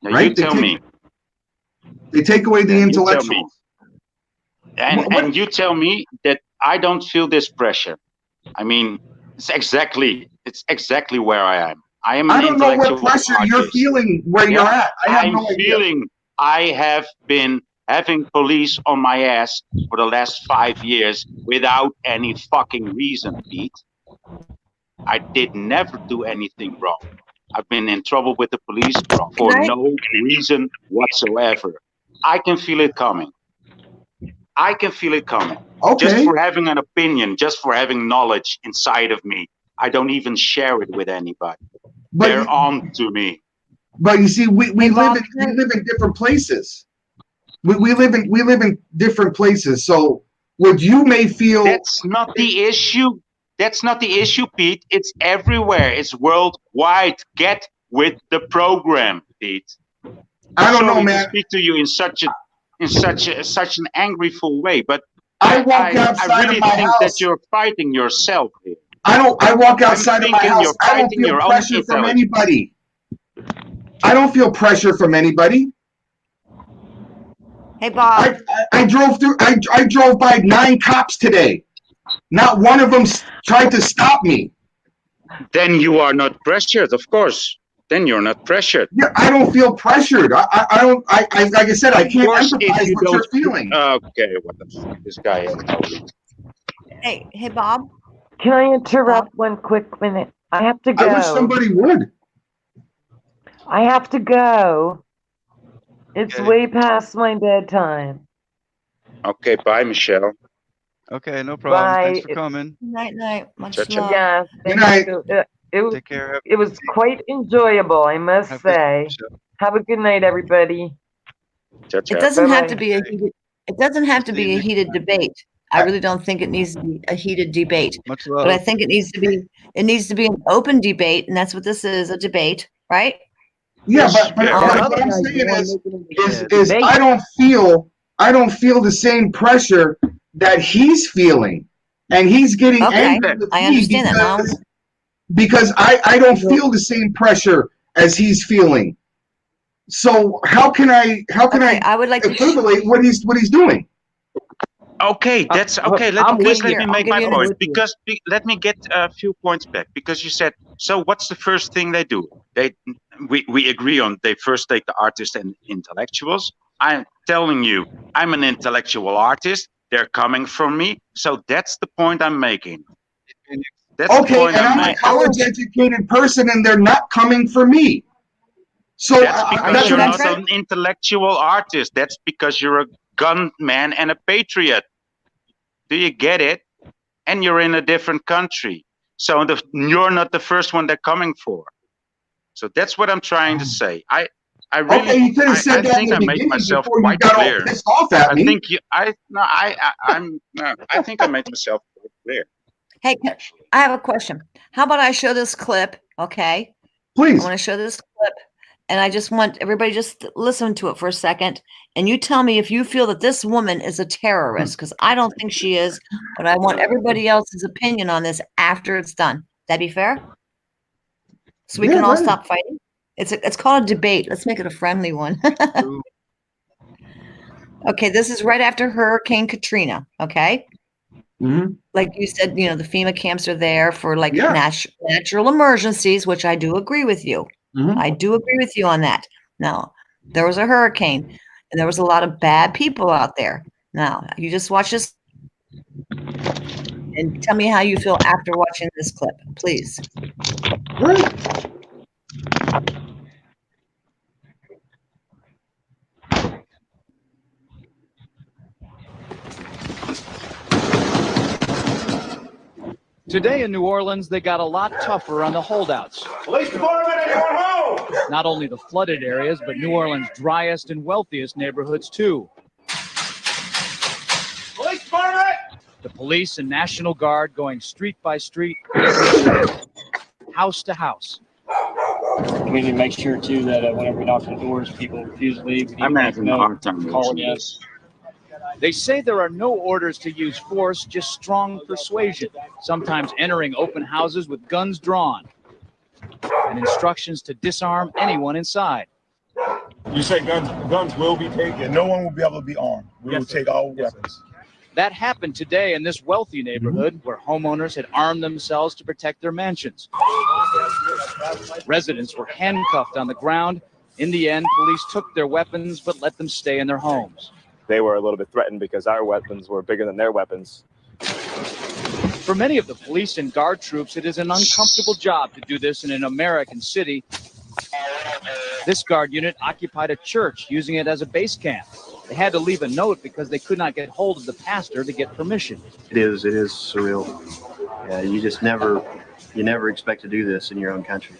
Right? You tell me. They take away the intellectuals. And you tell me that I don't feel this pressure. I mean, it's exactly where I am. I am an intellectual I don't know what pressure you're feeling where you're at. I have been having police on my ass for the last 5 years without any fucking reason, Pete. I did never do anything wrong. I've been in trouble with the police for no reason whatsoever. I can feel it coming. Okay. Just for having an opinion, just for having knowledge inside of me. I don't even share it with anybody. They're on to me. But you see, we live in different places. We live in different places. So what you may feel that's not the issue. That's not the issue, Pete. It's everywhere. It's worldwide. Get with the program, Pete. I don't know, man. To speak to you in such an angry full way, but I walk outside I really of my think house. that you're fighting yourself here. I walk outside of my house. I don't feel pressure from anybody. I don't feel pressure from anybody. Hey, Bob. I drove by 9 cops today. Not one of them tried to stop me. Then you are not pressured, of course. Then you're not pressured. Yeah, I don't feel pressured. I don't. Like I said, I can't empathize what you're feeling. Okay, what the fuck? This guy has no reason. Hey, Bob. Can I interrupt one quick minute? I have to go. I wish somebody would. I have to go. It's way past my bedtime. Okay, bye, Michelle. Okay, no problem. Bye. Thanks for coming. Night. Much Ciao, ciao. love. Yeah, Good night. Take care. It was quite enjoyable, I must say. Have a good night, everybody. Ciao, ciao. It doesn't have Bye-bye. to be a heated. It doesn't have to be a heated debate. I really don't think it needs to be a heated debate. Much love. But I think it needs to be. It needs to be an open debate, and that's what this is, a debate, right? Yeah, but what I'm saying is I don't feel the same pressure that he's feeling, and he's getting angry with I me understand that now. because I don't feel the same pressure as he's feeling. So how can I I would like to equivalate what he's doing? Okay, that's okay. Let me make my point, because let me get a few points back, because you said, so what's the first thing they do? We agree on they first take the artists and intellectuals. I'm telling you, I'm an intellectual artist. They're coming from me, so that's the point I'm making. That's the Okay, point and I'm a college-educated person, and they're not coming for me. So that's because you're not an intellectual artist. That's because you're a gunman and a patriot. Do you get it? And you're in a different country. So you're not the first one they're coming for. So that's what I'm trying to say. I really, okay, you could have said that think in the I made beginning myself before you quite got clear. all pissed off at me. I think I made myself quite clear. Hey, I have a question. How about I show this clip? Okay. Please. I want to show this clip, and I just want everybody just to listen to it for a second, and you tell me if you feel that this woman is a terrorist, because I don't think she is, but I want everybody else's opinion on this after it's done. That be fair? So we can all stop fighting. It's called a debate. Let's make it a friendly one. Okay, this is right after Hurricane Katrina. Okay. Like you said, you know, the FEMA camps are there for like Yeah. natural emergencies, which I do agree with you. I do agree with you on that. Now, there was a hurricane and there was a lot of bad people out there. Now, you just watch this and tell me how you feel after watching this clip, please. Today in New Orleans, they got a lot tougher on the holdouts. Police department, anyone home? Not only the flooded areas, but New Orleans' driest and wealthiest neighborhoods, too. Police department! The police and National Guard going street by street, house to house. We need to make sure, too, that whenever we knock on doors, people refuse to leave. I'm having a hard time calling watching us. They say there are no orders to use force, just strong persuasion, sometimes entering open houses with guns drawn, and instructions to disarm anyone inside. You say guns will be taken? No one will be able to be armed. We will take all weapons. That happened today in this wealthy neighborhood where homeowners had armed themselves to protect their mansions. Residents were handcuffed on the ground. In the end, police took their weapons but let them stay in their homes. They were a little bit threatened because our weapons were bigger than their weapons. For many of the police and guard troops, it is an uncomfortable job to do this in an American city. This guard unit occupied a church, using it as a base camp. They had to leave a note because they could not get hold of the pastor to get permission. It is surreal. Yeah, you never expect to do this in your own country.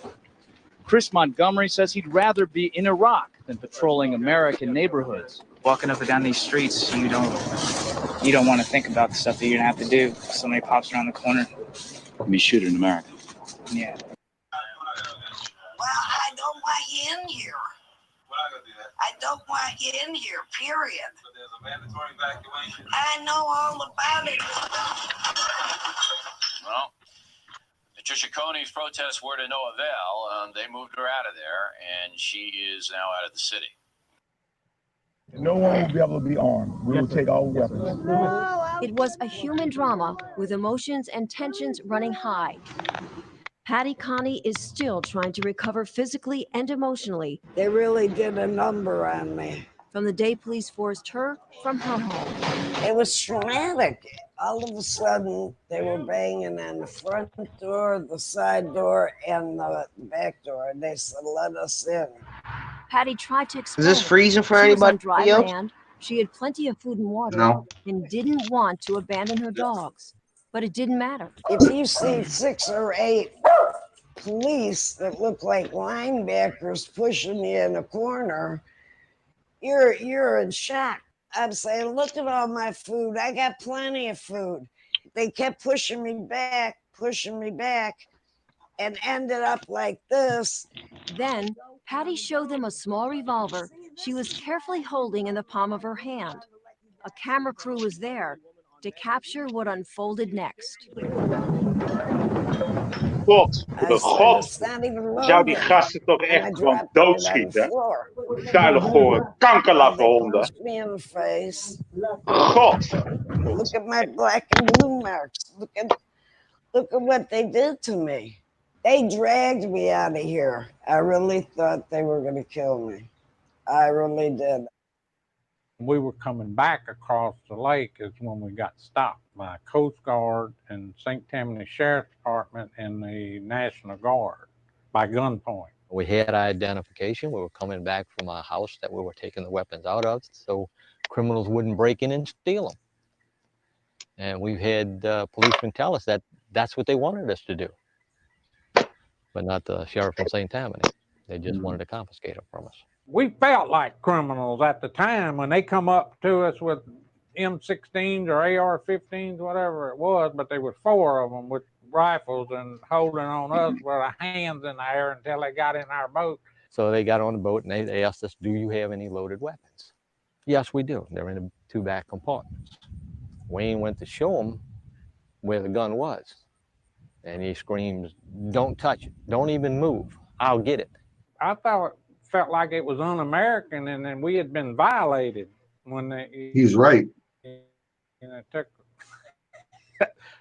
Chris Montgomery says he'd rather be in Iraq than patrolling American neighborhoods. Walking up and down these streets, you don't want to think about the stuff that you're gonna have to do. Somebody pops around the corner. Be shooting in America. Yeah. Well, I don't want you in here. I don't want you in here, period. But there's a mandatory evacuation. I know all about it. Well, Patricia Coney's protests were to no avail. They moved her out of there, and she is now out of the city. No one will be able to be armed. We will take all weapons. It was a human drama with emotions and tensions running high. Patty Coney is still trying to recover physically and emotionally. They really did a number on me. From the day police forced her from her home. It was traumatic. All of a sudden, they were banging on the front door, the side door, and the back door. And they said, let us in. Patty tried to explain. Is this freezing for she was on anybody dry else? land. She had plenty of food and water. No. And didn't want to abandon her dogs. But it didn't matter. If you see 6 or 8 police that look like linebackers pushing you in a corner, you're in shock. I'm saying, look at all my food. I got plenty of food. They kept pushing me back, and ended up like this. Then Patty showed them a small revolver she was carefully holding in the palm of her hand. A camera crew was there to capture what unfolded next. God, zou die gasten toch echt gewoon doodschieten? Vuile, gore, kankerlaffe Me in the face. God. Look at my black and blue marks. Look at what they did to me. They dragged me out of here. I really thought they were going to kill me. I really did. We were coming back across the lake is when we got stopped by Coast Guard and St. Tammany Sheriff's Department and the National Guard by gunpoint. We had identification. We were coming back from a house that we were taking the weapons out of, so criminals wouldn't break in and steal them. And we've had policemen tell us that that's what they wanted us to do, but not the sheriff from St. Tammany. They just wanted to confiscate them from us. We felt like criminals at the time when they come up to us with M16s or AR-15s, whatever it was, but there was 4 of them with rifles and holding on us with our hands in the air until they got in our boat. So they got on the boat and they asked us, do you have any loaded weapons? Yes, we do. They're in the 2 back compartments. Wayne went to show him where the gun was. And he screams, don't touch it. Don't even move. I'll get it. I felt like it was un-American and then we had been violated when they... He's right. And it took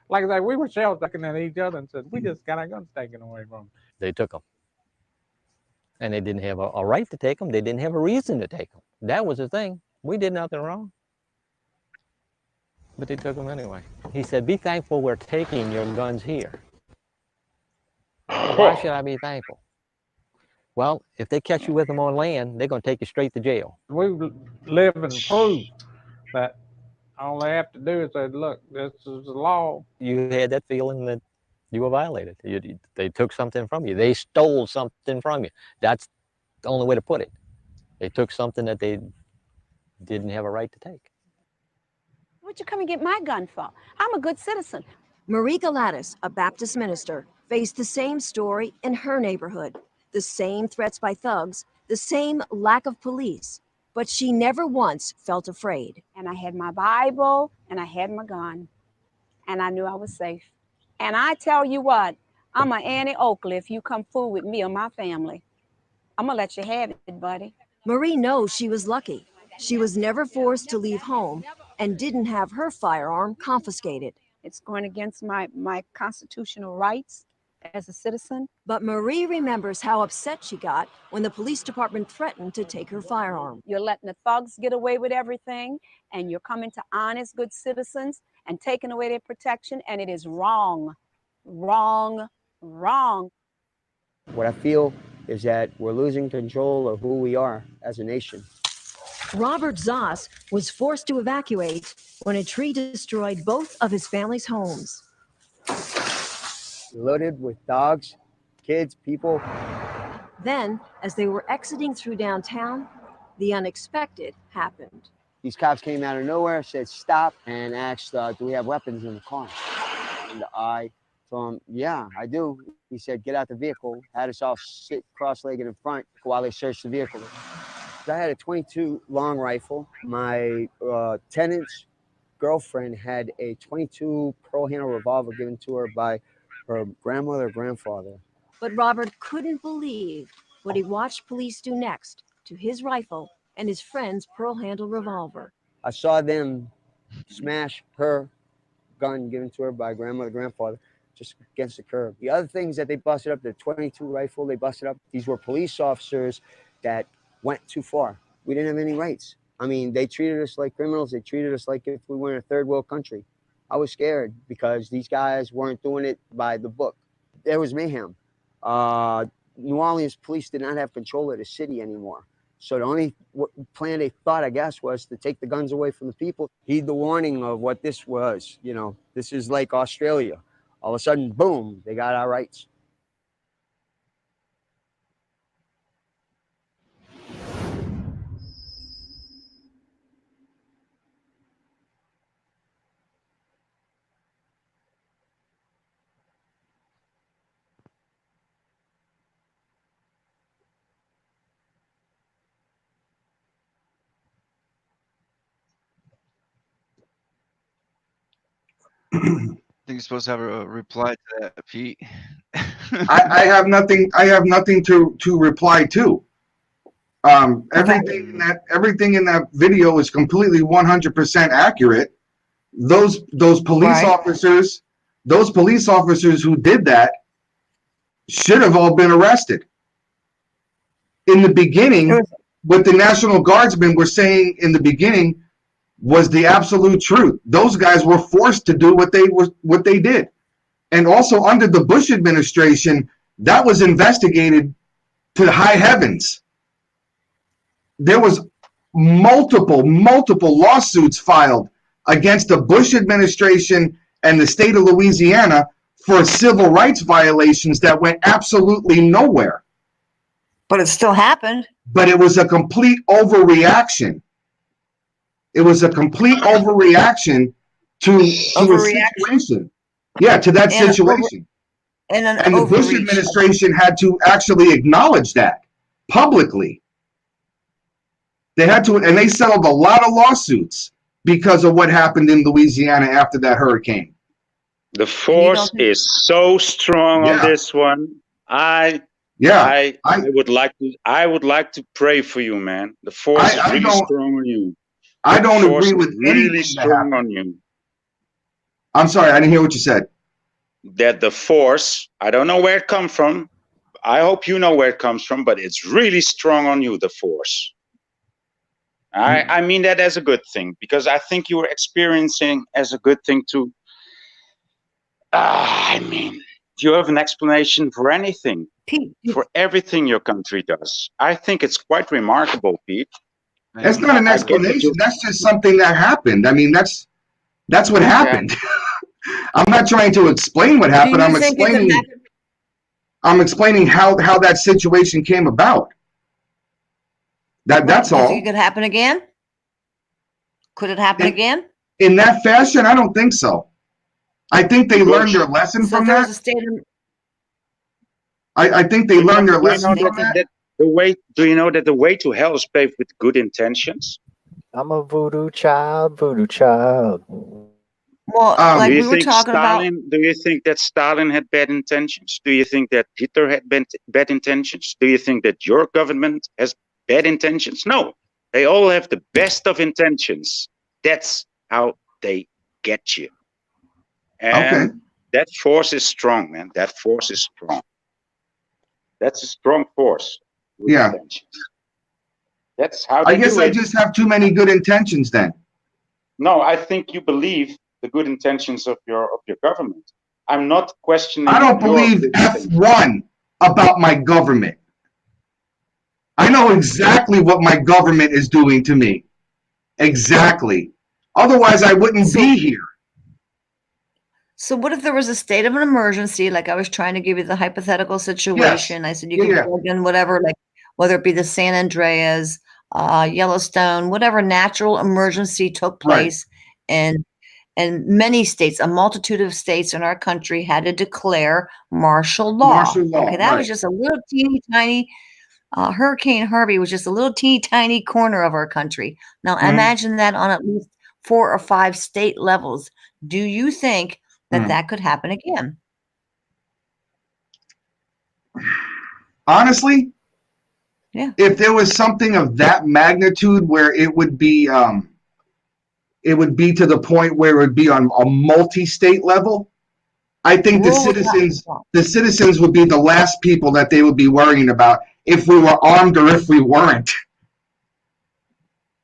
like I said, we were shell looking at each other and said, we just got our guns taken away from them. They took them. And they didn't have a right to take them. They didn't have a reason to take them. That was the thing. We did nothing wrong. But they took them anyway. He said, be thankful we're taking your guns here. Why should I be thankful? Well, if they catch you with them on land, they're going to take you straight to jail. We live and prove that all they have to do is say, look, this is the law. You had that feeling that you were violated. They took something from you. They stole something from you. That's the only way to put it. They took something that they didn't have a right to take. What'd you come and get my gun for? I'm a good citizen. Marie Galatis, a Baptist minister, faced the same story in her neighborhood. The same threats by thugs, the same lack of police, but she never once felt afraid. And I had my Bible and I had my gun and I knew I was safe. And I tell you what, I'm an Annie Oakley if you come fool with me or my family. I'm gonna let you have it, buddy. Marie knows she was lucky. She was never forced to leave home and didn't have her firearm confiscated. It's going against my constitutional rights as a citizen. But Marie remembers how upset she got when the police department threatened to take her firearm. You're letting the thugs get away with everything, and you're coming to honest, good citizens and taking away their protection, and it is wrong, wrong, wrong. What I feel is that we're losing control of who we are as a nation. Robert Zoss was forced to evacuate when a tree destroyed both of his family's homes. Loaded with dogs, kids, people. Then, as they were exiting through downtown, the unexpected happened. These cops came out of nowhere, said stop, and asked, do we have weapons in the car? And I told him, yeah, I do. He said, get out the vehicle, had us all sit cross-legged in front while they searched the vehicle. I had a .22 long rifle. My tenant's girlfriend had a .22 pearl handle revolver given to her by her grandmother or grandfather. But Robert couldn't believe what he watched police do next to his rifle and his friend's pearl handle revolver. I saw them smash her gun given to her by grandmother, grandfather, just against the curb. The other things that they busted up, the .22 rifle they busted up, these were police officers that went too far. We didn't have any rights. I mean, they treated us like criminals. They treated us like if we were in a third world country. I was scared because these guys weren't doing it by the book. There was mayhem. New Orleans police did not have control of the city anymore. So the only plan they thought, I guess, was to take the guns away from the people. Heed the warning of what this was. You know, this is like Australia. All of a sudden, boom, they got our rights. I think you're supposed to have a reply to that, Pete. I have nothing. I have nothing to reply to. Everything in that video is completely 100% accurate. Those police officers, who did that, should have all been arrested. In the beginning, what the National Guardsmen were saying in the beginning was the absolute truth. Those guys were forced to do what they did. And also under the Bush administration, that was investigated to high heavens. There was multiple lawsuits filed against the Bush administration and the state of Louisiana for civil rights violations that went absolutely nowhere. But it still happened. But it was a complete overreaction. It was a complete overreaction to a situation. Yeah, to that situation. And the Bush administration had to actually acknowledge that publicly. They had to, and they settled a lot of lawsuits because of what happened in Louisiana after that hurricane. The force is so strong on this one. I would like to pray for you, man. The force is really strong on you. I don't agree with really strong on you. I'm sorry, I didn't hear what you said. That the force, I don't know where it comes from. I hope you know where it comes from, but it's really strong on you, the force. I mean that as a good thing, because I think you were experiencing as a good thing too. I mean, you have an explanation for anything, for everything your country does. I think it's quite remarkable, Pete. That's not an explanation. That's just something that happened. I mean, that's what happened. I'm not trying to explain what happened. I'm explaining how that situation came about. That's all. Do you think it could happen again? Could it happen again? In that fashion, I don't think so. I think they learned their lesson from that. I think they learned their lesson from that. Do you know that the way to hell is paved with good intentions? I'm a voodoo child, voodoo child. Well, like we were talking about. Do you think that Stalin had bad intentions? Do you think that Hitler had bad intentions? Do you think that your government has bad intentions? No, they all have the best of intentions. That's how they get you. And that force is strong, man. That force is strong. That's a strong force. Yeah. That's how I guess I just have too many good intentions then. No, I think you believe the good intentions of your government. I'm not questioning. I don't believe F1 about my government. I know exactly what my government is doing to me. Exactly. Otherwise, I wouldn't be here. So what if there was a state of an emergency? Like I was trying to give you the hypothetical situation. Yes. I said you can plug in whatever, like whether it be the San Andreas, Yellowstone, whatever natural emergency took place, and many states, a multitude of states in our country had to declare martial law. Okay, that was just a little teeny tiny. Hurricane Harvey was just a little teeny tiny corner of our country. Now imagine that on at least 4 or 5 state levels. Do you think that that could happen again? Honestly, yeah. If there was something of that magnitude where it would be to the point where it would be on a multi-state level, I think the citizens would be the last people that they would be worrying about if we were armed or if we weren't.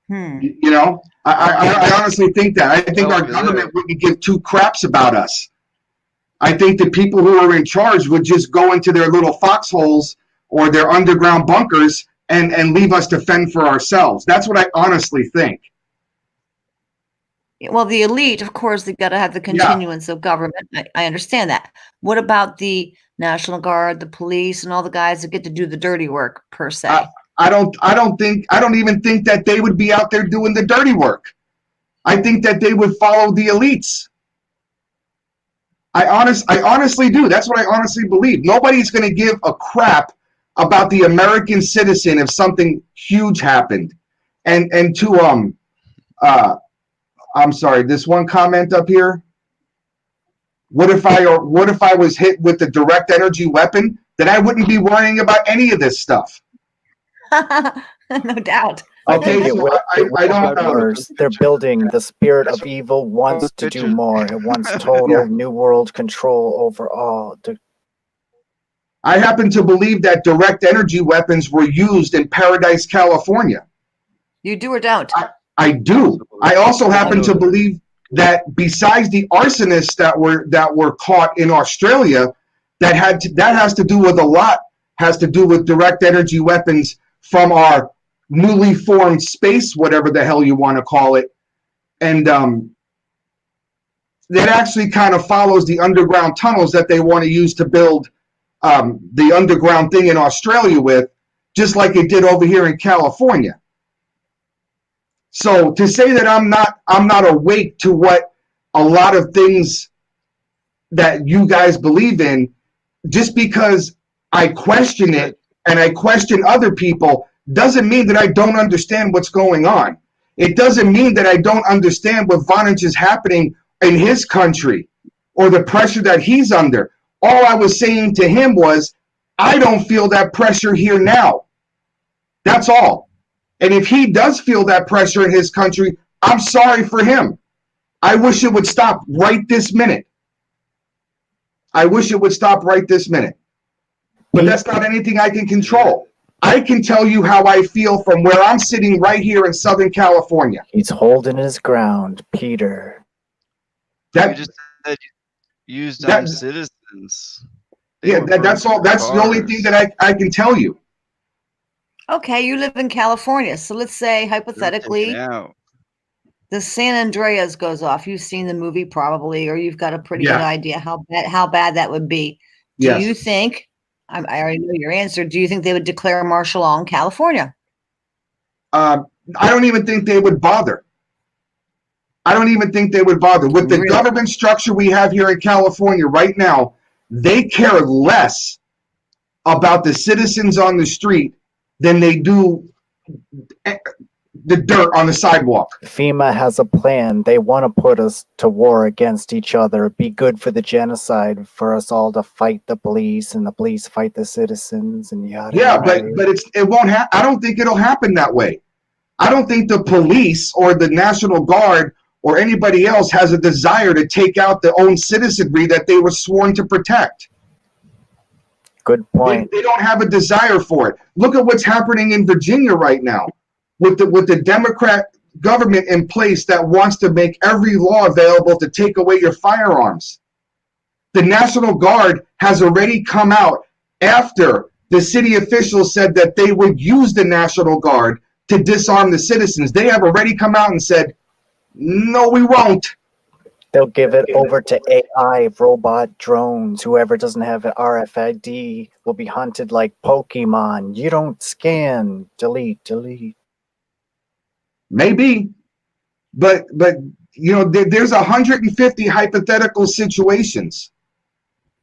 You know, I honestly think that. I think our government wouldn't give 2 craps about us. I think the people who are in charge would just go into their little foxholes or their underground bunkers and leave us to fend for ourselves. That's what I honestly think. Well, the elite, of course, they've got to have the continuance of government. I understand that. What about the National Guard, the police, and all the guys that get to do the dirty work, per se? I don't even think that they would be out there doing the dirty work. I think that they would follow the elites. I honestly do. That's what I honestly believe. Nobody's going to give a crap about the American citizen if something huge happened. And to I'm sorry, this one comment up here. What if I was hit with the direct energy weapon? Then I wouldn't be worrying about any of this stuff. No doubt. Okay, I don't know. They're building the spirit of evil wants to do more. It wants total new world control over all. I happen to believe that direct energy weapons were used in Paradise, California. You do or don't? I do. I also happen to believe that besides the arsonists that were caught in Australia, that has to do with a lot. Has to do with direct energy weapons from our newly formed space, whatever the hell you want to call it, and that actually kind of follows the underground tunnels that they want to use to build the underground thing in Australia with, just like it did over here in California. So to say that I'm not awake to what a lot of things that you guys believe in, just because I question it and I question other people, doesn't mean that I don't understand what's going on. It doesn't mean that I don't understand what Vonage is happening in his country or the pressure that he's under. All I was saying to him was, I don't feel that pressure here now. That's all. And if he does feel that pressure in his country, I'm sorry for him. I wish it would stop right this minute. I wish it would stop right this minute. But that's not anything I can control. I can tell you how I feel from where I'm sitting right here in Southern California. He's holding his ground, Peter. You just said you used on citizens. Yeah, that's all. That's the only thing that I can tell you. Okay, you live in California, so let's say hypothetically, the San Andreas goes off. You've seen the movie probably, or you've got a pretty good idea how bad that would be. Do you think? I already know your answer. Do you think they would declare martial law in California? I don't even think they would bother. I don't even think they would bother. With the government structure we have here in California right now, they care less about the citizens on the street than they do the dirt on the sidewalk. FEMA has a plan. They want to put us to war against each other. It'd be good for the genocide for us all to fight the police and the police fight the citizens and yada. Yeah, but it won't happen. I don't think it'll happen that way. I don't think the police or the National Guard or anybody else has a desire to take out their own citizenry that they were sworn to protect. Good point. They don't have a desire for it. Look at what's happening in Virginia right now with the Democrat government in place that wants to make every law available to take away your firearms. The National Guard has already come out after the city officials said that they would use the National Guard to disarm the citizens. They have already come out and said, no, we won't. They'll give it over to AI, robot drones. Whoever doesn't have an RFID will be hunted like Pokemon. You don't scan. Delete, delete. Maybe. But you know, there's 150 hypothetical situations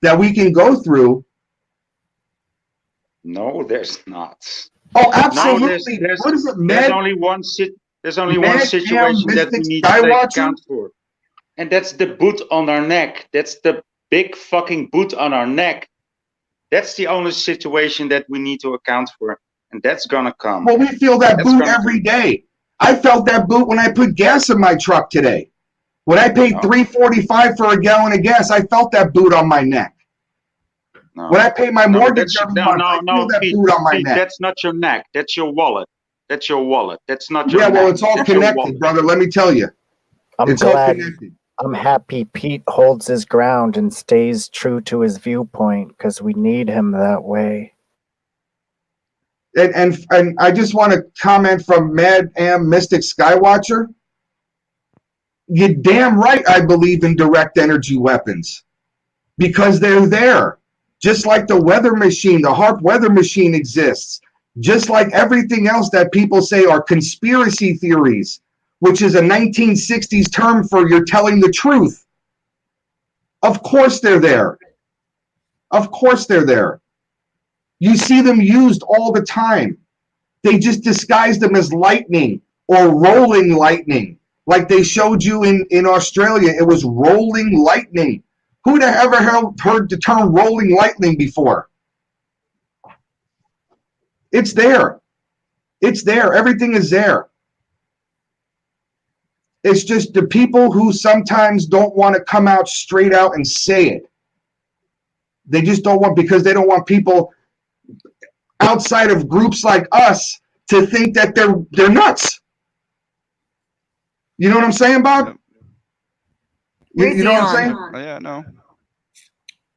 that we can go through. No, there's not. Oh, absolutely. There's What is it, only one situation that we need to take account for. And that's the boot on our neck. That's the big fucking boot on our neck. That's the only situation that we need to account for. And that's gonna come. Well, we feel that boot every day. I felt that boot when I put gas in my truck today. When I paid $3.45 for a gallon of gas, I felt that boot on my neck. No. When I pay my mortgage every month, I feel that Pete, boot on my Pete, neck. that's not your neck. That's your wallet. That's your wallet. That's not your Yeah, neck. well, it's all That's your connected, wallet. brother. Let me tell you. It's all connected. I'm happy Pete holds his ground and stays true to his viewpoint because we need him that way. And I just want to comment from Mad Am Mystic Skywatcher. You're damn right I believe in direct energy weapons because they're there. Just like the weather machine, the HARP weather machine exists. Just like everything else that people say are conspiracy theories, which is a 1960s term for you're telling the truth. Of course they're there. Of course they're there. You see them used all the time. They just disguise them as lightning or rolling lightning. Like they showed you in Australia, it was rolling lightning. Who'd have ever heard the term rolling lightning before? It's there. It's there. Everything is there. It's just the people who sometimes don't want to come out straight out and say it. They just don't want, because they don't want people outside of groups like us to think that they're nuts. You know what I'm saying, Bob? You know what I'm saying? Oh, yeah, no.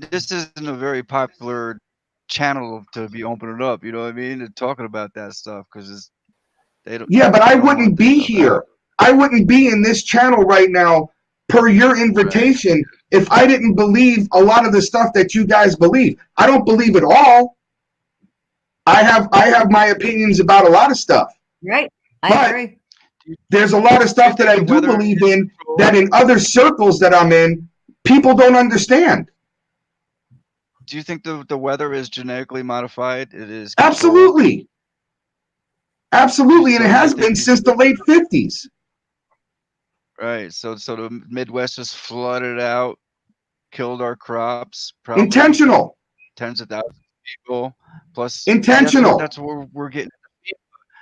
This isn't a very popular channel to be opening up, you know what I mean? And talking about that stuff because they don't. Yeah, but I wouldn't be here. I wouldn't be in this channel right now per your invitation if I didn't believe a lot of the stuff that you guys believe. I don't believe it all. I have my opinions about a lot of stuff. Right. I agree. There's a lot of stuff that I do believe in that in other circles that I'm in, people don't understand. Do you think the weather is genetically modified? It is. Absolutely. Absolutely, and it has been since the late 50s. Right. So the Midwest just flooded out, killed our crops. Intentional. Tens of thousands of people. Plus intentional. That's where we're getting.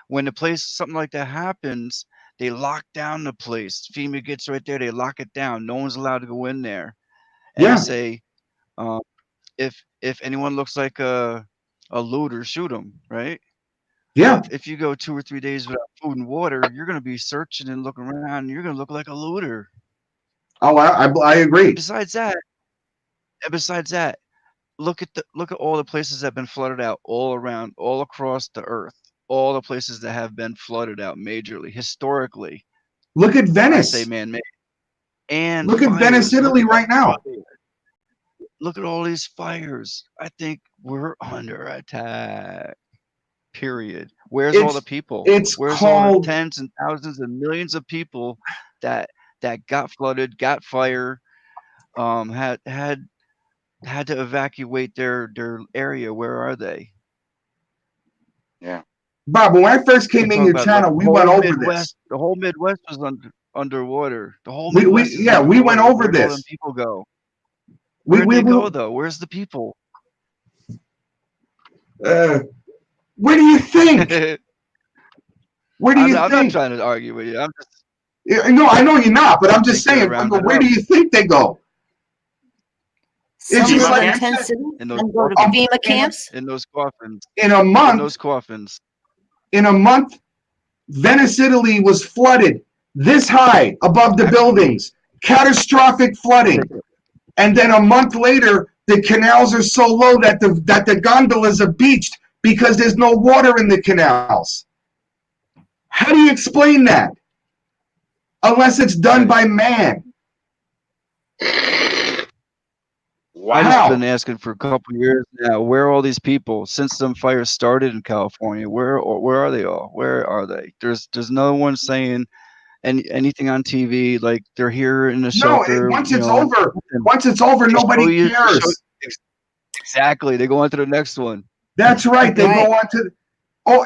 When something like that happens, They lock down the place. FEMA gets right there. They lock it down. No one's allowed to go in there. And they Yeah. say, um, if anyone looks like a looter, shoot them. Right. Yeah. If you go 2 or 3 days without food and water, you're gonna be searching and looking around. And you're gonna look like a looter. Oh, I agree. Besides that, look at all the places that have been flooded out all around, all across the earth. All the places that have been flooded out majorly, historically. Look at I say Venice. man-made. And Look at Venice, fires. Look Italy at right now. Look at all these fires. I think we're under attack. Period. Where's all the people? It's Where's all the called tens and thousands and millions of people that got flooded, got fire, had to evacuate their area? Where are they? Yeah. Bob, when I first We're came in talking your about channel, we went over this. The whole Midwest was underwater. The whole We Midwest is yeah, we went underwater. over Where'd all them this. people go? We Where'd they go though? Where's the people? Where do you think? Where do you I'm not think? trying to argue with you. I'm just Yeah, no, I know you're not, but I'm just think they're saying. rounded Where up do you think they go? Some It's just live like in I tent said, cities in those and go to coffins. FEMA camps. In those coffins. in a In month, those coffins. Venice, Italy was flooded this high above the buildings, catastrophic flooding. And then a month later, the canals are so low that the gondolas are beached because there's no water in the canals. How do you explain that? Unless it's done by man. I've just been asking for a couple years now. Where are all these people since some fires started in California? Where are they all? Where are they? There's no one saying anything on TV. Like they're here in the No, shelter. once You it's know, over, once it's over, they show nobody you- they show- cares. Exactly. They go on to the next one. That's right. They go on to. Oh,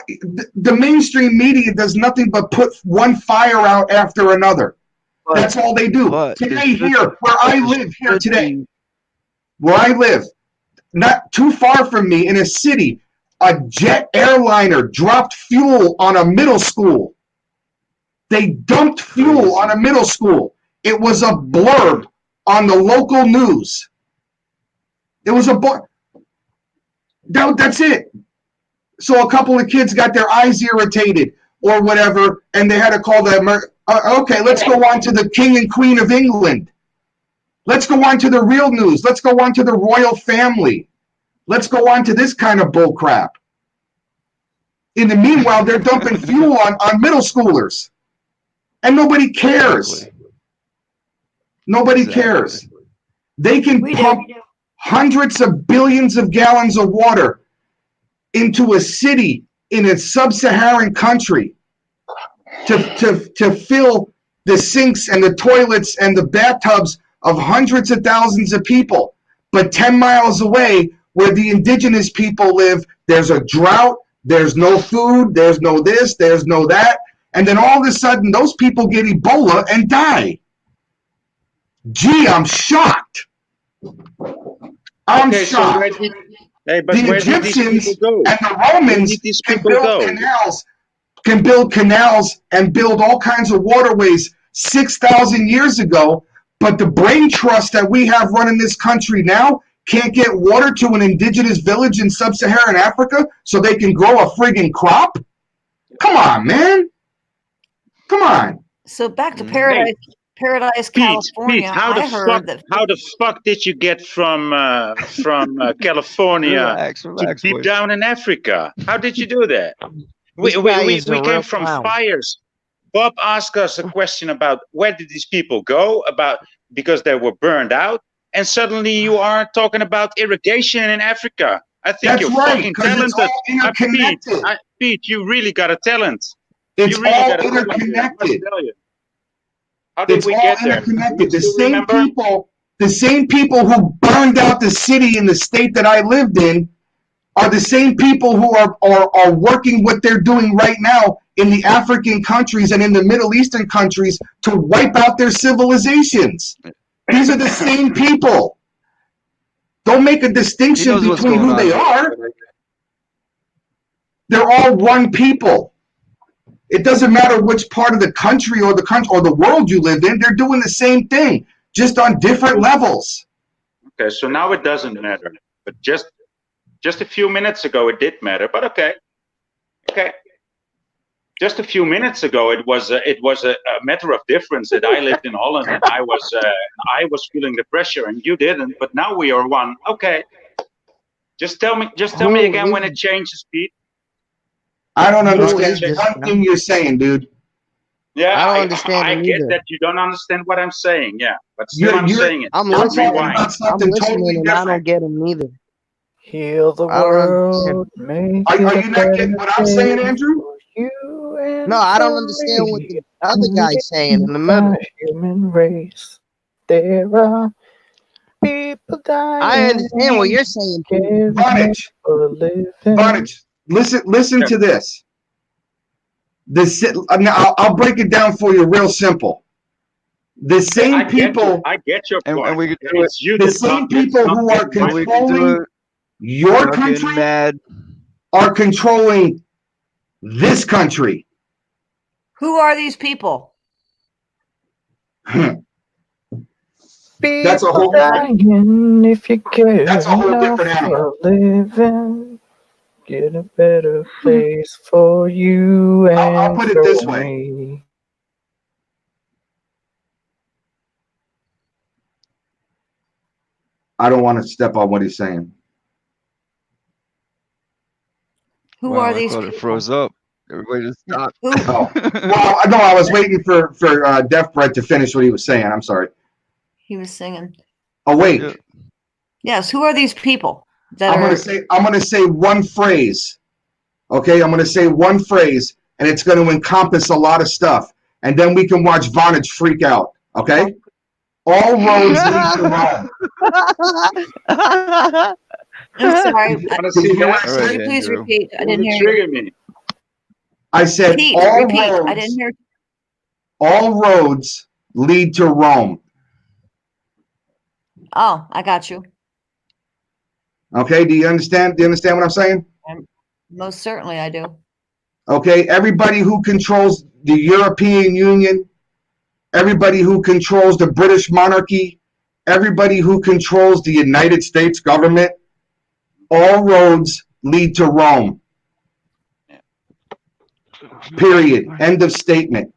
the mainstream media does nothing but put one fire out after another. That's all they do. Today here, where I live here today, where I live, not too far from me in a city, a jet airliner dropped fuel on a middle school. They dumped fuel on a middle school. It was a blurb on the local news. It was a blurb. That's it. So a couple of kids got their eyes irritated or whatever, and they had to call the okay, let's go on to the King and Queen of England. Let's go on to the real news. Let's go on to the royal family. Let's go on to this kind of bull crap. In the meanwhile, they're dumping fuel on middle schoolers. And nobody cares. Nobody cares. They can pump hundreds of billions of gallons of water into a city in a sub-Saharan country to fill the sinks and the toilets and the bathtubs of hundreds of thousands of people. But 10 miles away, where the indigenous people live, there's a drought, there's no food, there's no this, there's no that. And then all of a sudden, those people get Ebola and die. Gee, I'm shocked. I'm shocked. Hey, but The where did these Egyptians people go? and the Romans can build canals and build all kinds of waterways 6,000 years ago, but the brain trust that we have running this country now can't get water to an indigenous village in sub-Saharan Africa so they can grow a friggin' crop? Come on, man. Come on. So back to Paradise, California. Pete, how the fuck did you get from California to deep down in Africa? How did you do that? We came from fires. Bob asked us a question about where did these people go, because they were burned out, and suddenly you are talking about irrigation in Africa. I think you're fucking talented. Pete, you really got a talent. It's all interconnected. How did we get there? Interconnected. The same people who burned out the city in the state that I lived in are the same people who are working what they're doing right now in the African countries and in the Middle Eastern countries to wipe out their civilizations. These are the same people. Don't make a distinction between who they are. They're all one people. It doesn't matter which part of the country or the world you live in. They're doing the same thing, just on different levels. Okay, so now it doesn't matter. But just a few minutes ago, it did matter. But okay. Just a few minutes ago, it was a matter of difference that I lived in Holland and I was feeling the pressure and you didn't. But now we are one. Okay. Just tell me again when it changes, Pete. I don't understand one thing you're saying, dude. Yeah, I don't understand I it get either. that you don't understand what I'm saying. Yeah, but still I'm saying it. I'm Don't listening. rewind. I'm listening, and I don't get them either. Heal the I don't understand. world. Make Are it you a not getting better what I'm saying, place Andrew? for you and No, I don't for understand what me. the other guy's saying in the middle. The human race. There are people dying. I understand what you're saying, Pete. Vonage, listen to this. I'll break it down for you real simple. The same people. I get your point. And we could do It's you The that's same not people who are getting my point. controlling your country are controlling this country. Who are these people? That's a whole dying if you care. That's a whole enough different animal. for living. Get a better place for you and I'll put it this for way. me. I don't want to step on what he's saying. Who Wow, are I these thought people? it froze up. Everybody just stopped. Oh, well, no, I was waiting for Deaf Bread to finish what he was saying. I'm sorry. He was singing. Awake. Yes, who are these people that I'm gonna say one phrase. Okay, I'm gonna say one phrase, and it's gonna encompass a lot of stuff, and then we can watch Vonage freak out. Okay. All roads lead to Rome. I'm sorry. Did you Could actually- you please Andrew. repeat? I didn't hear Trigger you. me. I said Repeat, all repeat. roads. I didn't hear. All roads lead to Rome. Oh, I got you. Okay, do you understand? Do you understand what I'm saying? Most certainly I do. Okay, everybody who controls the European Union, everybody who controls the British monarchy, everybody who controls the United States government, all roads lead to Rome. Period. End of statement.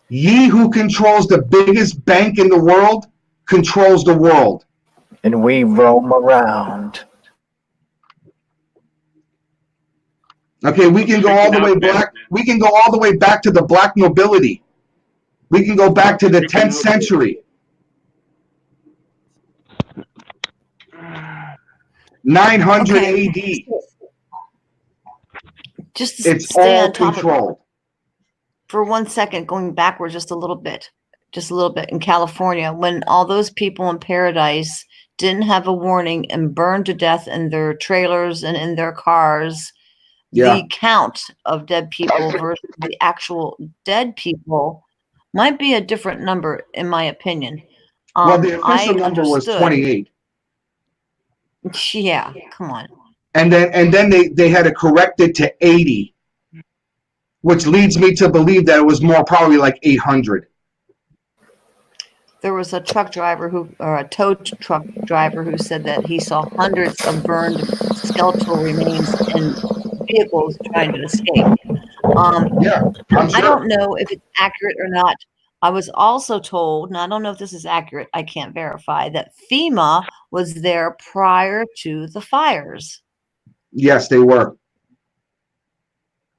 Ye who controls the biggest bank in the world controls the world. And we roam around. Okay, we can go all the way back. We can go all the way back to the black nobility. We can go back to the 10th century. 900 AD. Just to It's stay all on topic controlled. for 1 second, going backwards just a little bit. In California, when all those people in Paradise didn't have a warning and burned to death in their trailers and in their cars, the count of dead people versus the actual dead people might be a different number, in my opinion. Well, the official number was 28. Yeah, come on. And then they had to correct it to 80, which leads me to believe that it was more probably like 800. There was a truck driver or a tow truck driver who said that he saw hundreds of burned skeletal remains in vehicles trying to escape. I don't know if it's accurate or not. I was also told, and I don't know if this is accurate, I can't verify, that FEMA was there prior to the fires. Yes, they were.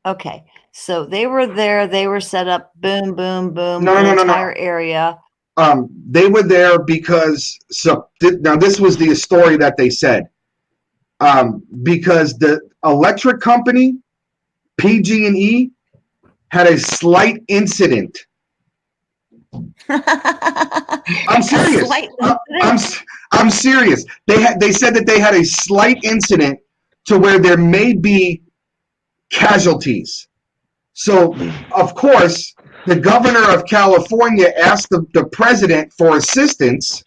Okay, so they were there, they were set up, boom, boom, boom, No, the no, no, no. entire area. They were there because now this was the story that they said. Because the electric company, PG&E, had a slight incident. I'm serious. I'm serious. They said that they had a slight incident to where there may be casualties. So, of course, the governor of California asked the president for assistance,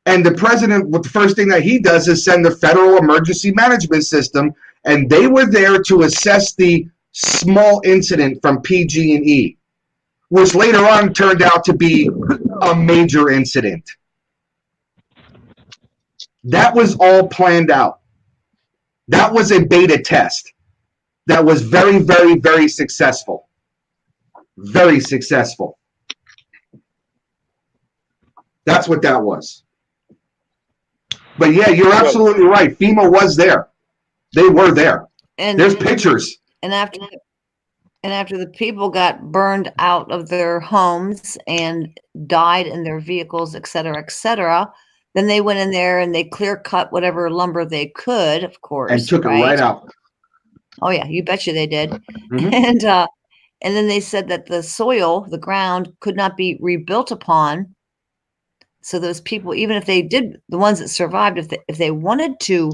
and the president, the first thing that he does is send the Federal Emergency Management System, and they were there to assess the small incident from PG&E, which later on turned out to be a major incident. That was all planned out. That was a beta test that was very, very, very successful. Very successful. That's what that was. But yeah, you're absolutely right. FEMA was there. They were there. And there's pictures. And after the people got burned out of their homes and died in their vehicles, et cetera, then they went in there and they clear cut whatever lumber they could, of course, and took it right out. Oh yeah, you betcha they did. Mm-hmm. And then they said that the soil, the ground, could not be rebuilt upon. So those people, even if they did, the ones that survived, if they wanted to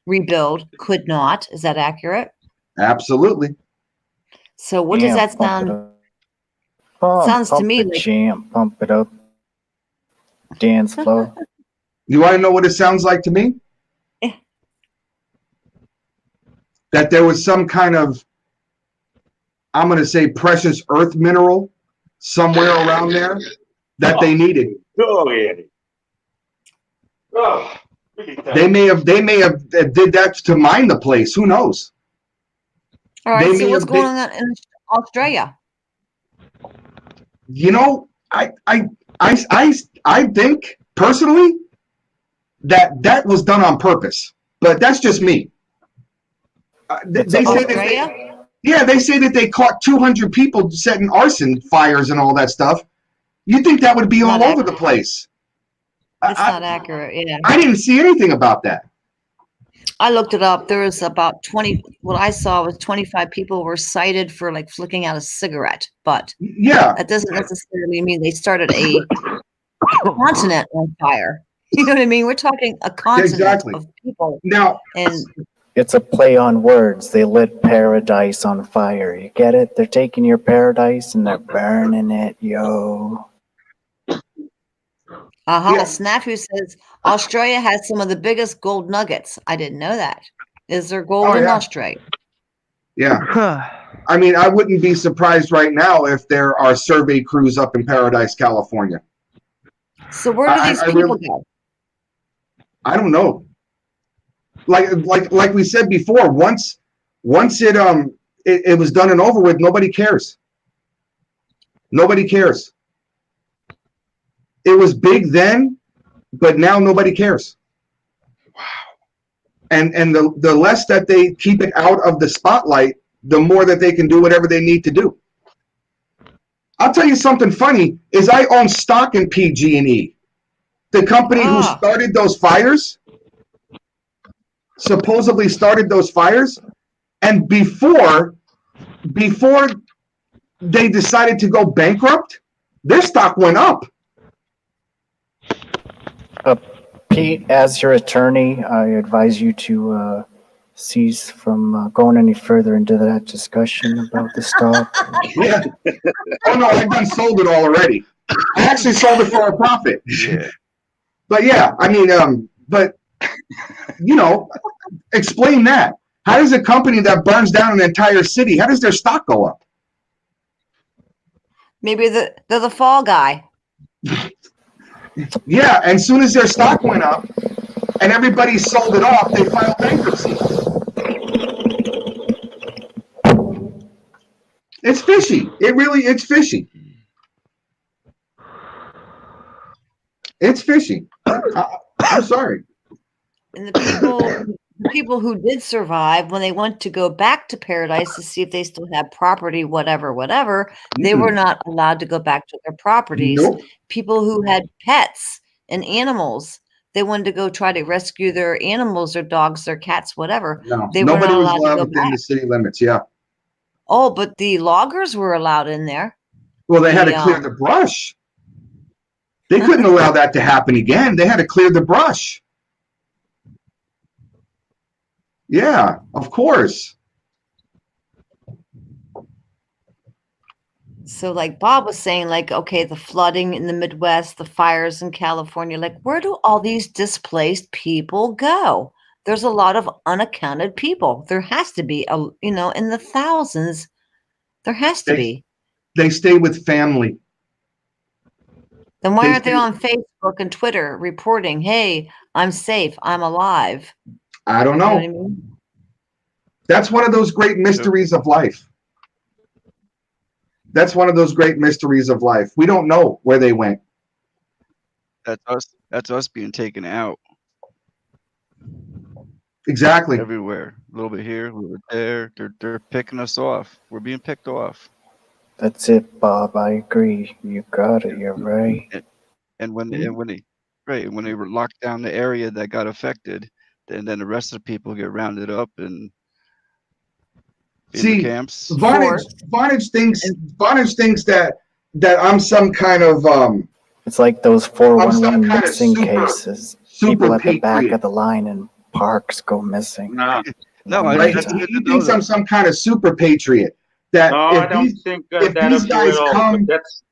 rebuild, could not. Is that accurate? Absolutely. So what does that sound? Sounds to me like jam, pump it up, dance floor. You want to know what it sounds like to me? Yeah. That there was some kind of, I'm going to say, precious earth mineral somewhere around there that they needed. Oh, yeah. Oh, They may have did that to mine the place. Who knows? All right. So what's going on in Australia? You know, I think personally that was done on purpose, but that's just me. They say that they say that they caught 200 people setting arson fires and all that stuff. You think that would be all over the place? It's not accurate. Yeah. I didn't see anything about that. I looked it up. There was about 20. What I saw was 25 people were cited for like flicking out a cigarette, but yeah, that doesn't necessarily mean they started a continent on fire. You know what I mean? We're talking a continent of people. Now, and it's a play on words. They lit paradise on fire. You get it? They're taking your paradise and they're burning it, yo. Snafu says Australia has some of the biggest gold nuggets. I didn't know that. Is there gold in Australia? Yeah. I mean, I wouldn't be surprised right now if there are survey crews up in Paradise, California. So where do these people go? I don't know. Like we said before, once it was done and over with, nobody cares. Nobody cares. It was big then, but now nobody cares. Wow. And the less that they keep it out of the spotlight, the more that they can do whatever they need to do. I'll tell you something funny is I own stock in PG&E. The company who started those fires, supposedly started those fires, and before they decided to go bankrupt, their stock went up. Pete, as your attorney, I advise you to cease from going any further into that discussion about the stock. Yeah. Oh no, I done sold it all already. I actually sold it for a profit. Yeah. But yeah, I mean, but you know, explain that. How does a company that burns down an entire city, how does their stock go up? Maybe they're the fall guy. Yeah, and as soon as their stock went up and everybody sold it off, they filed bankruptcy. It's fishy. It's fishy. It's fishy. I'm sorry. And the people who did survive, when they went to go back to Paradise to see if they still had property, whatever, they were not allowed to go back to their properties. Nope. People who had pets and animals, they wanted to go try to rescue their animals, their dogs, their cats, whatever. No, they were nobody not was allowed allowed to go within back. the city limits. Yeah. Oh, but the loggers were allowed in there. Well, they had to clear the brush. They couldn't allow that to happen again. They had to clear the brush. Yeah, of course. So like Bob was saying, like, okay, the flooding in the Midwest, the fires in California, like where do all these displaced people go? there's a lot of unaccounted people. There has to be, in the thousands. There has to be. They stay with family. Then why They aren't they stay- on Facebook and Twitter reporting, hey, I'm safe, I'm alive? I don't know. You know what I mean? That's one of those great mysteries of life. That's one of those great mysteries of life. We don't know where they went. That's us being taken out Exactly. everywhere. A little bit here, a little bit there. They're picking us off. We're being picked off. That's it, Bob. I agree. You got it. You're right. And when they were locked down the area that got affected, then the rest of the people get rounded up and in the See, camps. Vonage thinks that I'm some kind of It's like those I'm 411 some kind of missing super cases. People at the back patriot. of the line in parks go missing. No, Right? He thinks I'm some kind of super patriot. That no, I don't think if that these of you at guys all. come, But that's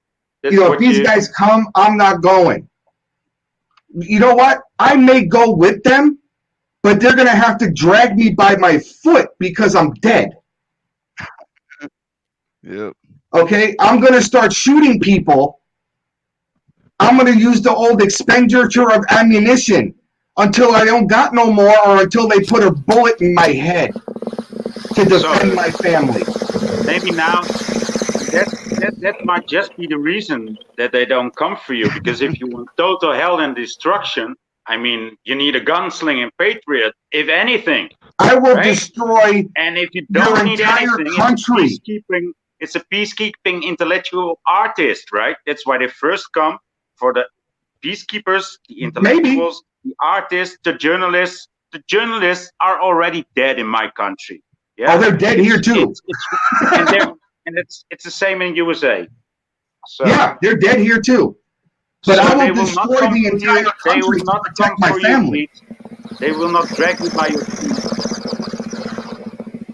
if what these guys come, I'm not going. You know what? I may go with them, but they're gonna have to drag me by my foot because I'm dead. Yep. Okay, I'm gonna start shooting people. I'm gonna use the old expenditure of ammunition until I don't got no more, or until they put a bullet in my head to defend my family. Maybe now that might just be the reason that they don't come for you. Because if you want total hell and destruction, I mean, you need a gunslinging patriot, if anything. I will destroy And if you don't need entire anything, country. it's a peacekeeping intellectual artist, right? That's why they first come for the peacekeepers, the intellectuals, the artists, the journalists. The journalists are already dead in my country. Yeah? Oh, they're dead here too. And it's the same in USA. So, Yeah, they're dead here too. But so I they will will not destroy come the for entire you. They will country to not protect come my for family. you. They will not drag you by your feet.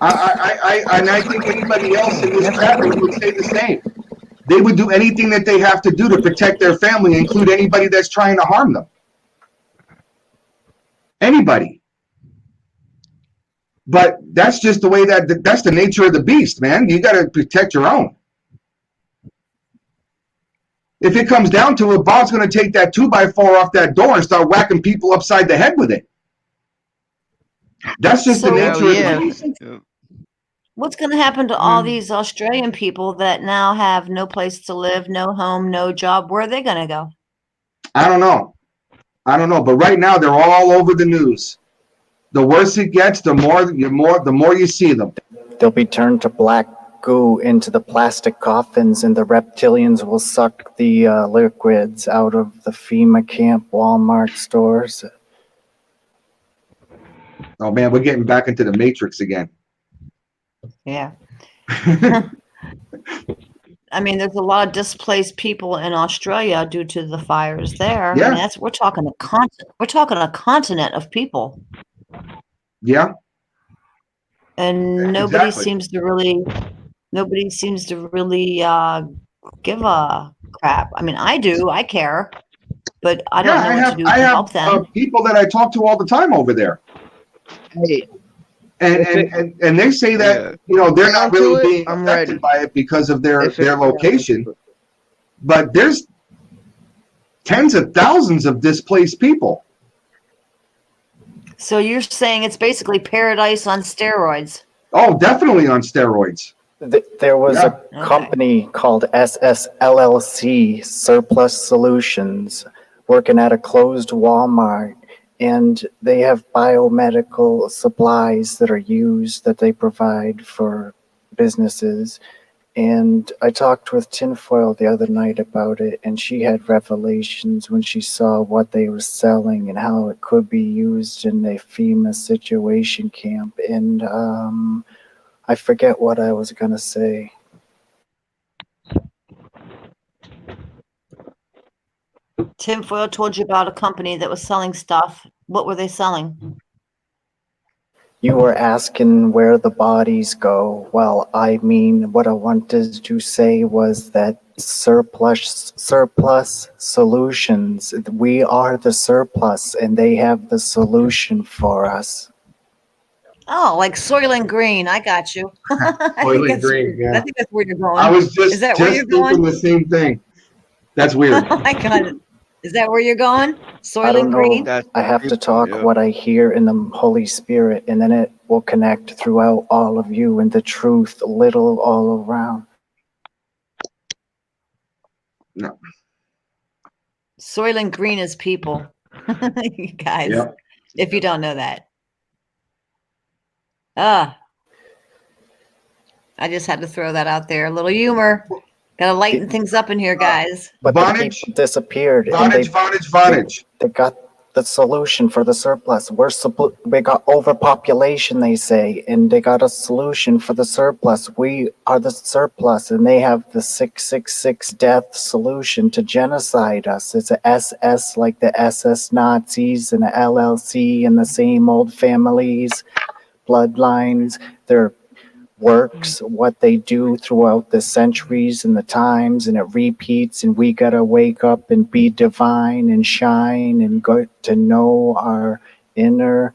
I think anybody else in this chat room would say the same. They would do anything that they have to do to protect their family, include anybody that's trying to harm them. Anybody. But that's just the way that's the nature of the beast, man. You got to protect your own. If it comes down to it, Bob's going to take that 2x4 off that door and start whacking people upside the head with it. That's just the nature of the beast. What's going to happen to all these Australian people that now have no place to live, no home, no job? Where are they going to go? I don't know. But right now they're all over the news. The worse it gets, the more you see them. They'll be turned to black goo into the plastic coffins, and the reptilians will suck the liquids out of the FEMA camp Walmart stores. Oh man, we're getting back into the Matrix again. Yeah. I mean, there's a lot of displaced people in Australia due to the fires there. Yeah. I mean, we're talking a continent. We're talking a continent of people, Yeah. and nobody seems to really give a crap. I mean, I do. I care, but I don't know what to do to help them. People that I talk to all the time over there. And they say that they're not really being affected by it because of their location. But there's tens of thousands of displaced people. So you're saying it's basically paradise on steroids? Oh, definitely on steroids. There was a company called SSLLC, Surplus Solutions, working at a closed Walmart. And they have biomedical supplies that are used that they provide for businesses. And I talked with Tinfoil the other night about it, and she had revelations when she saw what they were selling and how it could be used in a FEMA situation camp. And I forget what I was going to say. Tinfoil told you about a company that was selling stuff. What were they selling? You were asking where the bodies go. Well, I mean, what I wanted to say was that surplus solutions. We are the surplus, and they have the solution for us. Oh, like Soylent Green. I got you. I think Soylent that's Green, I yeah. think that's where you're going. I was Is that where you're thinking going? the same thing. That's weird. I got it. Is that where you're going? I don't Soylent know. Green? I have to talk what I hear in the Holy Spirit, and then it will connect throughout all of you, and the truth little all around. No. Soylent Green is people. You guys, Yep. if you don't know that. I just had to throw that out there. A little humor. Gotta lighten things up in here, guys. But the people disappeared, and Vonage. they got the solution for the surplus. We got overpopulation, they say, and they got a solution for the surplus. We are the surplus, and they have the 666 death solution to genocide us. It's a SS like the SS Nazis and the LLC and the same old families, bloodlines. They're works, what they do throughout the centuries and the times, and it repeats, and we gotta wake up and be divine and shine and go to know our inner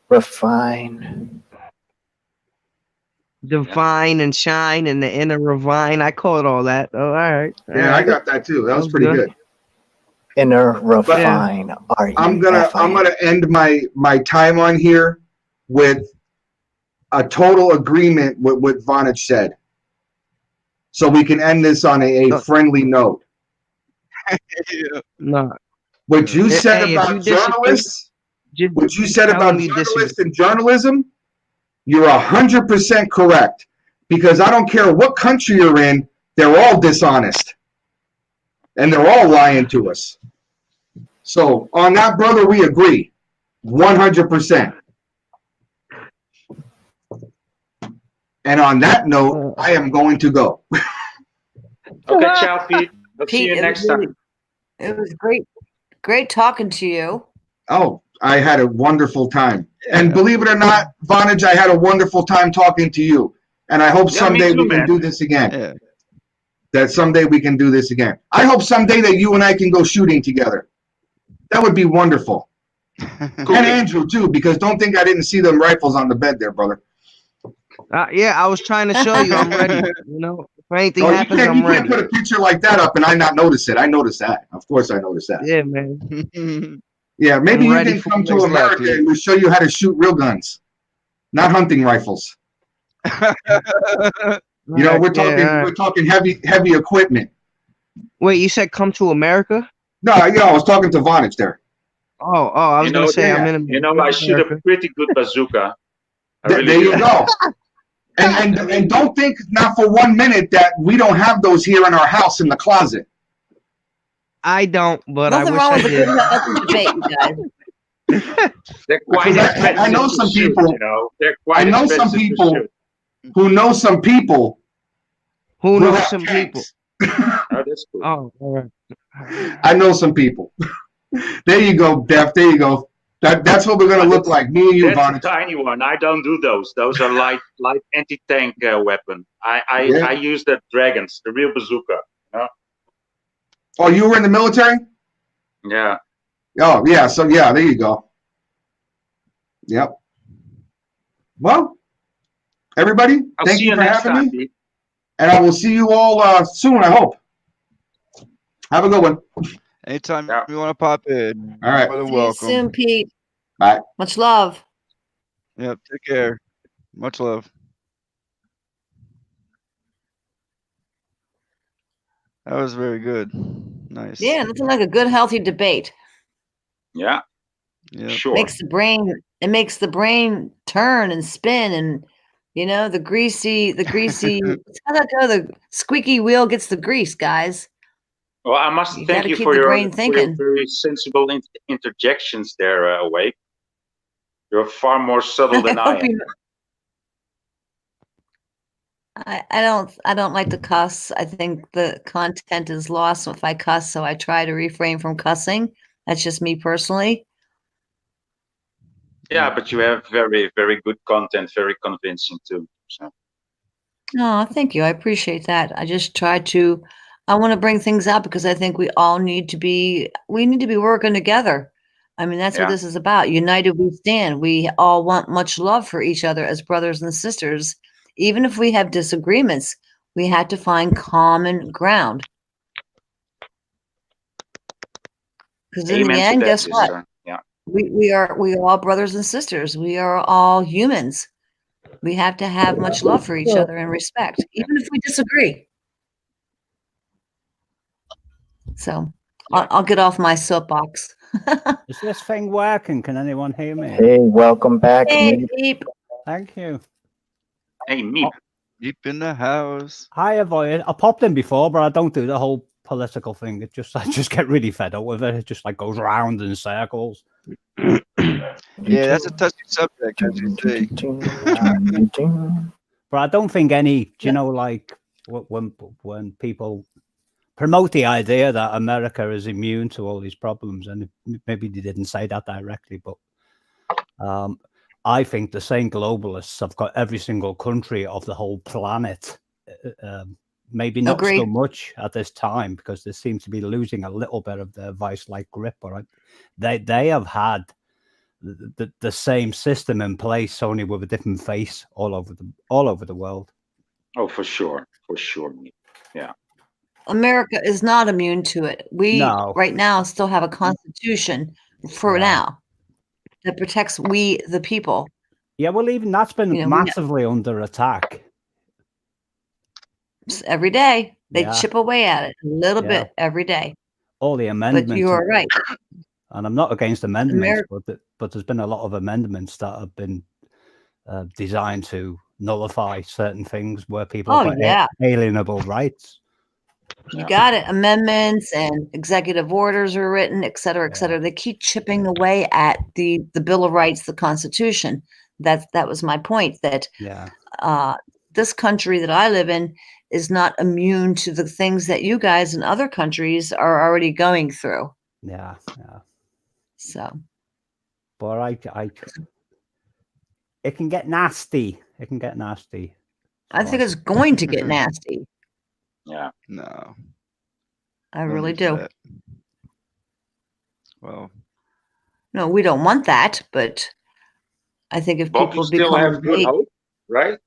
refine. Divine and shine and the inner refine. I call it all that. Oh, all right. Yeah, I got that too. That was pretty good. Inner refine. I'm gonna end my time on here with a total agreement with what Vonage said, so we can end this on a friendly note. No. What you said Hey, if about you disagree, journalists, just what you said tell about them you disagree. journalists and journalism, you're 100% correct. Because I don't care what country you're in, they're all dishonest, and they're all lying to us. So on that, brother, we agree, 100%. And on that note, I am going to go. Okay, ciao, Pete. I'll see you Pete, next time. It was great talking to you. Oh, I had a wonderful time. And believe it or not, Vonage, I had a wonderful time talking to you. And I hope someday we can do this again. That someday we can do this again. I hope someday that you and I can go shooting together. That would be wonderful. And Andrew, too, because don't think I didn't see them rifles on the bed there, brother. Yeah, I was trying to show you I'm ready. You know, if anything Oh, happens, you I'm can't ready. put a picture like that up and I not notice it. I noticed that. Of course I noticed that. Yeah, man. Yeah, maybe I'm you ready can for come to what's America left, and we'll show you how to shoot real guns, not hunting rifles. You know, we're talking heavy equipment. Wait, you said come to America? No, I was talking to Vonage there. Oh, I was gonna say I'm in. I shoot a pretty good bazooka. There you go. And don't think not for 1 minute that we don't have those here in our house in the closet. I don't, but Nothing I wish wrong I with a did. good healthy debate, you guys. They're quite expensive. I know some people. You know, they're quite I know some expensive to people shoot. who know some people who know have some tanks. Oh, that's cool. Oh, all right. I know some people. There you go, Def. There you go. That's what we're gonna look like. Me and you, That's Vonage. a tiny one. I don't do those. Those are light anti-tank weapon. I use the dragons, the real bazooka. You know? Oh, you were in the military? Yeah. Oh, yeah. So, yeah, there you go. Yep. Well, everybody, I'll thank see you you for next having time, me. Pete. And I will see you all soon, I hope. Have a good one. Anytime you want to pop in, All right. more than See you welcome. soon, Pete. Bye. Much love. Yep. Take care. Much love. That was very good. Nice. Yeah, nothing like a good healthy debate. Yeah. Yep. Sure. Makes the brain turn and spin, and you know the greasy how that go? The squeaky wheel gets the grease, guys. Well, I must You thank gotta you keep for the your brain thinking. very sensible interjections there, Awake. You're far more subtle than I am. I don't like to cuss. I think the content is lost if I cuss, so I try to refrain from cussing. That's just me personally. Yeah, but you have very, very good content, very convincing too. So No, thank you. I appreciate that. I just try to, I want to bring things out because I think we all need to be, we need to be working together. I mean, that's what Yeah. this is about. United we stand. We all want much love for each other as brothers and sisters. Even if we have disagreements, we had to find common ground. Because in the Amen to end, that, guess what? sister. Yeah. We are all brothers and sisters. We are all humans. We have to have much love for each other and respect, even if we disagree. So I'll get off my soapbox. Is this thing working? Can anyone hear me? Hey, welcome back, Hey, Meep. Beep. Thank you. Hey, Meep. Deep in the house. Hi, avoid. I popped in before, but I don't do the whole political thing. It just I just get really fed up with it. It just like goes round in circles. Yeah, that's a touchy subject, as you say. But I don't think any. Do you know, like when people promote the idea that America is immune to all these problems, and maybe they didn't say that directly, but I think the same globalists have got every single country of the whole planet. Maybe not so much at this time because they seem to be losing a little bit of their vice-like grip. But they have had the same system in place, only with a different face all over the world. Oh, for sure, Meep. Yeah. America is not immune to it. We No. right now still have a constitution for now that protects we the people. Yeah, well, even that's been You know, massively under attack. Every day they Yeah. chip away at it a little Yeah. bit every day. All the But amendments. you are right. And I'm not against amendments, America, but there's been a lot of amendments that have been designed to nullify certain things where people Oh, have got yeah. alienable rights. you got it. Amendments and executive orders are written, et cetera, et cetera. They keep chipping away at the Bill of Rights, the Constitution. That was my point. That Yeah. this country that I live in is not immune to the things that you guys in other countries are already going through. Yeah. So, but it can get nasty. It can get nasty. I think it's going to get nasty. Yeah. No. I No really need for do. that. Well, No, we don't want that, but I think if Bob, you people still become have good engaged, hope, right?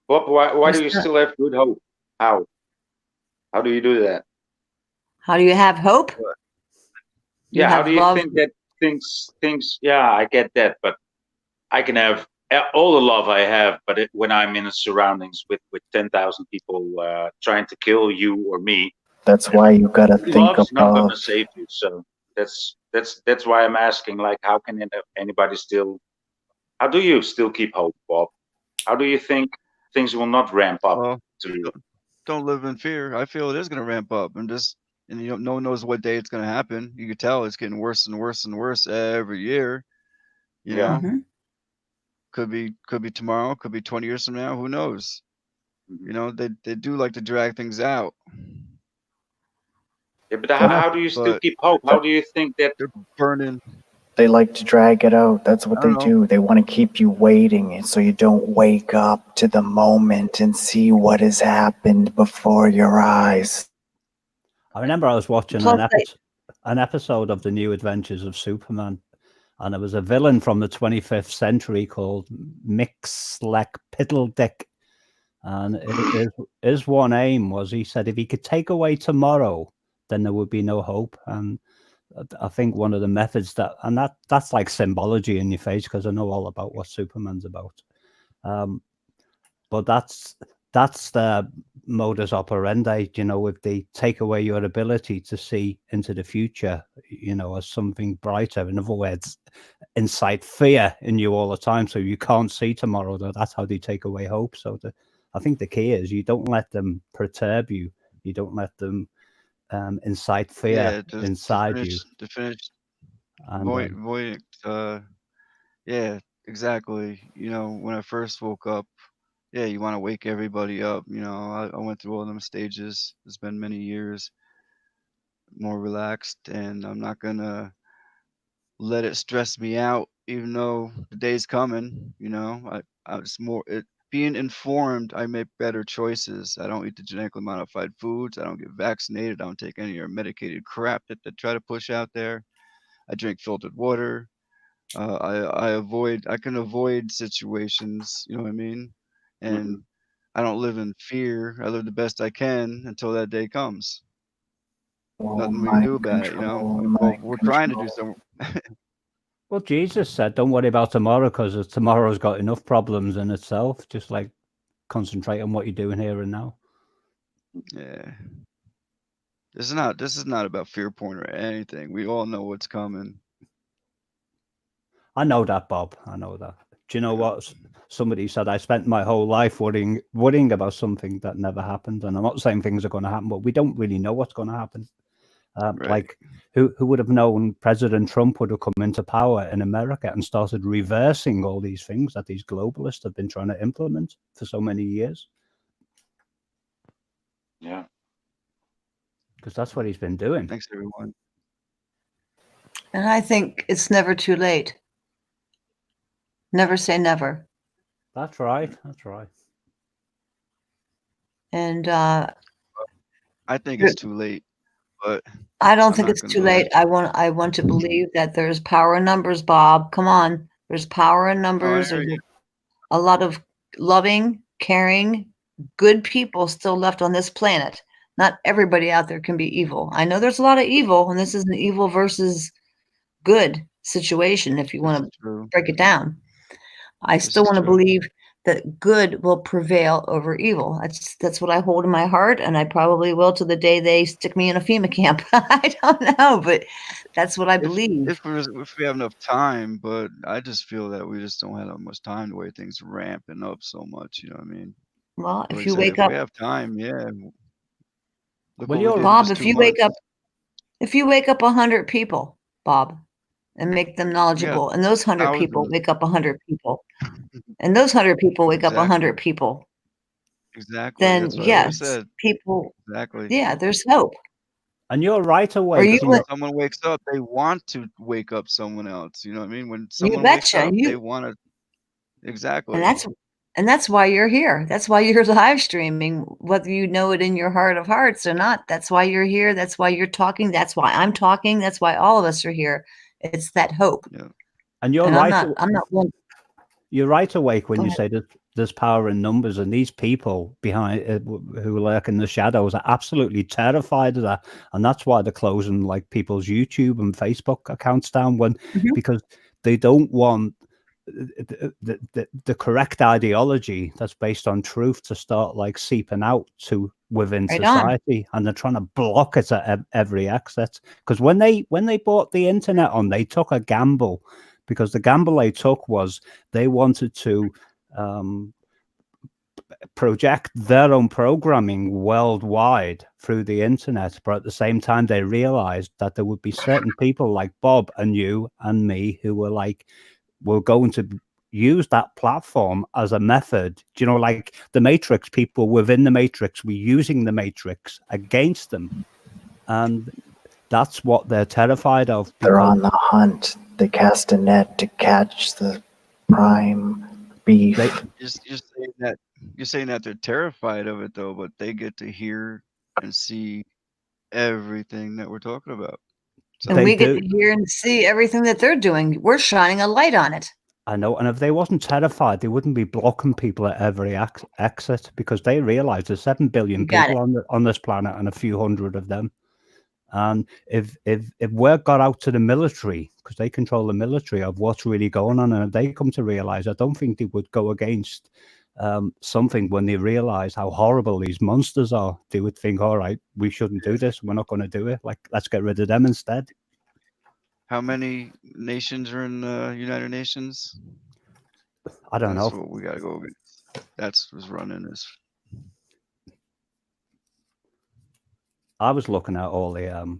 Bob, why do you What's that? still have good hope? How? How do you do that? How do you have hope? You Yeah, how have do you love. think that things? Yeah, I get that, but I can have all the love I have, but when I'm in a surroundings with 10,000 people trying to kill you or me, That's why you gotta think love's not going to above. save you. So that's why I'm asking, like, how can anybody still? How do you still keep hope, Bob? How do you think things will not ramp up well, to? don't live in fear. I feel it is going to ramp up. And no one knows what day it's going to happen. You could tell it's getting worse and worse and worse every year. You Yeah. know, could be tomorrow, could be 20 years from now. Who knows? You know, they do like to drag things out. Yeah, but how do you still But keep hope? How do you think that they're burning? They like to drag it out. That's what I they don't know. do. They want to keep you waiting and so you don't wake up to the moment and see what has happened before your eyes. I remember I was watching Plus, an episode of The New Adventures of Superman, and there was a villain from the 25th century called Mixlek-Piddledick. And his one aim was, he said, if he could take away tomorrow, then there would be no hope. And I think one of the methods that's like symbology in your face, because I know all about what Superman's about. But that's the modus operandi, you know, if they take away your ability to see into the future, you know, as something brighter. In other words, incite fear in you all the time, so you can't see tomorrow. That's how they take away hope. So I think the key is you don't let them perturb you. You don't let them incite fear Yeah, inside you. to finish And void. Yeah, exactly. You know, when I first woke up, yeah, you want to wake everybody up. You know, I went through all them stages. It's been many years, more relaxed, and I'm not gonna let it stress me out, even though the day's coming. You know, I it's more it being informed, I make better choices. I don't eat the genetically modified foods. I don't get vaccinated. I don't take any of your medicated crap that they try to push out there. I drink filtered water. I can avoid situations, you know what I mean? And I don't live in fear. I live the best I can until that day comes. Nothing we can do about it, you know? Well, we're trying to do some. Well, Jesus said, "Don't worry about tomorrow, because tomorrow's got enough problems in itself. Just like concentrate on what you're doing here and now." Yeah. This is not about fear porn or anything. We all know what's coming. I know that, Bob. I know that. Do you know what? Somebody said I spent my whole life worrying about something that never happened. And I'm not saying things are going to happen, but we don't really know what's going to happen. Like, who would have known President Trump would have come into power in America and started reversing all these things that these globalists have been trying to implement for so many years? Yeah. Because that's what he's been doing. Thanks, everyone. And I think it's never too late. Never say never. That's right. That's right. And I think it's too late, but I don't I'm think not it's gonna too go late. that I want to believe that there's power in numbers, Bob. Come on. There's power in numbers. hear There's you. a lot of loving, caring, good people still left on this planet. Not everybody out there can be evil. I know there's a lot of evil, and this is an evil versus good situation if you want to break it down. I still want to believe that good will prevail over evil. That's what I hold in my heart, and I probably will to the day they stick me in a FEMA camp. I don't know, but that's what I believe. If we have enough time, but I just feel that we just don't have that much time the way things are ramping up so much, you know what I mean? Well, Like if I you said, wake if up, we have time, yeah. Look Well, what we did in Bob, just if 2 you wake months. up, if you wake up 100 people, Bob, and make them knowledgeable, and those 100 people thousands. wake up 100 people, and those 100 people wake up 100 people, Exactly. then That's what I always yes, said. people, Exactly. yeah, therere's hope. And you're right Or away. you When someone wakes up, they want to wake up someone else. You know what I mean? When You someone wakes betcha. up, they You want to. and Exactly. that's why you're here. That's why you're live streaming, whether you know it in your heart of hearts or not. That's why you're here. That's why you're talking. That's why I'm talking. That's why all of us are here. It's that hope. Yeah. And you're And right. I'm not one. You're right awake when Go you ahead. say that there's power in numbers, and these people behind who lurk in the shadows are absolutely terrified of that, and that's why they're closing like people's YouTube and Facebook accounts down because they don't want the correct ideology that's based on truth to start like seeping out to within Right on. society, and they're trying to block it at every exit. Because when they brought the internet on, they took a gamble. Because the gamble they took was they wanted to project their own programming worldwide through the internet. But at the same time, they realized that there would be certain people like Bob and you and me who were going to use that platform as a method. Do you know, like the Matrix, people within the Matrix were using the Matrix against them. And that's what they're terrified of. They're on the hunt. They cast a net to catch the prime beef. You're saying that they're terrified of it though, but they get to hear and see everything that we're talking about. So And we get to hear and see everything that they're doing. We're shining a light on it. I know, and if they wasn't terrified, they wouldn't be blocking people at every exit, because they realize there's 7 billion Got people on this planet and a few hundred of them. And if word got out to the military, because they control the military, of what's really going on, and if they come to realize, I don't think they would go against something when they realize how horrible these monsters are. They would think, all right, we shouldn't do this. We're not going to do it. Like, let's get rid of them instead. how many nations are in the United Nations? I don't That's know. what we got to go against. That's what's running this. I was looking at all the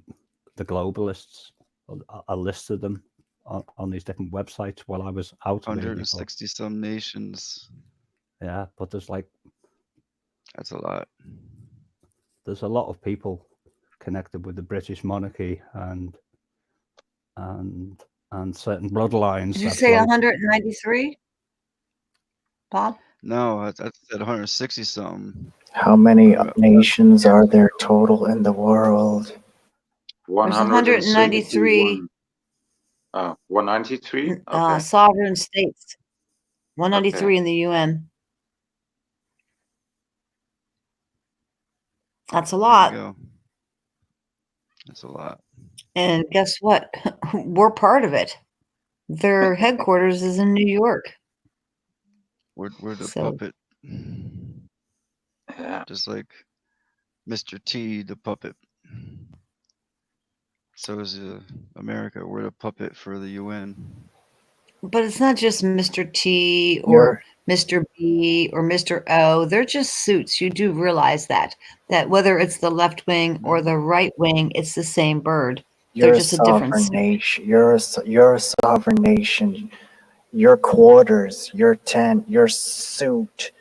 globalists. I listed them on these different websites while I was out. 160 some nations. Yeah, but there's like, that's a lot. There's a lot of people connected with the British monarchy and certain bloodlines. Did you say 193, Bob? No, I said 160 something. How many We're about nations are there total in the world? There's 193 171. 193. Okay. sovereign states. Okay. 193 in the UN. That's a There you lot. go. That's a lot. And guess what? We're part of it. Their headquarters is in New York. We're the So puppet. Yeah. Just like Mr. T, the puppet. So is America. We're the puppet for the UN. but it's not just Mr. T You're or Mr. B or Mr. O. They're just suits. You do realize that whether it's the left wing or the right wing, it's the same bird. They're you're a just a different sovereign suit. nation. You're a sovereign nation. Your quarters, your tent, your suit,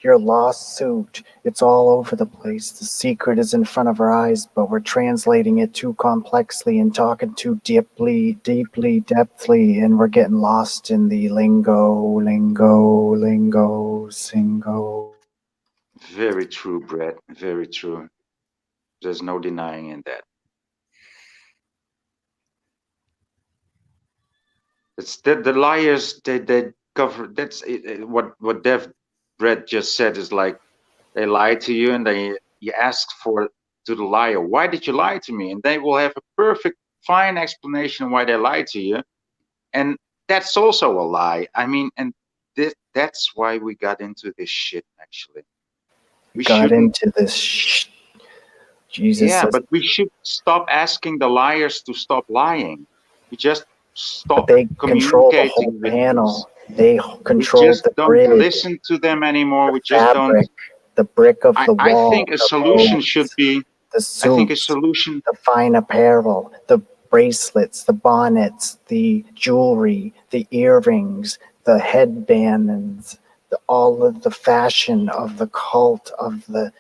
your lawsuit. It's all over the place. The secret is in front of our eyes, but we're translating it too complexly and talking too deeply, depthly, and we're getting lost in the lingo, singo. Very true, Brett. Very true. There's no denying in that. It's the liars they cover. That's what Dev Brett just said is like they lie to you and you ask for to the liar, why did you lie to me? And they will have a perfect fine explanation why they lied to you, and that's also a lie. I mean, and that's why we got into this shit. Actually, we Got shouldn't. into this. Jesus Yeah, says, but we should stop asking the liars to stop lying. We just but stop they control the whole communicating with them. panel. They We control just the don't grid, listen to them anymore. We just don't. fabric, the brick of the I wall, think a the solution should roads, be. the I think a suits, solution. the fine apparel, the bracelets, the bonnets, the jewelry, the earrings, the headbands, all of the fashion of the cult of the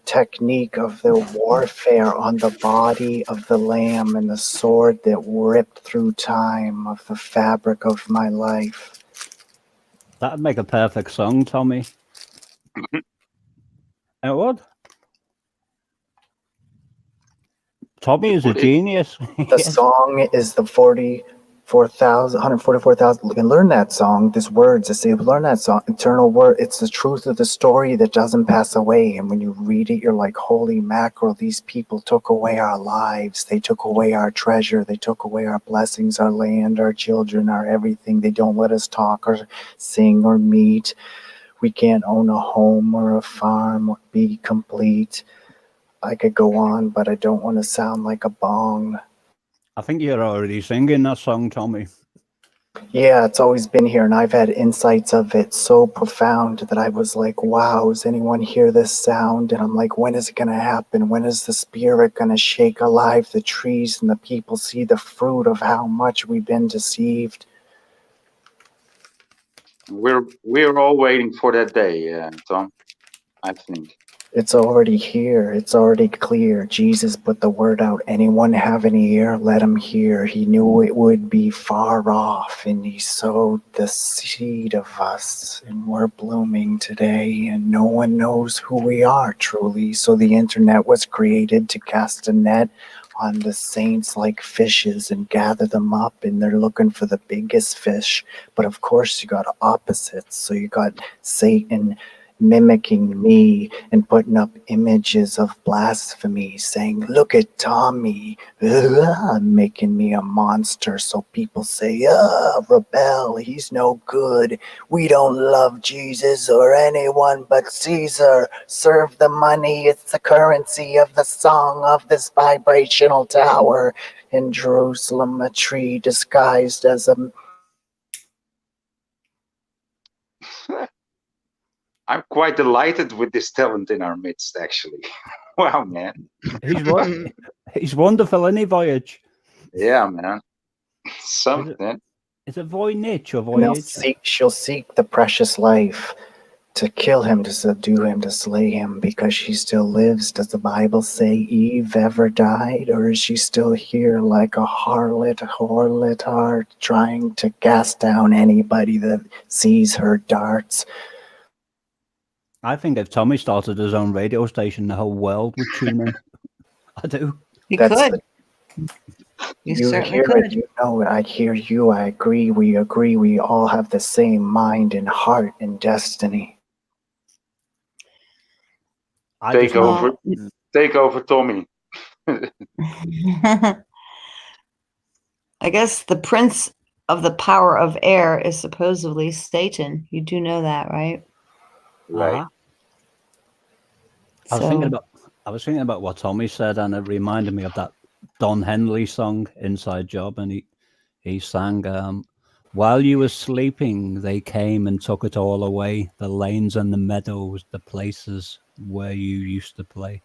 technique of the warfare on the body of the lamb and the sword that ripped through time of the fabric of my life. That'd make a perfect song, Tommy. It would. Tommy is a genius. The song is the 144,000. You can learn that song. There's words that say, learn that song. Eternal word. It's the truth of the story that doesn't pass away. And when you read it, you're like, holy mackerel, these people took away our lives. They took away our treasure. They took away our blessings, our land, our children, our everything. They don't let us talk or sing or meet. We can't own a home or a farm or be complete. I could go on, but I don't want to sound like a bong. I think you're already singing that song, Tommy. Yeah, it's always been here, and I've had insights of it so profound that I was like, wow, does anyone hear this sound? And I'm like, when is it going to happen? When is the spirit going to shake alive the trees and the people see the fruit of how much we've been deceived? We're all waiting for that day, Tom. I think. It's already here. It's already clear. Jesus put the word out. Anyone have an ear? Let him hear. He knew it would be far off, and he sowed the seed of us, and we're blooming today, and no one knows who we are truly. So the internet was created to cast a net on the saints like fishes and gather them up, and they're looking for the biggest fish. But of course, you got opposites. So you got Satan mimicking me and putting up images of blasphemy, saying, look at Tommy, making me a monster. So people say, rebel, he's no good. We don't love Jesus or anyone but Caesar. Serve the money, it's the currency of the song of this vibrational tower. In Jerusalem, a tree disguised as a I'm quite delighted with this talent in our midst, actually. Wow, man. He's wonderful, isn't he, Voyage? Yeah, man. Something. Is it Voynich or and Voyage? she'll seek the precious life to kill him, to subdue him, to slay him, because she still lives. Does the Bible say Eve ever died, or is she still here like a harlot heart, trying to cast down anybody that sees her darts? I think if Tommy started his own radio station, the whole world would tune in. I do. He That's could. the- You You certainly hear could. it, you know it. I hear you. I agree. We agree. We all have the same mind and heart and destiny. Take over, Tommy. I guess the prince of the power of air is supposedly Satan. You do know that, right? Right. I was thinking about what Tommy said, and it reminded me of that Don Henley song, Inside Job, and he sang, while you were sleeping, they came and took it all away, the lanes and the meadows, the places where you used to play.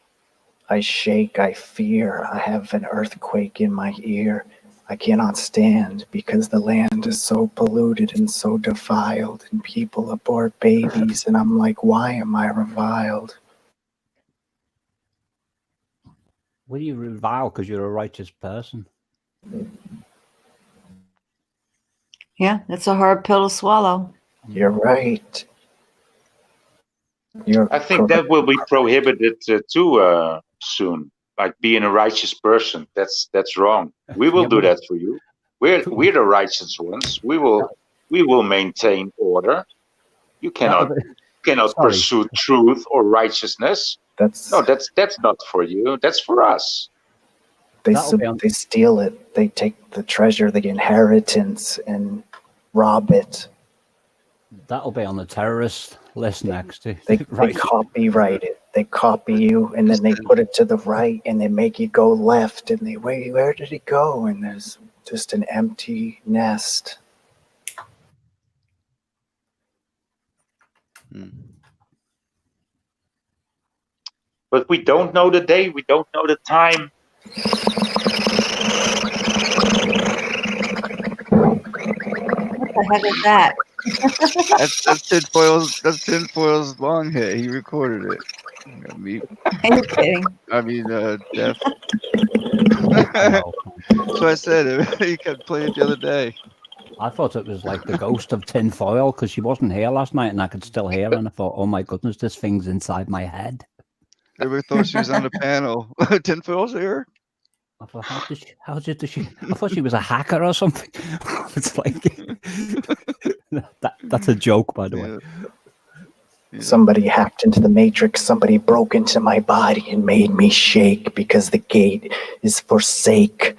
I shake, I fear, I have an earthquake in my ear. I cannot stand because the land is so polluted and so defiled, and people abort babies, and I'm like, why am I reviled? Will you revile because you're a righteous person? Yeah, it's a hard pill to swallow. You're right. I think that will be prohibited too soon. Like being a righteous person, that's wrong. We will do that for you. We're the righteous ones. We will maintain order. You cannot pursue truth or righteousness. That's not for you. That's for us. They steal it. They take the treasure, the inheritance, and rob it. That'll be on the terrorist list next. They copyright it. They copy you, and then they put it to the right, and they make you go left, and they wait. Where did it go? And there's just an empty nest. But we don't know the day. We don't know the time. What the heck is that? That's tinfoil's long hair. He recorded it. Are you kidding? I mean, Jeff. So I said he kept playing it the other day. I thought it was like the ghost of tinfoil because she wasn't here last night and I could still hear her. And I thought, oh my goodness, this thing's inside my head. Everybody thought she was on the panel. Tinfoil's here. I thought, how did she? I thought she was a hacker or something. It's like that's a joke, by the way. Somebody hacked into the matrix. Somebody broke into my body and made me shake because the gate is forsake.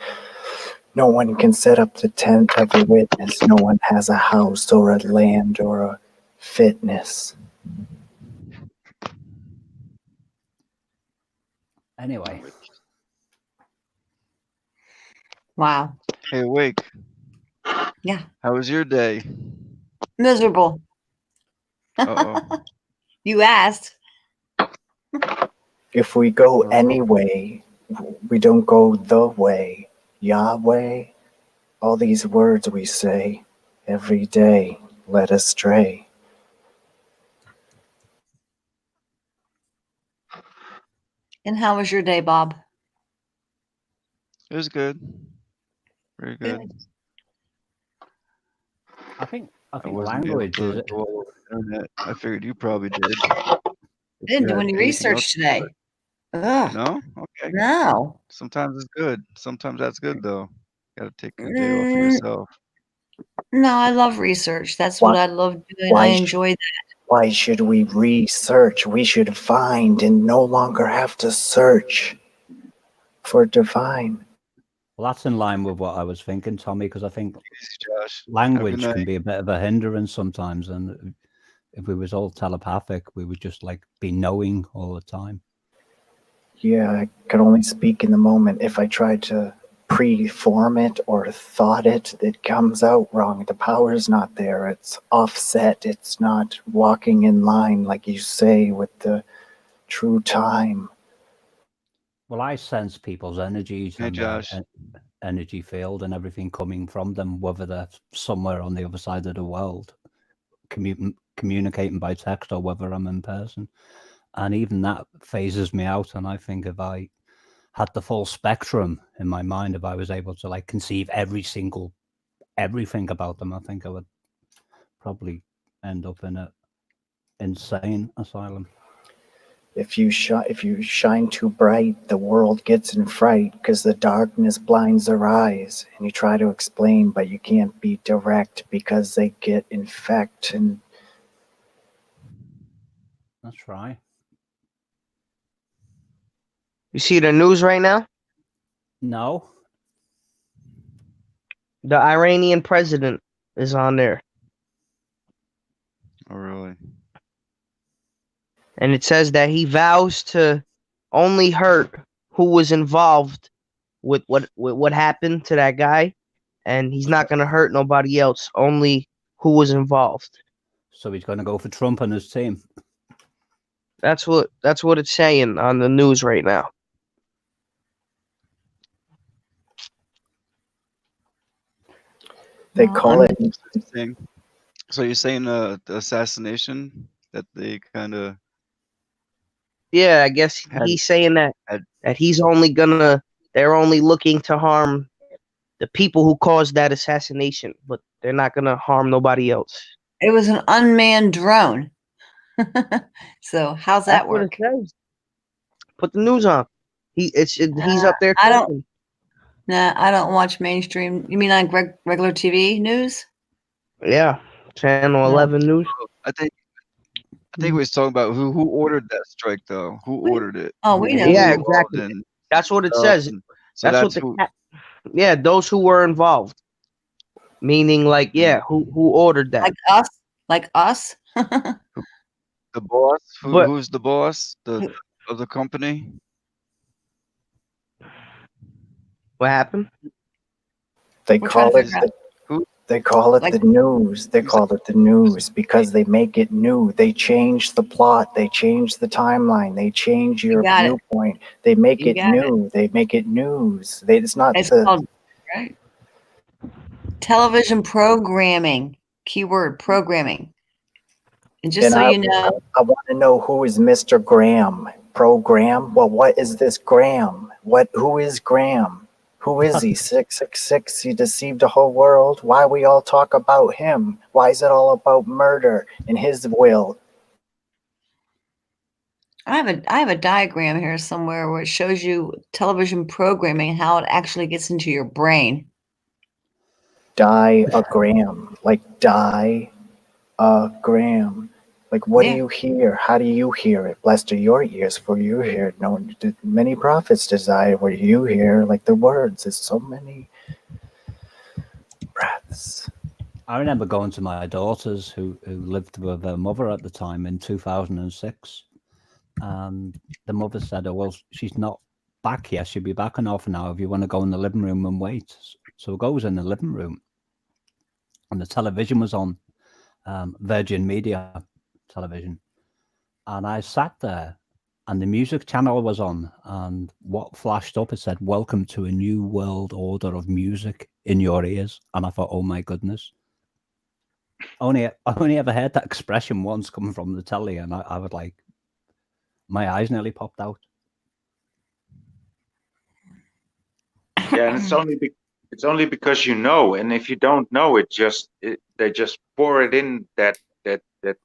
No one can set up the tent of a witness. No one has a house or a land or a fitness. Anyway. Wow. Hey, Wake. Yeah. How was your day? Miserable. Uh-oh. You asked. If we go any way, we don't go the way. Yahweh, all these words we say every day led astray. And how was your day, Bob? It was good. Very good. I think wasn't able language to is go over the internet. I figured you probably did. I didn't do any research today. Ugh. No? Okay. No. Sometimes it's good. Sometimes that's good though. Gotta take a day off for yourself. No, I love research. That's what I love doing. I enjoy that. Why should we research? We should find and no longer have to search for divine. Well, that's in line with what I was thinking, Tommy, because I think Josh. language can be a bit of a hindrance sometimes. And if we was all telepathic, we would just like be knowing all the time. Yeah, I can only speak in the moment. If I try to preform it or thought it comes out wrong. The power's not there. It's offset. It's not walking in line, like you say, with the true time. Well, I sense people's energies and their energy field and everything coming from them, whether they're somewhere on the other side of the world, communicating by text or whether I'm in person. And even that phases me out. And I think if I had the full spectrum in my mind, if I was able to like conceive everything about them, I think I would probably end up in it. insane asylum. If you shine too bright, the world gets in fright because the darkness blinds their eyes. And you try to explain, but you can't be direct because they get infected. And That's right. You see the news right now? No. The Iranian president is on there. Oh, really? And it says that he vows to only hurt who was involved with what happened to that guy, and he's not going to hurt nobody else, only who was involved. So he's going to go for Trump and his team. That's what it's saying on the news right now. they call it. So you're saying the assassination that they kind of. Yeah, I guess he's saying that he's only they're only looking to harm the people who caused that assassination, but they're not gonna harm nobody else. It was an unmanned drone. So how's that That's what work? it says. Put the news on. He's up there I talking. I don't watch mainstream. You mean like regular TV news? Yeah, 10 or 11 news. I think we was talking about who ordered that strike though. Who ordered it? Oh, we Who know. was Yeah, involved exactly. in That's what it stuff, says. and so That's what that's who. yeah, those who were involved. Meaning, like, yeah, who ordered that? Like us. The boss? Who's the boss of the company? What happened? They We're trying call to it figure out. they call it Like- the news. They call it the news because they make it new. They change the plot. They change the timeline. They change your got it. viewpoint. They make You it got new. They make it news. It's not It's the. called right. Television programming. Keyword programming. And just And so I you know, want to know who is Mr. Graham. Program? Well, what is this Graham? Who is Graham? Who is he? 666. He deceived the whole world. Why we all talk about him? Why is it all about murder and his will? I have a diagram here somewhere where it shows you television programming, how it actually gets into your brain. Diagram. Like diagram. Like what do Yeah. you hear? How do you hear it? Blessed are your ears, for you hear it. No, many prophets desire what you hear, like the words. There's so many breaths. I remember going to my daughters who lived with their mother at the time in 2006. And the mother said, oh, well, she's not back yet. She'll be back in half an hour if you want to go in the living room and wait. So it goes in the living room. And the television was on, Virgin Media television. And I sat there and the music channel was on. And what flashed up, it said, welcome to a new world order of music in your ears. And I thought, oh my goodness. I only ever heard that expression once coming from the telly, and I would like, my eyes nearly popped out. Yeah, and it's only because you know, and if you don't know, they just pour it in that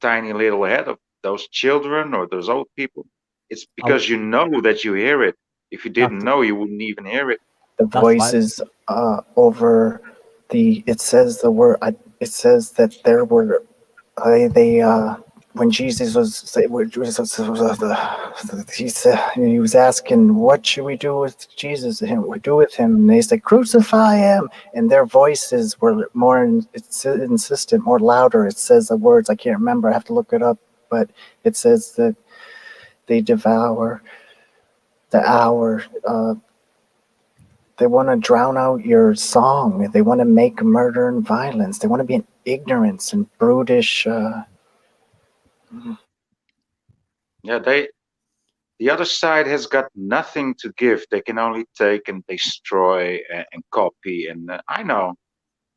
tiny little head of those children or those old people. It's because you know that you hear it. If you didn't know, you wouldn't even hear it. The voices over the. It says the word. It says that there were. When Jesus he was asking, what should we do with Jesus? Do with him? And they said, crucify him. And their voices were more insistent, more louder. It says the words, I can't remember, I have to look it up, but it says that they devour the hour. They want to drown out your song. They want to make murder and violence. They want to be in ignorance and brutish. Yeah, the other side has got nothing to give. They can only take and destroy and copy. And I know.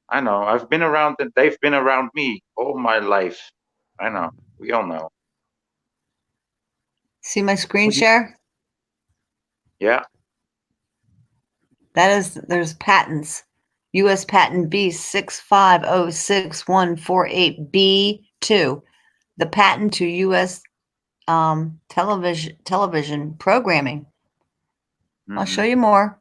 I've been around them. They've been around me all my life. I know. We all know. See my screen share? Yeah. There's patents. U.S. Patent B6506148B2. the patent to U.S. television programming. I'll show you more.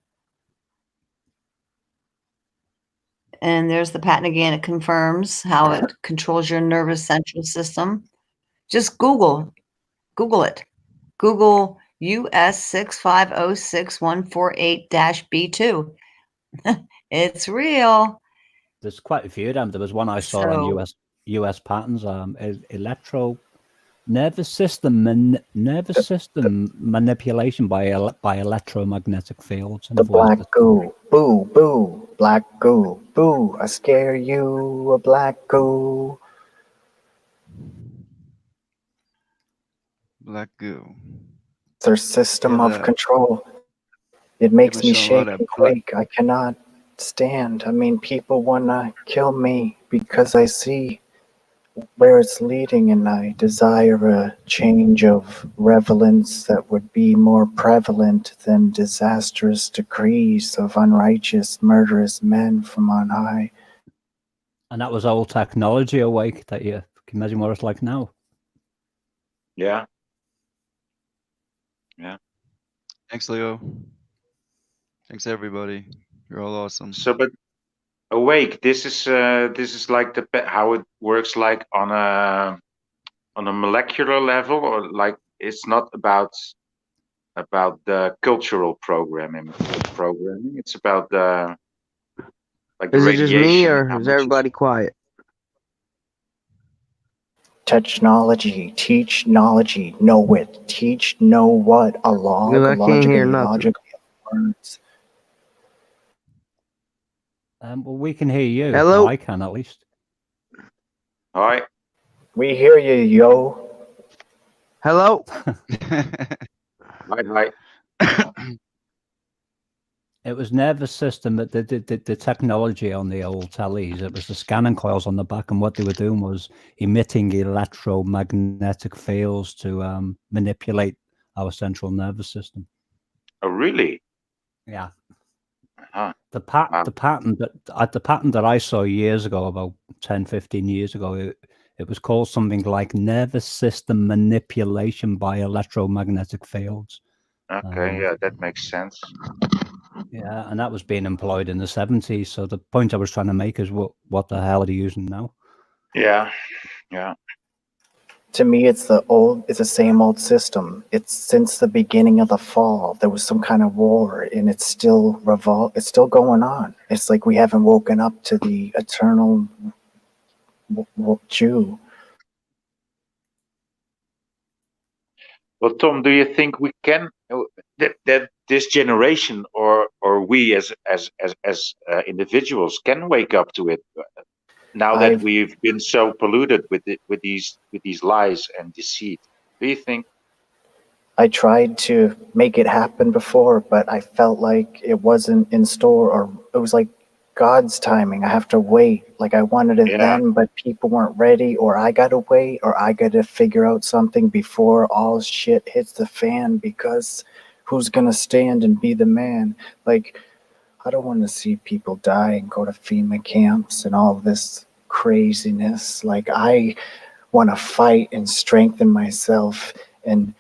And there's the patent again. It confirms how it controls your nervous central system. Just Google it. Google US 6506148-B2. It's real. There's quite a few of them. There was one I saw on So- US patents. Nervous system manipulation by electromagnetic fields. The black goo, boo, boo, black goo, boo. I scare you, a black goo. Black goo. Their system Yeah, of that- control. It They've makes been me showing a lot shake of and quake. I cannot stand. I mean, people wanna kill me because I see where it's leading, and I desire a change of relevance that would be more prevalent than disastrous decrees of unrighteous, murderous men from on high. And that was old technology awake that you can imagine what it's like now. Yeah. Yeah. Thanks, Leo. Thanks, everybody. You're all awesome. So, but awake. This is like how it works, like on a molecular level, or like it's not about the cultural programming. It's about the like the Is it just me radiation. or how is much everybody quiet? Technology, teach knowledge, know it. Teach, know what? A log, Because I can't hear logically, nothing. logically words. Well, we can hear you. Hello? I can, at least. Hi. We hear you, yo. Hello? Hi. It was nervous system, but the technology on the old tellies, it was the scanning coils on the back, and what they were doing was emitting electromagnetic fields to manipulate our central nervous system. Oh, really? Yeah. Huh. The patent that I saw years ago, about 10, 15 years ago, it was called something like nervous system manipulation by electromagnetic fields. Okay. Yeah, that makes sense. Yeah, and that was being employed in the 70s. So the point I was trying to make is what the hell are they using now? Yeah. To me, it's the same old system. It's since the beginning of the fall. There was some kind of war, and it's still it's still going on. It's like we haven't woken up to the eternal Jew. Well, Tom, do you think we can that this generation or we as individuals can wake up to it now that we've been so polluted with these lies and deceit? Do you think? I tried to make it happen before, but I felt like it wasn't in store, or it was like God's timing. I have to wait. Like I wanted it then, but people weren't ready, or I gotta wait, or I gotta figure out something before all shit hits the fan, because who's gonna stand and be the man? Like, I don't want to see people die and go to FEMA camps and all this craziness. Like, I want to fight and strengthen myself and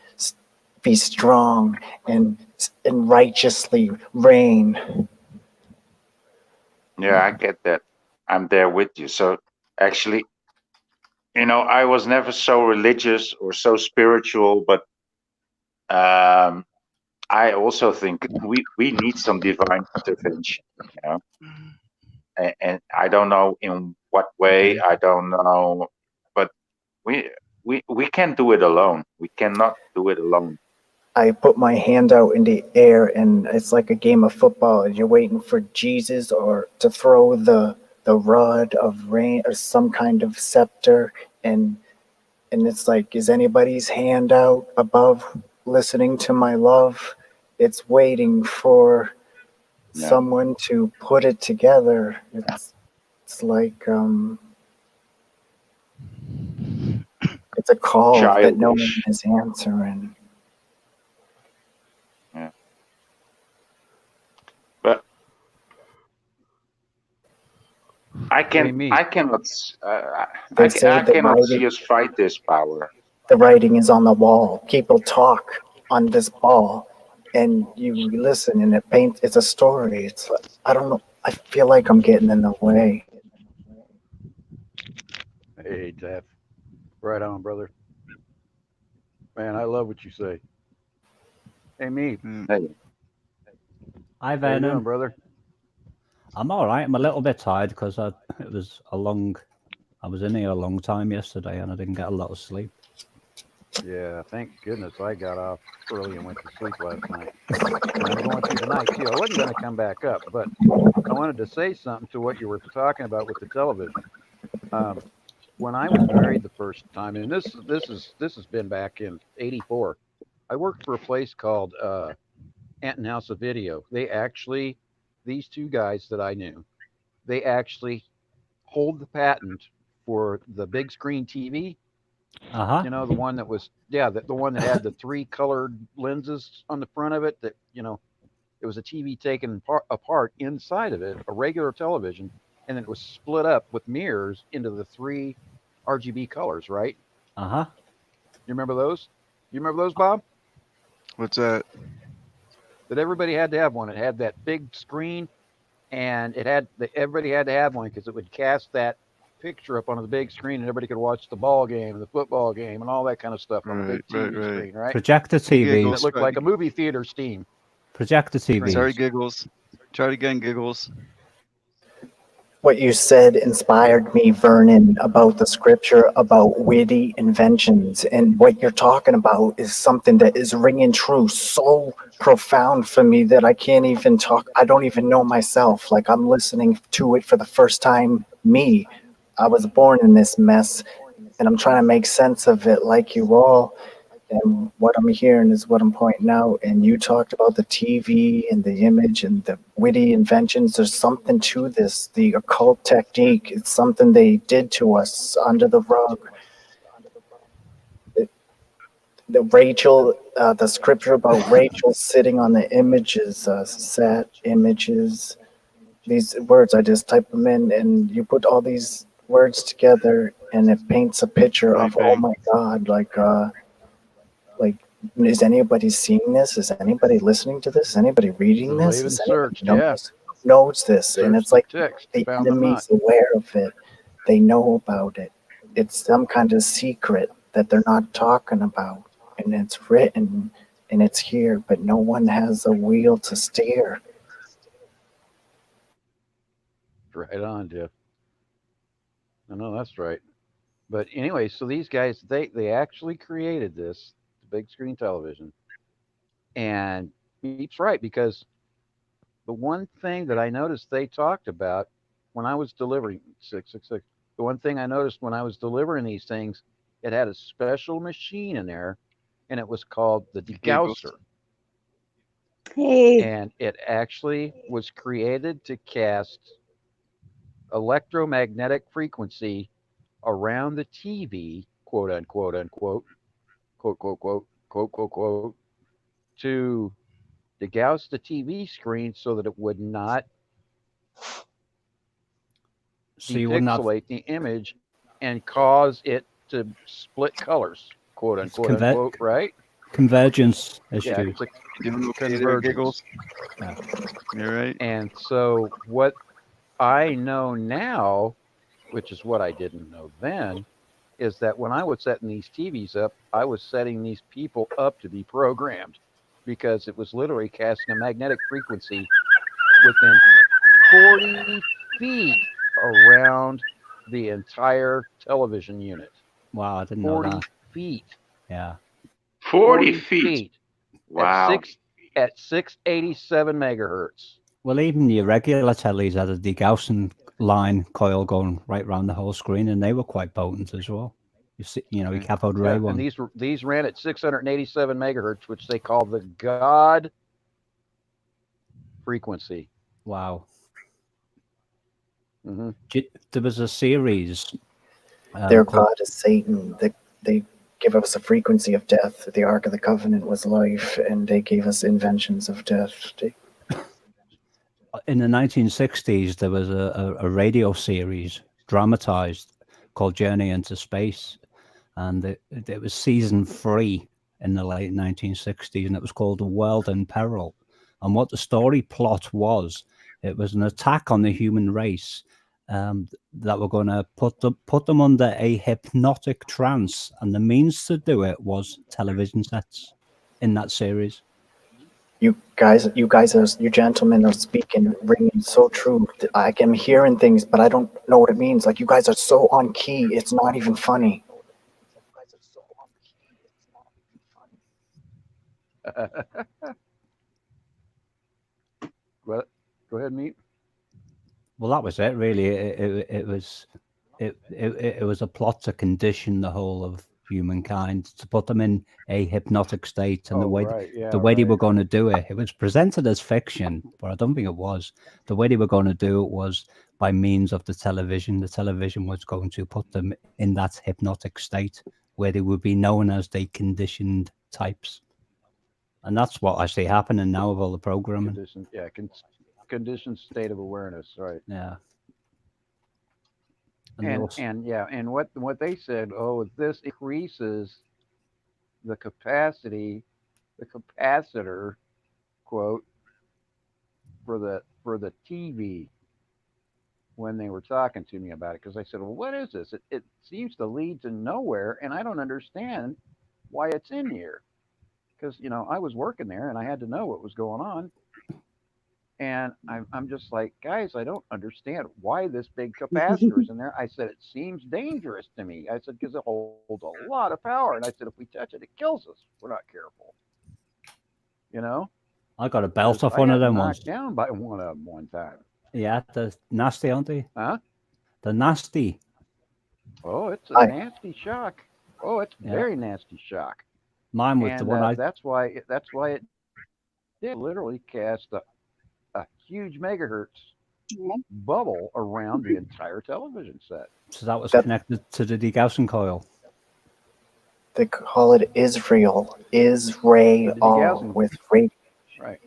be strong and righteously reign. Yeah, I get that. I'm there with you. So actually, I was never so religious or so spiritual, but I also think we need some divine intervention, and I don't know in what way. I don't know, but we can't do it alone. We cannot do it alone. I put my hand out in the air, and it's like a game of football, and you're waiting for Jesus or to throw the rod of rain or some kind of scepter, and it's like, is anybody's hand out above listening to my love? It's waiting for someone to put it together. It's like it's a call that no one is answering. Yeah. But I They cannot say I the cannot writing, see us fight this power. the writing is on the wall. People talk on this ball, and you listen, and it's a story. It's, I don't know. I feel like I'm getting in the way. Hey, Taff. Right on, brother. Man, I love what you say. Hey, me. Hey. Hi, How you Vernon. doing, brother? I'm all right. I'm a little bit tired because I was in here a long time yesterday and I didn't get a lot of sleep. Yeah, thank goodness I got off early and went to sleep last night. And I'm going through the night too. I wasn't going to come back up, but I wanted to say something to what you were talking about with the television. When I was married the first time, and this has been back in '84, I worked for a place called Anton House of Video. These two guys that I knew, they actually hold the patent for the big screen TV. Uh-huh. You know, the one that was, the one that had the 3 colored lenses on the front of it. That it was a TV taken apart inside of it, a regular television, and then it was split up with mirrors into the 3 RGB colors. Right? Uh-huh. You remember those? You remember those, Bob? What's that? That everybody had to have one. It had that big screen, and everybody had to have one because it would cast that picture up on the big screen, and everybody could watch the ball game, the football game, and all that kind of stuff on the big TV screen, right? Projector TV. That looked like a movie theater steam. Projector TV. Sorry, Giggles. Try it again, Giggles. What you said inspired me, Vernon, about the scripture about witty inventions. And what you're talking about is something that is ringing true so profound for me that I can't even talk. I don't even know myself. Like, I'm listening to it for the first time. Me, I was born in this mess, and I'm trying to make sense of it like you all. And what I'm hearing is what I'm pointing out. And you talked about the TV and the image and the witty inventions. There's something to this. The occult technique, it's something they did to us under the rug. The scripture about Rachel sitting on the images, sat images. These words, I just type them in, and you put all these words together, and it paints a picture of, oh my God, like, is anybody seeing this? Is anybody listening to this? Is anybody reading this? Even Is anybody searched, yeah. knows this? And it's like text, the found them enemy's not. aware of it. They know about it. It's some kind of secret that they're not talking about. And it's written and it's here, but no one has a wheel to steer. Right on, Jeff. I know that's right. But anyway, so these guys, they actually created this big screen television. And Beep's right, because the one thing that I noticed they talked about when I was delivering 666, the one thing I noticed when I was delivering these things, it had a special machine in there, and it was called the degausser. Hey. And it actually was created to cast electromagnetic frequency around the TV, quote unquote, unquote, quote, quote, quote, quote, quote, quote, to degauss the TV screen so that it would not depixelate the image and cause it to split colors, quote unquote, unquote, right? Convergence Yeah, issue. it's a You doing okay there, Giggles? Yeah. You're right. And so what I know now, which is what I didn't know then, is that when I was setting these TVs up, I was setting these people up to be programmed, because it was literally casting a magnetic frequency within 40 feet around the entire television unit. Wow, I didn't know 40 that. feet. Yeah. 40 feet. Wow. At 687 megahertz. Well, even your regular tellies had a degaussing line coil going right around the whole screen, and they were quite potent as well. You see, your cathode ray one. And these ran at 687 megahertz, which they call the God frequency. Wow. Mm-hmm. There was a series. Their God is Satan. They give us a frequency of death. The Ark of the Covenant was life, and they gave us inventions of death. in the 1960s, there was a radio series dramatized called Journey into Space, and it was season 3 in the late 1960s, and it was called The World in Peril. And what the story plot was, it was an attack on the human race that were going to put them under a hypnotic trance, and the means to do it was television sets in that series. You gentlemen are speaking, ringing so true. I am hearing things, but I don't know what it means. Like, you guys are so on key, it's not even funny. Go ahead, Meat. Well, that was it, really. It was a plot to condition the whole of humankind, to put them in a hypnotic state, and the way they were going to do it. It was presented as fiction, but I don't think it was. The way they were going to do it was by means of the television. The television was going to put them in that hypnotic state where they would be known as the conditioned types. And that's what I see happening now with all the programming. Conditioned state of awareness, right? Yeah. And what they said, this increases the capacity, the capacitor, quote, for the TV, when they were talking to me about it, because I said, well, what is this? It seems to lead to nowhere, and I don't understand why it's in here, because I was working there and I had to know what was going on. And I'm just like, guys, I don't understand why this big capacitor is in there. I said, it seems dangerous to me. I said, because it holds a lot of power. And I said, if we touch it, it kills us. We're not careful. I got a belt off one of them once. Down by one of them one time. Yeah, the nasty, aren't they? Huh? The nasty. Oh, it's a nasty shock. Oh, it's very nasty shock. Mine was the one that's why it did literally cast a huge megahertz bubble around the entire television set. So that was connected to the degaussing coil. They call it Israel with radio. Right.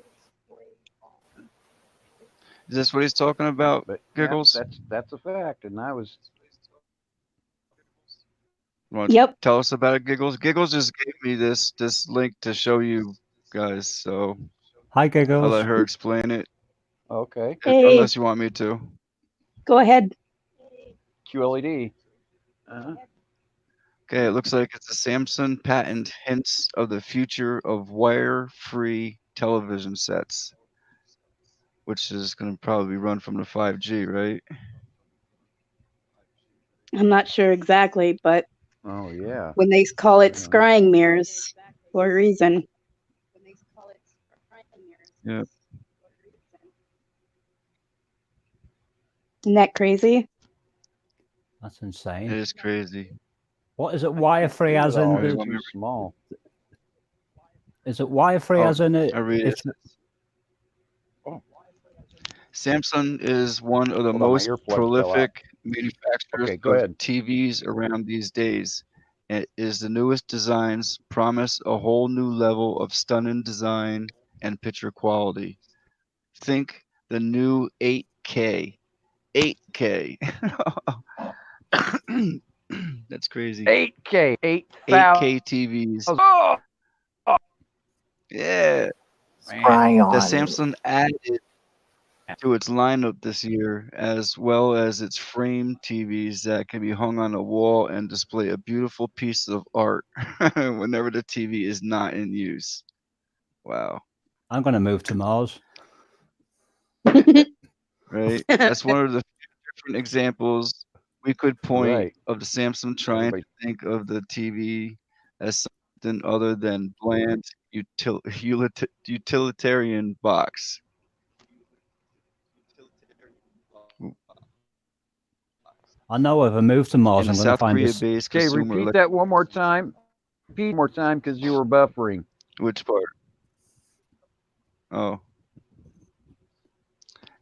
Is this what he's talking about, Giggles? Yeah, that's a fact, and I was. You want to tell us about it, Giggles? Giggles just gave me this link to show you guys, so hi, Giggles. I'll let her explain it. Okay. Unless you want me to. Go ahead. QLED. Okay, it looks like it's a Samsung patent hints of the future of wire-free television sets, which is going to probably run from the 5G, right? I'm not sure exactly, but oh yeah, when they call it scrying mirrors for a reason. Yeah. Isn't that crazy? That's insane. It is crazy. What is it? Wire-free as in? Too small. Is it wire-free as in it? I read it. Samsung is one of the most prolific manufacturers of TVs around these days. It is the newest designs promise a whole new level of stunning design and picture quality. Think the new 8K. 8K. That's crazy. 8K. 8K TVs. Oh! Yeah. Man. The Samsung added to its lineup this year, as well as its frame TVs that can be hung on a wall and display a beautiful piece of art whenever the TV is not in use. Wow. I'm going to move to Mars. Right? That's one of the different examples we could point of the Samsung trying to think of the TV as something other than bland utilitarian box. I know if I move to Mars, In I'm the going to South find this. Korea-based Okay, consumer repeat that one more time. Repeat more time because you were buffering. Which part? Oh.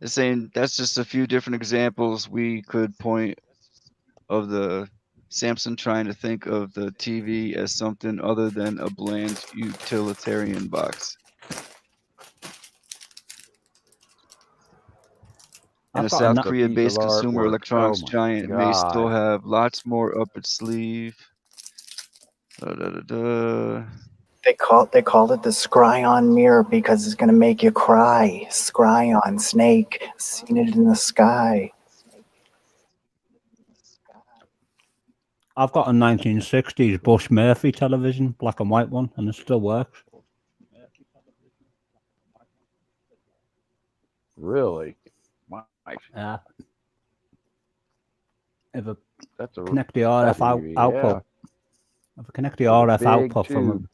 It's saying that's just a few different examples we could point of the Samsung trying to think of the TV as something other than a bland utilitarian box. And a I've got a South na- a piece of Korea-based consumer artwork. Oh electronics my giant may still God. have lots more up its sleeve. They call it the Scryon mirror because it's gonna make you cry. Scryon, snake, seen it in the sky. I've got a 1960s Bush Murphy television, black and white one, and it still works. Really? My, Yeah. If I that's a connect the RF TV, yeah. output, if I connect the With a RF big output from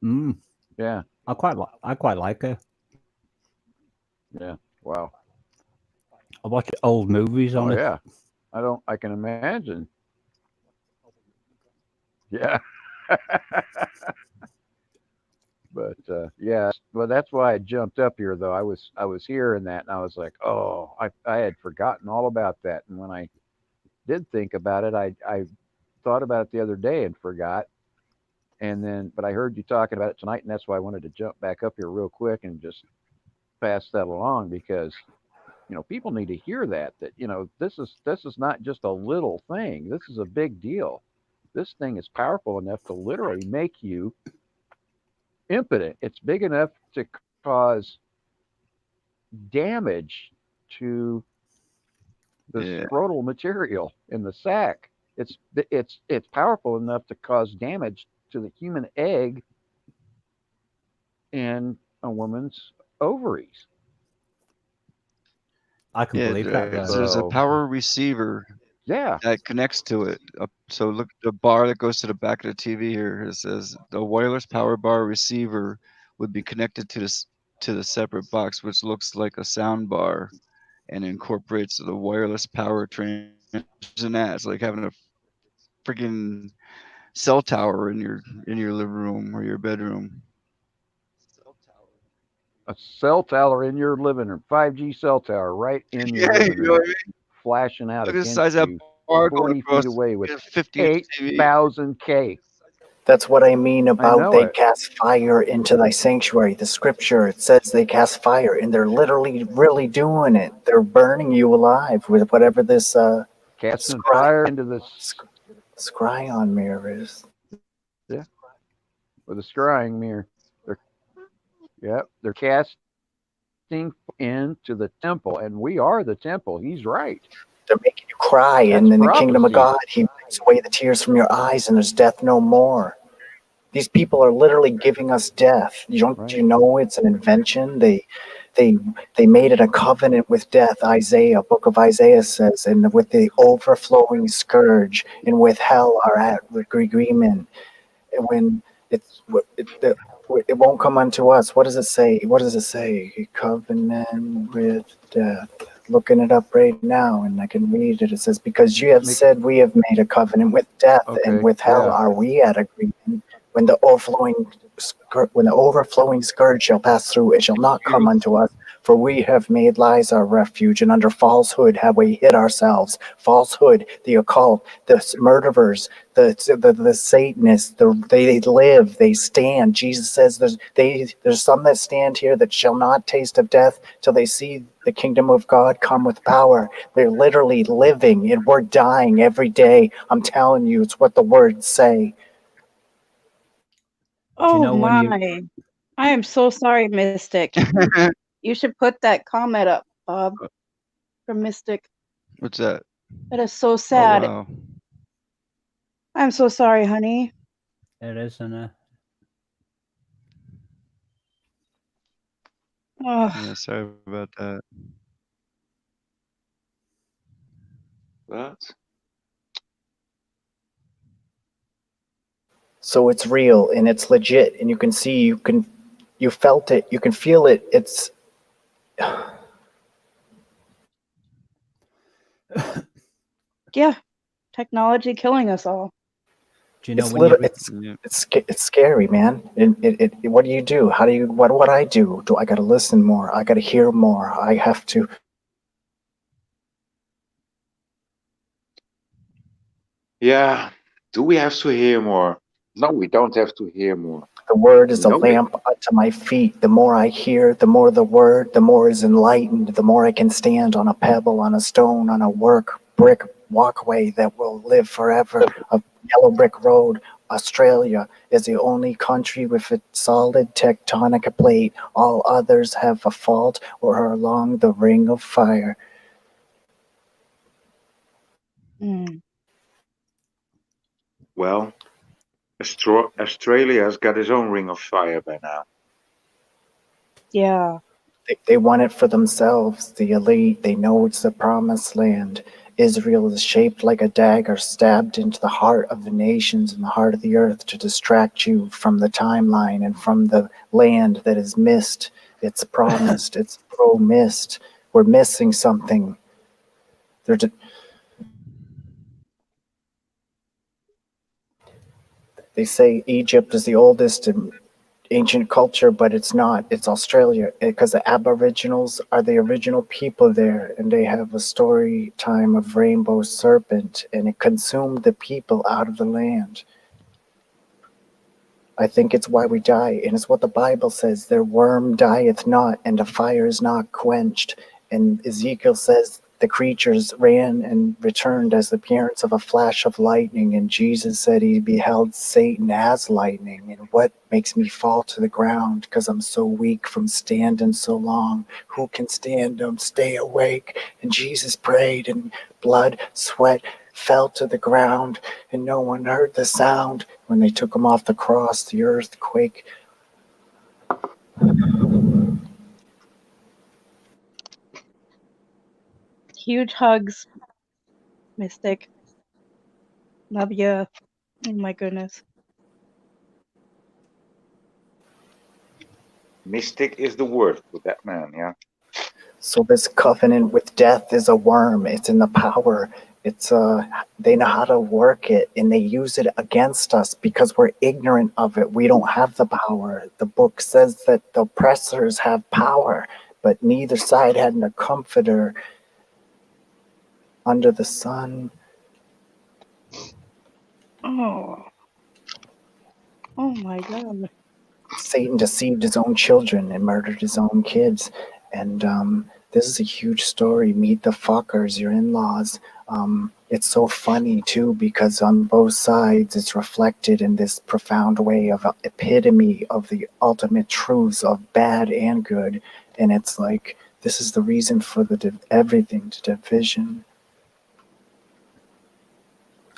tube. Yeah. I quite like it. Yeah. Wow. I watch old movies Oh on it. yeah. I can imagine. Yeah. But yeah, well, that's why I jumped up here. Though I was hearing that, and I was like, oh, I had forgotten all about that. And when I did think about it, I thought about it the other day and forgot. And then, but I heard you talking about it tonight, and that's why I wanted to jump back up here real quick and just pass that along, because people need to hear that this is not just a little thing. This is a big deal. This thing is powerful enough to literally make you impotent. It's big enough to cause damage to the scrotal material in the sac. It's powerful enough to cause damage to the human egg in a woman's ovaries. I can believe that. Yeah. There's a power receiver that connects to it. So look, the bar that goes to the back of the TV here, it says the wireless power bar receiver would be connected to the separate box, which looks like a sound bar and incorporates the wireless power transmission. It's like having a freaking cell tower in your living room or your bedroom. A cell tower in your living room, 5G cell tower right in your Yeah, living you know room, what I mean? flashing out Look at the against size of that you, bar 40 going feet across away with a 50-inch TV. 8,000K. That's what I mean about know they it. cast fire into thy sanctuary. The scripture, it says they cast fire, and they're literally really doing it. They're burning you alive with whatever this Casting fire into the Scryon mirror is. Yeah, with a scrying mirror. They're casting into the temple, and we are the temple. He's right. They're making you cry, That's and in the kingdom of prophecy. God, He wipes away the tears from your eyes, and there's death no more. These people are literally giving us death. Do you know it's an invention? They made it a covenant with death. Isaiah, book of Isaiah says, and with the overflowing scourge, and with hell are at agreement. And when it won't come unto us. What does it say? What does it say? Covenant with death. Looking it up right now, and I can read it. It says, because you have said we have made a covenant with death, and with hell are we at agreement. When the overflowing scourge shall pass through, it shall not come unto us. For we have made lies our refuge, and under falsehood have we hid ourselves. Falsehood, the occult, the murderers, the Satanists, they live, they stand. Jesus says there's some that stand here that shall not taste of death till they see the kingdom of God come with power. They're literally living, and we're dying every day. I'm telling you, it's what the words say. Oh my. I am so sorry, Mystic. You should put that comment up, Bob, from Mystic. What's that? That is so Oh, sad. wow. I'm so sorry, honey. It is, isn't it? Oh. Yeah, sorry about that. What? So it's real and it's legit, and you can see, you felt it, you can feel it. It's Yeah, technology killing us all. Do you know it's when you it's scary, man. What do you do? How do you? What do I do? Do I got to listen more? I got to hear more. I have to. Yeah. Do we have to hear more? No, we don't have to hear more. The word is a Nobody. lamp unto my feet. The more I hear, the more the word, the more is enlightened, the more I can stand on a pebble, on a stone, on a brick walkway that will live forever. A yellow brick road. Australia is the only country with a solid tectonic plate. All others have a fault or are along the ring of fire. Well, Australia has got its own ring of fire by now. Yeah. They want it for themselves, the elite. They know it's the promised land. Israel is shaped like a dagger stabbed into the heart of the nations and the heart of the earth to distract you from the timeline and from the land that is missed. It's promised. It's pro-missed. We're missing something. They say Egypt is the oldest ancient culture, but it's not. It's Australia, because the Aboriginals are the original people there, and they have a story time of rainbow serpent, and it consumed the people out of the land. I think it's why we die, and it's what the Bible says: their worm dieth not, and the fire is not quenched. And Ezekiel says the creatures ran and returned as the appearance of a flash of lightning, and Jesus said he beheld Satan as lightning. And what makes me fall to the ground, because I'm so weak from standing so long? Who can stand them? Stay awake. And Jesus prayed, and blood, sweat fell to the ground, and no one heard the sound. When they took him off the cross, the earth quaked. Huge hugs, Mystic. Love you. Oh my goodness. Mystic is the word for that man, yeah. So this covenant with death is a worm. It's in the power. It's they know how to work it, and they use it against us because we're ignorant of it. We don't have the power. The book says that the oppressors have power, but neither side had a comforter under the sun. Oh. Oh my God. Satan deceived his own children and murdered his own kids. And this is a huge story. Meet the fuckers, your in-laws. It's so funny too, because on both sides it's reflected in this profound way of epitome of the ultimate truths of bad and good. And it's like, this is the reason for the everything, the division.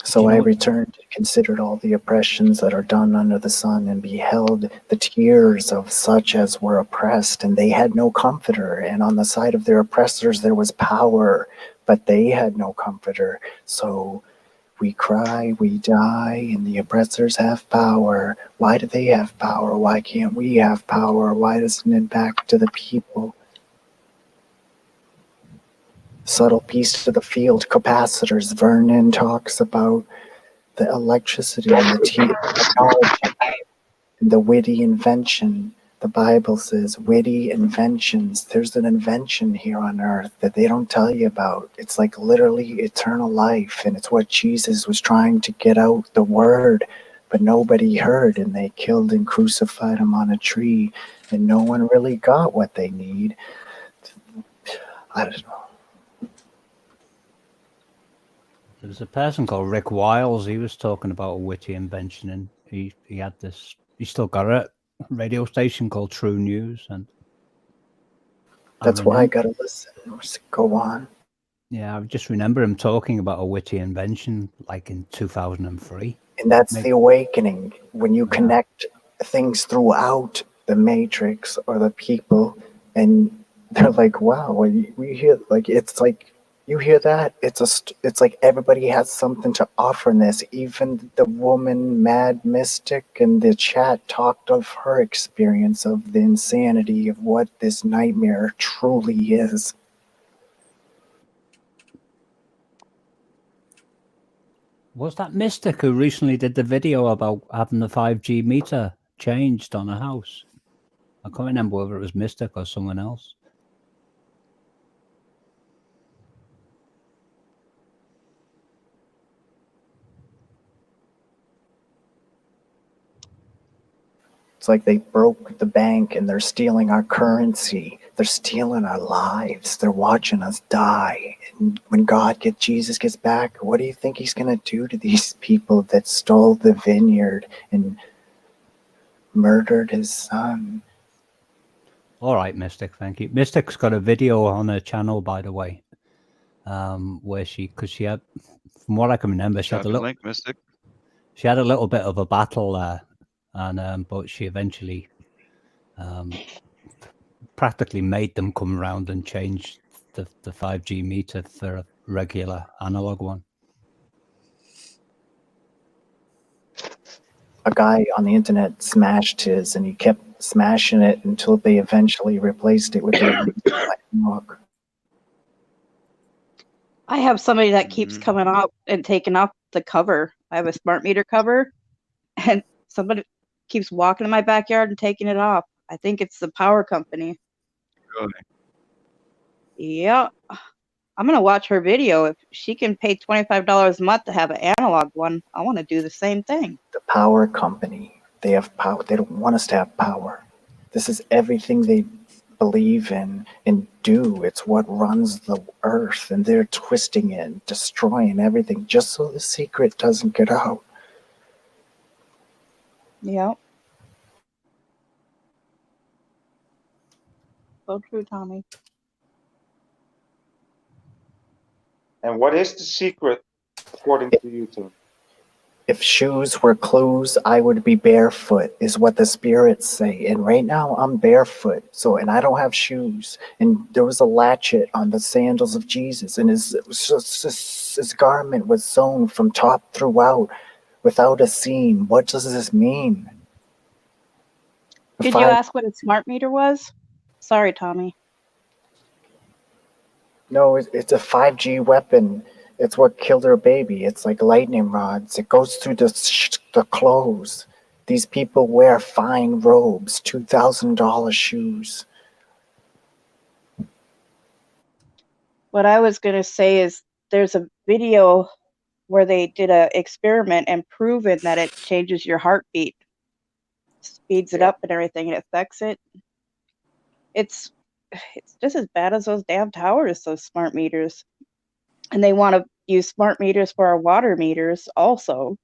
So I returned, considered all the oppressions that are done under the sun, and beheld the tears of such as were oppressed, and they had no comforter. And on the side of their oppressors there was power, but they had no comforter. So we cry, we die, and the oppressors have power. Why do they have power? Why can't we have power? Why doesn't it back to the people? Subtle piece to the field, capacitors. Vernon talks about the electricity and the technology and the witty invention. The Bible says witty inventions. There's an invention here on earth that they don't tell you about. It's like literally eternal life, and it's what Jesus was trying to get out, the word, but nobody heard, and they killed and crucified him on a tree, and no one really got what they need. I don't know. There was a person called Rick Wiles. He was talking about a witty invention, and he had this. He still got a radio station called True News, and That's why I gotta listen. Go on. Yeah, I just remember him talking about a witty invention, like in 2003. And that's the awakening. When you connect things throughout the matrix or the people, and they're like, wow, we hear, like, it's like, you hear that? It's like everybody has something to offer in this. Even the woman, Mad Mystic, in the chat talked of her experience of the insanity of what this nightmare truly is. Was that Mystic who recently did the video about having the 5G meter changed on a house? I can't remember whether it was Mystic or someone else. It's like they broke the bank and they're stealing our currency. They're stealing our lives. They're watching us die. And when Jesus gets back, what do you think he's going to do to these people that stole the vineyard and murdered his son? All right, Mystic, thank you. Mystic's got a video on her channel, by the way, where because she had, from what I can remember, she had Drop a your little, link, Mystic. she had a little bit of a battle there, and but she eventually practically made them come around and change the 5G meter for a regular analog one. A guy on the internet smashed his, and he kept smashing it until they eventually replaced it with the analog. I have somebody that keeps coming up and taking off the cover. I have a smart meter cover, and somebody keeps walking in my backyard and taking it off. I think it's the power company. Really? Yeah. I'm going to watch her video. If she can pay $25 a month to have an analog one, I want to do the same thing. The power company, they have power. They don't want us to have power. This is everything they believe in and do. It's what runs the earth, and they're twisting it and destroying everything just so the secret doesn't get out. Yeah. So true, Tommy. And what is the secret, according to you, Tim? If shoes were clues, I would be barefoot, is what the spirits say. And right now I'm barefoot, and I don't have shoes. And there was a latchet on the sandals of Jesus, and his garment was sewn from top throughout without a seam. What does this mean? Did you ask what a smart meter was? Sorry, Tommy. No, it's a 5G weapon. It's what killed her baby. It's like lightning rods. It goes through the clothes. These people wear fine robes, $2,000 shoes. What I was going to say is there's a video where they did an experiment and proven that it changes your heartbeat, speeds it up and everything, and affects it. It's just as bad as those damn towers, those smart meters. And they want to use smart meters for our water meters also.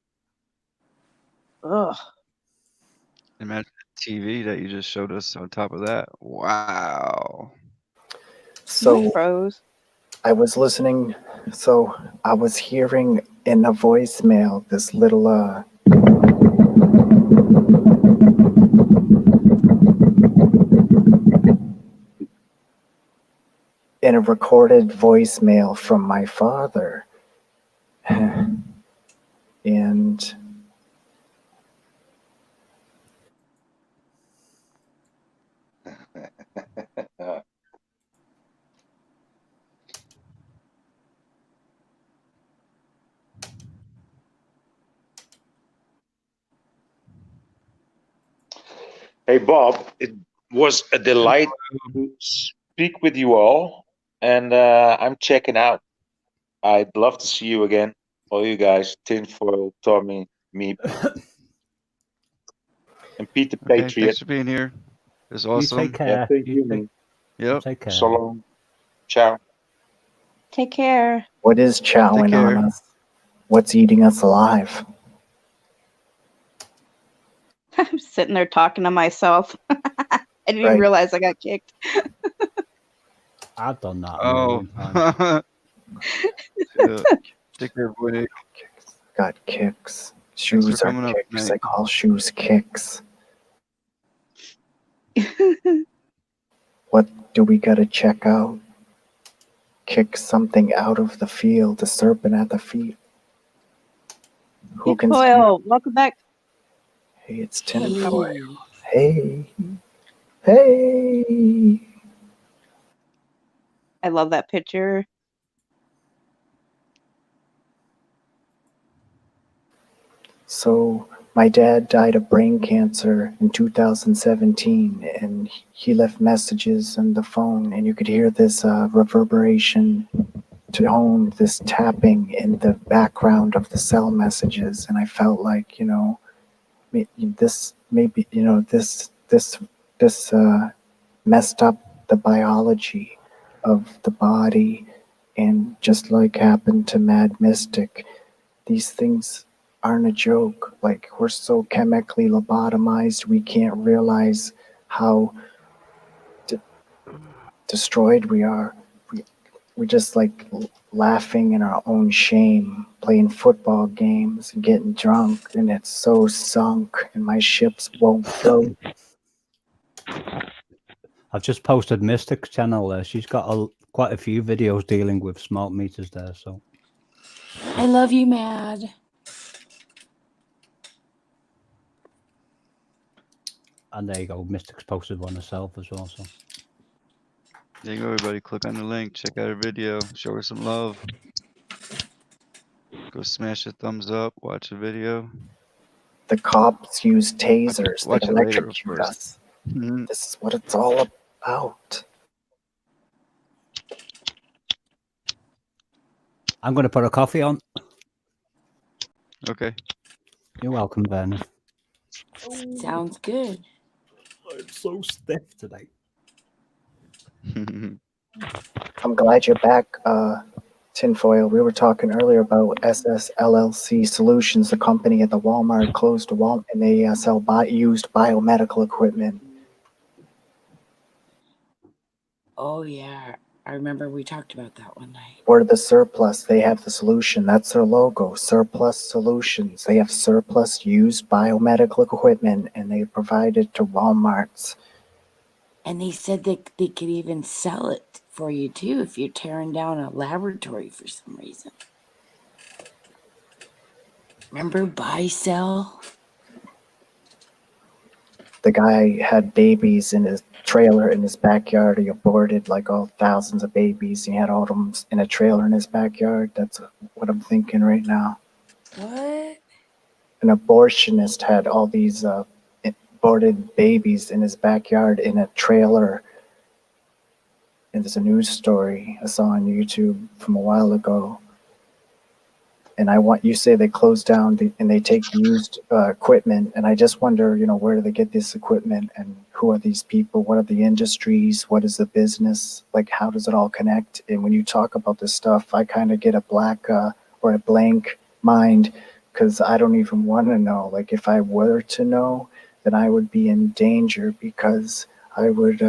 Ugh. Imagine the TV that you just showed us on top of that. Wow. So froze. I was listening, so I was hearing in a voicemail this little in a recorded voicemail from my father. And Hey, Bob, it was a delight to speak with you all, and I'm checking out. I'd love to see you again, all you guys, Tinfoil, Tommy, Meep, and Peter Okay, Patriot. thanks for being here. It's awesome. You take care. Yeah, thank you, man. Yep. Take care. So long. Ciao. Take care. what is chowing care. on us? What's eating us alive? I'm sitting there talking to myself. I didn't even Right. realize I got kicked. I've done that. Oh. Yeah. Take care, boy. Got kicks. Shoes are coming up kicks. tonight. I call shoes kicks. What do we gotta check out? Kick something out of the field, the serpent at the feet. Who can stand? Tinfoil, welcome back. Hey, it's tinfoil. Hey. Hey. I love that picture. So my dad died of brain cancer in 2017, and he left messages on the phone, and you could hear this reverberation tone, this tapping in the background of the cell messages, and I felt like, this maybe this messed up the biology of the body, and just like happened to Mad Mystic, these things aren't a joke. Like, we're so chemically lobotomized, we can't realize how destroyed we are. We're just like laughing in our own shame, playing football games and getting drunk, and it's so sunk, and my ships won't float. I've just posted Mystic's channel there. She's got quite a few videos dealing with smart meters there. So I love you, Mad. And there you go. Mystic's posted one herself as well. So there you go, everybody. Click on the link. Check out her video. Show her some love. Go smash the thumbs up. Watch the video. The cops use tasers. Watch They it later, of electrocute course. us. This is what it's all about. I'm going to put a coffee on. Okay. You're welcome, Vernon. Sounds good. I'm so stiff today. I'm glad you're back, Tinfoil. We were talking earlier about SSLLC Solutions, the company at the Walmart closed to Walmart, and they sell used biomedical equipment. Oh, yeah. I remember we talked about that one night. We're the surplus. They have the solution. That's their logo, Surplus Solutions. They have surplus used biomedical equipment, and they provide it to Walmarts. And they said that they could even sell it for you, too, if you're tearing down a laboratory for some reason. Remember buy, sell? The guy had babies in his trailer in his backyard. He aborted like all thousands of babies. He had all of them in a trailer in his backyard. That's what I'm thinking right now. What? An abortionist had all these aborted babies in his backyard in a trailer. And there's a news story I saw on YouTube from a while ago. And you say they close down and they take used equipment, and I just wonder, where do they get this equipment, and who are these people? What are the industries? What is the business? Like, how does it all connect? And when you talk about this stuff, I kind of get a blank mind, because I don't even want to know. Like, if I were to know, then I would be in danger, because I would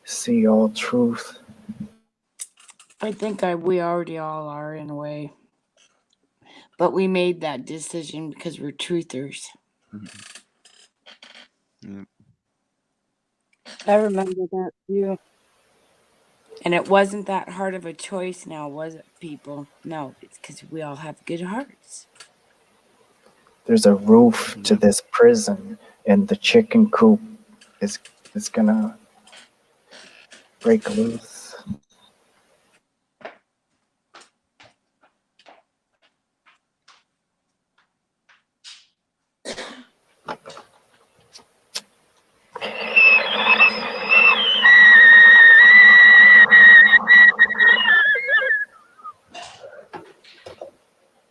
see all truth. I think we already all are in a way. But we made that decision because we're truthers. I remember that too. And it wasn't that hard of a choice now, was it, people? No, it's because we all have good hearts. There's a roof to this prison, and the chicken coop is gonna break loose.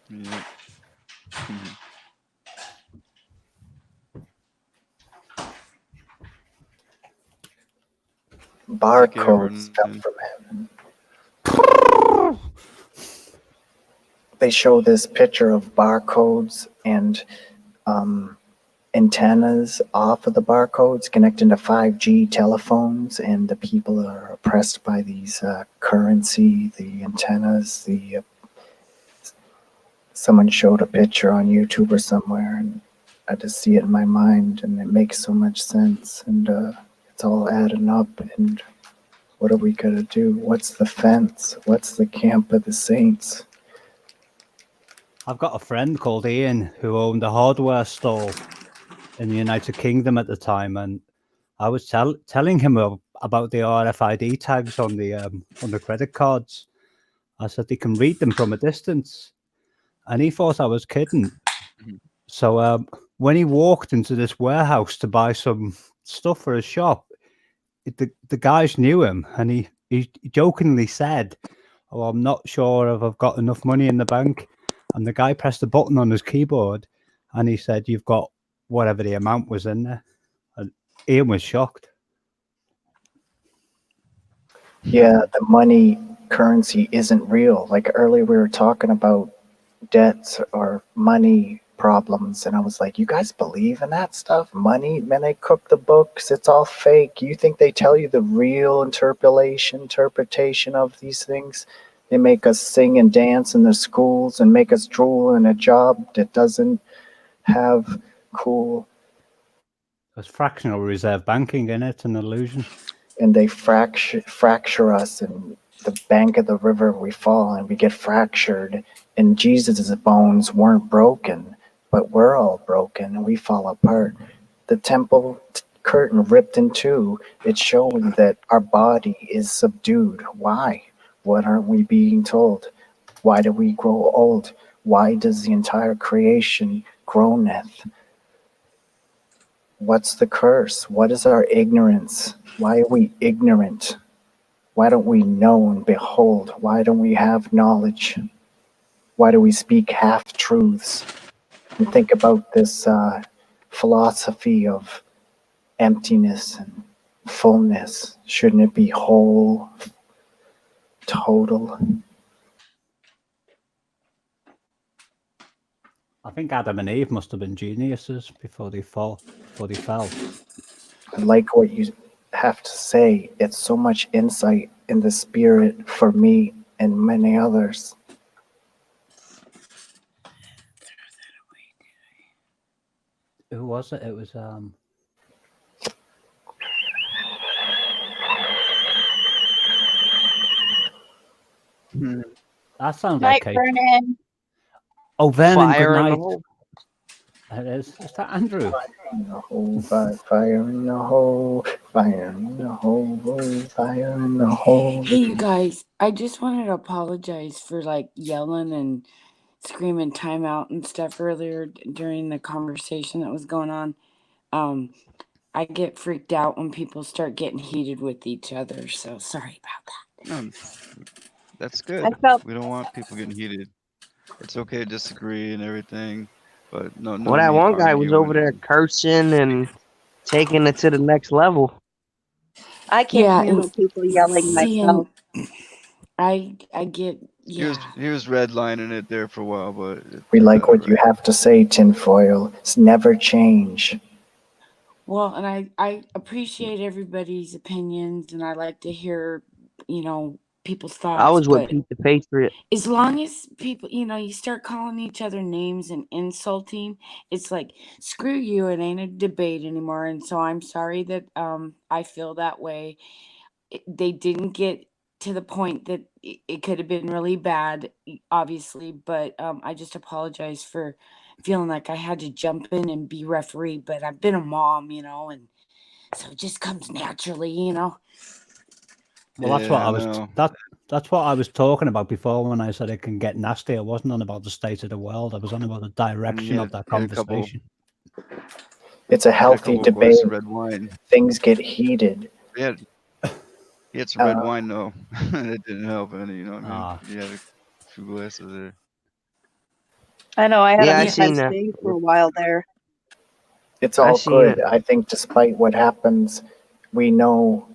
Yep. Barcodes fell from heaven. They show this picture of barcodes and antennas off of the barcodes connecting to 5G telephones, and the people are oppressed by these currency, the antennas. Someone showed a picture on YouTube or somewhere, and I just see it in my mind, and it makes so much sense, and it's all adding up. And what are we gonna do? What's the fence? What's the camp of the saints? I've got a friend called Ian who owned a hardware store in the United Kingdom at the time, and I was telling him about the RFID tags on the credit cards. I said they can read them from a distance, and he thought I was kidding. So when he walked into this warehouse to buy some stuff for his shop, the guys knew him, and he jokingly said, "Oh, I'm not sure if I've got enough money in the bank." And the guy pressed a button on his keyboard, and he said, "You've got whatever the amount was in there." And Ian was shocked. Yeah, the money currency isn't real. Like earlier, we were talking about debts or money problems, and I was like, "You guys believe in that stuff? Money? Man, they cook the books. It's all fake. You think they tell you the real interpretation of these things? They make us sing and dance in the schools and make us drool in a job that doesn't have cool." There's fractional reserve banking in it, an illusion. And they fracture us, and the bank of the river we fall and we get fractured, and Jesus' bones weren't broken, but we're all broken and we fall apart. The temple curtain ripped in two. It's showing that our body is subdued. Why? What aren't we being told? Why do we grow old? Why does the entire creation groaneth? What's the curse? What is our ignorance? Why are we ignorant? Why don't we know and behold? Why don't we have knowledge? Why do we speak half-truths? And think about this philosophy of emptiness and fullness. Shouldn't it be whole, total? I think Adam and Eve must have been geniuses before they fell. I like what you have to say. It's so much insight in the spirit for me and many others. Who was it? It was that sounds Night, like Kate. Vernon. Oh, Vernon, good Fire in the night. hole. It is. Is that Andrew? Fire in the hole, fire in the hole, fire in the hole, fire in the hole. Hey, you guys, I just wanted to apologize for like yelling and screaming timeout and stuff earlier during the conversation that was going on. I get freaked out when people start getting heated with each other, so sorry about that. No, that's good. I felt We don't want people getting heated. It's okay to disagree and everything, but no Well, that need one guy was over arguing. there cursing and taking it to the next level. I can't Yeah, handle and people yelling myself. I get He was redlining it there for a while, but We like what you have to say, tinfoil. It's never change. well, and I appreciate everybody's opinions, and I like to hear, people's thoughts. I was with but Pete the Patriot. as long as people, you start calling each other names and insulting, it's like, screw you, it ain't a debate anymore. And so I'm sorry that I feel that way. They didn't get to the point that it could have been really bad, obviously, but I just apologize for feeling like I had to jump in and be referee, but I've been a mom, and so it just comes naturally. Well, that's what Yeah, I was. no. That's what I was talking about before when I said it can get nasty. I wasn't on about the state of the world. I was on about the direction of that conversation. It's a healthy couple debate. glasses of red wine. Things get heated. He had some red wine though. It didn't help any. You know what I mean? He had a few glasses there. I know, I had Yeah, a I hard seen time that. staying for a while there. It's all seen good. it. I think despite what happens, we know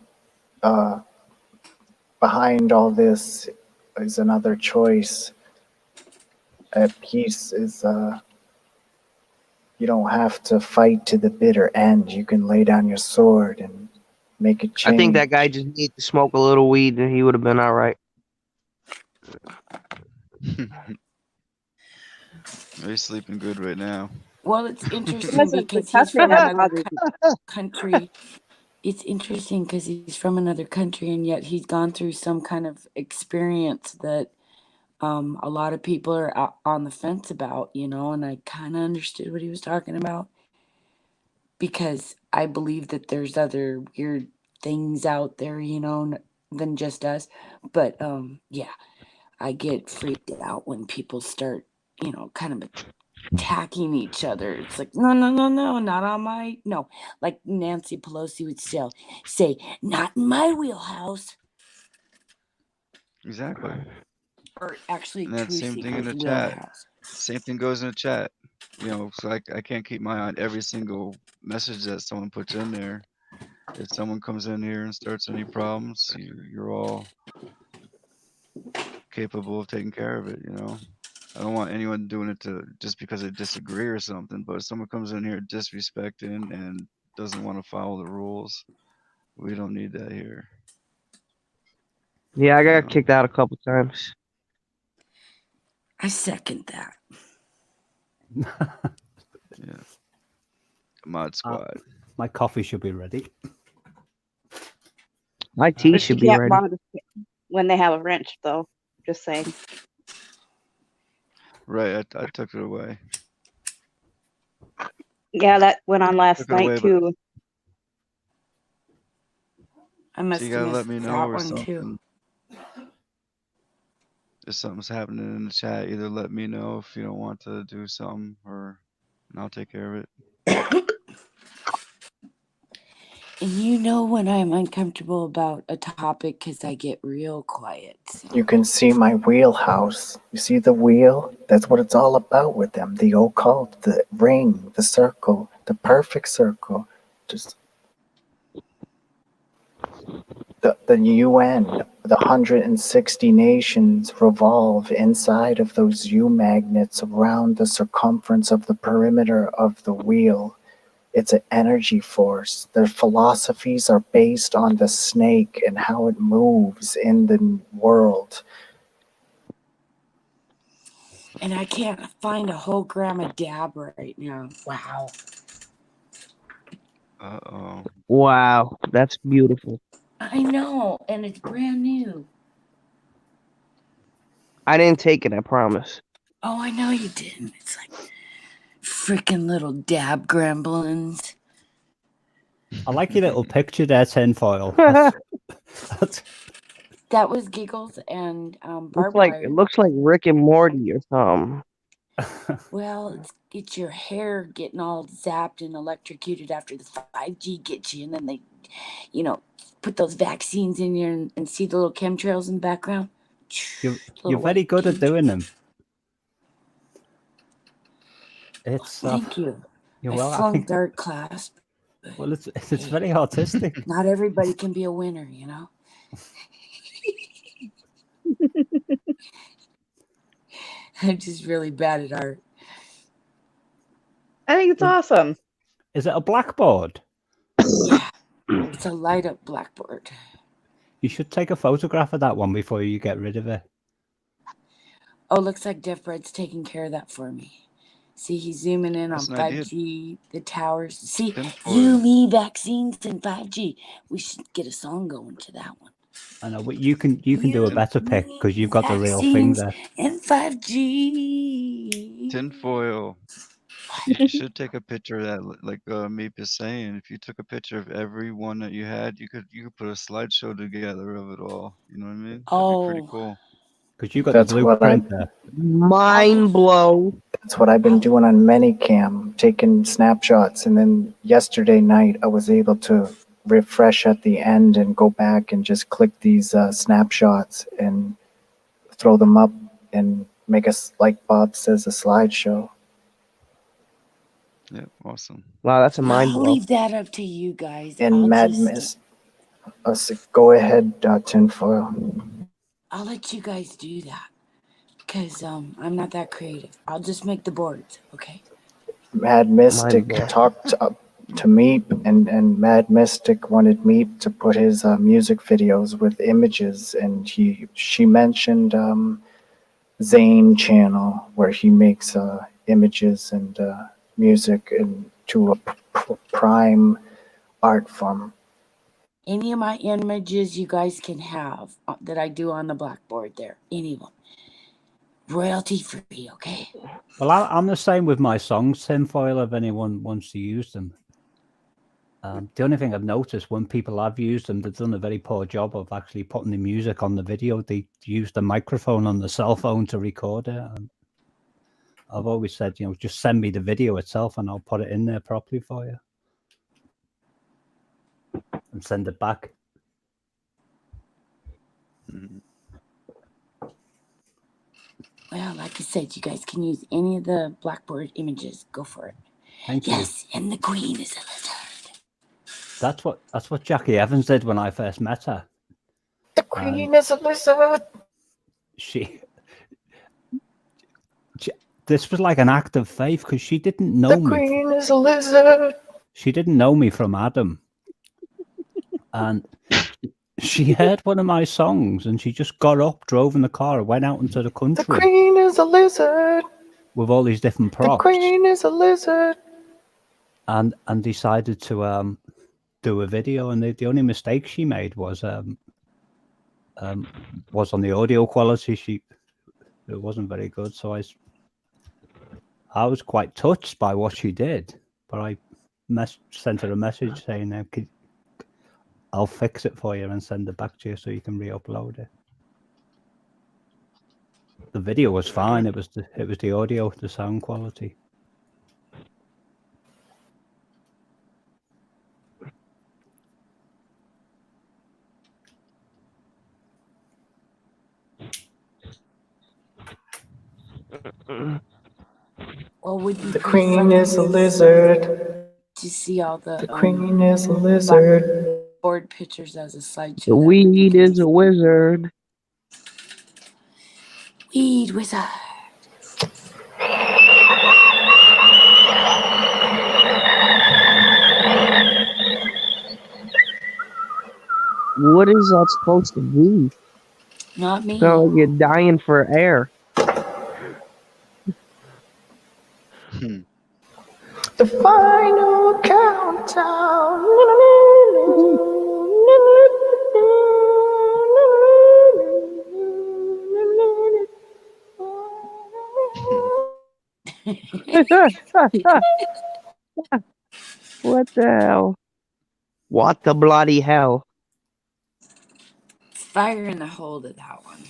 behind all this is another choice. Peace is, you don't have to fight to the bitter end. You can lay down your sword and make a change. I think that guy just needed to smoke a little weed and he would have been all right. He's sleeping good right now. Well, it's interesting Wasn't because he's cussing from that another bothered me. country. It's interesting because he's from another country, and yet he's gone through some kind of experience that a lot of people are on the fence about, and I kind of understood what he was talking about, because I believe that there's other weird things out there, than just us. But yeah, I get freaked out when people start, kind of attacking each other. It's like, no, not on my, no. Like Nancy Pelosi would still say, not in my wheelhouse. Exactly. or actually And that Truth same thing in Seeker's the chat. wheelhouse. Same thing goes in the chat. You know, so I can't keep my eye on every single message that someone puts in there. If someone comes in here and starts any problems, you're all capable of taking care of it, you know? I don't want anyone doing it to just because they disagree or something, but if someone comes in here disrespecting and doesn't want to follow the rules, we don't need that here. Yeah, I got kicked out a couple times. I second that. Yeah. Mod squad. My coffee should be ready. My tea But should you be can't ready. mod when they have a wrench, though. Just saying. Right, I took it away. Yeah, that went on last Took it night away, but too. I so must you have gotta let missed me know that or one too. something. If something's happening in the chat, either let me know if you don't want to do something, or and I'll take care of it. And you know when I'm uncomfortable about a topic because I get real quiet. So. You can see my wheelhouse. You see the wheel? That's what it's all about with them. The occult, the ring, the circle, the perfect circle. Just the UN, the 160 nations revolve inside of those U magnets around the circumference of the perimeter of the wheel. It's an energy force. Their philosophies are based on the snake and how it moves in the world. And I can't find a whole gram of dab right now. Wow. Uh-oh. Wow, that's beautiful. I know, and it's brand new. I didn't take it, I promise. Oh, I know you didn't. It's like freaking little dab gremlins. I like your little picture there, tinfoil. That was Giggles and Looks Barbed like Wire. it looks like Rick and Morty or something. Well, it's your hair getting all zapped and electrocuted after the 5G gets you, and then they, put those vaccines in you and see the little chemtrails in the background. You're very good at doing them. It's Thank you. You're I well. flunked art class. Well, it's very artistic. Not everybody can be a winner, you know. I'm just really bad at art. I think it's awesome. Is it a blackboard? Yeah, it's a light up blackboard. You should take a photograph of that one before you get rid of it. Oh, looks like Deaf Bread's taking care of that for me. See, he's zooming in That's on an idea. 5G, the towers. See, Tinfoil. you, me, vaccines, and 5G. We should get a song going to that one. I know, but you can do a better pick because you've got the real thing there. And 5G. Tinfoil. You should take a picture of that, like Meep is saying. If you took a picture of every one that you had, you could put a slideshow together of it all. You know what I mean? That'd be pretty cool. Because you got That's the what blueprint there. Mind blow. That's what I've been doing on Minicam, taking snapshots, and then yesterday night I was able to refresh at the end and go back and just click these snapshots and throw them up and make us, like Bob says, a slideshow. Yeah, awesome. Wow, that's a mind I'll blow. leave that up to you guys. And Mad Mist, go ahead, Tinfoil. I'll let you guys do that. Because I'm not that creative. I'll just make the boards, okay? Mad Mystic talked to Meep, and Mad Mystic wanted Meep to put his music videos with images, and she mentioned Zane channel where he makes images and music into a prime art form. Any of my images you guys can have that I do on the blackboard there. Any of them. Royalty free, okay? Well, I'm the same with my songs, tinfoil, if anyone wants to use them. The only thing I've noticed when people have used them, they've done a very poor job of actually putting the music on the video. They use the microphone on the cell phone to record it. And I've always said, just send me the video itself and I'll put it in there properly for you. And send it back. Mm-hmm. I said, you guys can use any of the Blackboard images. Go for it. Thank you. Yes, and the queen is a lizard. That's what Jackie Evans did when I first met her. The queen is a lizard. This was like an act of faith because she didn't know me. The queen is a lizard. She didn't know me from Adam. And she heard one of my songs and she just got up, drove in the car, and went out into the country. The queen is a lizard. With all these different props. The queen is a lizard. And decided to do a video, and the only mistake she made was on the audio quality. It wasn't very good, so I was quite touched by what she did, but I sent her a message saying, I'll fix it for you and send it back to you so you can re-upload it. The video was fine. It was the audio, the sound quality. Well, would you The queen is a lizard. to see all the queen is a lizard. board pictures as a slideshow? The weed is a wizard. Weed wizard. What is that supposed to be? Not me. Sound like you're dying for air. The final countdown. What the hell? What the bloody hell? Fire in the hole to that one.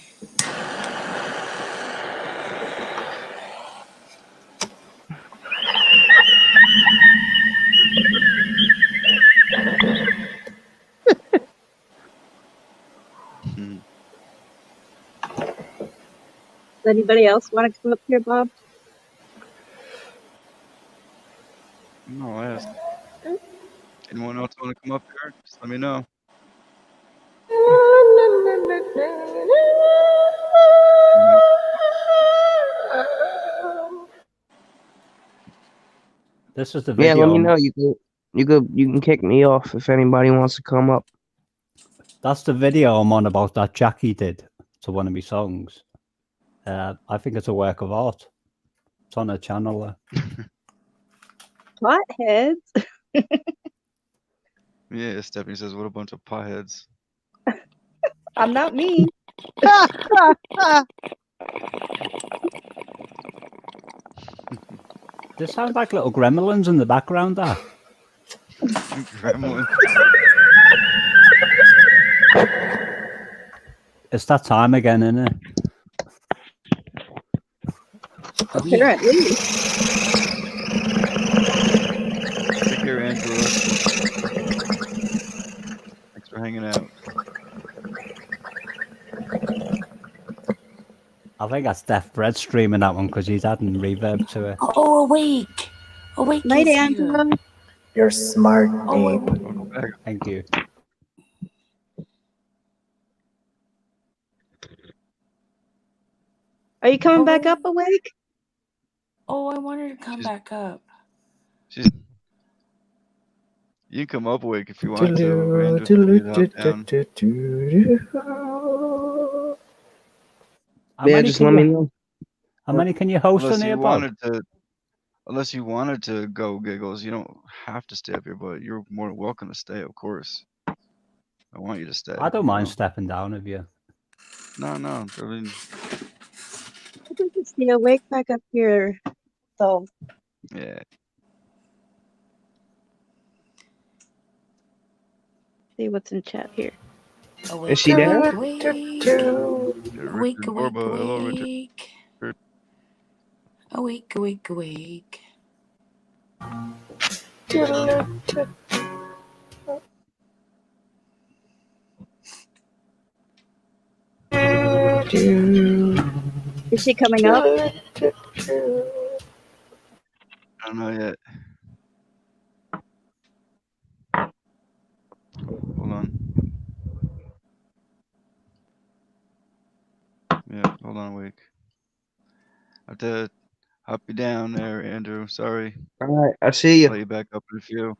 Does anybody else want to come up here, Bob? No, I asked. Anyone else want to come up here? Just let me know. This is the video. Yeah, let me know. You can kick me off if anybody wants to come up. That's the video I'm on about that Jackie did to one of my songs. I think it's a work of art. It's on her channel. Potheads. Yeah, Stephanie says, what a bunch of potheads. I'm not mean. There sounds like little gremlins in the background there. Gremlins. It's that time again, isn't it? Apparently. Take care, Andrew. Thanks for hanging out. I think that's Death Bread streaming that one because he's adding reverb to it. Oh, awake. Awake. Night, Andrew. You're smart, Abe. Thank you. Are you coming back up, Awake? Oh, I want her to come back up. You can come up, Wake, if you want to. Yeah, just let me know. How many can you host Unless on here, you Bob? Unless you wanted to go, Giggles, you don't have to stay up here, but you're more than welcome to stay, of course. I want you to stay. I don't mind stepping down if you. No. I mean, I think it's the Awake back up here, though. yeah. See what's in chat here. Is she there? Awake, awake, Hello, Richard. Awake, awake, awake. Is she coming up? I don't know yet. Hold on. Yeah, hold on, Wake. I have to hop you down there, Andrew. Sorry. All right, I see Let you. you back up in a few.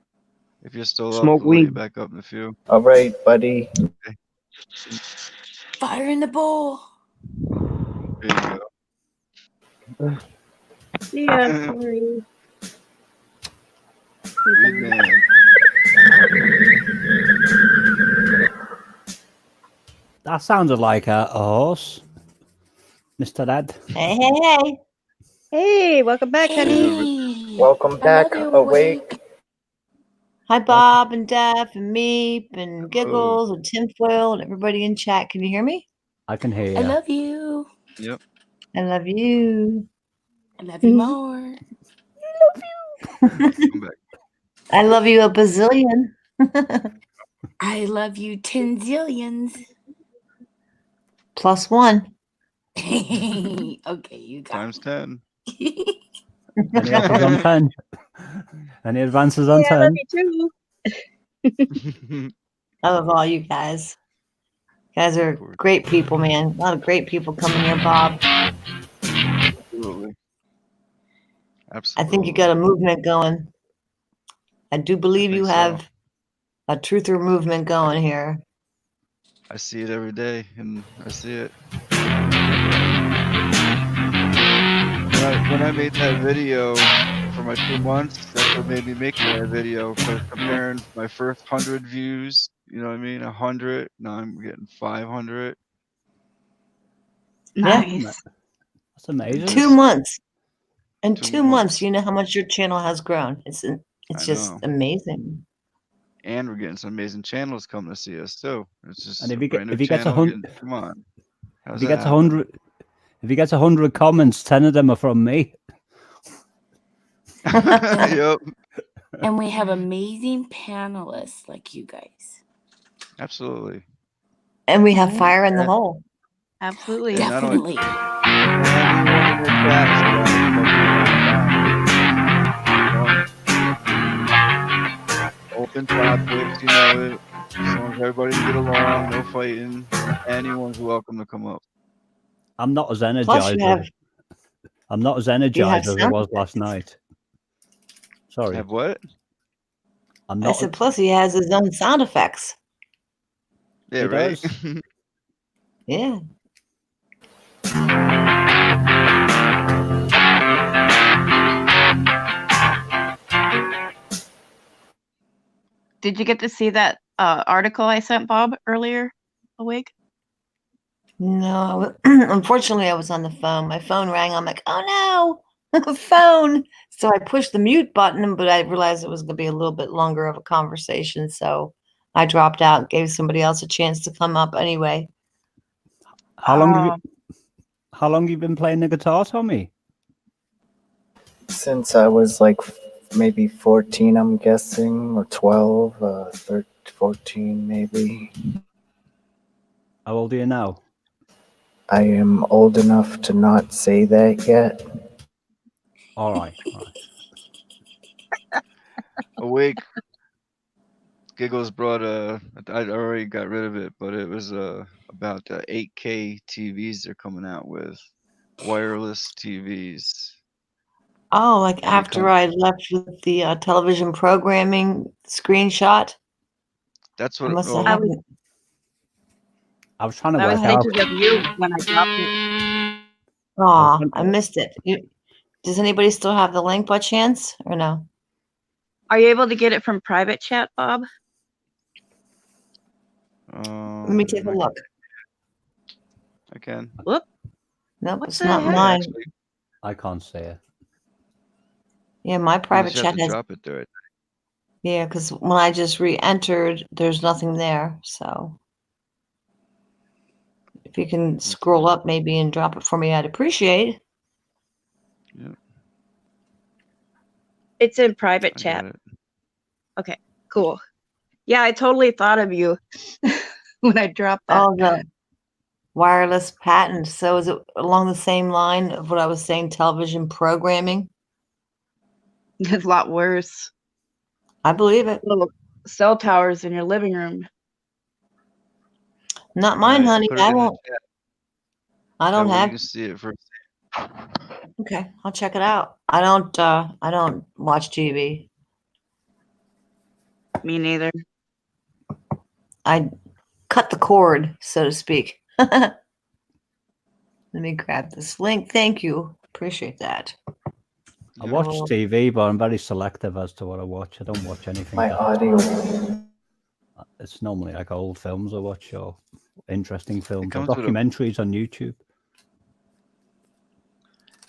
If you're still up, Smoke we'll let you weed. back up in a few. All right, buddy. Okay. Fire in the bowl. There you Yeah, go. sorry. Weed man. That sounded like a horse, Mr. Ed. Hey, hey, hey. Hey, welcome back, honey. Hey, Welcome I love back, you, Awake. Hi, Bob and Def and Meep and Oh, Giggles and Tinfoil and everybody in chat. Can you hear me? I can hear you. I love you. yep. I love you. I love you more. Come back. I love you a bazillion. I love you 10 zillions. +1. Okay, you got Times 10. Any offers on 10? Any advances on Yeah, I love 10? you too. I love all you guys. You guys are great people, man. A lot of great people coming here, Bob. Absolutely. I think you got a movement going. I do believe you have a truther movement going here. I see it every day, and I see it. When I made that video for my 2 months, that's what made me make that video. So comparing my first 100 views, you know what I mean? 100. Now I'm getting 500. Nice. That's amazing. 2 months. In 2 2 months, you know how much your channel has grown. It's I just know. amazing. And we're getting some amazing channels coming to see us too. It's just And a brand new if he gets channel. 100, Come on. How's if he that gets happen? 100, if he gets 100 comments, 10 of them are from me. Yep. And we have amazing panelists like you guys. Absolutely. And we have fire in the hole. Absolutely. And not only Definitely. anyone in the chat is welcome to open topics, you know it. As long as everybody can get along, no fighting. Anyone's welcome to come up. I'm not as Plus, energized. I'm not as energized as I sound was last night. Sorry. Have what? I'm I not. said, plus he has his own sound effects. Yeah, He right? does. Yeah. Did you get to see that article I sent Bob earlier? Awake? No, unfortunately, I was on the phone. My phone rang. I'm like, oh no, phone. So I pushed the mute button, but I realized it was going to be a little bit longer of a conversation. So I dropped out and gave somebody else a chance to come up anyway. How long have you been playing the guitar, Tommy? Since I was like maybe 14, I'm guessing, or 12, 13, 14 maybe. How old are you now? I am old enough to not say that yet. All right. Awake. Giggles brought I already got rid of it, but it was about 8K TVs they're coming out with. Wireless TVs. Oh, like And they after come I left with the television programming screenshot. That's I what must have I was happened. I was trying to I was work out. thinking of you when I dropped it. Aw, I missed it. Does anybody still have the link by chance or no? Are you able to get it from private chat, Bob? Let me take a look. I can. Whoop. Nope, What it's the not heck? mine. Actually, I can't say it. Yeah, my you private just have chat to has. drop it there. Yeah, because when I just re-entered, there's nothing there. So if you can scroll up maybe and drop it for me, I'd appreciate. Yep. It's in private I chat. got it. Okay, cool. Yeah, I totally thought of you when I dropped that. Oh, wireless patent. So is it along the same line of what I was saying, television programming? It's a lot worse. I believe it. Little cell towers in your living room. Not mine, Alright, I honey. put it I in the won't. chat. I That don't way you have. can see it first. Okay, I'll check it out. I don't watch TV. Me neither. I cut the cord, so to speak. Let me grab this link. Thank you. Appreciate that. I watch Oh. TV, but I'm very selective as to what I watch. I don't watch anything. My that- audio. It's normally like old films I watch or interesting films or comes with a- documentaries on YouTube.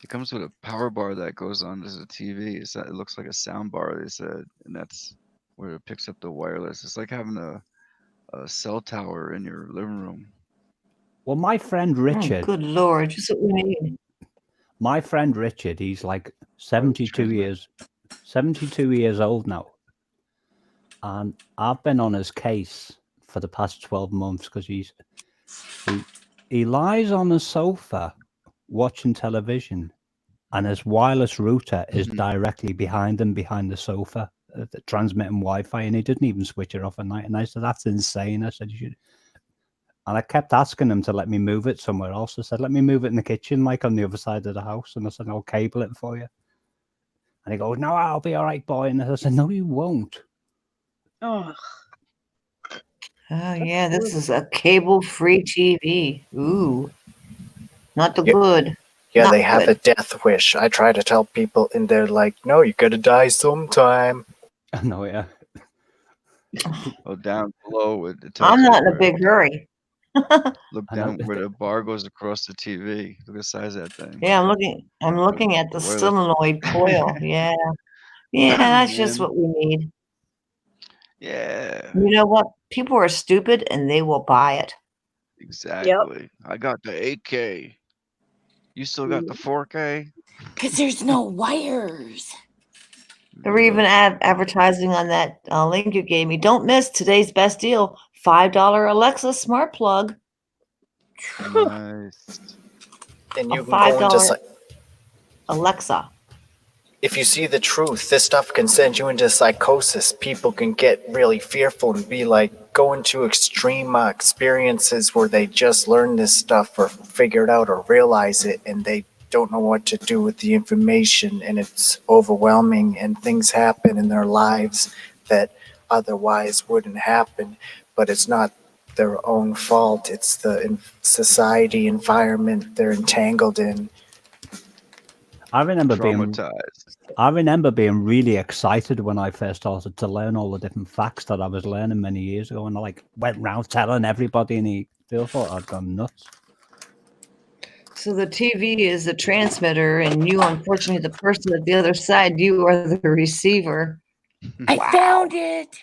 It comes with a power bar that goes on as a TV. It looks like a sound bar, they said, and that's where it picks up the wireless. It's like having a cell tower in your living room. Well, my friend Richard. Oh, good Lord, just what we need. My friend Richard, he's like 72 years old now. And I've been on his case for the past 12 months because he lies on the sofa watching television and his wireless router is directly behind him, behind the sofa, transmitting Wi-Fi, and he didn't even switch it off at night. And I said, that's insane. I said, you should. And I kept asking him to let me move it somewhere else. I said, let me move it in the kitchen, like on the other side of the house. And I said, I'll cable it for you. And he goes, no, I'll be all right, boy. And I said, no, you won't. Oh. Oh yeah, this is a cable-free TV. Ooh, not the good. Yeah, Not they have a good. death wish. I try to tell people, and they're like, no, you gotta die sometime. No, yeah. Oh, down below it tells I'm you not in a where. big hurry. Look I know. down where the bar goes across the TV. Look at the size of that thing. Yeah, I'm looking at the wireless. solenoid coil. Yeah. Yeah, that's just Man. what we need. Yeah, You know what? People are stupid and they will buy it. exactly. I got the 8K. You still got the 4K? Because there's no wires. They're even advertising on that link you gave me. Don't miss today's best deal: $5 Alexa smart plug. Nice. And A you can go into $5 Alexa. if you see the truth, this stuff can send you into psychosis. People can get really fearful and be like, go into extreme experiences where they just learn this stuff or figure it out or realize it, and they don't know what to do with the information, and it's overwhelming, and things happen in their lives that otherwise wouldn't happen. But it's not their own fault. It's the society environment they're entangled in. I remember Traumatized. I remember being really excited when I first started to learn all the different facts that I was learning many years ago, and I like went round telling everybody, and they all thought I'd gone nuts. So the TV is the transmitter, and you, unfortunately, the person at the other side, you are the receiver. I found it.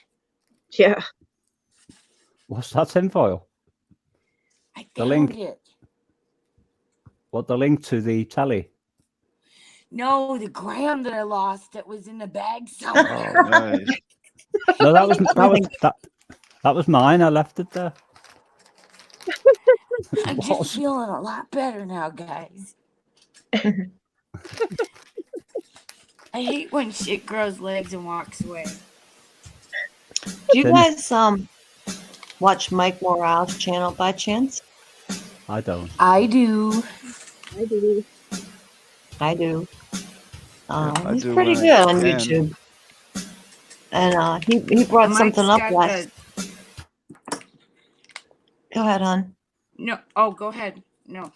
Yeah. What's that tinfoil? I The found link. it. What, the link to the telly? No, the gram that I lost that was in the bag somewhere. Oh, nice. No, that was mine. I left it there. I'm just feeling a lot better now, guys. I hate when shit grows legs and walks away. Do you guys watch Mike Morale's channel by chance? I don't. I do. I do. I do. I He's do pretty when good I on can. YouTube. And he brought something up last. Go ahead, hon. No. Oh, go ahead. No.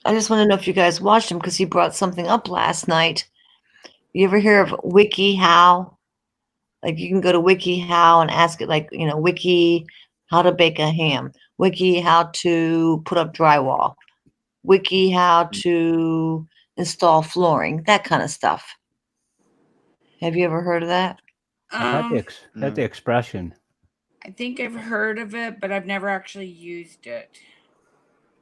I just want to know if you guys watched him because he brought something up last night. You ever hear of WikiHow? Like you can go to WikiHow and ask it, like, Wiki how to bake a ham, Wiki how to put up drywall, Wiki how to install flooring, that kind of stuff. Have you ever heard of that? I've heard the expression. I think I've heard of it, but I've never actually used it.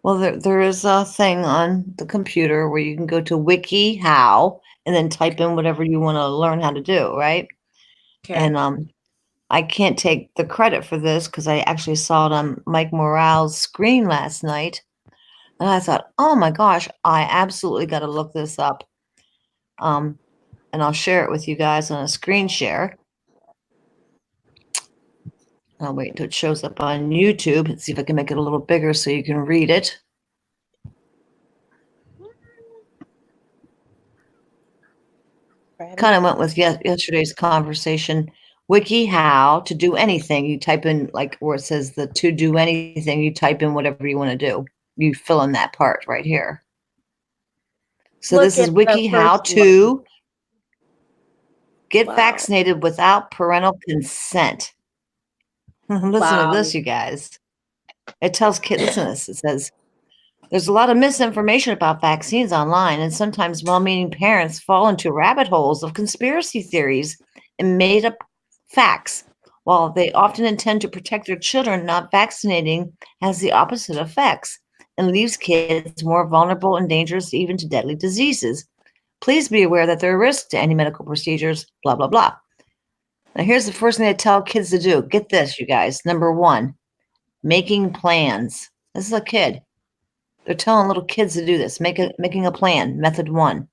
Well, there is a thing on the computer where you can go to WikiHow and then type in whatever you want to learn how to do, right? Okay. And I can't take the credit for this because I actually saw it on Mike Morale's screen last night. And I thought, oh my gosh, I absolutely got to look this up. And I'll share it with you guys on a screen share. I'll wait until it shows up on YouTube and see if I can make it a little bigger so you can read it. Kind of went with yesterday's conversation. WikiHow to do anything. You type in like where it says the to do anything, you type in whatever you want to do. You fill in that part right here. So this is WikiHow to get vaccinated without parental consent. Listen to this, you guys. It tells kids, listen to this. It says, there's a lot of misinformation about vaccines online, and sometimes well-meaning parents fall into rabbit holes of conspiracy theories and made-up facts. While they often intend to protect their children, not vaccinating has the opposite effects and leaves kids more vulnerable and dangerous even to deadly diseases. Please be aware that there are risks to any medical procedures, blah, blah, blah. Now, here's the first thing they tell kids to do. Get this, you guys. Number one, making plans. This is a kid. They're telling little kids to do this, making a plan, method one.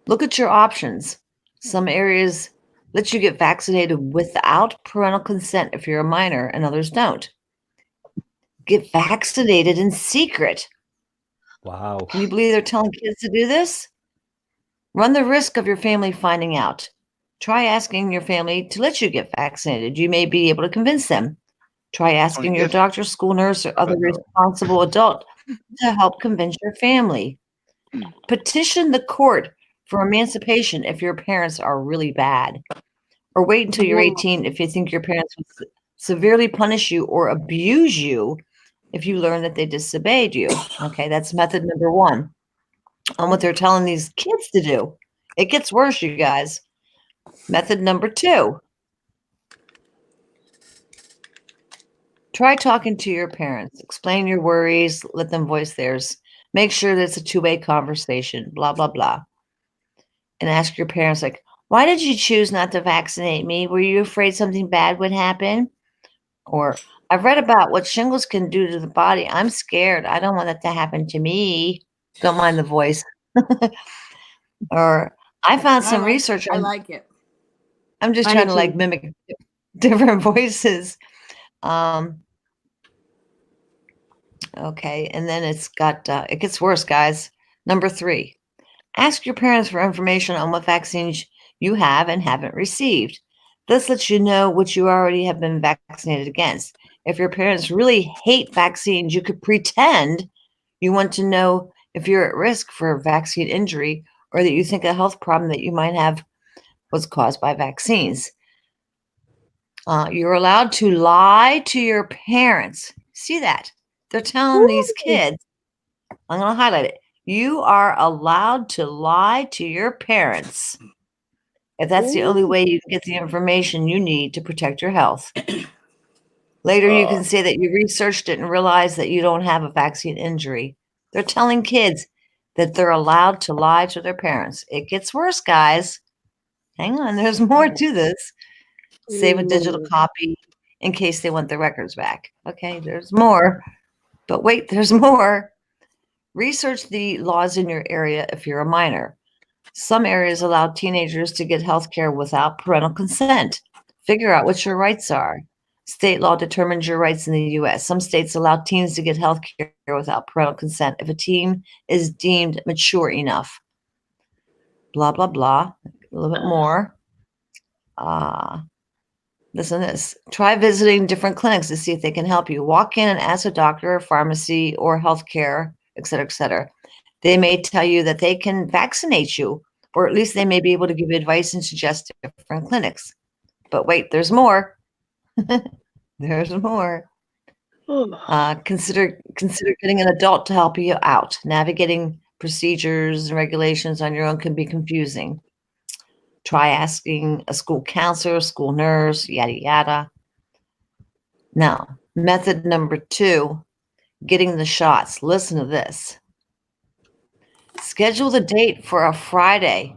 Look at your options. Some areas let you get vaccinated without parental consent if you're a minor, and others don't. Get vaccinated in secret. Wow. Can you believe they're telling kids to do this? Run the risk of your family finding out. Try asking your family to let you get vaccinated. You may be able to convince them. Try asking your doctor, school nurse, or other responsible adult to help convince your family. Petition the court for emancipation if your parents are really bad. Or wait until you're 18 if you think your parents will severely punish you or abuse you if you learn that they disobeyed you. Okay, that's method number one. On what they're telling these kids to do. It gets worse, you guys. Method number two. Try talking to your parents. Explain your worries. Let them voice theirs. Make sure that it's a two-way conversation, blah, blah, blah. And ask your parents, like, why did you choose not to vaccinate me? Were you afraid something bad would happen? Or, I've read about what shingles can do to the body. I'm scared. I don't want that to happen to me. Don't mind the voice. Or, I found some research. I like it. I'm just trying to like mimic different voices. Okay, and then it's got, it gets worse, guys. Number three, ask your parents for information on what vaccines you have and haven't received. This lets you know what you already have been vaccinated against. If your parents really hate vaccines, you could pretend you want to know if you're at risk for vaccine injury or that you think a health problem that you might have was caused by vaccines. You're allowed to lie to your parents. See that? They're telling these kids, I'm going to highlight it. You are allowed to lie to your parents if that's the only way you can get the information you need to protect your health. Later, you can say that you researched it and realized that you don't have a vaccine injury. They're telling kids that they're allowed to lie to their parents. It gets worse, guys. Hang on, there's more to this. Save a digital copy in case they want their records back. Okay, there's more. But wait, there's more. Research the laws in your area if you're a minor. Some areas allow teenagers to get health care without parental consent. Figure out what your rights are. State law determines your rights in the U.S. Some states allow teens to get health care without parental consent if a teen is deemed mature enough. Blah, blah, blah. A little bit more. Listen to this. Try visiting different clinics to see if they can help you. Walk in and ask a doctor, pharmacy, or healthcare, et cetera, et cetera. They may tell you that they can vaccinate you, or at least they may be able to give you advice and suggest different clinics. But wait, there's more. There's more. Consider getting an adult to help you out. Navigating procedures and regulations on your own can be confusing. Try asking a school counselor, school nurse, yada, yada. Now, method number two, getting the shots. Listen to this. Schedule the date for a Friday.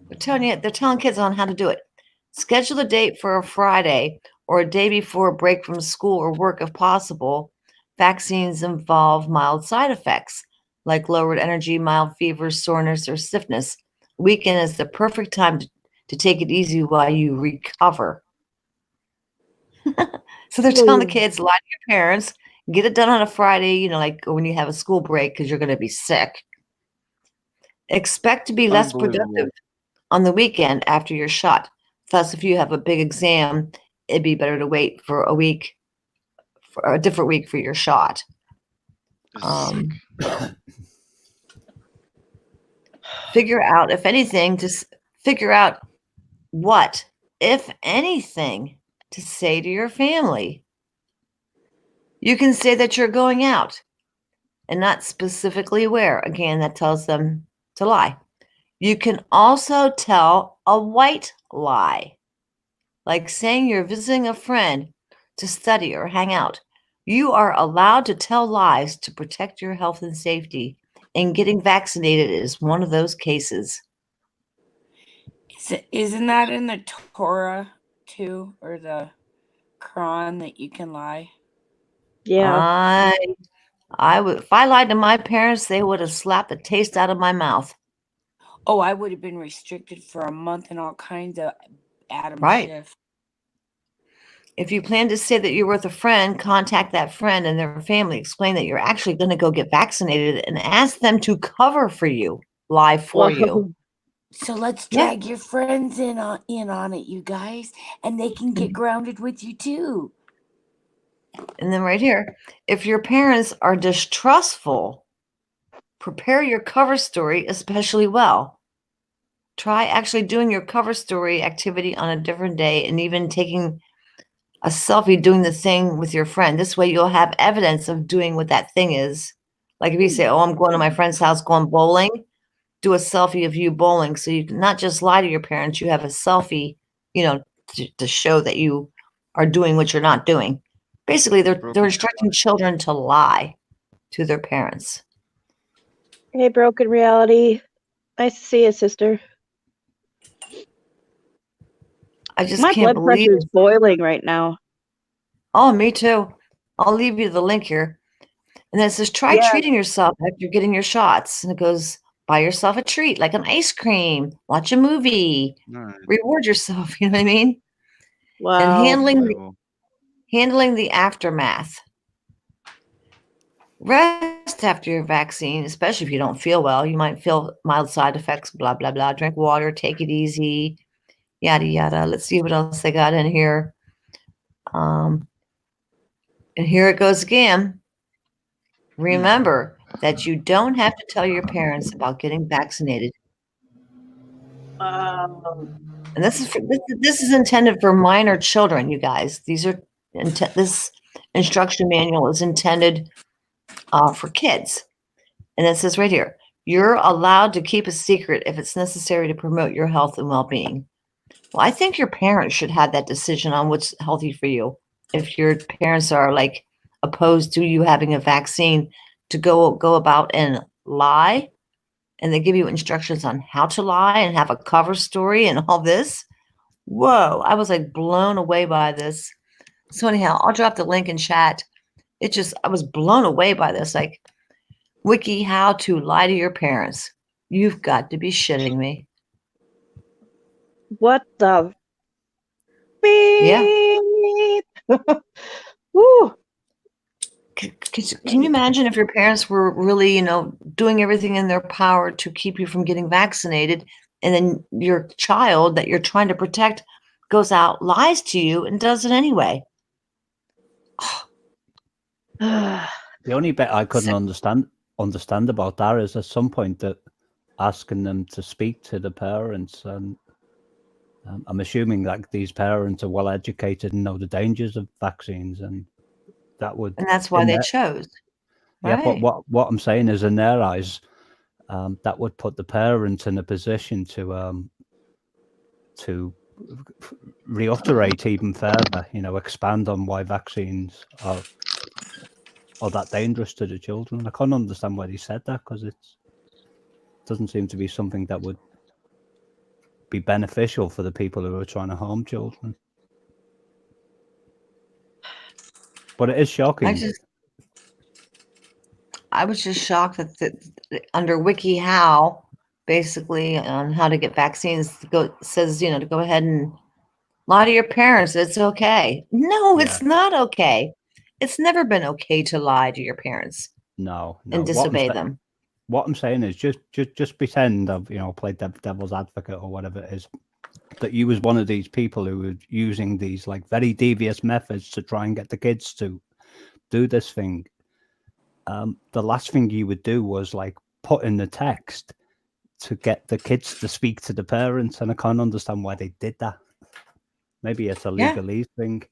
They're telling kids on how to do it. Schedule a date for a Friday or a day before a break from school or work if possible. Vaccines involve mild side effects like lowered energy, mild fever, soreness, or stiffness. Weekend is the perfect time to take it easy while you recover. So they're telling the kids, lie to your parents, get it done on a Friday, you know, like when you have a school break because you're going to be sick. Expect to be less productive on the weekend after your shot. Thus, if you have a big exam, it'd be better to wait for a week, for a different week for your shot. Figure out, if anything, just figure out what, if anything, to say to your family. You can say that you're going out and not specifically where. Again, that tells them to lie. You can also tell a white lie, like saying you're visiting a friend to study or hang out. You are allowed to tell lies to protect your health and safety, and getting vaccinated is one of those cases. Isn't that in the Torah too, or the Quran, that you can lie? Yeah. I would, if I lied to my parents, they would have slapped the taste out of my mouth. Oh, I would have been restricted for a month and all kinds of Adam Right. Schiff. If you plan to say that you're with a friend, contact that friend and their family. Explain that you're actually going to go get vaccinated and ask them to cover for you, lie for you. So let's Yeah. drag your friends in on it, you guys, and they can get grounded with you too. And then right here, if your parents are distrustful, prepare your cover story especially well. Try actually doing your cover story activity on a different day and even taking a selfie doing the thing with your friend. This way you'll have evidence of doing what that thing is. Like if you say, oh, I'm going to my friend's house going bowling, do a selfie of you bowling. So you can not just lie to your parents, you have a selfie, you know, to show that you are doing what you're not doing. Basically, they're instructing children to lie to their parents. Hey, Broken Reality. Nice to see you, sister. I just My can't blood believe pressure is boiling right now. Oh, me too. I'll leave you the link here. And then it says, try Yeah. treating yourself after you're getting your shots. And it goes, buy yourself a treat, like an ice cream, watch a movie, reward yourself. You know what I mean? Wow. And handling the aftermath. Rest after your vaccine, especially if you don't feel well. You might feel mild side effects, blah, blah, blah. Drink water, take it easy, yada, yada. Let's see what else they got in here. And here it goes again. Remember that you don't have to tell your parents about getting vaccinated. And this is intended for minor children, you guys. This instruction manual is intended for kids. And it says right here, you're allowed to keep a secret if it's necessary to promote your health and well-being. Well, I think your parents should have that decision on what's healthy for you. If your parents are like opposed to you having a vaccine, to go about and lie, and they give you instructions on how to lie and have a cover story and all this. Whoa, I was like blown away by this. So anyhow, I'll drop the link in chat. I was blown away by this. Like, wiki how to lie to your parents. You've got to be shitting me. What the Yeah. beep? Woo. Can you imagine if your parents were really, doing everything in their power to keep you from getting vaccinated, and then your child that you're trying to protect goes out, lies to you, and does it anyway? The only bit I couldn't understand about that is at some point that asking them to speak to the parents, and I'm assuming that these parents are well educated and know the dangers of vaccines, and that's why they chose. Yeah, Right. but what I'm saying is, in their eyes, that would put the parents in a position to reiterate even further, expand on why vaccines are that dangerous to the children. I can't understand why they said that, because it doesn't seem to be something that would be beneficial for the people who are trying to harm children. But it is shocking. I was just shocked that under WikiHow, basically on how to get vaccines, says to go ahead and lie to your parents. It's okay. No, Yeah. it's not okay. It's never been okay to lie to your parents. No. And disobey them. What I'm saying is just pretend I've played devil's advocate or whatever it is, that you was one of these people who were using these like very devious methods to try and get the kids to do this thing. The last thing you would do was like put in the text to get the kids to speak to the parents, and I can't understand why they did that. Maybe it's a legalese thing.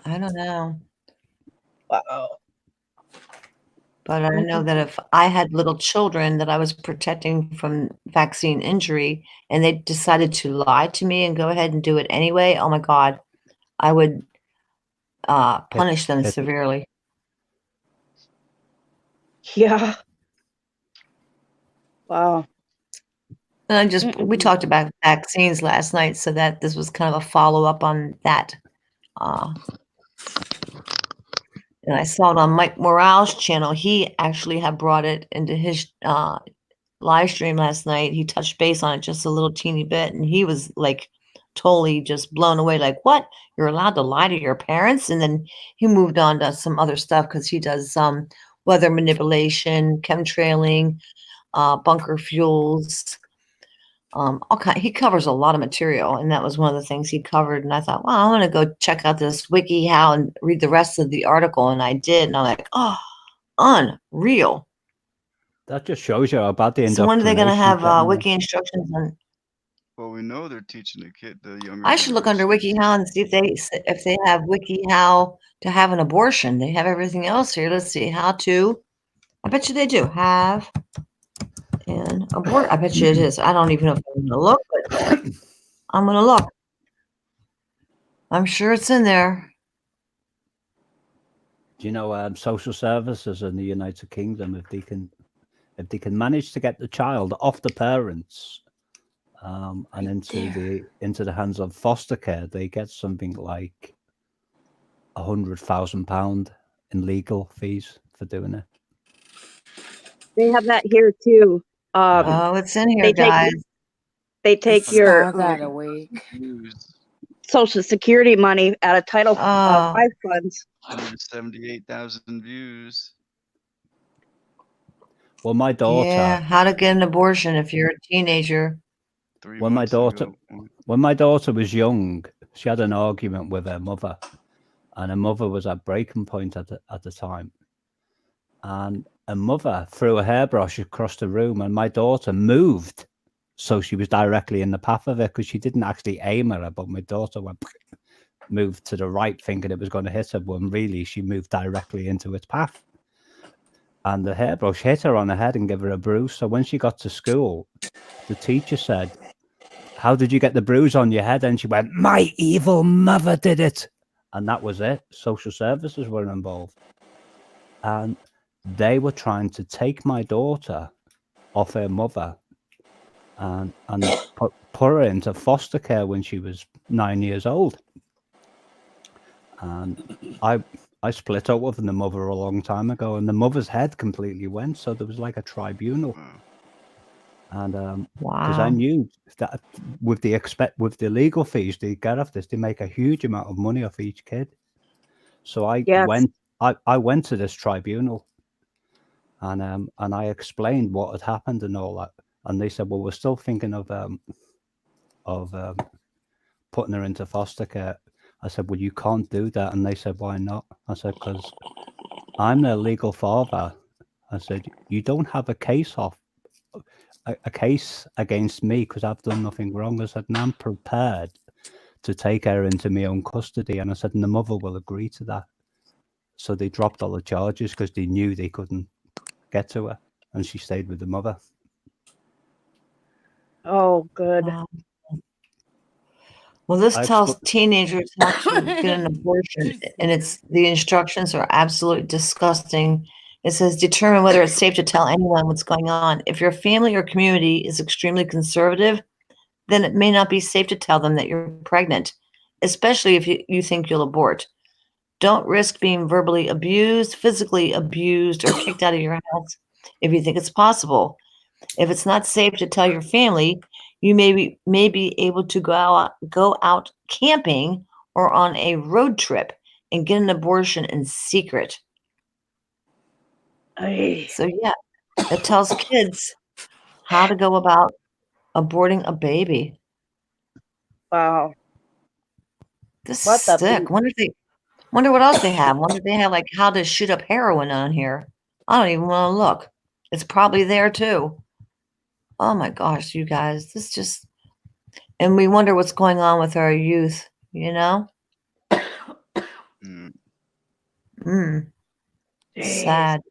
I don't know. Wow. But I know that if I had little children that I was protecting from vaccine injury and they decided to lie to me and go ahead and do it anyway, oh my God, I would punish them severely. Yeah. Wow. And we talked about vaccines last night, so that this was kind of a follow-up on that. And I saw it on Mike Morale's channel. He actually had brought it into his live stream last night. He touched base on it just a little teeny bit, and he was like totally just blown away. Like, what? You're allowed to lie to your parents? And then he moved on to some other stuff because he does weather manipulation, chemtrailing, bunker fuels. He covers a lot of material, and that was one of the things he covered. And I thought, well, I'm going to go check out this WikiHow and read the rest of the article. And I did, and I'm like, oh, unreal. That just shows you about the So when are they going to have wiki instructions on? Well, we know they're teaching the younger. I should look under WikiHow and see if they have WikiHow to have an abortion. They have everything else here. Let's see how to. I bet you they do have an abort. I bet you it is. I don't even know if I'm going to look, but I'm going to look. I'm sure it's in there. Do you know social services in the United Kingdom, if they can manage to get the child off the parents and into the hands of foster care, they get something like £100,000 in legal fees for doing it. They have that here too. It's in here, guys. They take your that a week. Social Security money out of Title V funds. 178,000 views. Well, my daughter. Yeah, how to get an abortion if you're a teenager. When my daughter was young, she had an argument with her mother, and her mother was at breaking point at the time. And her mother threw a hairbrush across the room, and my daughter moved, so she was directly in the path of it because she didn't actually aim at her, but my daughter moved to the right, thinking it was going to hit her, when really she moved directly into its path. And the hairbrush hit her on the head and gave her a bruise. So when she got to school, the teacher said, "How did you get the bruise on your head?" And she went, "My evil mother did it." And that was it. Social services were involved. And they were trying to take my daughter off her mother and put her into foster care when she was 9 years old. And I split up with the mother a long time ago, and the mother's head completely went. So there was like a tribunal. And because I knew that with the legal fees they get off this, they make a huge amount of money off each kid. So I went to this tribunal, and I explained what had happened and all that, and they said, "Well, we're still thinking of putting her into foster care." I said, "Well, you can't do that," and they said, "Why not?" I said, "Because I'm their legal father." I said, "You don't have a case against me because I've done nothing wrong." I said, "And I'm prepared to take her into my own custody." And I said, "And the mother will agree to that." So they dropped all the charges because they knew they couldn't get to her, and she stayed with the mother. Oh, good. Well, this tells teenagers how to get an abortion, and the instructions are absolutely disgusting. It says determine whether it's safe to tell anyone what's going on. If your family or community is extremely conservative, then it may not be safe to tell them that you're pregnant, especially if you think you'll abort. Don't risk being verbally abused, physically abused, or kicked out of your house if you think it's possible. If it's not safe to tell your family, you may be able to go out camping or on a road trip and get an abortion in secret. So yeah, it tells kids how to go about aborting a baby. Wow. This What is the sick. Wonder what else they have. Wonder if they have like how to shoot up heroin on here. I don't even want to look. It's probably there too. Oh my gosh, you guys, this just, and we wonder what's going on with our youth, you know? Sad.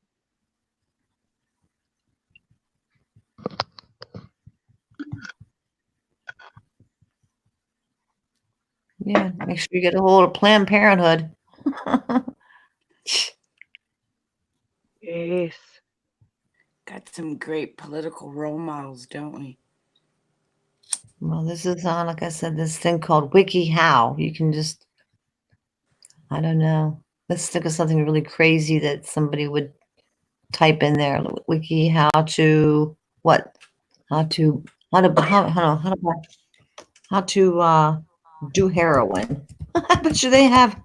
Yeah, make sure you get a hold of Planned Parenthood. Yes. Got some great political role models, don't we? Well, this is on, like I said, this thing called WikiHow. You can just, I don't know. Let's think of something really crazy that somebody would type in there. Wiki how to what? How to do heroin. I bet you they have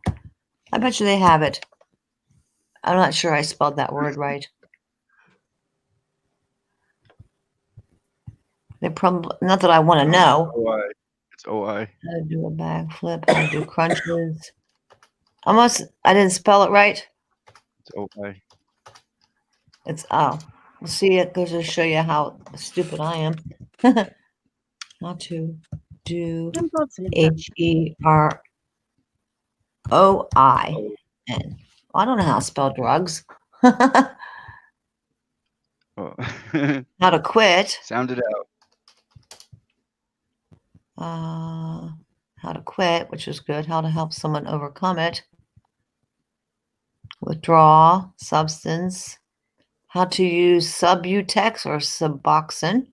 it. I'm not sure I spelled that word right. They probably, not that I want to know. OI. It's OI. How to do a backflip, how to do crunches. I didn't spell it right. It's OI. It's we'll see, it goes to show you how stupid I am. How to do HEROIN. I don't know how to spell drugs. Oh. How to quit. Sound it out. How to quit, which is good. How to help someone overcome it. Withdraw, substance. How to use Subutex or Suboxone.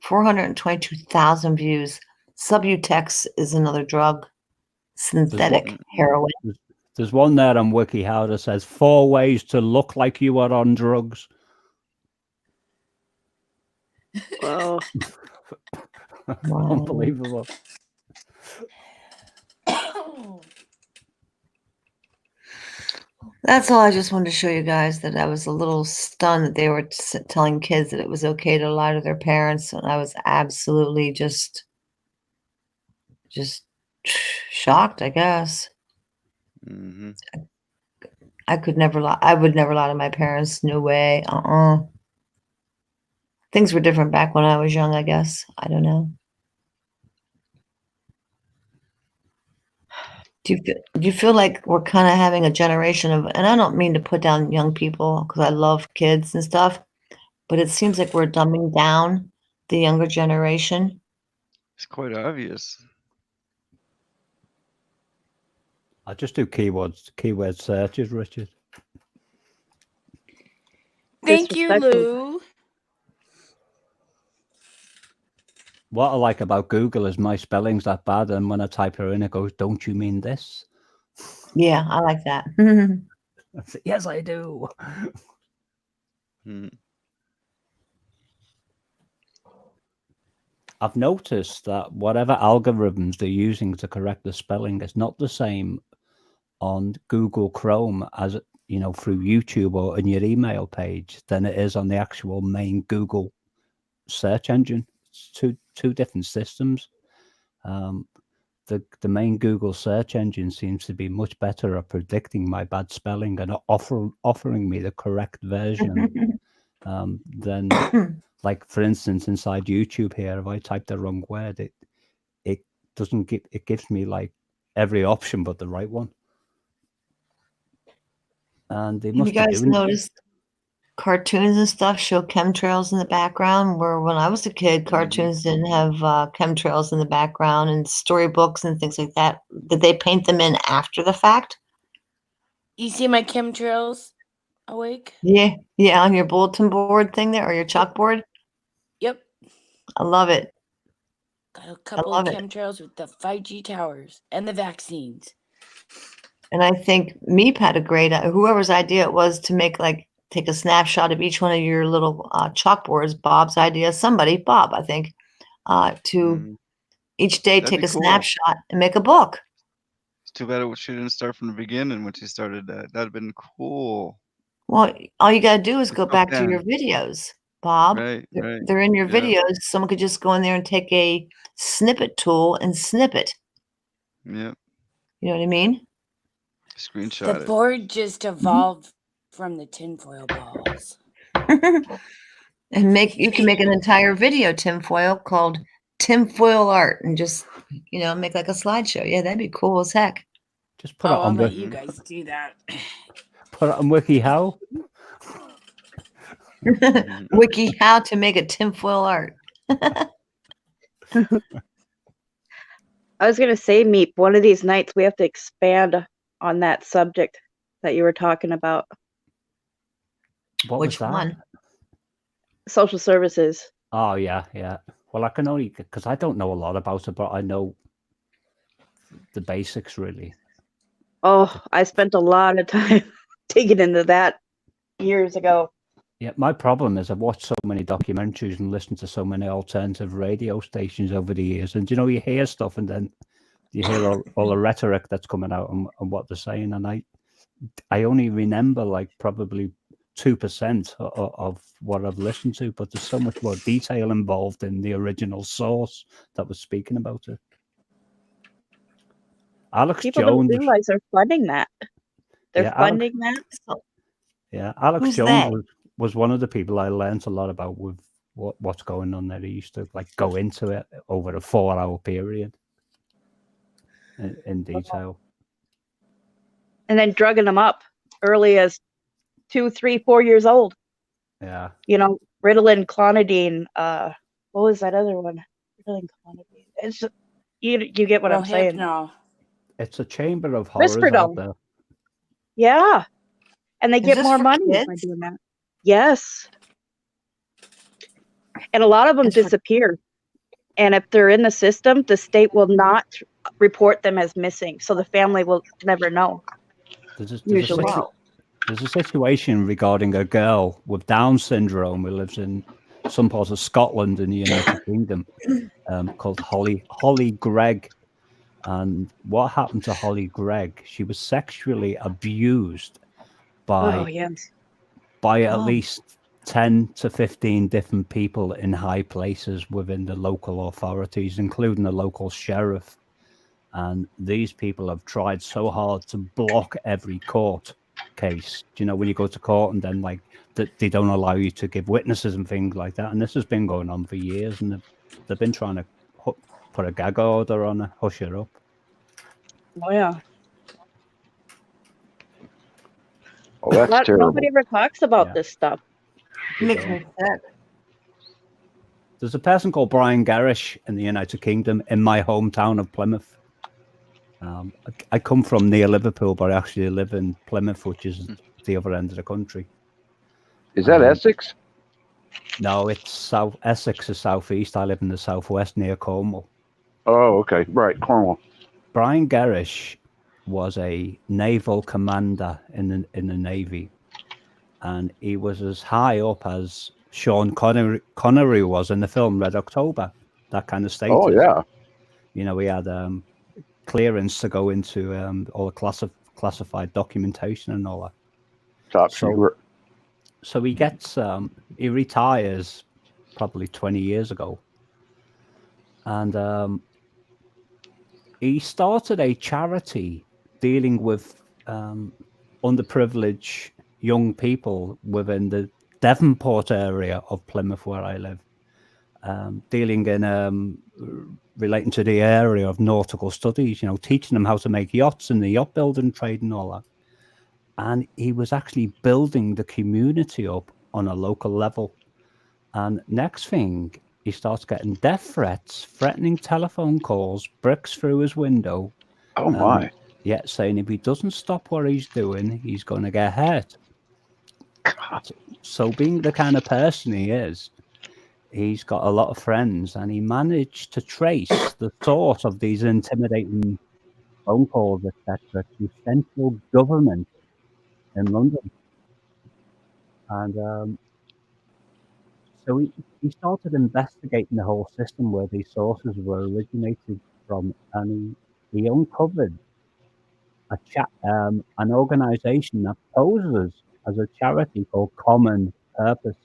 422,000 views. Subutex is another drug. Synthetic heroin. There's one there on WikiHow that says 4 ways to look like you are on drugs. Wow. Unbelievable. That's all I just wanted to show you guys, that I was a little stunned that they were telling kids that it was okay to lie to their parents. And I was absolutely just shocked, I guess. Mm-hmm. I could never lie. I would never lie to my parents. No way. Things were different back when I was young, I guess. I don't know. Do you feel like we're kind of having a generation of, and I don't mean to put down young people because I love kids and stuff, but it seems like we're dumbing down the younger generation. It's quite obvious. I just do keyword searches, Richard. Thank you, Lou. What I like about Google is my spelling's that bad, and when I type her in, it goes, "Don't you mean this?" Yeah, I like that. I say, yes, I do. I've noticed that whatever algorithms they're using to correct the spelling is not the same on Google Chrome as, you know, through YouTube or in your email page than it is on the actual main Google search engine. It's two different systems. The main Google search engine seems to be much better at predicting my bad spelling and offering me the correct version than, like, for instance, inside YouTube here, if I type the wrong word, it doesn't give, it gives me like every option but the right one. And they must Have you guys be doing noticed cartoons and stuff show chemtrails in the background, where when I was a kid, cartoons didn't have chemtrails in the background, and storybooks and things like that? Did they paint them in after the fact? You see my chemtrails awake. Yeah, yeah, on your bulletin board thing there or your chalkboard. Yep. I love it. Got a couple love of it. chemtrails with the 5G towers and the vaccines. And I think Meep had a great, whoever's idea it was to make take a snapshot of each one of your little chalkboards. Bob's idea, Bob, I think, to each day That'd take be a cool. snapshot and make a book. It's too bad she didn't start from the beginning when she started that. That'd have been cool. Well, all you got to do is Let's go go back to your Ken. videos, Bob. Right, right. They're in your Yeah. videos. Someone could just go in there and take a snippet tool and snip it. Yep. You know what I mean? The Screenshot it. board just evolved from the tinfoil balls. And you can make an entire video tinfoil called tinfoil art and just, make like a slideshow. Yeah, that'd be cool as heck. Just put it I'll on let you guys do that. Put it on WikiHow. Wiki how to make a tinfoil art. I was going to say, Meep, one of these nights we have to expand on that subject that you were talking about. What Which was that? one? Social services. Oh, yeah, yeah. Well, I can only, because I don't know a lot about it, but I know the basics, really. Oh, I spent a lot of time digging into that years ago. Yeah, my problem is I've watched so many documentaries and listened to so many alternative radio stations over the years. And, you hear stuff and then you hear all the rhetoric that's coming out and what they're saying. And I only remember probably 2% of what I've listened to, but there's so much more detail involved in the original source that was speaking about it. Alex People Jones. don't realize they're funding that. They're funding that. Yeah, Alex Who's Jones that? was one of the people I learned a lot about with what's going on there. He used to go into it over a 4-hour period in detail. And then drugging them up early as 2, 3, 4 years old. Yeah. Ritalin, clonidine. What was that other one? Ritalin, clonidine. It's you get what I'm saying. Rohypnol. It's a chamber of horrors out Risperdal. there. Yeah. And they Is get this more for money by kids? doing that. Yes. And a lot of them disappear. And if they're in the system, the state will not report them as missing. So the family will never know. There's Usually. a situation regarding a girl with Down syndrome who lives in some parts of Scotland in the United Kingdom, called Holly Gregg. And what happened to Holly Gregg? She was sexually abused by at least 10 to 15 different people in high places within the local authorities, including the local sheriff. And these people have tried so hard to block every court case. When you go to court and then they don't allow you to give witnesses and things like that. And this has been going on for years, and they've been trying to put a gag order on her, hush her up. Oh yeah. Oh, that's terrible. Nobody ever talks about this stuff. Makes me sick. There's a person called Brian Garish in the United Kingdom in my hometown of Plymouth. I come from near Liverpool, but I actually live in Plymouth, which is the other end of the country. Is that Essex? No, it's South Essex is southeast. I live in the southwest near Cornwall. Oh, okay. Right, Cornwall. Brian Garish was a naval commander in the Navy, and he was as high up as Sean Connery was in the film Red October, that kind of status. Oh, yeah. We had clearance to go into all the classified documentation and all that. Top secret. So he he retires probably 20 years ago. And he started a charity dealing with underprivileged young people within the Devonport area of Plymouth, where I live, dealing in relating to the area of nautical studies, teaching them how to make yachts and the yacht building trade and all that. And he was actually building the community up on a local level. And next thing, he starts getting death threats, threatening telephone calls, bricks through his window. Oh, my. Yeah, saying if he doesn't stop what he's doing, he's going to get hurt. So being the kind of person he is, he's got a lot of friends, and he managed to trace the source of these intimidating phone calls, etc., to central government in London. And so he started investigating the whole system where these sources were originated from, and he uncovered an organization that poses as a charity called Common Purpose.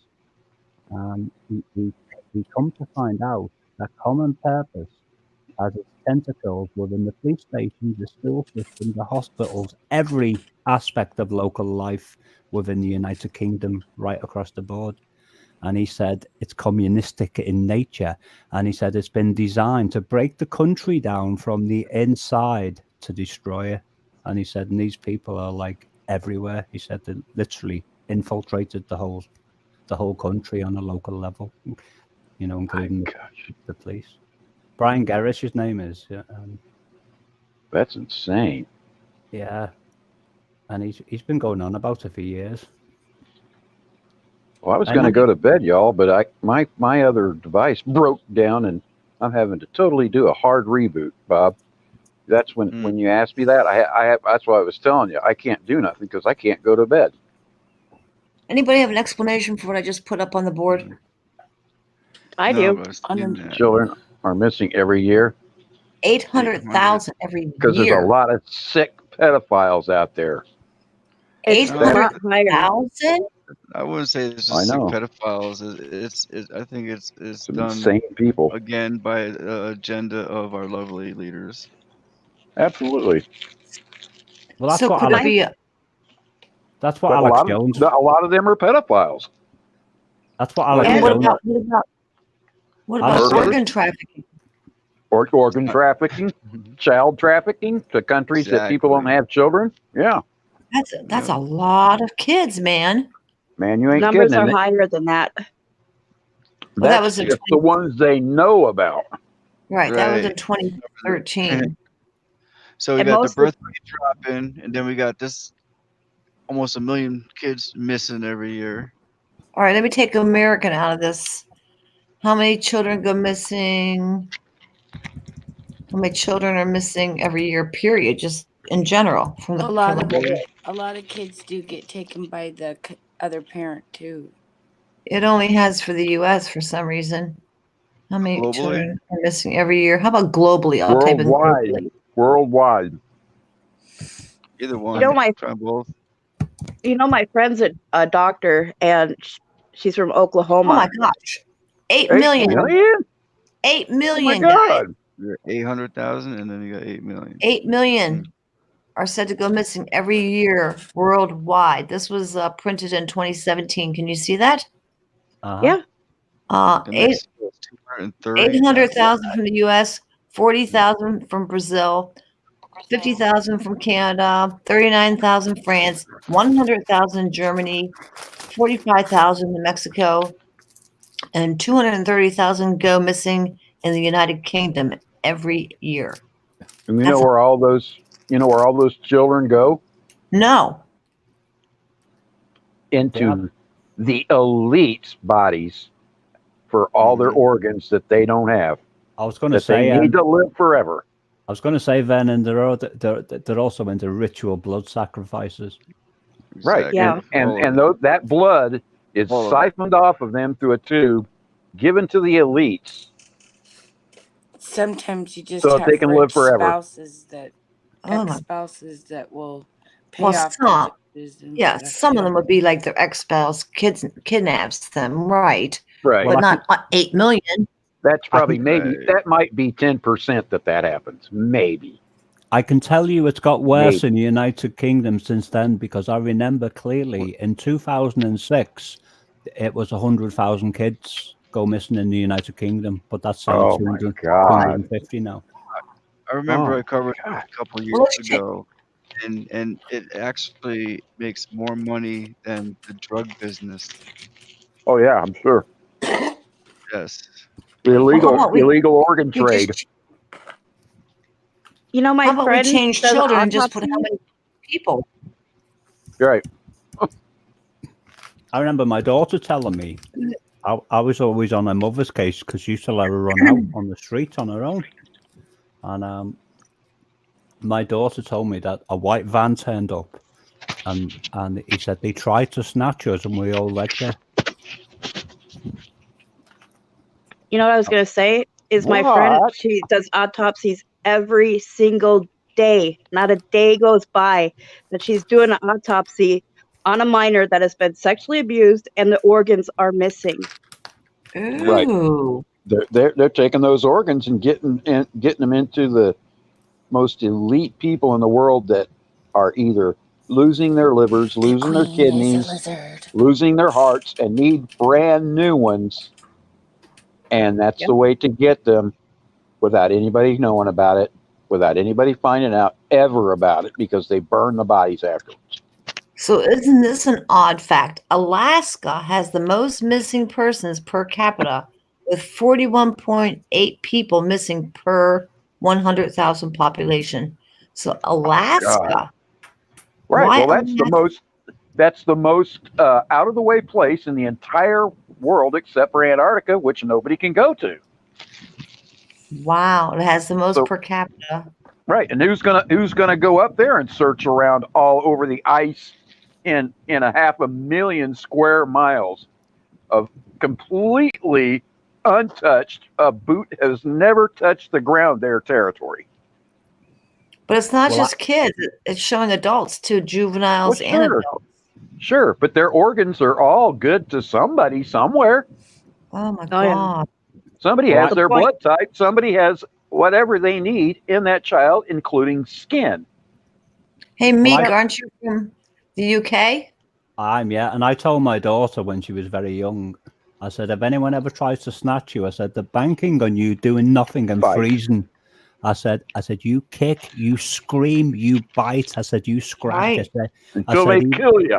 He come to find out that Common Purpose has its tentacles within the police stations, the school system, the hospitals, every aspect of local life within the United Kingdom, right across the board. And he said it's communistic in nature. And he said it's been designed to break the country down from the inside to destroy it. And he said, and these people are like everywhere. He said they literally infiltrated the whole country on a local level, you know, including the police. Brian Gerrish, his name is. That's insane. Yeah, and he's been going on about it for years. Well, I was going to go to bed, y'all, but my other device broke down, and I'm having to totally do a hard reboot, Bob. That's when you asked me that. That's why I was telling you I can't do nothing because I can't go to bed. Anybody have an explanation for what I just put up on the board? I do. Children are missing every year. 800,000 every year. Because there's a lot of sick pedophiles out there. 800,000? I wouldn't say it's I just sick know. pedophiles. I think it's Some done insane people. again by the agenda of our lovely leaders. Absolutely. Well, that's So what could it Alex. be That's what But Alex Jones. a lot of them are pedophiles. That's what Alex and what Jones. about Alex- organ trafficking? Or organ trafficking, child trafficking to countries that people don't have children. Yeah. That's a lot of kids, man. Man, you ain't Numbers kidding. are And higher than that. Well, that that's was in just the ones they know about. Right, that was in Right. 2013. So we And got the most of- birth rate dropping, and then we got this almost 1 million kids missing every year. All right, let me take American out of this. How many children go missing? How many children are missing every year? Period, just in general, from the A lot from of the- a lot of kids do get taken by the other parent too. It only has for the U.S. for some reason. How many Globally? children are missing every year? How about globally? I'll type in Worldwide. globally. Worldwide. Either one. You know, Try both. my friend's a doctor, and she's from Oklahoma. Oh my gosh, 8 8 million. million? 8 Oh my million, guys. God. You're 800,000, and then you got 8 million. 8 million are said to go missing every year worldwide. This was printed in 2017. Can you see that? Yeah. Mexico is 230. 800,000 from the U.S., 40,000 from Brazil, 50,000 from Canada, 39,000 France, 100,000 Germany, 45,000 in Mexico, and 230,000 go missing in the United Kingdom every year. And you know where all those children go? No. Into the elite bodies for all their organs that they don't have. I was going to That they say need to live forever. I was going to say, Vernon, they're also into ritual blood sacrifices. Right. Yeah. And that blood is All of it. siphoned off of them through a tube, given to the elites. Sometimes you just So have they can live forever. spouses that Oh my- ex-spouses that will pay Well, off some, taxes and yeah, stuff. some of them would be like their ex-spouse kidnaps them, right? Right. But not 8 million. That's probably that might be 10% that happens. Maybe. I can tell you it's got worse in the United Kingdom since then, because I remember clearly in 2006, it was 100,000 kids go missing in the United Kingdom, but that's saying Oh my 200, God. 250 now. I remember Oh, I covered it a couple years ago, and it actually makes more money than the drug business. Oh yeah, I'm sure. Yes. The illegal about we- organ we trade. just- My How about we friend change does children and just put autopsy. how many people? Right. I remember my daughter telling me I was always on her mother's case because she used to let her run out on the street on her own. And my daughter told me that a white van turned up, and he said they tried to snatch us, and we all legged her. You know what I was going to say is my friend, What? she does autopsies every single day. Not a day goes by that she's doing an autopsy on a minor that has been sexually abused and the organs are missing. Right. Ooh. They're taking those organs and getting them into the most elite people in the world that are either losing their livers, losing their Queen is a kidneys, lizard. losing their hearts, and need brand new ones. And that's Yep. the way to get them without anybody knowing about it, without anybody finding out ever about it, because they burn the bodies afterwards. So isn't this an odd fact? Alaska has the most missing persons per capita, with 41.8 people missing per 100,000 population. So Alaska. God. Right. Why Well, that's the most out of the way place in the entire world except for Antarctica, which nobody can go to. Wow, it has the most So- per capita. Right. And who's gonna go up there and search around all over the ice in a 500,000 square miles of completely untouched? A boot has never touched the ground there territory. But it's not Well, just kids, it's showing adults too, juveniles Well, and sure. adults. Sure, but their organs are all good to somebody somewhere. Oh my Oh, yeah. God. Somebody Well, has The their point- blood type. Somebody has whatever they need in that child, including skin. Hey, Meek, I- aren't you from the UK? And I told my daughter when she was very young, I said, if anyone ever tries to snatch you, I said, they're banking on you doing nothing and Fight. freezing. I said, you kick, you scream, you bite. I said, you scratch. Right. Until they kill you.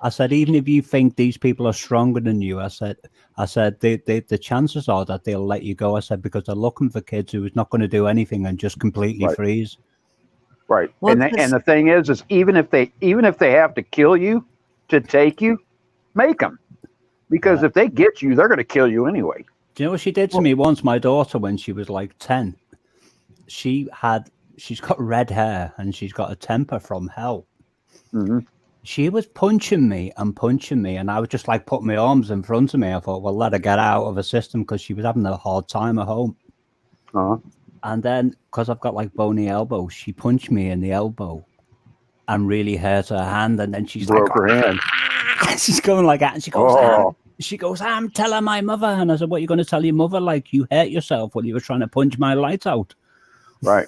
I said, even if you think these people are stronger than you, I said, the chances are that they'll let you go. I said, because they're looking for kids who is not going to do anything and just completely Right. freeze. Right. What's And this- the thing is even if they have to kill you to take you, make them. Because if they get you, they're going to kill you anyway. Do you know what she did to me once? My daughter, when she was like 10, she's got red hair and she's got a temper from hell. Mm-hmm. She was punching me, and I was just like putting my arms in front of me. I thought, well, let her get out of her system because she was having a hard time at home. Uh-huh. And then, because I've got like bony elbows, she punched me in the elbow and really hurt her hand. And then she's Broke her hand. she's going like that. And she goes, Oh. I'm telling my mother. And I said, what are you going to tell your mother? Like, you hurt yourself when you were trying to punch my lights out. Right.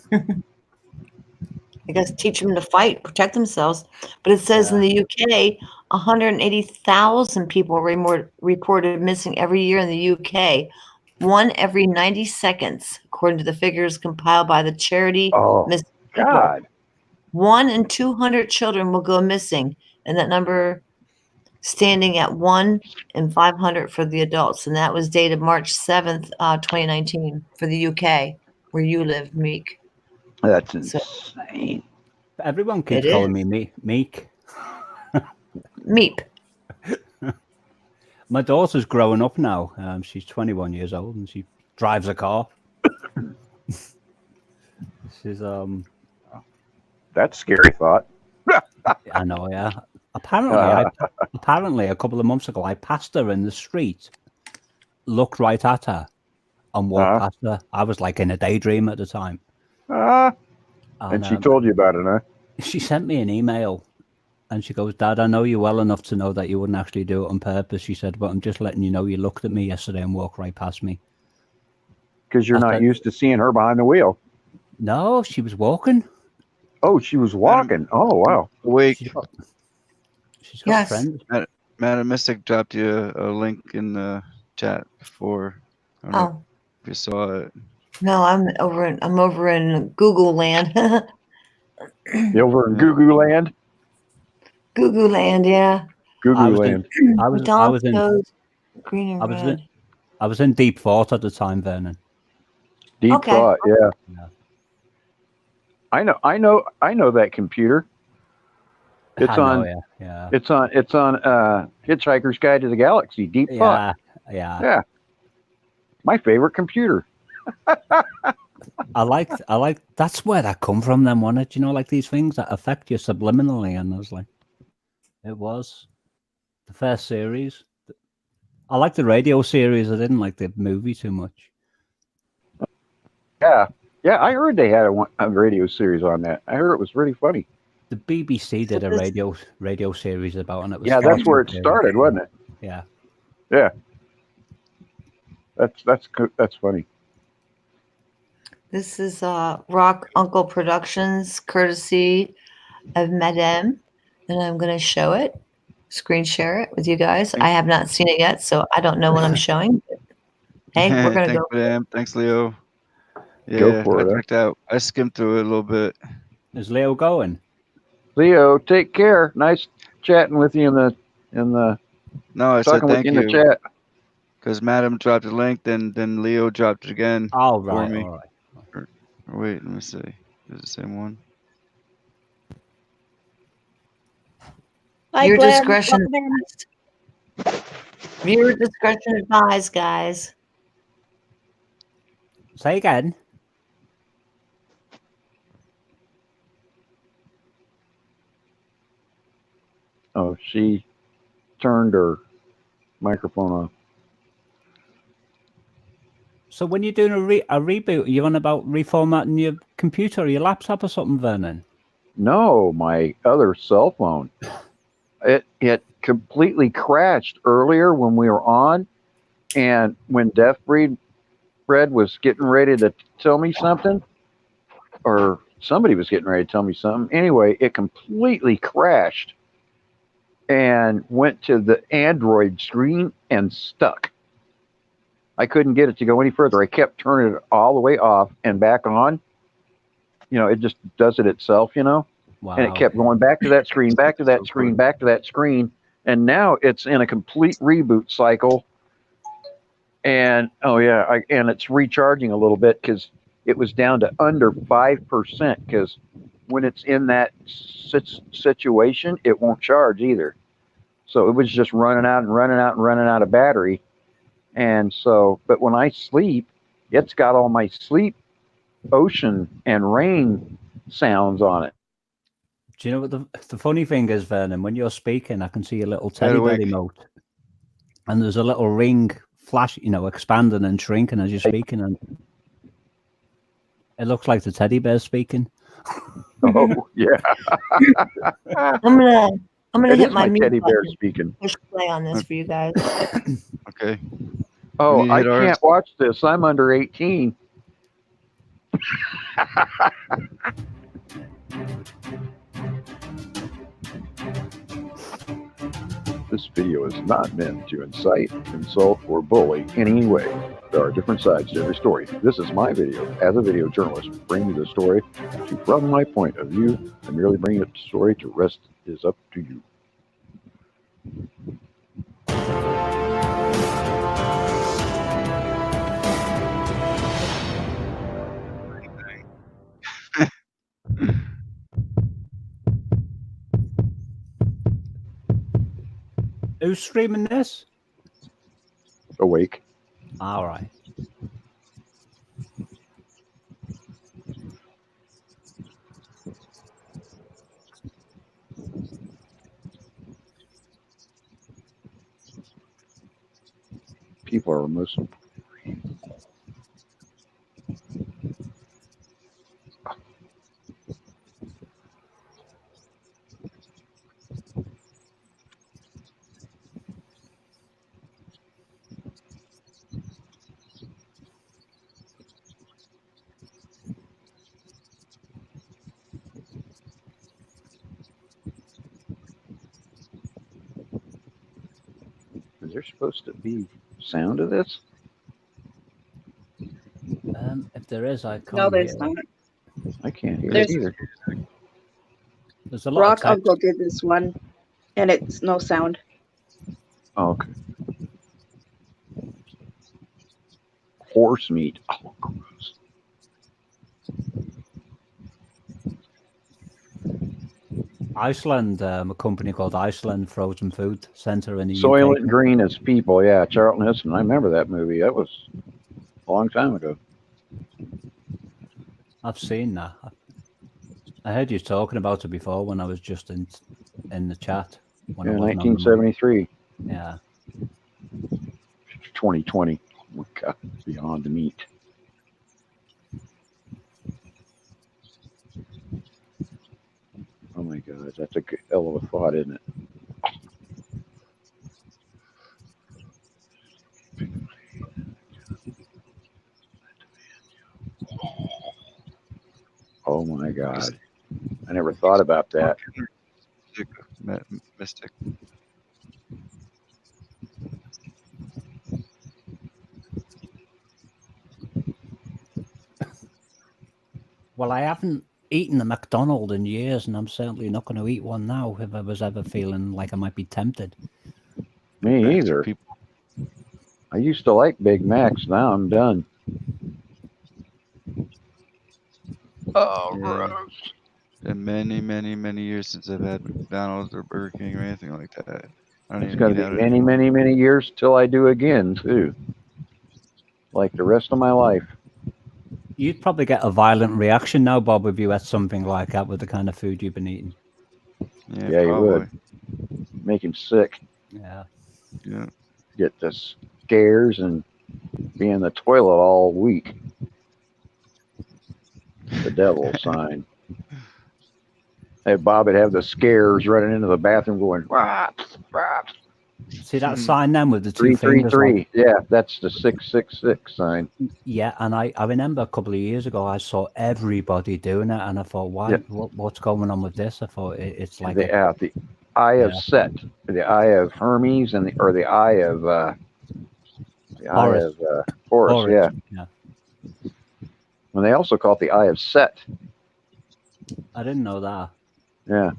I guess teach them to fight, protect themselves. But it says in the UK, 180,000 people reported missing every year in the UK, one every 90 seconds, according to the figures compiled by the charity Missing People. God. 1 in 200 children will go missing, and that number standing at 1 in 500 for the adults. And that was dated March 7th, 2019 for the UK, where you live, Meek. That's insane. Everyone keeps It calling is. me Meek. Meep. My daughter's growing up now. She's 21 years old and she drives a car. She's That's a scary thought. I know, yeah. Apparently, a couple of months ago, I passed her in the street, looked right at her, and walked past her. I was like in a daydream at the time. And she told you about it, huh? She sent me an email, and she goes, "Dad, I know you well enough to know that you wouldn't actually do it on purpose." She said, "But I'm just letting you know you looked at me yesterday and walked right past me." Because you're not used to seeing her behind the wheel. No, she was walking. Oh, she was walking. Oh, wow. Wait. She's got friends. Madam Mystic dropped you a link in the chat before. I don't know if you saw it. No, I'm over in Google land. You over in Goo Land? Google land, yeah. Goo Land. I was in green and red. I was in deep thought at the time, Vernon. Deep thought, yeah. I know that computer. It's I know, on. yeah. It's on. It's on. Hitchhiker's Guide to the Galaxy. Deep Thought. Yeah. Yeah. My favorite computer. I like that's where that come from then, wasn't it? You know, like these things that affect you subliminally, and I was like, it was the first series. I like the radio series. I didn't like the movie too much. Yeah. Yeah. I heard they had a radio series on that. I heard it was really funny. The BBC did a radio series about, and it was Yeah, far that's where too it started, serious. wasn't it? Yeah. Yeah. That's funny. This is Rock Uncle Productions, courtesy of Madame, and I'm going to show it, screen share it with you guys. I have not seen it yet, so I don't know what I'm showing. Hey, we're going to Thanks, go. Madam. Thanks, Leo. Go Yeah, for I it. checked out. I skimmed through it a little bit. Is Leo going? Leo, take care. Nice chatting with you in the. No, I said talking with thank you in the you. chat. Because Madam dropped a link, then Leo dropped it again Oh, for right, me. all right. Or wait, let me see. Is it the same one? Hi, Your Glenn. discretion. Welcome in. Viewer discretion advised, guys. Say again. Oh, she turned her microphone off. So when you're doing a reboot, you're on about reformatting your computer or your laptop or something, Vernon? No, my other cell phone. It completely crashed earlier when we were on, and when Death Breed Red was getting ready to tell me something, or somebody was getting ready to tell me something. Anyway, it completely crashed and went to the Android screen and stuck. I couldn't get it to go any further. I kept turning it all the way off and back on. You know, it just does it itself, you know? Wow. And it kept going back to that screen, back to that screen, back to that screen. And now it's in a complete reboot cycle. And and it's recharging a little bit because it was down to under 5%. Because when it's in that situation, it won't charge either. So it was just running out and running out and running out of battery. And so, but when I sleep, it's got all my sleep, ocean, and rain sounds on it. Do you know what the funny thing is, Vernon? When you're speaking, I can see a little Stay teddy bear awake. emote, and there's a little ring flash, you know, expanding and shrinking as you're speaking, and it looks like the teddy bear speaking. Oh yeah. I'm gonna It hit is my my mute teddy bear button. speaking. Push play on this for you guys. Okay. Oh, need to I hit ours? can't watch this. I'm under 18. This video is not meant to incite, insult, or bully in any way. There are different sides to every story. This is my video. As a video journalist, bringing the story from my point of view, and merely bringing the story to rest is up to you. Who's streaming this? Awake. All right. People are Muslim. Is there supposed to be sound to this? If there is, I can't No, there's hear. not. I can't hear There's it either. There's a lot Rock of text. Uncle did this one, and it's no sound. Oh, okay. Horse meat. Oh, gross. Iceland, a company called Iceland Frozen Food Center in the Soylent UK. Green as People. Yeah, Charlton Heston. I remember that movie. That was a long time ago. I've seen that. I heard you talking about it before when I was just in the chat when Yeah, I wasn't on the mic. 1973. Yeah. 2020. Oh, God, beyond the meat. Oh my God, that's a hell of a thought, isn't it? Oh my God, I never thought about that. Mystic. Well, I haven't eaten a McDonald's in years, and I'm certainly not going to eat one now if I was ever feeling like I might be tempted. Me either. I used to like Big Macs. Now I'm done. Oh, Yeah. gross. Been many years since I've had McDonald's or Burger King or anything like that. I don't It's even got to eat be out many, anymore. many years till I do again, too. Like the rest of my life. You'd probably get a violent reaction now, Bob, if you had something like that with the kind of food you've been eating. Yeah, you would. Make him sick. Yeah. Yeah. Get the scares and be in the toilet all week. The devil sign. Hey, Bob would have the scares running into the bathroom going, rah, rah. See that sign then with the two fingers? 333. Yeah, that's the 666 sign. Yeah, and I remember a couple of years ago I saw everybody doing it, and I thought, why? Yeah. What's going on with this? I thought it's like The eye of Set, the eye of Hermes, and the eye of Horus. Horus. Yeah. Yeah. And they also call it the eye of Set. I didn't know that. Yeah.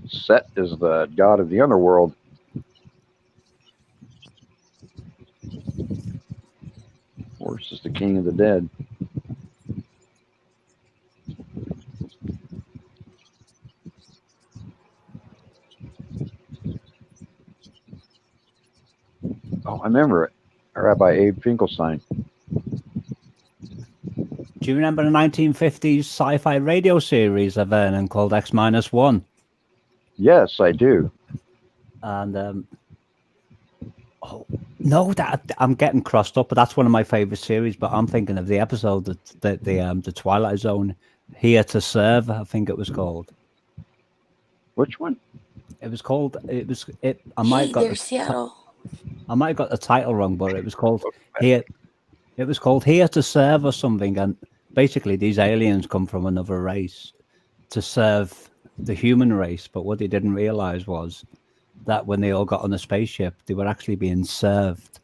Set is the god of the underworld. Horus is the king of the dead. Oh, I remember it. Rabbi Abe Finkelstein. Do you remember the 1950s sci-fi radio series of Vernon called X-1? Yes, I do. And oh no, that I'm getting crossed up, but that's one of my favorite series. But I'm thinking of the episode that the Twilight Zone, Here to Serve, I think it was called. Which one? It was called. I Hey might have got there, Seattle. I might have got the title wrong, but it was called Here. It was called Here to Serve or something, and basically these aliens come from another race to serve the human race. But what they didn't realize was that when they all got on the spaceship, they were actually being served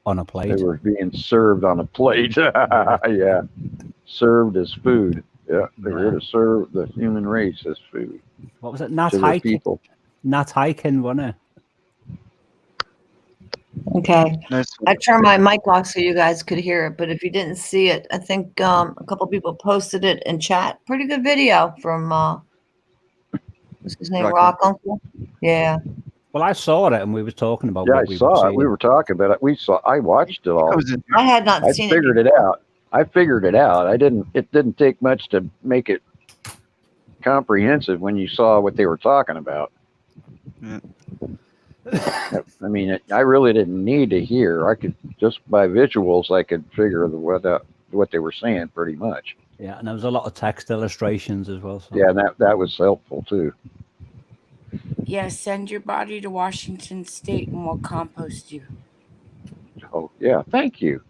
on a plate. They were being served on a plate. Yeah. Served as food. Yeah. They were here to serve the human race as food. What was it? Nat to the Hiking. people. Nat Hiking, wasn't it? Okay. Nice. I turned my mic off so you guys could hear it, but if you didn't see it, I think a couple people posted it in chat. Pretty good video from what's his name? Rock Uncle. Yeah. Well, I saw it and we were talking about Yeah, what I we saw were it. We seeing. were talking about it. I watched it all. I had not seen it. figured it out. I figured it out. It didn't take much to make it comprehensive when you saw what they were talking about. Yeah. I mean, I really didn't need to hear. I could just by visuals, I could figure what they were saying pretty much. Yeah, and there was a lot of text illustrations as well. So. Yeah, and that was helpful too. Yeah, send your body to Washington State and we'll compost you. Oh yeah, thank you.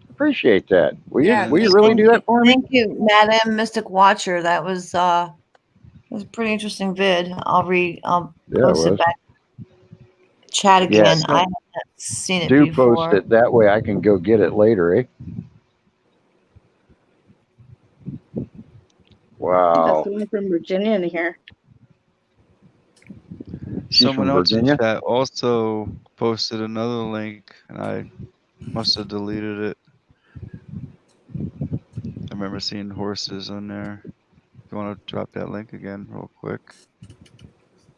Appreciate that. Will Yeah, you really do that for me? Thank you, Madam Mystic Watcher. That was a pretty interesting vid. I'll post it back. Chat again. Yes. I haven't seen it Do before. post it that way I can go get it later, eh? Wow. Someone from Virginia in here. Someone from else in Virginia? chat also posted another link, and I must have deleted it. I remember seeing horses on there. If you want to drop that link again real quick.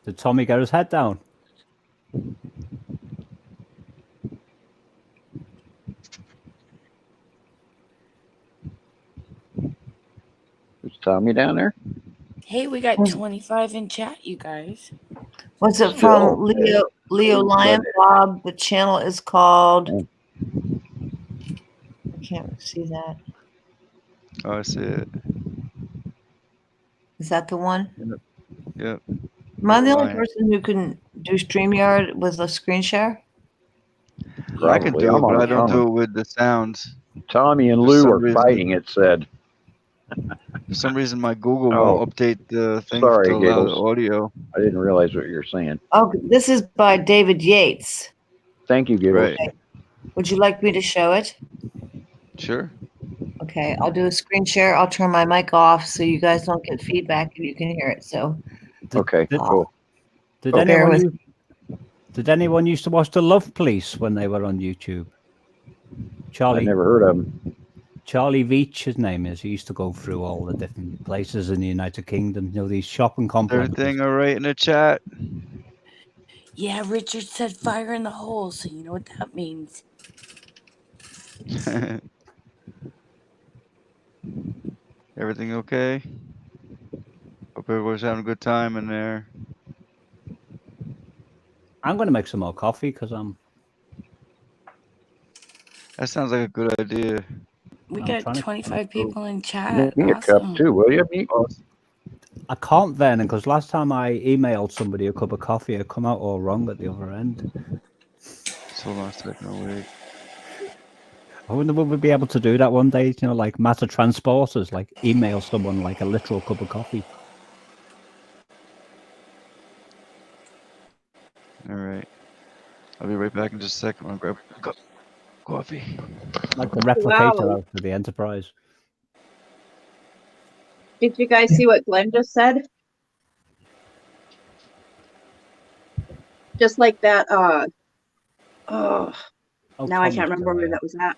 Did Tommy get his head down? Is Tommy down there? Hey, we got 25 in chat, you guys. Was it Still? from Leo But Lion Bob? The channel is called. I can't see that. Oh, I see it. Is that the one? Yep. Am I the only Lion. person who can do StreamYard with a screen share? I can Probably. do it, I'm on but the I don't phone. do it with the sounds. Tommy and For Lou some are reason, fighting, it said. For some reason, my Google Oh, won't update the thing sorry, to allow the Giggles. audio. I didn't realize what you were saying. Oh, this is by David Yates. Thank you, Giggles. Right. Okay. Would you like me to show it? Sure. Okay, I'll do a screen share. I'll turn my mic off so you guys don't get feedback and you can hear it. So, Okay, cool. Did bear anyone with did anyone used to watch The Love Police when they were on YouTube? Charlie. I never heard of him. Charlie Veach, his name is. He used to go through all the different places in the United Kingdom. You know, these shopping complexes. Everything all right in the chat? Yeah, Richard said fire in the hole, so you know what that means. Everything okay? Hope everyone's having a good time in there. I'm going to make some more coffee because That sounds like a good idea. We I'm got trying to- 25 people in chat. Make me a cup Awesome. too, will you? I can't then, because last time I emailed somebody a cup of coffee, it come out all wrong at the other end. Just hold on a second, I'll wait. I wonder would we be able to do that one day, you know, like matter transporters, like email someone like a literal cup of coffee. All right. I'll be right back in just a second. I'll grab a cup of coffee. Like the replicator Wow. out for the Enterprise. Did you guys see what Glenn just said? Just like that, now I can't remember where that was at.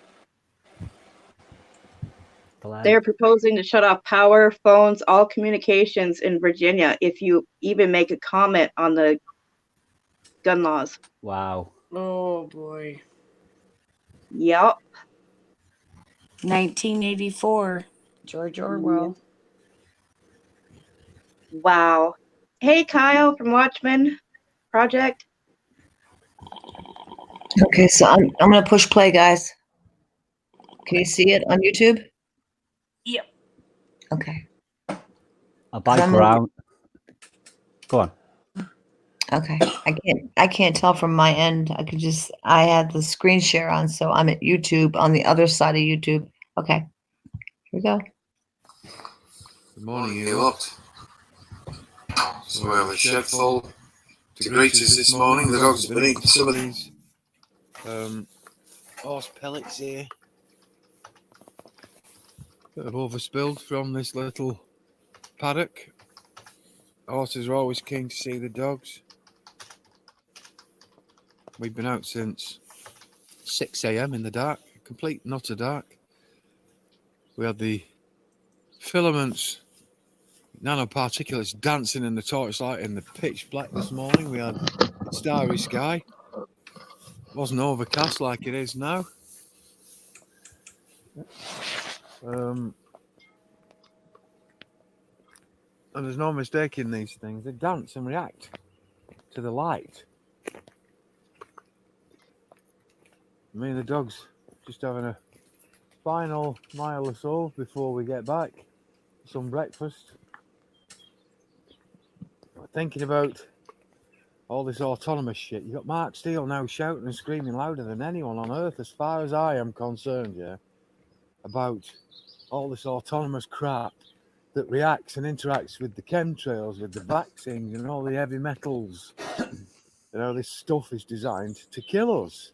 They're proposing to shut off power, phones, all communications in Virginia if you even make a comment on the gun laws. Wow. Oh boy. Yep. 1984. George Orwell. Wow. Hey, Kyle from Watchmen Project. Okay, so I'm gonna push play, guys. Can you see it on YouTube? Yep. Okay. A bike I'm around. Go on. Okay. I can't tell from my end. I had the screen share on, so I'm at YouTube on the other side of YouTube. Okay. Here we go. Good morning, you lot. So we have a shed full to greet us this morning. The dogs have been eating some of these horse pellets here that have overspilled from this little paddock. Horses are always keen to see the dogs. We've been out since 6 a.m. in the dark, complete and utter dark. We had the filaments, nanoparticulates dancing in the torchlight in the pitch black this morning. We had starry sky. It wasn't overcast like it is now. And there's no mistaking these things. They dance and react to the light. Me and the dogs just having a final mile or so before we get back. Some breakfast. We're thinking about all this autonomous shit. You got Mark Steele now shouting and screaming louder than anyone on earth, as far as I am concerned, yeah, about all this autonomous crap that reacts and interacts with the chemtrails, with the vaccines and all the heavy metals. You know, this stuff is designed to kill us,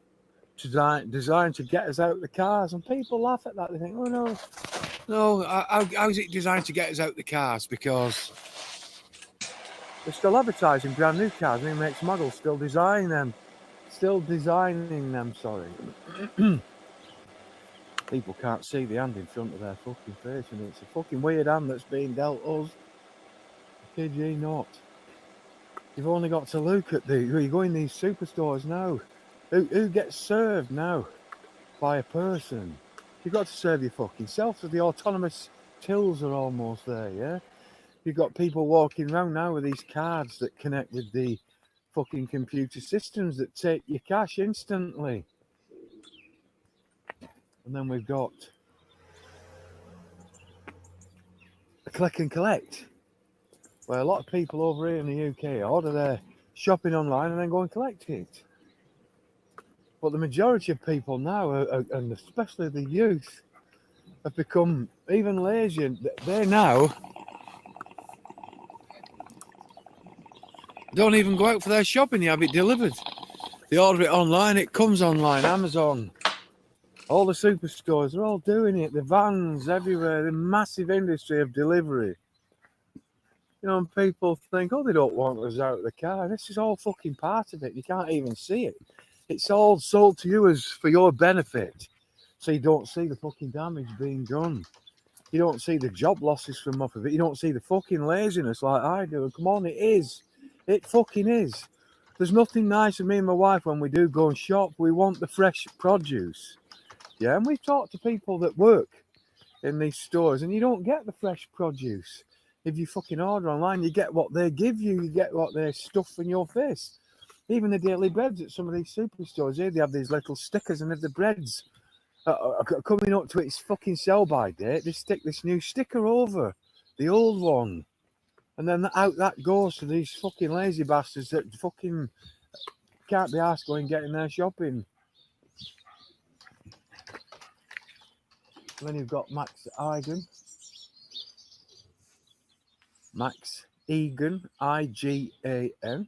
designed to get us out of the cars. And people laugh at that. They think, oh no, how is it designed to get us out of the cars? Because they're still advertising brand new cars. New makes models, still designing them, sorry. People can't see the hand in front of their fucking face, and it's a fucking weird hand that's being dealt us. I kid ye not. You've only got to look at you go in these superstores now. Who gets served now by a person? You've got to serve your fucking self. So the autonomous tills are almost there, yeah? You've got people walking around now with these cards that connect with the fucking computer systems that take your cash instantly. And then we've got a click and collect, where a lot of people over here in the UK order their shopping online and then go and collect it. But the majority of people now, and especially the youth, have become even lazy. They now don't even go out for their shopping, they have it delivered. They order it online, it comes online, Amazon. All the superstores are all doing it. The vans everywhere, the massive industry of delivery. You know, and people think, oh, they don't want us out of the car. This is all fucking part of it. You can't even see it. It's all sold to you as for your benefit. So you don't see the fucking damage being done. You don't see the job losses from off of it. You don't see the fucking laziness like I do. And come on, it is. It fucking is. There's nothing nice for me and my wife when we do go and shop. We want the fresh produce. Yeah, and we've talked to people that work in these stores and you don't get the fresh produce. If you fucking order online, you get what they give you. You get what they stuff in your face. Even the daily breads at some of these superstores here, they have these little stickers, and if the bread's coming up to its fucking sell-by date, they stick this new sticker over the old one. And then out that goes to these fucking lazy bastards that fucking can't be asked going getting their shopping. And then you've got Max Egan. Max Egan, I-G-A-N.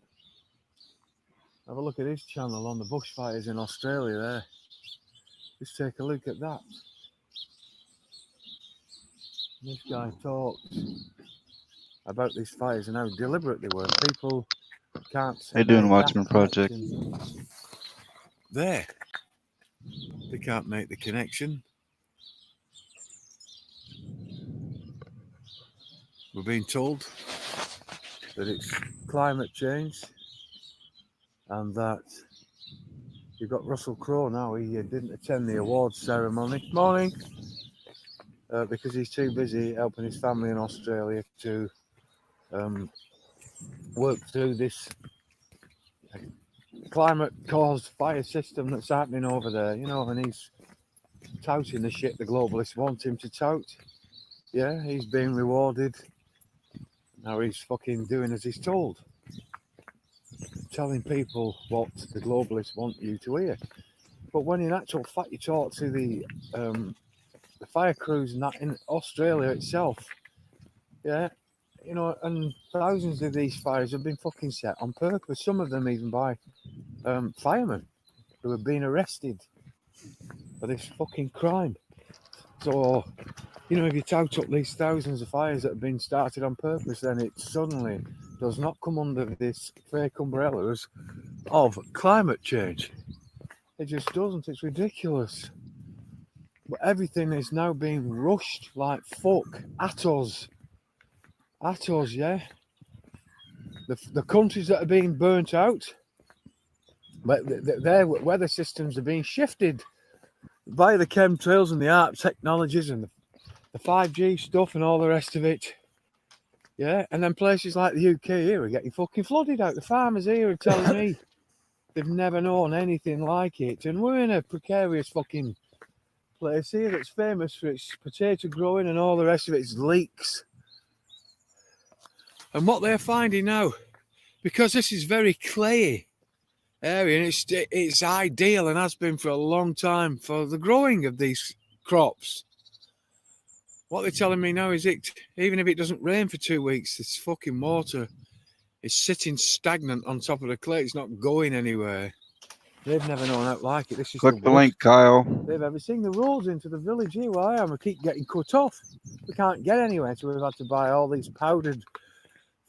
Have a look at his channel on the bushfires in Australia there. Just take a look at that. This guy talks about these fires and how deliberate they were. People can't How you doing, make that Watchman Project? connection. There. They can't make the connection. We're being told that it's climate change and that you've got Russell Crowe now. He didn't attend the awards ceremony. Morning. Because he's too busy helping his family in Australia to work through this climate-caused fire system that's happening over there, you know, and he's touting the shit the globalists want him to tout. Yeah, he's being rewarded. Now he's fucking doing as he's told. Telling people what the globalists want you to hear. But when in actual fact you talk to the fire crews and that in Australia itself, yeah, you know, and thousands of these fires have been fucking set on purpose, some of them even by firemen who have been arrested for this fucking crime. So, you know, if you tout up these thousands of fires that have been started on purpose, then it suddenly does not come under this fake umbrellas of climate change. It just doesn't. It's ridiculous. But everything is now being rushed like fuck at us. At us, yeah. The countries that are being burnt out, but their weather systems are being shifted by the chemtrails and the ARP technologies and the 5G stuff and all the rest of it. Yeah, and then places like the UK here are getting fucking flooded out. The farmers here are telling me they've never known anything like it. And we're in a precarious fucking place here that's famous for its potato growing and all the rest of its leeks. And what they're finding now, because this is very clayey area and it's ideal and has been for a long time for the growing of these crops. What they're telling me now is even if it doesn't rain for 2 weeks, this fucking water is sitting stagnant on top of the clay. It's not going anywhere. They've never known out like it. This is Click the the worst link, Kyle. they've ever seen. The roads into the village here where I am, we keep getting cut off. We can't get anywhere, so we've had to buy all these powdered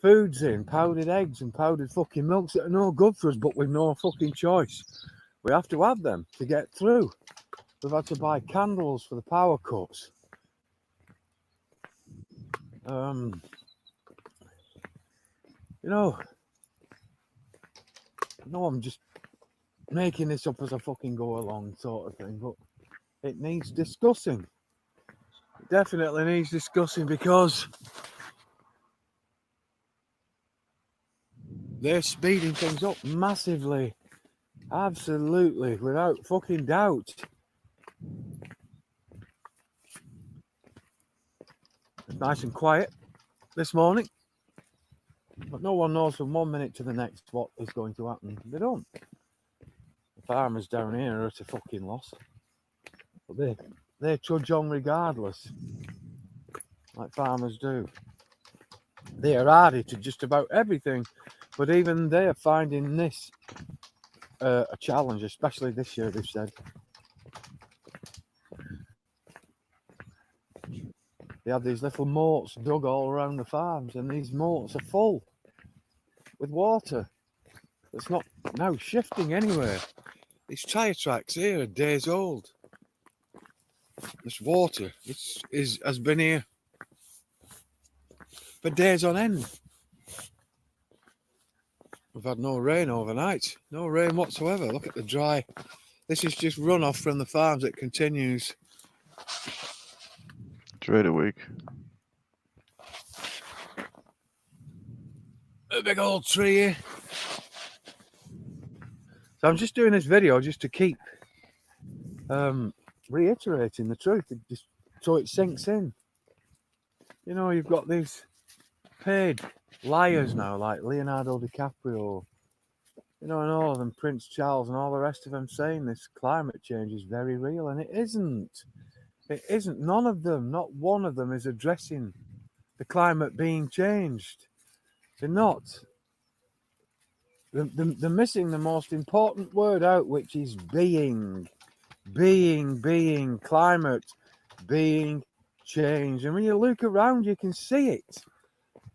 foods in, powdered eggs and powdered fucking milks that are no good for us, but we've no fucking choice. We have to have them to get through. We've had to buy candles for the power cuts. You know, No, I'm just making this up as I fucking go along, sort of thing. But it needs discussing. It definitely needs discussing because they're speeding things up massively. Absolutely, without fucking doubt. It's nice and quiet this morning. But no one knows from 1 minute to the next what is going to happen. They don't. The farmers down here are at a fucking loss. But they trudge on regardless. Like farmers do. They are hardy to just about everything. But even they are finding this a challenge, especially this year, they've said. They have these little moats dug all around the farms, and these moats are full with water. It's not now shifting anywhere. These tyre tracks here are days old. This water has been here for days on end. We've had no rain overnight. No rain whatsoever. Look at the dry. This is just runoff from the farms. It continues. Dry a week. A big old tree here. So I'm just doing this video just to keep reiterating the truth, just so it sinks in. You know, you've got these paid liars now, like Leonardo DiCaprio, you know, and all of them, Prince Charles and all the rest of them, saying this climate change is very real, and it isn't. It isn't. None of them, not one of them, is addressing the climate being changed. They're not. They're missing the most important word out, which is being. Being, climate, being change. And when you look around, you can see it.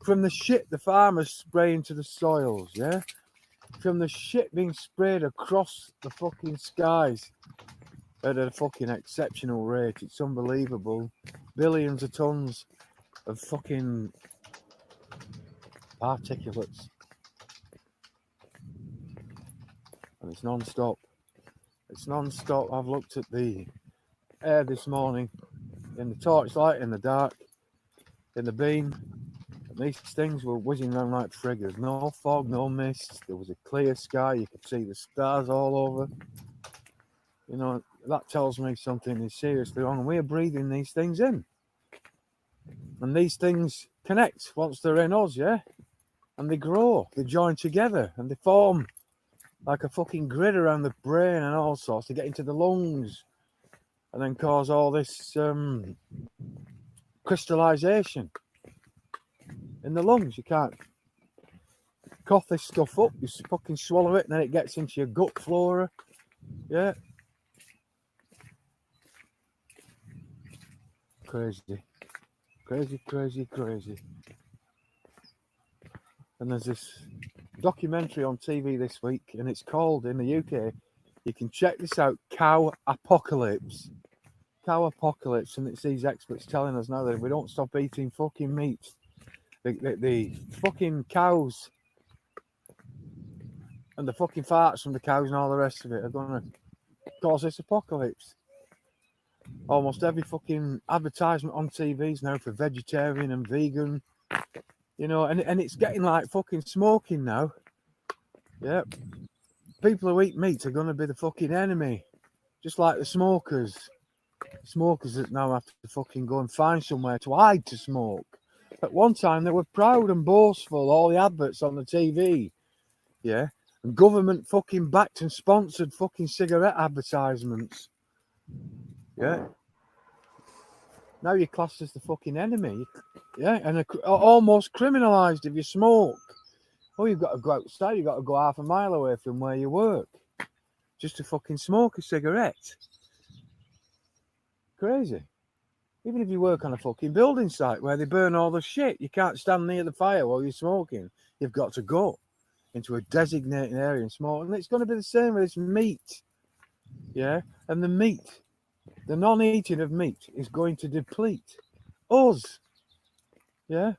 From the shit the farmers spray into the soils, yeah? From the shit being sprayed across the fucking skies at a fucking exceptional rate. It's unbelievable. Billions of tons of fucking particulates. And it's non-stop. It's non-stop. I've looked at the air this morning in the torchlight, in the dark, in the beam. And these things were whizzing around like friggers. No fog, no mist. There was a clear sky. You could see the stars all over. You know, that tells me something is seriously wrong. And we're breathing these things in. And these things connect once they're in us, yeah? And they grow. They join together. And they form like a fucking grid around the brain and all sorts. They get into the lungs. And then cause all this crystallization in the lungs. You can't cough this stuff up. You fucking swallow it and then it gets into your gut flora. Yeah. Crazy. Crazy. And there's this documentary on TV this week, and it's called, in the UK, you can check this out, Cow Apocalypse. Cow Apocalypse, and it's these experts telling us now that if we don't stop eating fucking meat, the fucking cows and the fucking farts from the cows and all the rest of it are going to cause this apocalypse. Almost every fucking advertisement on TVs now for vegetarian and vegan, you know, and it's getting like fucking smoking now. Yeah. People who eat meat are going to be the fucking enemy, just like the smokers. Smokers that now have to fucking go and find somewhere to hide to smoke. At one time, they were proud and boastful, all the adverts on the TV. Yeah. And government fucking backed and sponsored fucking cigarette advertisements. Yeah. Now you're classed as the fucking enemy. Yeah. And almost criminalised if you smoke. Oh, you've got to go outside. You've got to go half a mile away from where you work just to fucking smoke a cigarette. Crazy. Even if you work on a fucking building site where they burn all the shit, you can't stand near the fire while you're smoking. You've got to go into a designated area and smoke. And it's going to be the same with this meat. Yeah? And the meat, the non-eating of meat is going to deplete us. Yeah?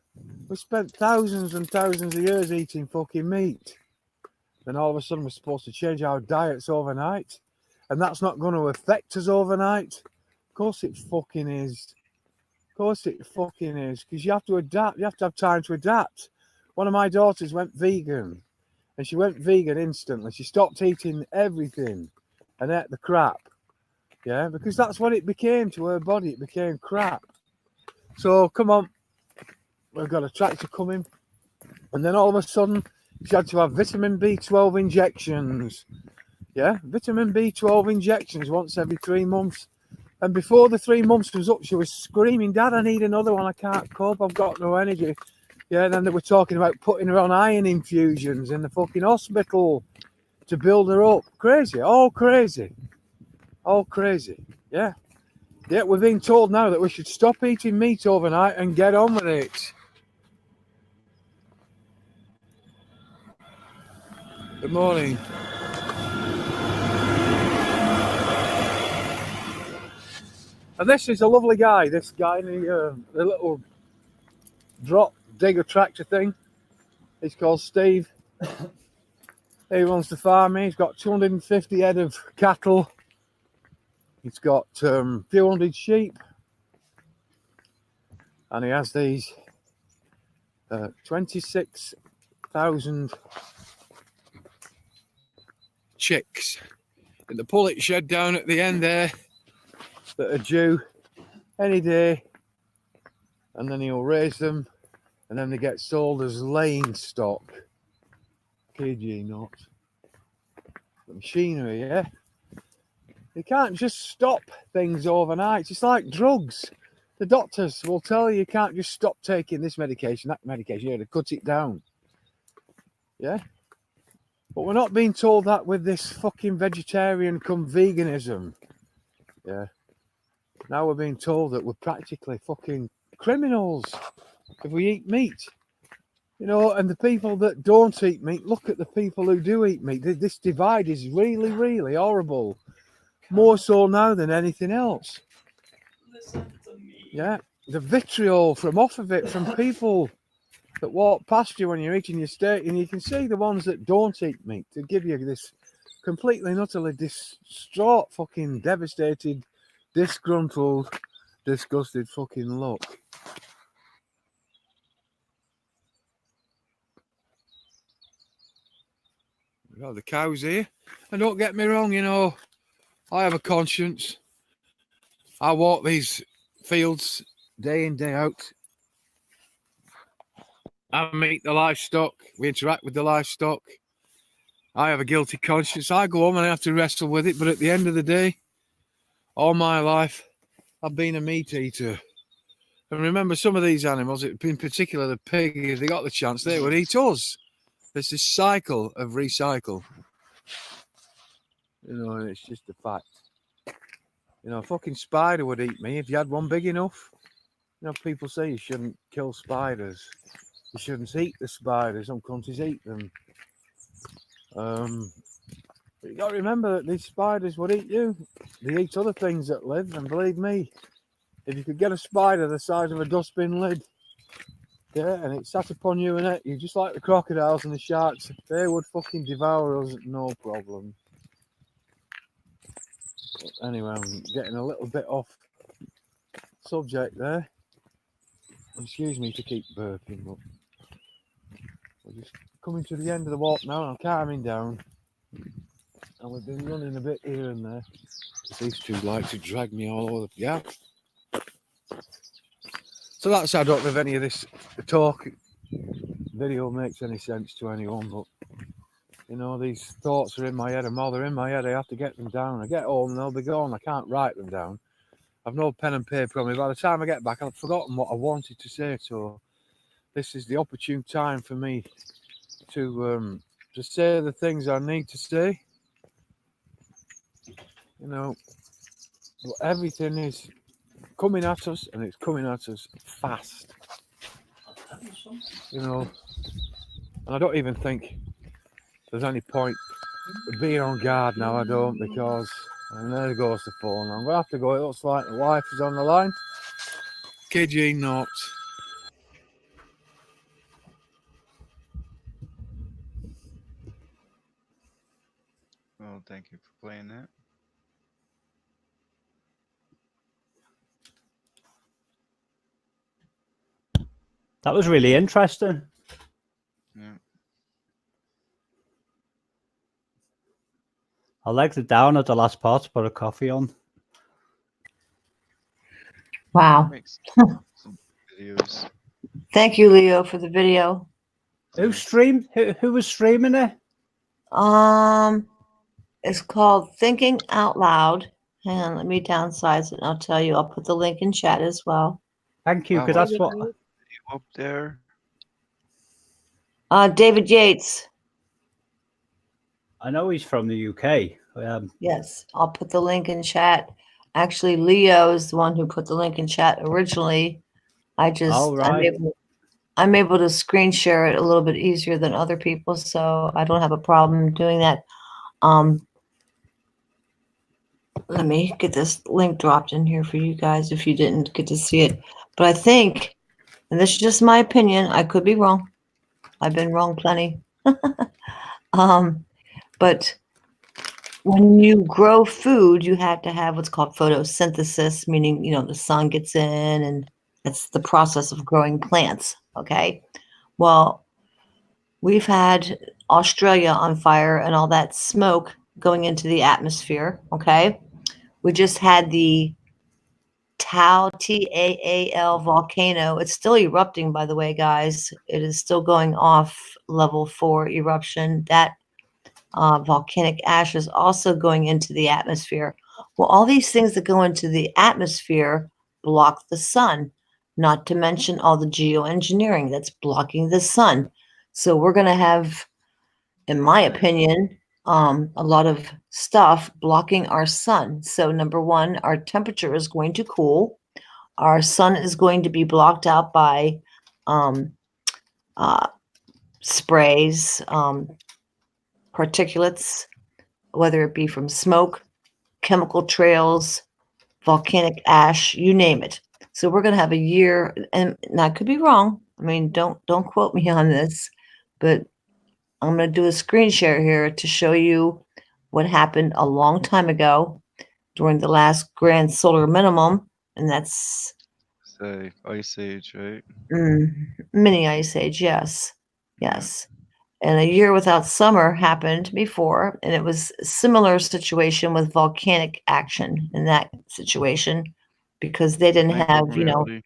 We spent thousands and thousands of years eating fucking meat. then all of a sudden we're supposed to change our diets overnight, and that's not going to affect us overnight. Of course it fucking is. Of course it fucking is, because you have to adapt. You have to have time to adapt. One of my daughters went vegan, and she went vegan instantly. She stopped eating everything and ate the crap. Yeah, because that's what it became to her body. It became crap. So come on, we've got a tractor coming, and then all of a sudden she had to have vitamin B12 injections. Yeah, vitamin B12 injections once every 3 months. And before the 3 months was up, she was screaming, "Dad, I need another one. I can't cope. I've got no energy." Yeah, and then they were talking about putting her on iron infusions in the fucking hospital to build her up. Crazy, all crazy. All crazy. Yeah. Yeah, we're being told now that we should stop eating meat overnight and get on with it. Good morning. And this is a lovely guy, this guy in the little drop digger tractor thing. He's called Steve. He runs the farm. He's got 250 head of cattle. He's got a few hundred sheep. And he has these 26,000 chicks in the pullet shed down at the end there that are due any day. And then he'll raise them, and then they get sold as laying stock. KG not. The machinery, yeah. You can't just stop things overnight. It's like drugs. The doctors will tell you can't just stop taking this medication, that medication. You have to cut it down. Yeah? But we're not being told that with this fucking vegetarian come veganism. Yeah. Now we're being told that we're practically fucking criminals if we eat meat. You know, and the people that don't eat meat, look at the people who do eat meat. This divide is really, really horrible. More so now than anything else. Yeah, the vitriol from off of it, from people that walk past you when you're eating your steak, and you can see the ones that don't eat meat. They give you this completely and utterly distraught, fucking devastated, disgruntled, disgusted fucking look. We've got the cows here, and don't get me wrong, you know, I have a conscience. I walk these fields day in, day out. I meet the livestock. We interact with the livestock. I have a guilty conscience. I go home and I have to wrestle with it. But at the end of the day, all my life, I've been a meat eater. And remember, some of these animals, in particular the pig, if they got the chance, they would eat us. There's this cycle of recycle. You know, and it's just a fact. You know, a fucking spider would eat me if you had one big enough. You know, people say you shouldn't kill spiders. You shouldn't eat the spiders. Some countries eat them. But you got to remember that these spiders would eat you. They eat other things that live, and believe me, if you could get a spider the size of a dustbin lid, yeah, and it sat upon you and ate you, just like the crocodiles and the sharks, they would fucking devour us, no problem. But anyway, I'm getting a little bit off subject there. Excuse me to keep burping, but we're just coming to the end of the walk now, and I'm calming down. And we've been running a bit here and there. These two like to drag me all over the gap. So that's, I don't know if any of this talk video makes any sense to anyone, but you know, these thoughts are in my head, and while they're in my head, I have to get them down. I get home and they'll be gone. I can't write them down. I've no pen and paper on me. By the time I get back, I've forgotten what I wanted to say. So this is the opportune time for me to say the things I need to say. You know, everything is coming at us, and it's coming at us fast. You know, and I don't even think there's any point being on guard now. I don't, because and there goes the phone. I'm gonna have to go. It looks like the wife is on the line. KG not. Well, thank you for playing that. That was really interesting. Yeah. I liked it down at the last part to put a coffee on. Wow. Makes some videos. Thank you, Leo, for the video. Who streamed? Who was streaming it? It's called Thinking Out Loud. Hang on, let me downsize it. I'll tell you. I'll put the link in chat as well. Thank you, Wow, because that's what. you up there? David Yates. I know he's from the UK. Yes, I'll put the link in chat. Actually, Leo is the one who put the link in chat originally. Oh, right. I'm able to screen share it a little bit easier than other people, so I don't have a problem doing that. Let me get this link dropped in here for you guys if you didn't get to see it. But I think, and this is just my opinion, I could be wrong. I've been wrong plenty. But when you grow food, you have to have what's called photosynthesis, meaning, the sun gets in, and that's the process of growing plants. Okay. Well, we've had Australia on fire and all that smoke going into the atmosphere. Okay. We just had the Taal volcano. It's still erupting, by the way, guys. It is still going off level 4 eruption. That volcanic ash is also going into the atmosphere. Well, all these things that go into the atmosphere block the sun, not to mention all the geoengineering that's blocking the sun. So we're going to have, in my opinion, a lot of stuff blocking our sun. So number one, our temperature is going to cool. Our sun is going to be blocked out by sprays, particulates, whether it be from smoke, chemical trails, volcanic ash, you name it. So we're going to have a year, and I could be wrong. I mean, don't quote me on this, but I'm going to do a screen share here to show you what happened a long time ago during the last grand solar minimum, and that's Say Ice Age, right? mini ice age. Yes. And a year without summer happened before, and it was a similar situation with volcanic action in that situation, because they didn't Night have, Broken Reality.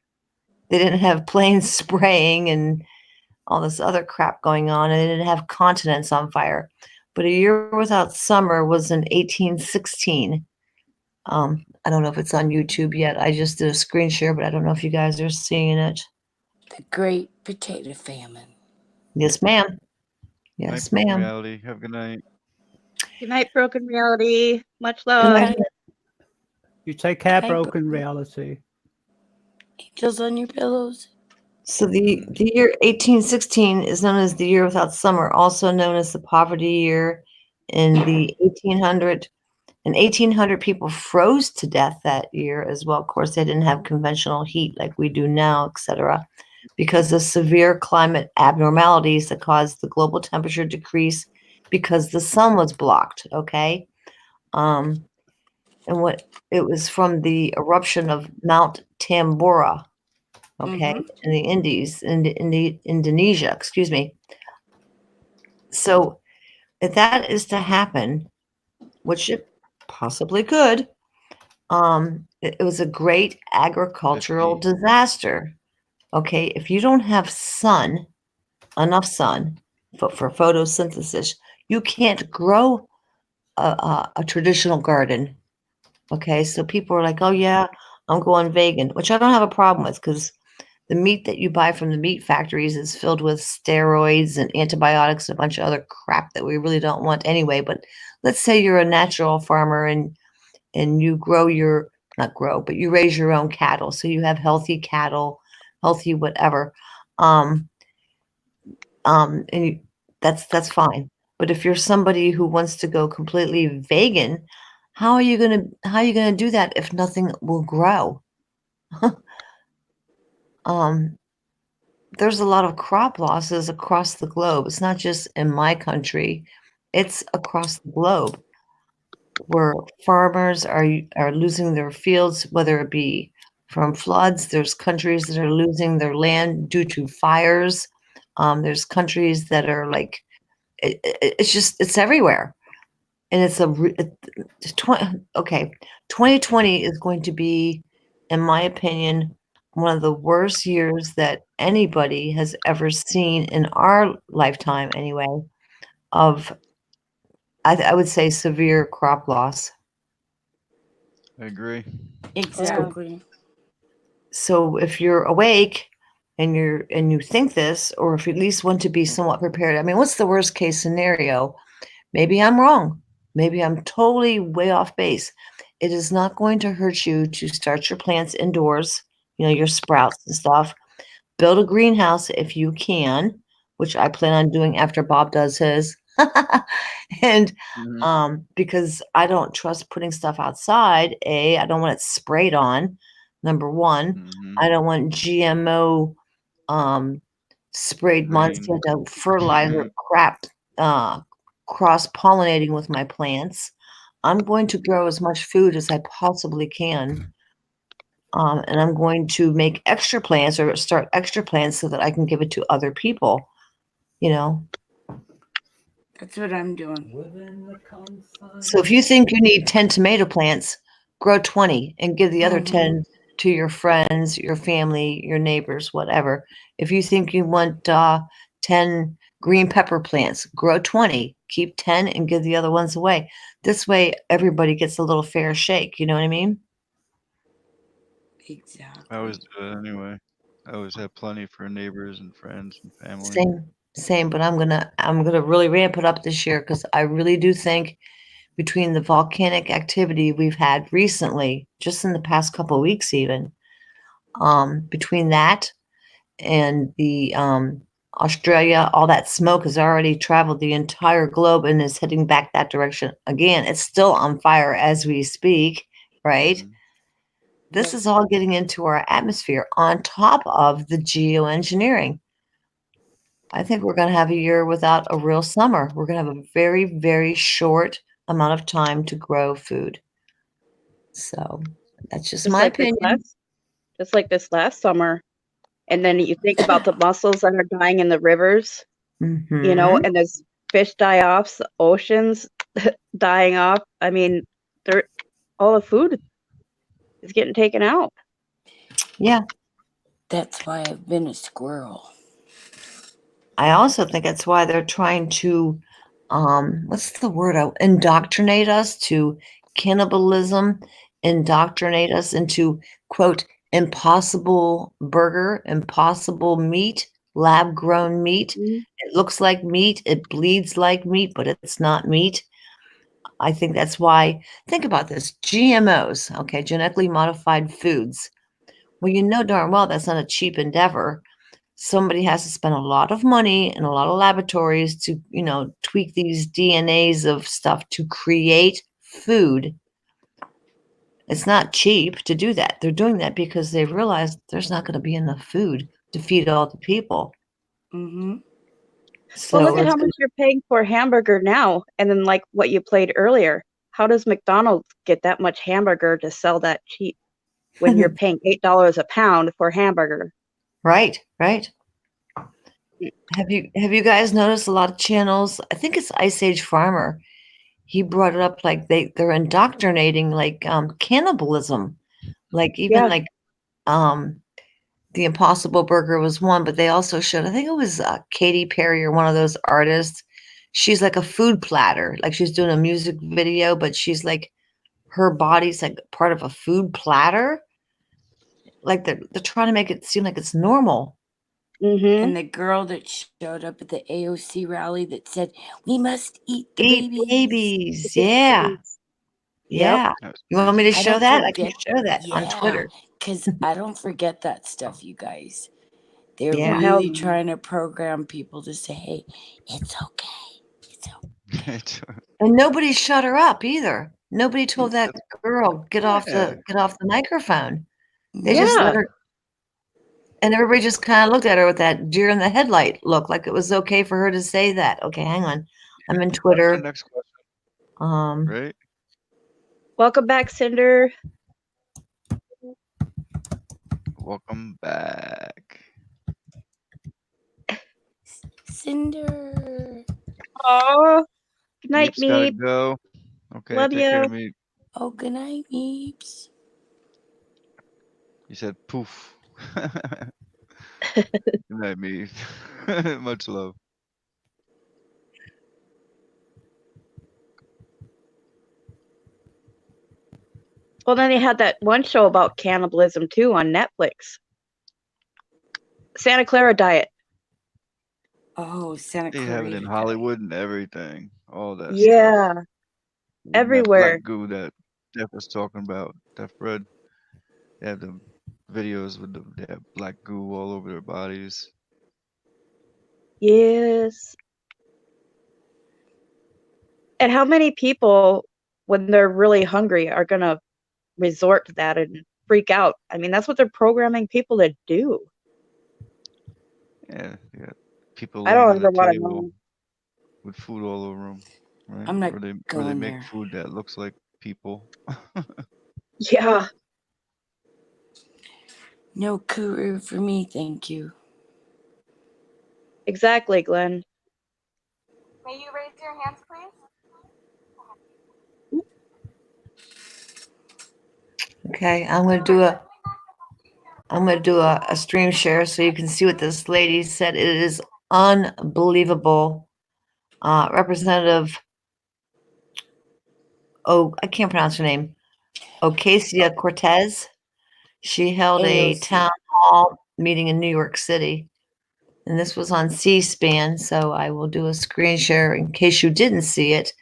they didn't have planes spraying and all this other crap going on, and they didn't have continents on fire. But a year without summer was in 1816. I don't know if it's on YouTube yet. I just did a screen share, but I don't know if you guys are seeing it. The Great Potato Famine. Yes, ma'am. Yes, Night Broken ma'am. Reality. Have a good night. Good night, Broken Reality. Much Good love. night. You take care, Hi, Broken Reality. Angels on your pillows. So the year 1816 is known as the year without summer, also known as the poverty year. In the 1800, and 1,800 people froze to death that year as well. Of course, they didn't have conventional heat like we do now, etc., because of severe climate abnormalities that caused the global temperature decrease because the sun was blocked. Okay, and what it was from the eruption of Mount Tambora. Okay, in the Indies, in the Indonesia, excuse me. So if that is to happen, which it possibly could, it was a great agricultural disaster. Okay, if you don't have enough sun for photosynthesis, you can't grow a traditional garden. Okay, so people are like, oh yeah, I'm going vegan, which I don't have a problem with, because the meat that you buy from the meat factories is filled with steroids and antibiotics and a bunch of other crap that we really don't want anyway. But let's say you're a natural farmer and you grow but you raise your own cattle. So you have healthy cattle, healthy whatever. That's fine. But if you're somebody who wants to go completely vegan, how are you gonna do that if nothing will grow? There's a lot of crop losses across the globe. It's not just in my country, it's across the globe. where farmers are losing their fields, whether it be from floods. There's countries that are losing their land due to fires. There's countries that are like, it's everywhere. And it's okay. 2020 is going to be, in my opinion, one of the worst years that anybody has ever seen in our lifetime, anyway, of, I would say, severe crop loss. I agree. Exactly. So if you're awake and you think this, or if you at least want to be somewhat prepared, I mean, what's the worst case scenario? Maybe I'm wrong. Maybe I'm totally way off base. It is not going to hurt you to start your plants indoors, your sprouts and stuff. Build a greenhouse if you can, which I plan on doing after Bob does his. And because I don't trust putting stuff outside. I don't want it sprayed on. Number one, I don't want GMO sprayed Monsanto fertilizer crap cross-pollinating with my plants. I'm going to grow as much food as I possibly can. And I'm going to make extra plants or start extra plants so that I can give it to other people, That's what I'm doing. So if you think you need 10 tomato plants, grow 20 and give the other 10 to your friends, your family, your neighbors, whatever. If you think you want 10 green pepper plants, grow 20, keep 10 and give the other ones away. This way everybody gets a little fair shake, you know what I mean? Exactly. I always do it anyway. I always have plenty for neighbors and friends and family. Same, but I'm gonna really ramp it up this year because I really do think between the volcanic activity we've had recently, just in the past couple of weeks even, between that and the Australia, all that smoke has already traveled the entire globe and is heading back that direction. Again, it's still on fire as we speak, right? This is all getting into our atmosphere on top of the geoengineering. I think we're going to have a year without a real summer. We're going to have a very, very short amount of time to grow food. So that's just my opinion. Just like this last summer. And then you think about the mussels that are dying in the rivers, and as fish die off, the oceans dying off. I mean, all the food is getting taken out. Yeah. That's why I've been a squirrel. I also think that's why they're trying to, what's the word? Indoctrinate us to cannibalism, indoctrinate us into, quote, impossible burger, impossible meat, lab grown meat. It looks like meat, it bleeds like meat, but it's not meat. I think that's why, think about this, GMOs, okay, genetically modified foods. Well, you know darn well that's not a cheap endeavor. Somebody has to spend a lot of money in a lot of laboratories to, tweak these DNAs of stuff to create food. It's not cheap to do that. They're doing that because they've realized there's not going to be enough food to feed all the people. So well, look at how much you're paying for a hamburger now, and then like what you played earlier. How does McDonald's get that much hamburger to sell that cheap when you're paying $8 a pound for a hamburger? Right. Have you guys noticed a lot of channels? I think it's Ice Age Farmer. He brought it up like they're indoctrinating like cannibalism, like even like the Impossible Burger was one, but they also showed, I think it was Katy Perry or one of those artists. She's like a food platter, like she's doing a music video, but she's like, her body's like part of a food platter. Like they're trying to make it seem like it's normal. And the girl that showed up at the AOC rally that said, "We must eat the babies." Yeah. Yeah. You want me to show that? I can show that on Twitter. Because I don't forget that stuff, you guys. They're Yeah. really trying to program people to say, hey, it's okay. It's okay. And nobody shut her up either. Nobody told that girl get off the microphone. They just let her. And everybody just kind of looked at her with that deer in the headlight look, like it was okay for her to say that. Okay, hang on. I'm in Twitter. Next question. Right? Welcome back, Cinder. Welcome back. Cinder. Oh, good night, Meep's gotta Meep. go. Okay, Love take ya. care, Meep. Oh, good night, Meeps. You said poof. Good night, Meep. Much love. Well, then they had that one show about cannibalism too on Netflix. Santa Clara Diet. Oh, Santa They have it in Clarita Hollywood and everything. All that stuff. Yeah, Even that everywhere. black goo that Jeff was talking about, Def Red. They have the videos with they have black goo all over their bodies. Yes. And how many people, when they're really hungry, are going to resort to that and freak out? I mean, that's what they're programming people to do. Yeah, people I laying don't on the ever want to table know. with food all over them, right? I'm not Or they going make there. food that looks like people. Yeah. No kuru for me, thank you. Exactly, Glenn. May you raise your hands, please? Okay, I'm gonna do a stream share so you can see what this lady said. It is unbelievable. Representative, I can't pronounce her name. Ocasio-Cortez. She held a AOC. town hall meeting in New York City, and this was on C-SPAN. So I will do a screen share in case you didn't see it.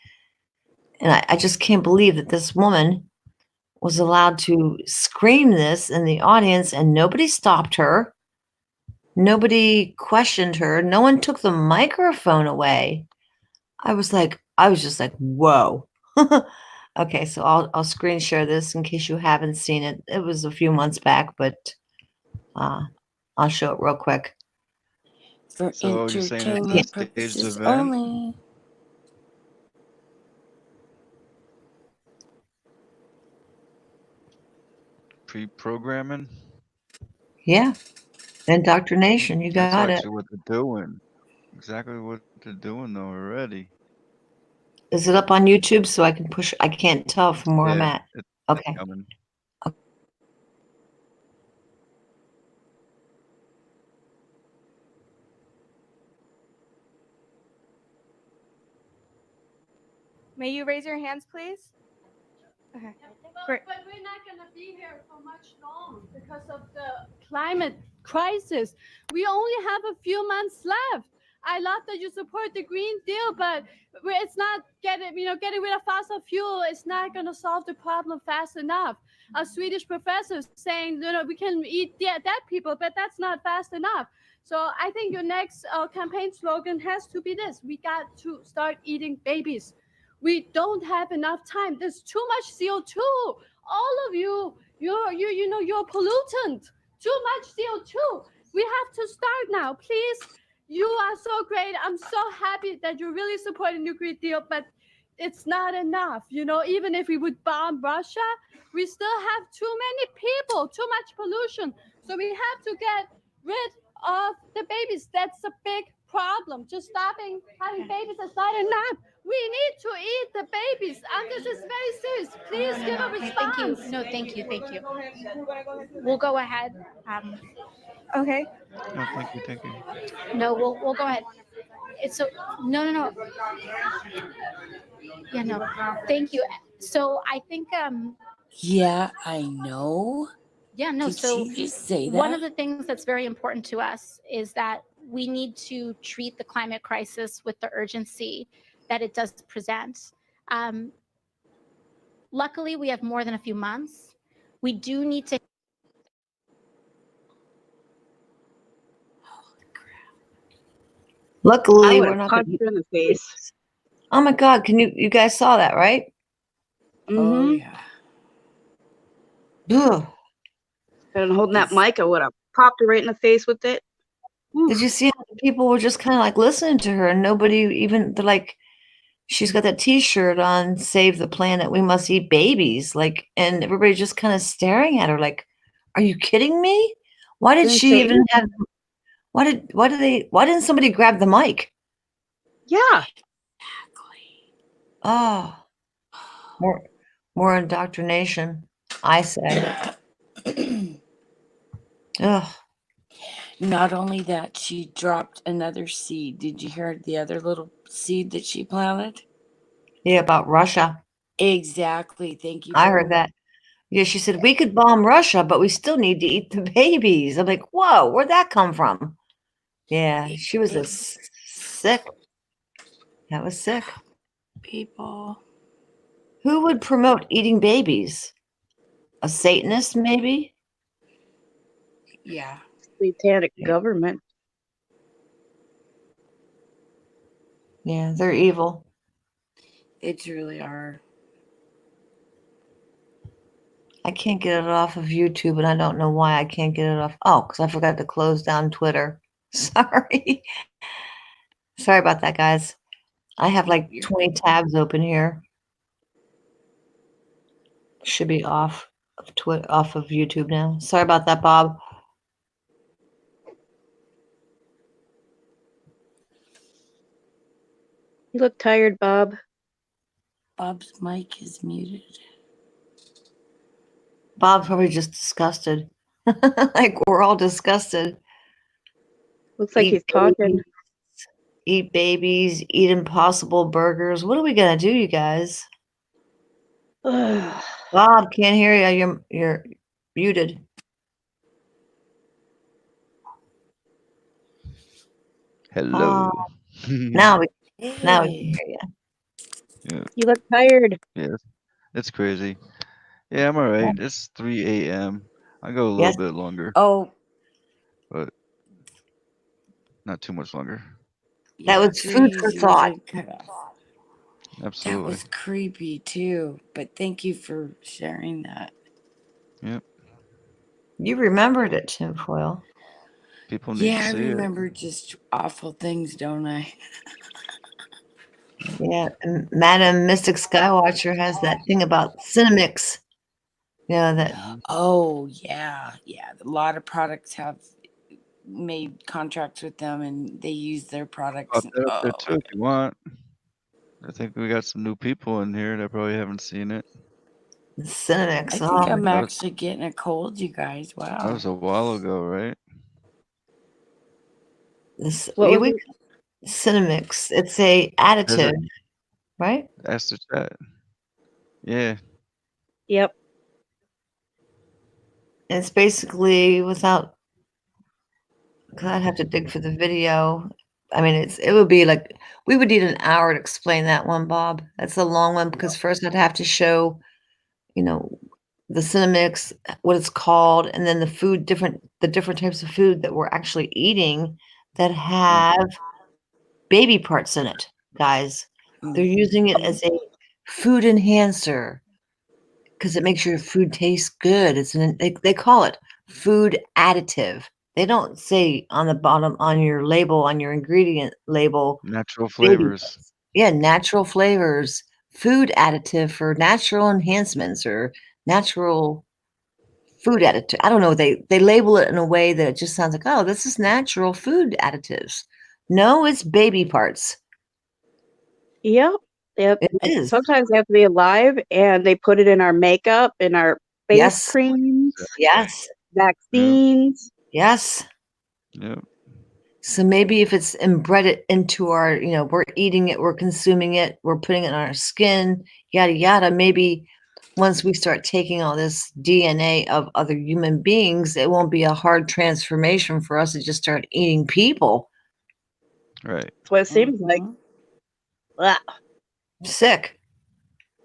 And I just can't believe that this woman was allowed to scream this in the audience and nobody stopped her. Nobody questioned her. No one took the microphone away. I was just like, whoa. Okay, so I'll screen share this in case you haven't seen it. It was a few months back, but I'll show it real quick. For So you're saying it's a entertainment staged purposes event? only. Pre-programming? Yeah, indoctrination. You That's got it. actually what they're doing. Exactly what they're doing though already. Is it up on YouTube so I can push? I can't tell from where I'm Yeah, at. it's Okay. coming. May you raise your hands, please? Okay, great. But we're not going to be here for much long because of the climate crisis. We only have a few months left. I love that you support the Green Deal, but it's not getting rid of fossil fuel. It's not going to solve the problem fast enough. A Swedish professor saying, we can eat dead people, but that's not fast enough. So I think your next campaign slogan has to be this: we got to start eating babies. We don't have enough time. There's too much CO2. All of you're a pollutant. Too much CO2. We have to start now. Please, you are so great. I'm so happy that you're really supporting the Green Deal, but it's not enough. Even if we would bomb Russia, we still have too many people, too much pollution. So we have to get rid of the babies. That's a big problem. Just stopping having babies is not enough. We need to eat the babies. And this is very serious. Please give a response. Thank you. We'll go ahead. Okay. No, thank you. No, we'll go ahead. It's so no. Yeah, no. Thank you. So I think Yeah, I know. Yeah, no. Did So she just say one that? of the things that's very important to us is that we need to treat the climate crisis with the urgency that it does present. Luckily, we have more than a few months. We do need to. Luckily, I would we're have not punched going her in the face. Oh my God! You guys saw that, right? Oh Mm-hmm. yeah. Ugh. And holding that mic, I would have popped her right in the face with it. Did you see how the people were just kind of like listening to her and nobody even, they're like, she's got that T-shirt on, "Save the planet, we must eat babies." Like, and everybody just kind of staring at her, like, "Are you kidding me? Why did Didn't she say even have? Why didn't somebody grab the mic?" Yeah. Oh, more indoctrination, I say. Ugh. Not only that, she dropped another seed. Did you hear the other little seed that she planted? Yeah, about Russia. Exactly. Thank you. I heard that. Yeah, she said we could bomb Russia, but we still need to eat the babies. I'm like, whoa, where'd that come from? Yeah, she was sick. That was sick. People. Who would promote eating babies? A Satanist, maybe? Yeah. Satanic government. Yeah, they're evil. They truly are. I can't get it off of YouTube, and I don't know why I can't get it off. Oh, because I forgot to close down Twitter. Sorry. Sorry about that, guys. I have like 20 tabs open here. Should be off of YouTube now. Sorry about that, Bob. You look tired, Bob. Bob's mic is muted. Bob's probably just disgusted. Like we're all disgusted. Looks like he's talking. Eat babies, eat impossible burgers. What are we gonna do, you guys? Bob, can't hear you. You're muted. Hello. Now we can hear you. Yeah. You look tired. Yeah. It's crazy. Yeah, I'm all right. It's 3 a.m. I go a little Yes. bit longer, Oh, but not too much longer. That was food for thought. That Absolutely. was creepy too, but thank you for sharing that. Yep. You remembered it, tinfoil. People need to Yeah, I see it. remember just awful things, don't I? Yeah, and Madam Mystic Skywatcher has that thing about Cinemix. Yeah, that. Oh yeah, yeah. A lot of products have made contracts with them, and they use their products. Pop that up there too if you want. I think we got some new people in here that probably haven't seen it. Cinemix. I think I'm actually getting a cold, you guys. Wow. That was a while ago, right? What was it? Cinemix. It's a additive, right? Ask the chat. Yeah. Yep. It's basically without. Cause I'd have to dig for the video. I mean, it would be like we would need an hour to explain that one, Bob. That's a long one because first I'd have to show, the Cinemix, what it's called, and then the different types of food that we're actually eating that have baby parts in it, guys. They're using it as a food enhancer because it makes your food taste good. They call it food additive. They don't say on the bottom on your label, on your ingredient label, natural flavors. Yeah, natural flavors, food additive for natural enhancements or natural food additive. I don't know. They label it in a way that it just sounds like, oh, this is natural food additives. No, it's baby parts. Yep. Yep. It And is. sometimes they have to be alive, and they put it in our makeup, in our face creams. Yes. Vaccines. Yes. Yep. So maybe if it's embedded into our, we're eating it, we're consuming it, we're putting it on our skin, yada, yada. Maybe once we start taking all this DNA of other human beings, it won't be a hard transformation for us to just start eating people. Right. That's what it seems like. Wow. Sick.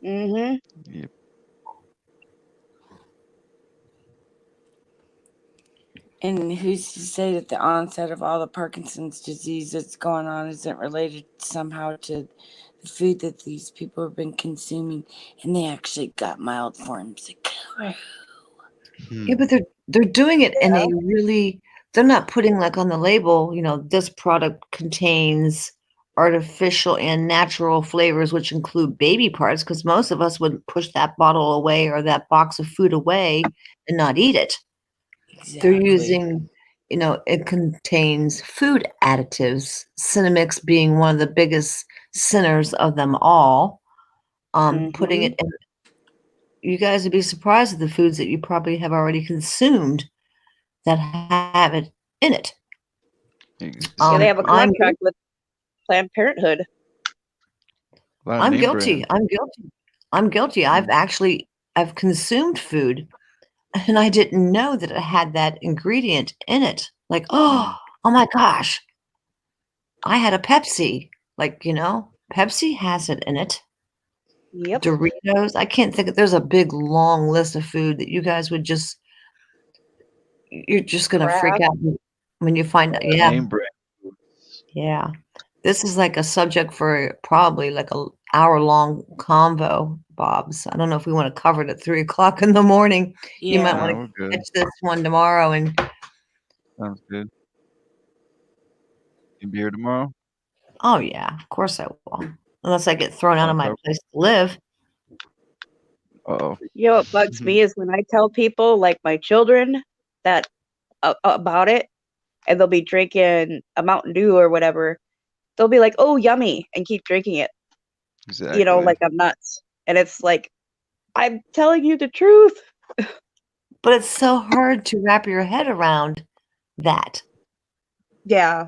Mm-hmm. Yep. And who's to say that the onset of all the Parkinson's disease that's going on isn't related somehow to the food that these people have been consuming, and they actually got mild forms of Yeah, but they're doing it in a really. They're not putting like on the label, this product contains artificial and natural flavors, which include baby parts, because most of us would push that bottle away or that box of food away and not eat it. They're Exactly. using, it contains food additives, Cinnamix being one of the biggest sinners of them all. Putting it in, you guys would be surprised at the foods that you probably have already consumed that have it in it. Yeah, they have a I'm contract with Planned Parenthood. I'm guilty. I'm guilty. I've consumed food and I didn't know that it had that ingredient in it. Like, oh my gosh. I had a Pepsi. Like, Pepsi has it in it. Yep. Doritos. I can't think of, there's a big long list of food that you guys would you're just gonna freak Crap. out when you find out. Yeah. Name brand. Yeah. This is like a subject for probably like a hour-long convo, Bobs. I don't know if we want to cover it at 3:00 in the morning. You might Yeah. want No, we're to good. catch this one tomorrow and Sounds good. You be here tomorrow? oh yeah, of course I will. Unless I get thrown out of Want to my cover? place to live. Uh-oh. You know what bugs me is when I tell people, like my children, that about it, and they'll be drinking a Mountain Dew or whatever. They'll be like, "Oh, yummy," and keep drinking it. Exactly. Like I'm nuts. And it's like, I'm telling you the truth. But it's so hard to wrap your head around that. Yeah.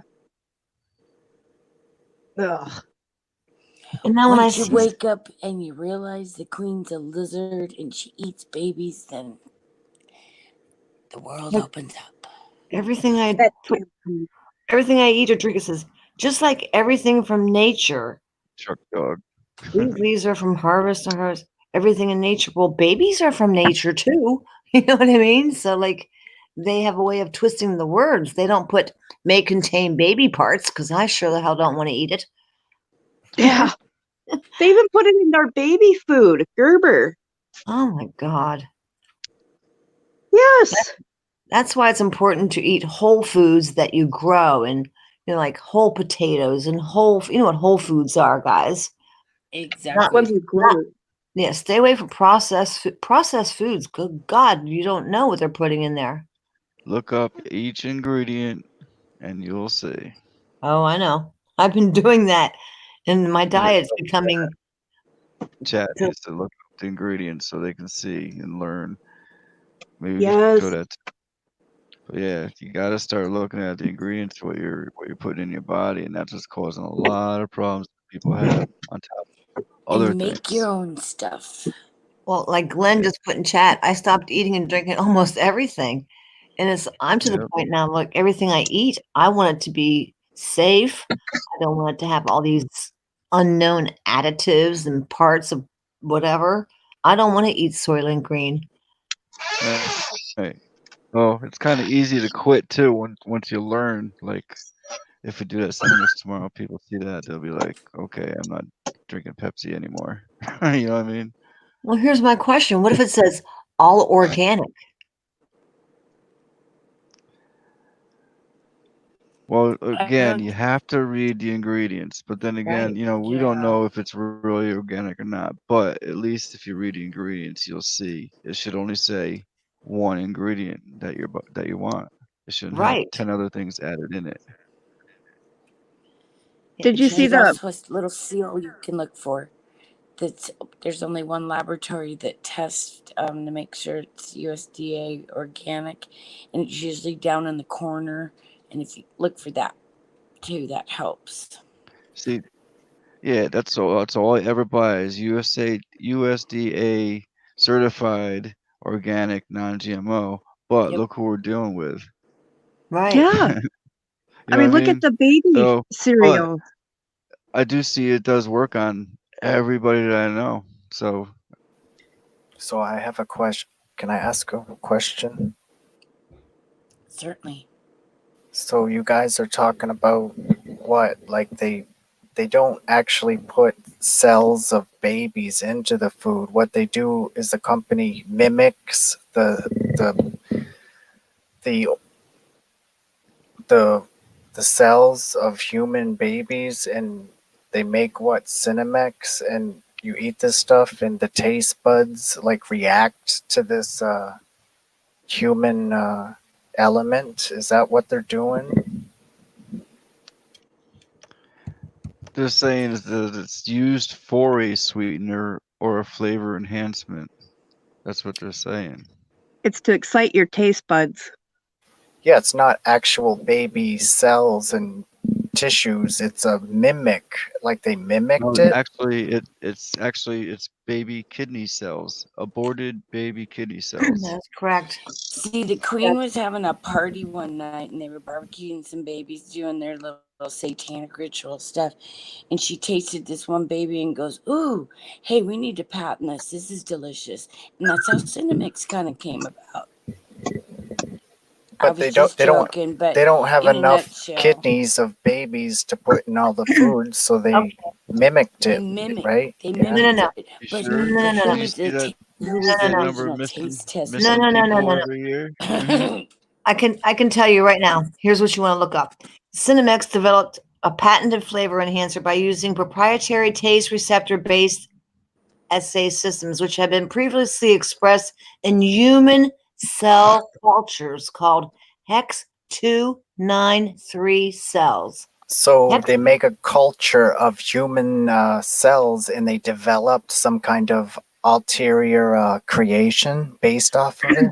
Ugh. And then when I Once you see wake up and you realize the queen's a lizard and she eats babies, then the world like, opens up. everything I eat or drink, it says, just like everything from nature, Chuck dog. these leaves are from harvest to harvest. Everything in nature. Well, babies are from nature too. You know what I mean? So like they have a way of twisting the words. They don't put may contain baby parts because I sure the hell don't want to eat it. Yeah. They even put it in our baby food, Gerber. Oh my God. Yes. That's why it's important to eat whole foods that you grow and like whole potatoes and you know what whole foods are, guys. Exactly. Ones you grow. Yeah, stay away from processed foods. Good God, you don't know what they're putting in there. Look up each ingredient and you'll see. Oh, I know. I've been doing that, and my Yeah, diet's becoming. chat needs to look up the ingredients so they can see and learn. Maybe we should Yes. go that. But yeah, you got to start looking at the ingredients what you're putting in your body, and that's just causing a lot of problems people have on top of other And make things. your own stuff. Well, like Glenn just put in chat, I stopped eating and drinking almost everything, and I'm to the point now. Like everything I eat, I want it to be safe. I don't want it to have all these unknown additives and parts of whatever. I don't want to eat Soylent Green. Right. Well, it's kind of easy to quit too once you learn. Like, if we do that Cinnamix tomorrow, people see that they'll be like, "Okay, I'm not drinking Pepsi anymore." You know what I mean? Well, here's my question: what if it says all organic? Well, again, you have to read the ingredients, but then again, Right. we don't know if it's really organic or not. But at least if you read the ingredients, you'll see it should only say one ingredient that you want. It shouldn't have Right. 10 other things added in it. Did you see There's the? also a little seal you can look for. There's only one laboratory that tests to make sure it's USDA organic, and it's usually down in the corner. And if you look for that too, that helps. See, yeah, that's all. That's all I ever buy is USDA certified organic non-GMO. But look who we're dealing with. Right. Yeah. You I know mean, what look at the baby So, but cereal. I do see it does work on everybody that I know. So I have a question. Can I ask a question? Certainly. So you guys are talking about what? Like they don't actually put cells of babies into the food. What they do is the company mimics the the cells of human babies and they make what, Cinemex, and you eat this stuff and the taste buds like react to this human element? Is that what they're doing? They're saying that it's used for a sweetener or a flavor enhancement. That's what they're saying. It's to excite your taste buds. Yeah, it's not actual baby cells and tissues. It's a mimic, like they mimicked No, it. actually, it's baby kidney cells, aborted baby kidney cells. That's correct. See, the queen was having a party one night and they were barbecuing some babies doing their little satanic ritual stuff. And she tasted this one baby and goes, "Ooh, hey, we need to patent this. This is delicious." And that's how Cinemix kind of came about. But they don't have in a enough nutshell. kidneys of babies to put in all the food, so they mimicked it, right? They Yeah. mimicked it. You But sure? who Do you was see that? who was See the that number of original missing taste tester? people every year? I can tell you right now. Here's what you want to look up. Cinemex developed a patented flavor enhancer by using proprietary taste receptor based assay systems, which have been previously expressed in human cell cultures called Hex 293 cells. So they make a culture of human cells, and they developed some kind of ulterior creation based off of it.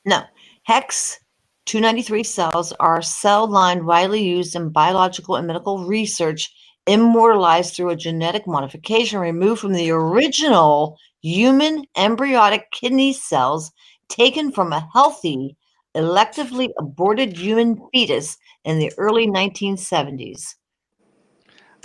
No, Hex 293 cells are cell line widely used in biological and medical research, immortalized through a genetic modification removed from the original human embryonic kidney cells taken from a healthy, electively aborted human fetus in the early 1970s.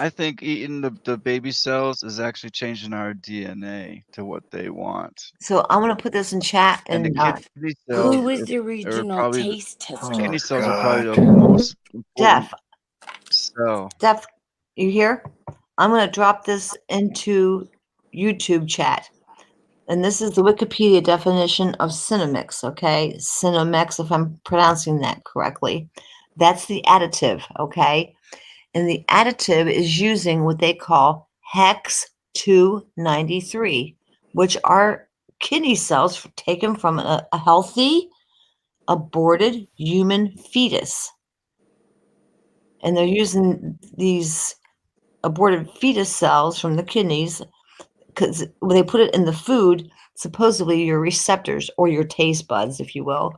I think eating the baby cells is actually changing our DNA to what they want. So I'm going to put this in chat. And the And kidney Who cells was the are original probably taste tester? kidney cells are probably the most important Steph, cell. Steph, you here? I'm going to drop this into YouTube chat. And this is the Wikipedia definition of Cinemex, okay? Cinemex, if I'm pronouncing that correctly. That's the additive, okay? And the additive is using what they call Hex 293, which are kidney cells taken from a healthy, aborted human fetus. And they're using these aborted fetus cells from the kidneys because when they put it in the food, supposedly your receptors or your taste buds, if you will,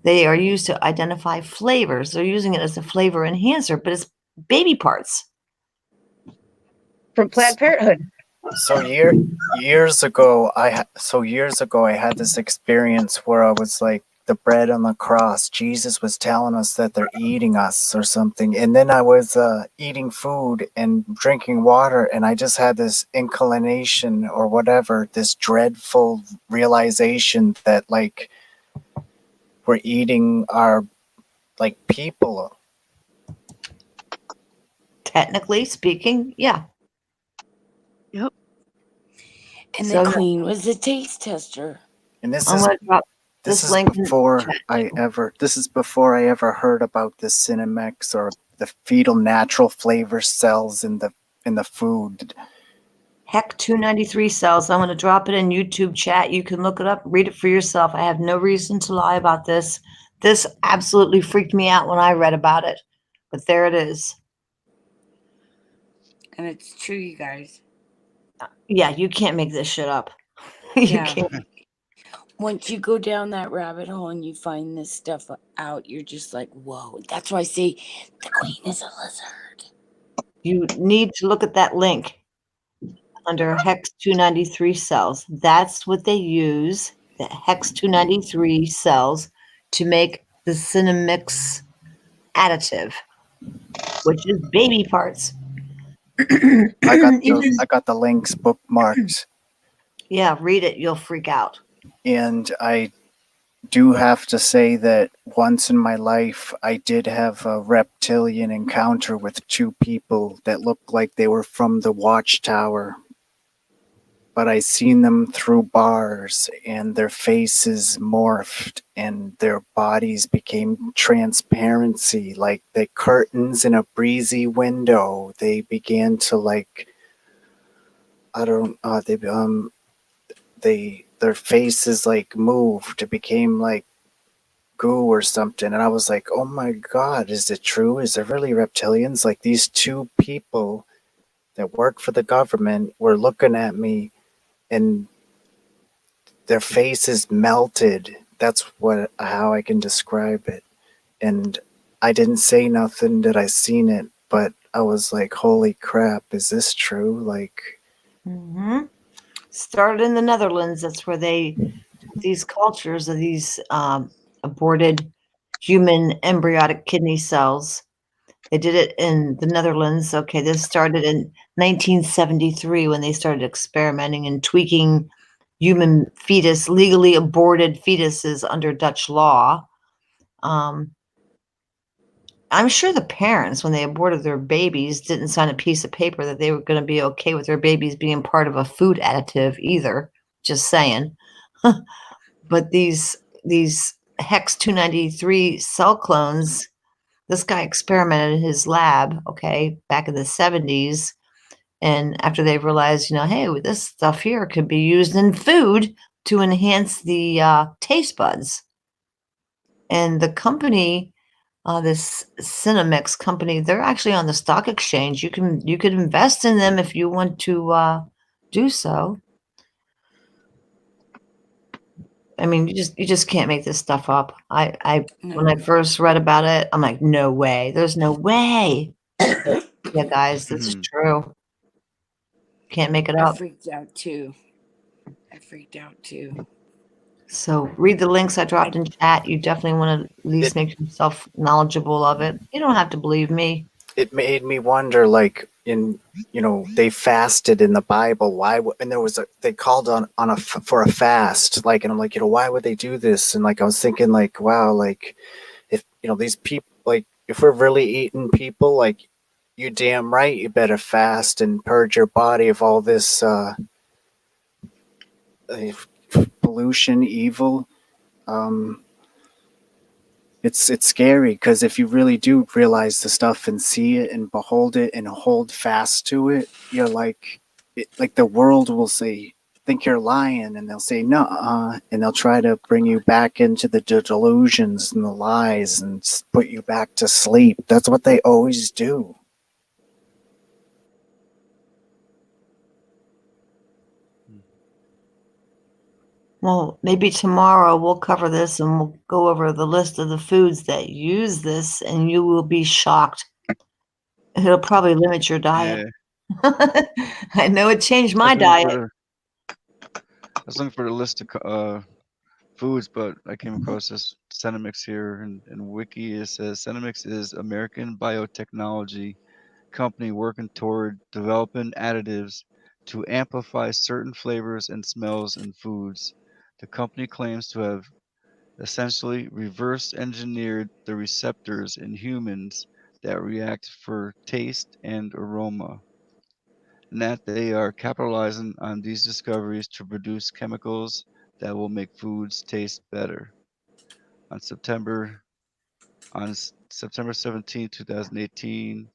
they are used to identify flavors. They're using it as a flavor enhancer, but it's baby parts. From Planned Parenthood. So years ago, I had this experience where I was like, the bread on the cross, Jesus was telling us that they're eating us or something, and then I was eating food and drinking water, and I just had this inclination or whatever, this dreadful realization that like we're eating our like people. Technically speaking, yeah. Yep. And So, the queen was the taste tester. And this I'm is going to drop this link in before chat. this is before I ever heard about the Cinemex or the fetal natural flavor cells in the food. Heck 293 cells. I'm going to drop it in YouTube chat. You can look it up, read it for yourself. I have no reason to lie about this. This absolutely freaked me out when I read about it. But there it is. And it's true, you guys. Yeah, you can't make this shit up. You Yeah. can't. Once you go down that rabbit hole and you find this stuff out, you're just like, whoa. That's why I say the queen is a lizard. You need to look at that link under Hex 293 cells. That's what they use, the Hex 293 cells, to make the Cinemix additive, which is baby parts. I got the links bookmarked. Yeah, read it. You'll freak out. And I do have to say that once in my life, I did have a reptilian encounter with two people that looked like they were from the Watchtower. but I seen them through bars, and their faces morphed, and their bodies became transparency, like the curtains in a breezy window. They began to like, I don't, their faces like moved. It became like goo or something, and I was like, oh my god, is it true? Is there really reptilians? Like these two people that work for the government were looking at me, and their faces melted. That's how I can describe it. And I didn't say nothing that I seen it, but I was like, holy crap, is this true? Like, Mm-hmm. Started in the Netherlands. That's where these cultures of these aborted human embryonic kidney cells. They did it in the Netherlands. Okay, this started in 1973 when they started experimenting and tweaking human legally aborted fetuses under Dutch law. I'm sure the parents, when they aborted their babies, didn't sign a piece of paper that they were going to be okay with their babies being part of a food additive either. Just saying. But these Hex 293 cell clones, this guy experimented in his lab, okay, back in the 70s. And after they realized, hey, this stuff here could be used in food to enhance the taste buds. And the company, this Cinemix company, they're actually on the stock exchange. You could invest in them if you want to do so. I mean, you just can't make this stuff up. When I first read about it, I'm like, no way. There's no way. Yeah, guys, this is true. Can't make it I up. freaked out too. So read the links I dropped in chat. You definitely want to at least make yourself knowledgeable of it. You don't have to believe me. it made me wonder, like, they fasted in the Bible. Why? And there was they called for a fast, like, and I'm like, why would they do this? And like, I was thinking, like, wow, like, if these people, like, if we're really eating people, like, you damn right, you better fast and purge your body of all this pollution, evil. It's scary, because if you really do realize the stuff and see it and behold it and hold fast to it, you're like, like the world will say, think you're lying, and they'll say no, and they'll try to bring you back into the delusions and the lies and put you back to sleep. That's what they always do. Well, maybe tomorrow we'll cover this and we'll go over the list of the foods that use this, and you will be shocked. It'll probably limit your diet. Yeah. I know it changed I my was looking diet. I was looking for the list of foods, but I came across this Cinemix here in Wiki. It says Cinemix is American biotechnology company working toward developing additives to amplify certain flavors and smells in foods. The company claims to have essentially reverse engineered the receptors in humans that react for taste and aroma, and that they are capitalizing on these discoveries to produce chemicals that will make foods taste better. On September on September 17, 2018,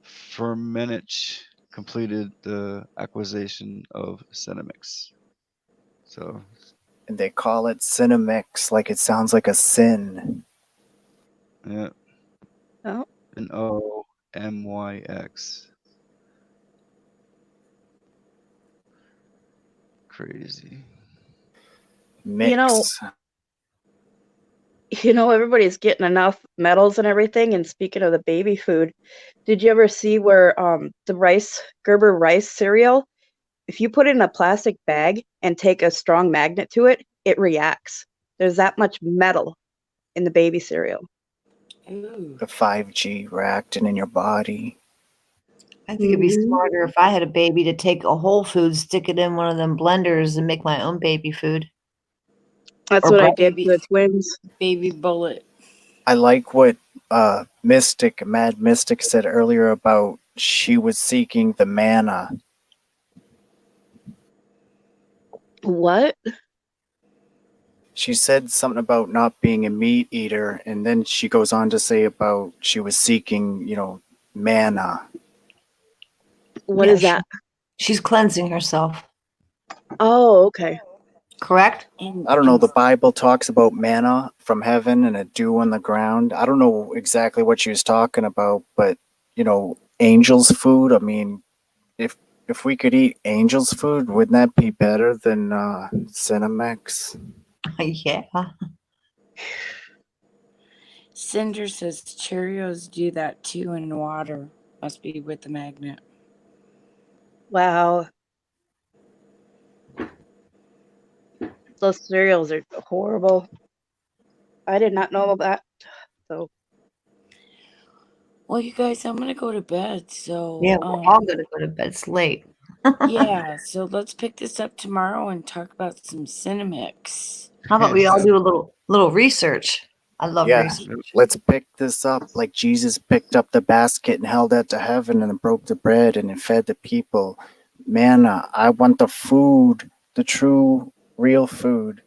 Firmenich completed the acquisition of Cinemix. So, And they call it Cinemix, like it sounds like a sin. yeah. Oh. An OMYX. Crazy. Mix. Everybody's getting enough metals and everything. And speaking of the baby food, did you ever see where the Gerber rice cereal, if you put it in a plastic bag and take a strong magnet to it, it reacts. There's that much metal in the baby cereal. The 5G reacting in your body. I think it'd be smarter if I had a baby to take a whole food, stick it in one of them blenders, and make my own baby food. That's Or what I bread. did for the twins. Baby bullet. I like what Mad Mystic said earlier about she was seeking the manna. What? She said something about not being a meat eater, and then she goes on to say about she was seeking, manna. What Yeah, is that? she's cleansing herself. Oh, okay. Correct? I don't know. The Bible talks about manna from heaven and a dew on the ground. I don't know exactly what she was talking about, but angels' food. I mean, if we could eat angels' food, wouldn't that be better than Cinemex? Yeah. Cinder says Cheerios do that too in water. Must be with the magnet. Wow. Those cereals are horrible. I did not know that. So Well, you guys, I'm gonna go to bed. So Yeah, we're all gonna go to bed. It's late. yeah, so let's pick this up tomorrow and talk about some Cinemix. How about we all do a little research? I love Yeah, research. let's pick this up like Jesus picked up the basket and held it to heaven and broke the bread and fed the people. Manna, I want the food, the true, real food.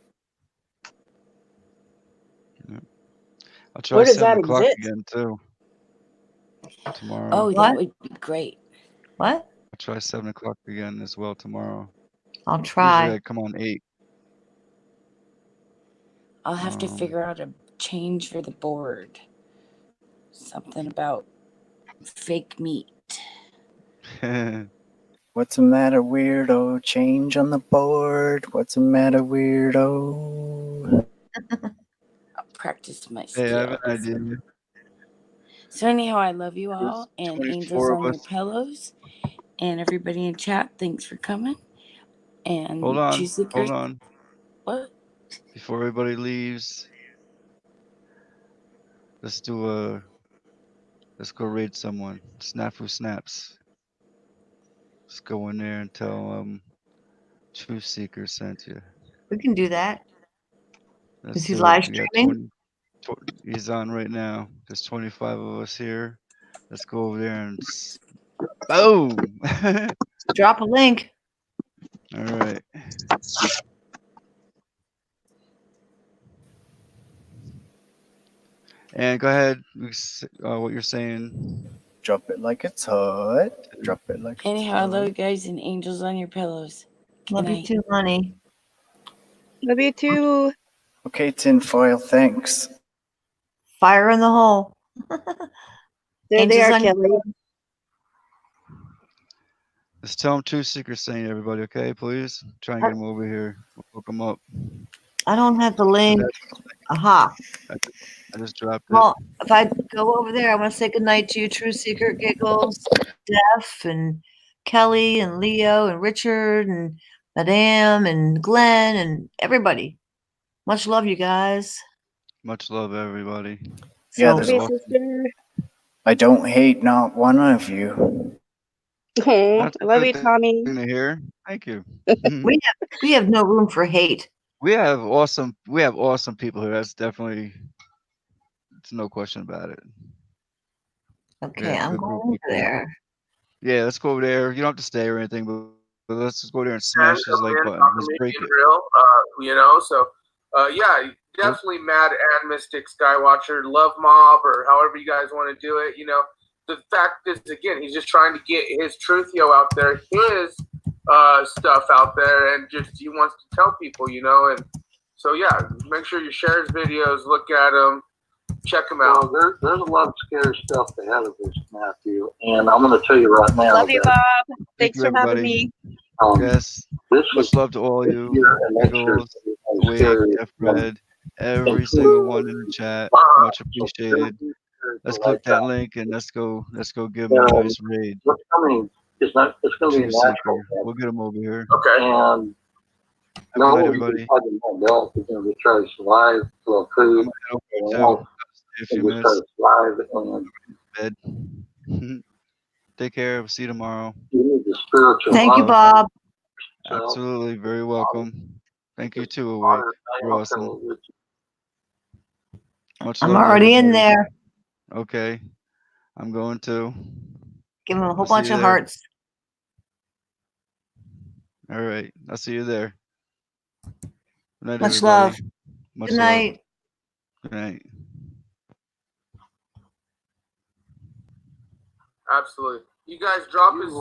I'll try where does 7 that o'clock exist? again too. Tomorrow. Oh, What? that would be great. What? I'll try 7 o'clock again as well tomorrow. I'll Usually try. I come on 8. I'll have to figure out a change for the board. Something about fake meat. What's the matter, weirdo? Change on the board. What's the matter, weirdo? I'll practice my Hey, I have an skills. idea. So anyhow, I love you There's all, and 24 angels of on your us. pillows, and everybody in chat. Thanks for coming. And Hold on, choose the hold on. What? Before everybody leaves, let's go raid someone. Snafu Snaps. Let's go in there and tell Truth Seeker sent you. We can do that. Let's Is he do it. live We got streaming? he's on right now. There's 25 of us here. Let's go over there and boom. Drop a link. All right. And go ahead. What you're saying. Drop it like it's hot. Drop it like it's Anyhow, I hot. love you guys, and angels on your pillows. Good Love you night. too, honey. Love you too. Okay, tinfoil, thanks. Fire in the hole. There they Angels are, on your Kelly. Let's tell him Truth Seeker saying everybody, okay, please? Try and get him over here. We'll hook him up. I don't have the link. Aha. I just dropped it. Well, if I go over there, I want to say goodnight to you, True Secret, Giggles, Def, and Kelly, and Leo, and Richard, and Madame, and Glenn, and everybody. Much love, you guys. Much love, everybody. Yeah, So, there's Love you, sister. I don't hate not one of you. Oh, That's I a love good you, Tommy. thing to hear. Thank you. we have no room for hate. We have awesome people here. That's definitely, it's no question about it. Okay, I'm going over there. Yeah, let's go over there. You don't have to stay or anything, but let's just go there and smash his like button. Let's break it. Real, so yeah, definitely Mad and Mystic Skywatcher, Love Mob, or however you guys want to do it. The fact is, again, he's just trying to get his truthio out there, his stuff out there, and just he wants to tell people, and so yeah, make sure you share his videos, look at them, check them out. Well, there's a lot of scary stuff ahead of us, Matthew, and I'm going to tell you right now. Love you, that, Bob. Thanks for having me. Yes. Much love to all you. Giggles, Wig, Jeff Red, every single one in the chat. Much appreciated. Let's click that link and let's go give him a nice raid. What's coming is not. It's going to be Truth natural. Seeker. We'll get him over here. Okay. And Good night, everybody. They're going to try to survive for food. If you miss, just try to survive and bed. Take care. We'll see you tomorrow. you need the spiritual. Thank you, Bob. Absolutely. Very welcome. Thank you too, Awake. You're awesome. Much I'm love to already in everybody. there. Okay. I'm going to. Give him a whole I'll see bunch you of there. hearts. All right. I'll see you there. Good night, Much everybody. love. Much Good love. night. Good night. Absolutely. You guys drop us.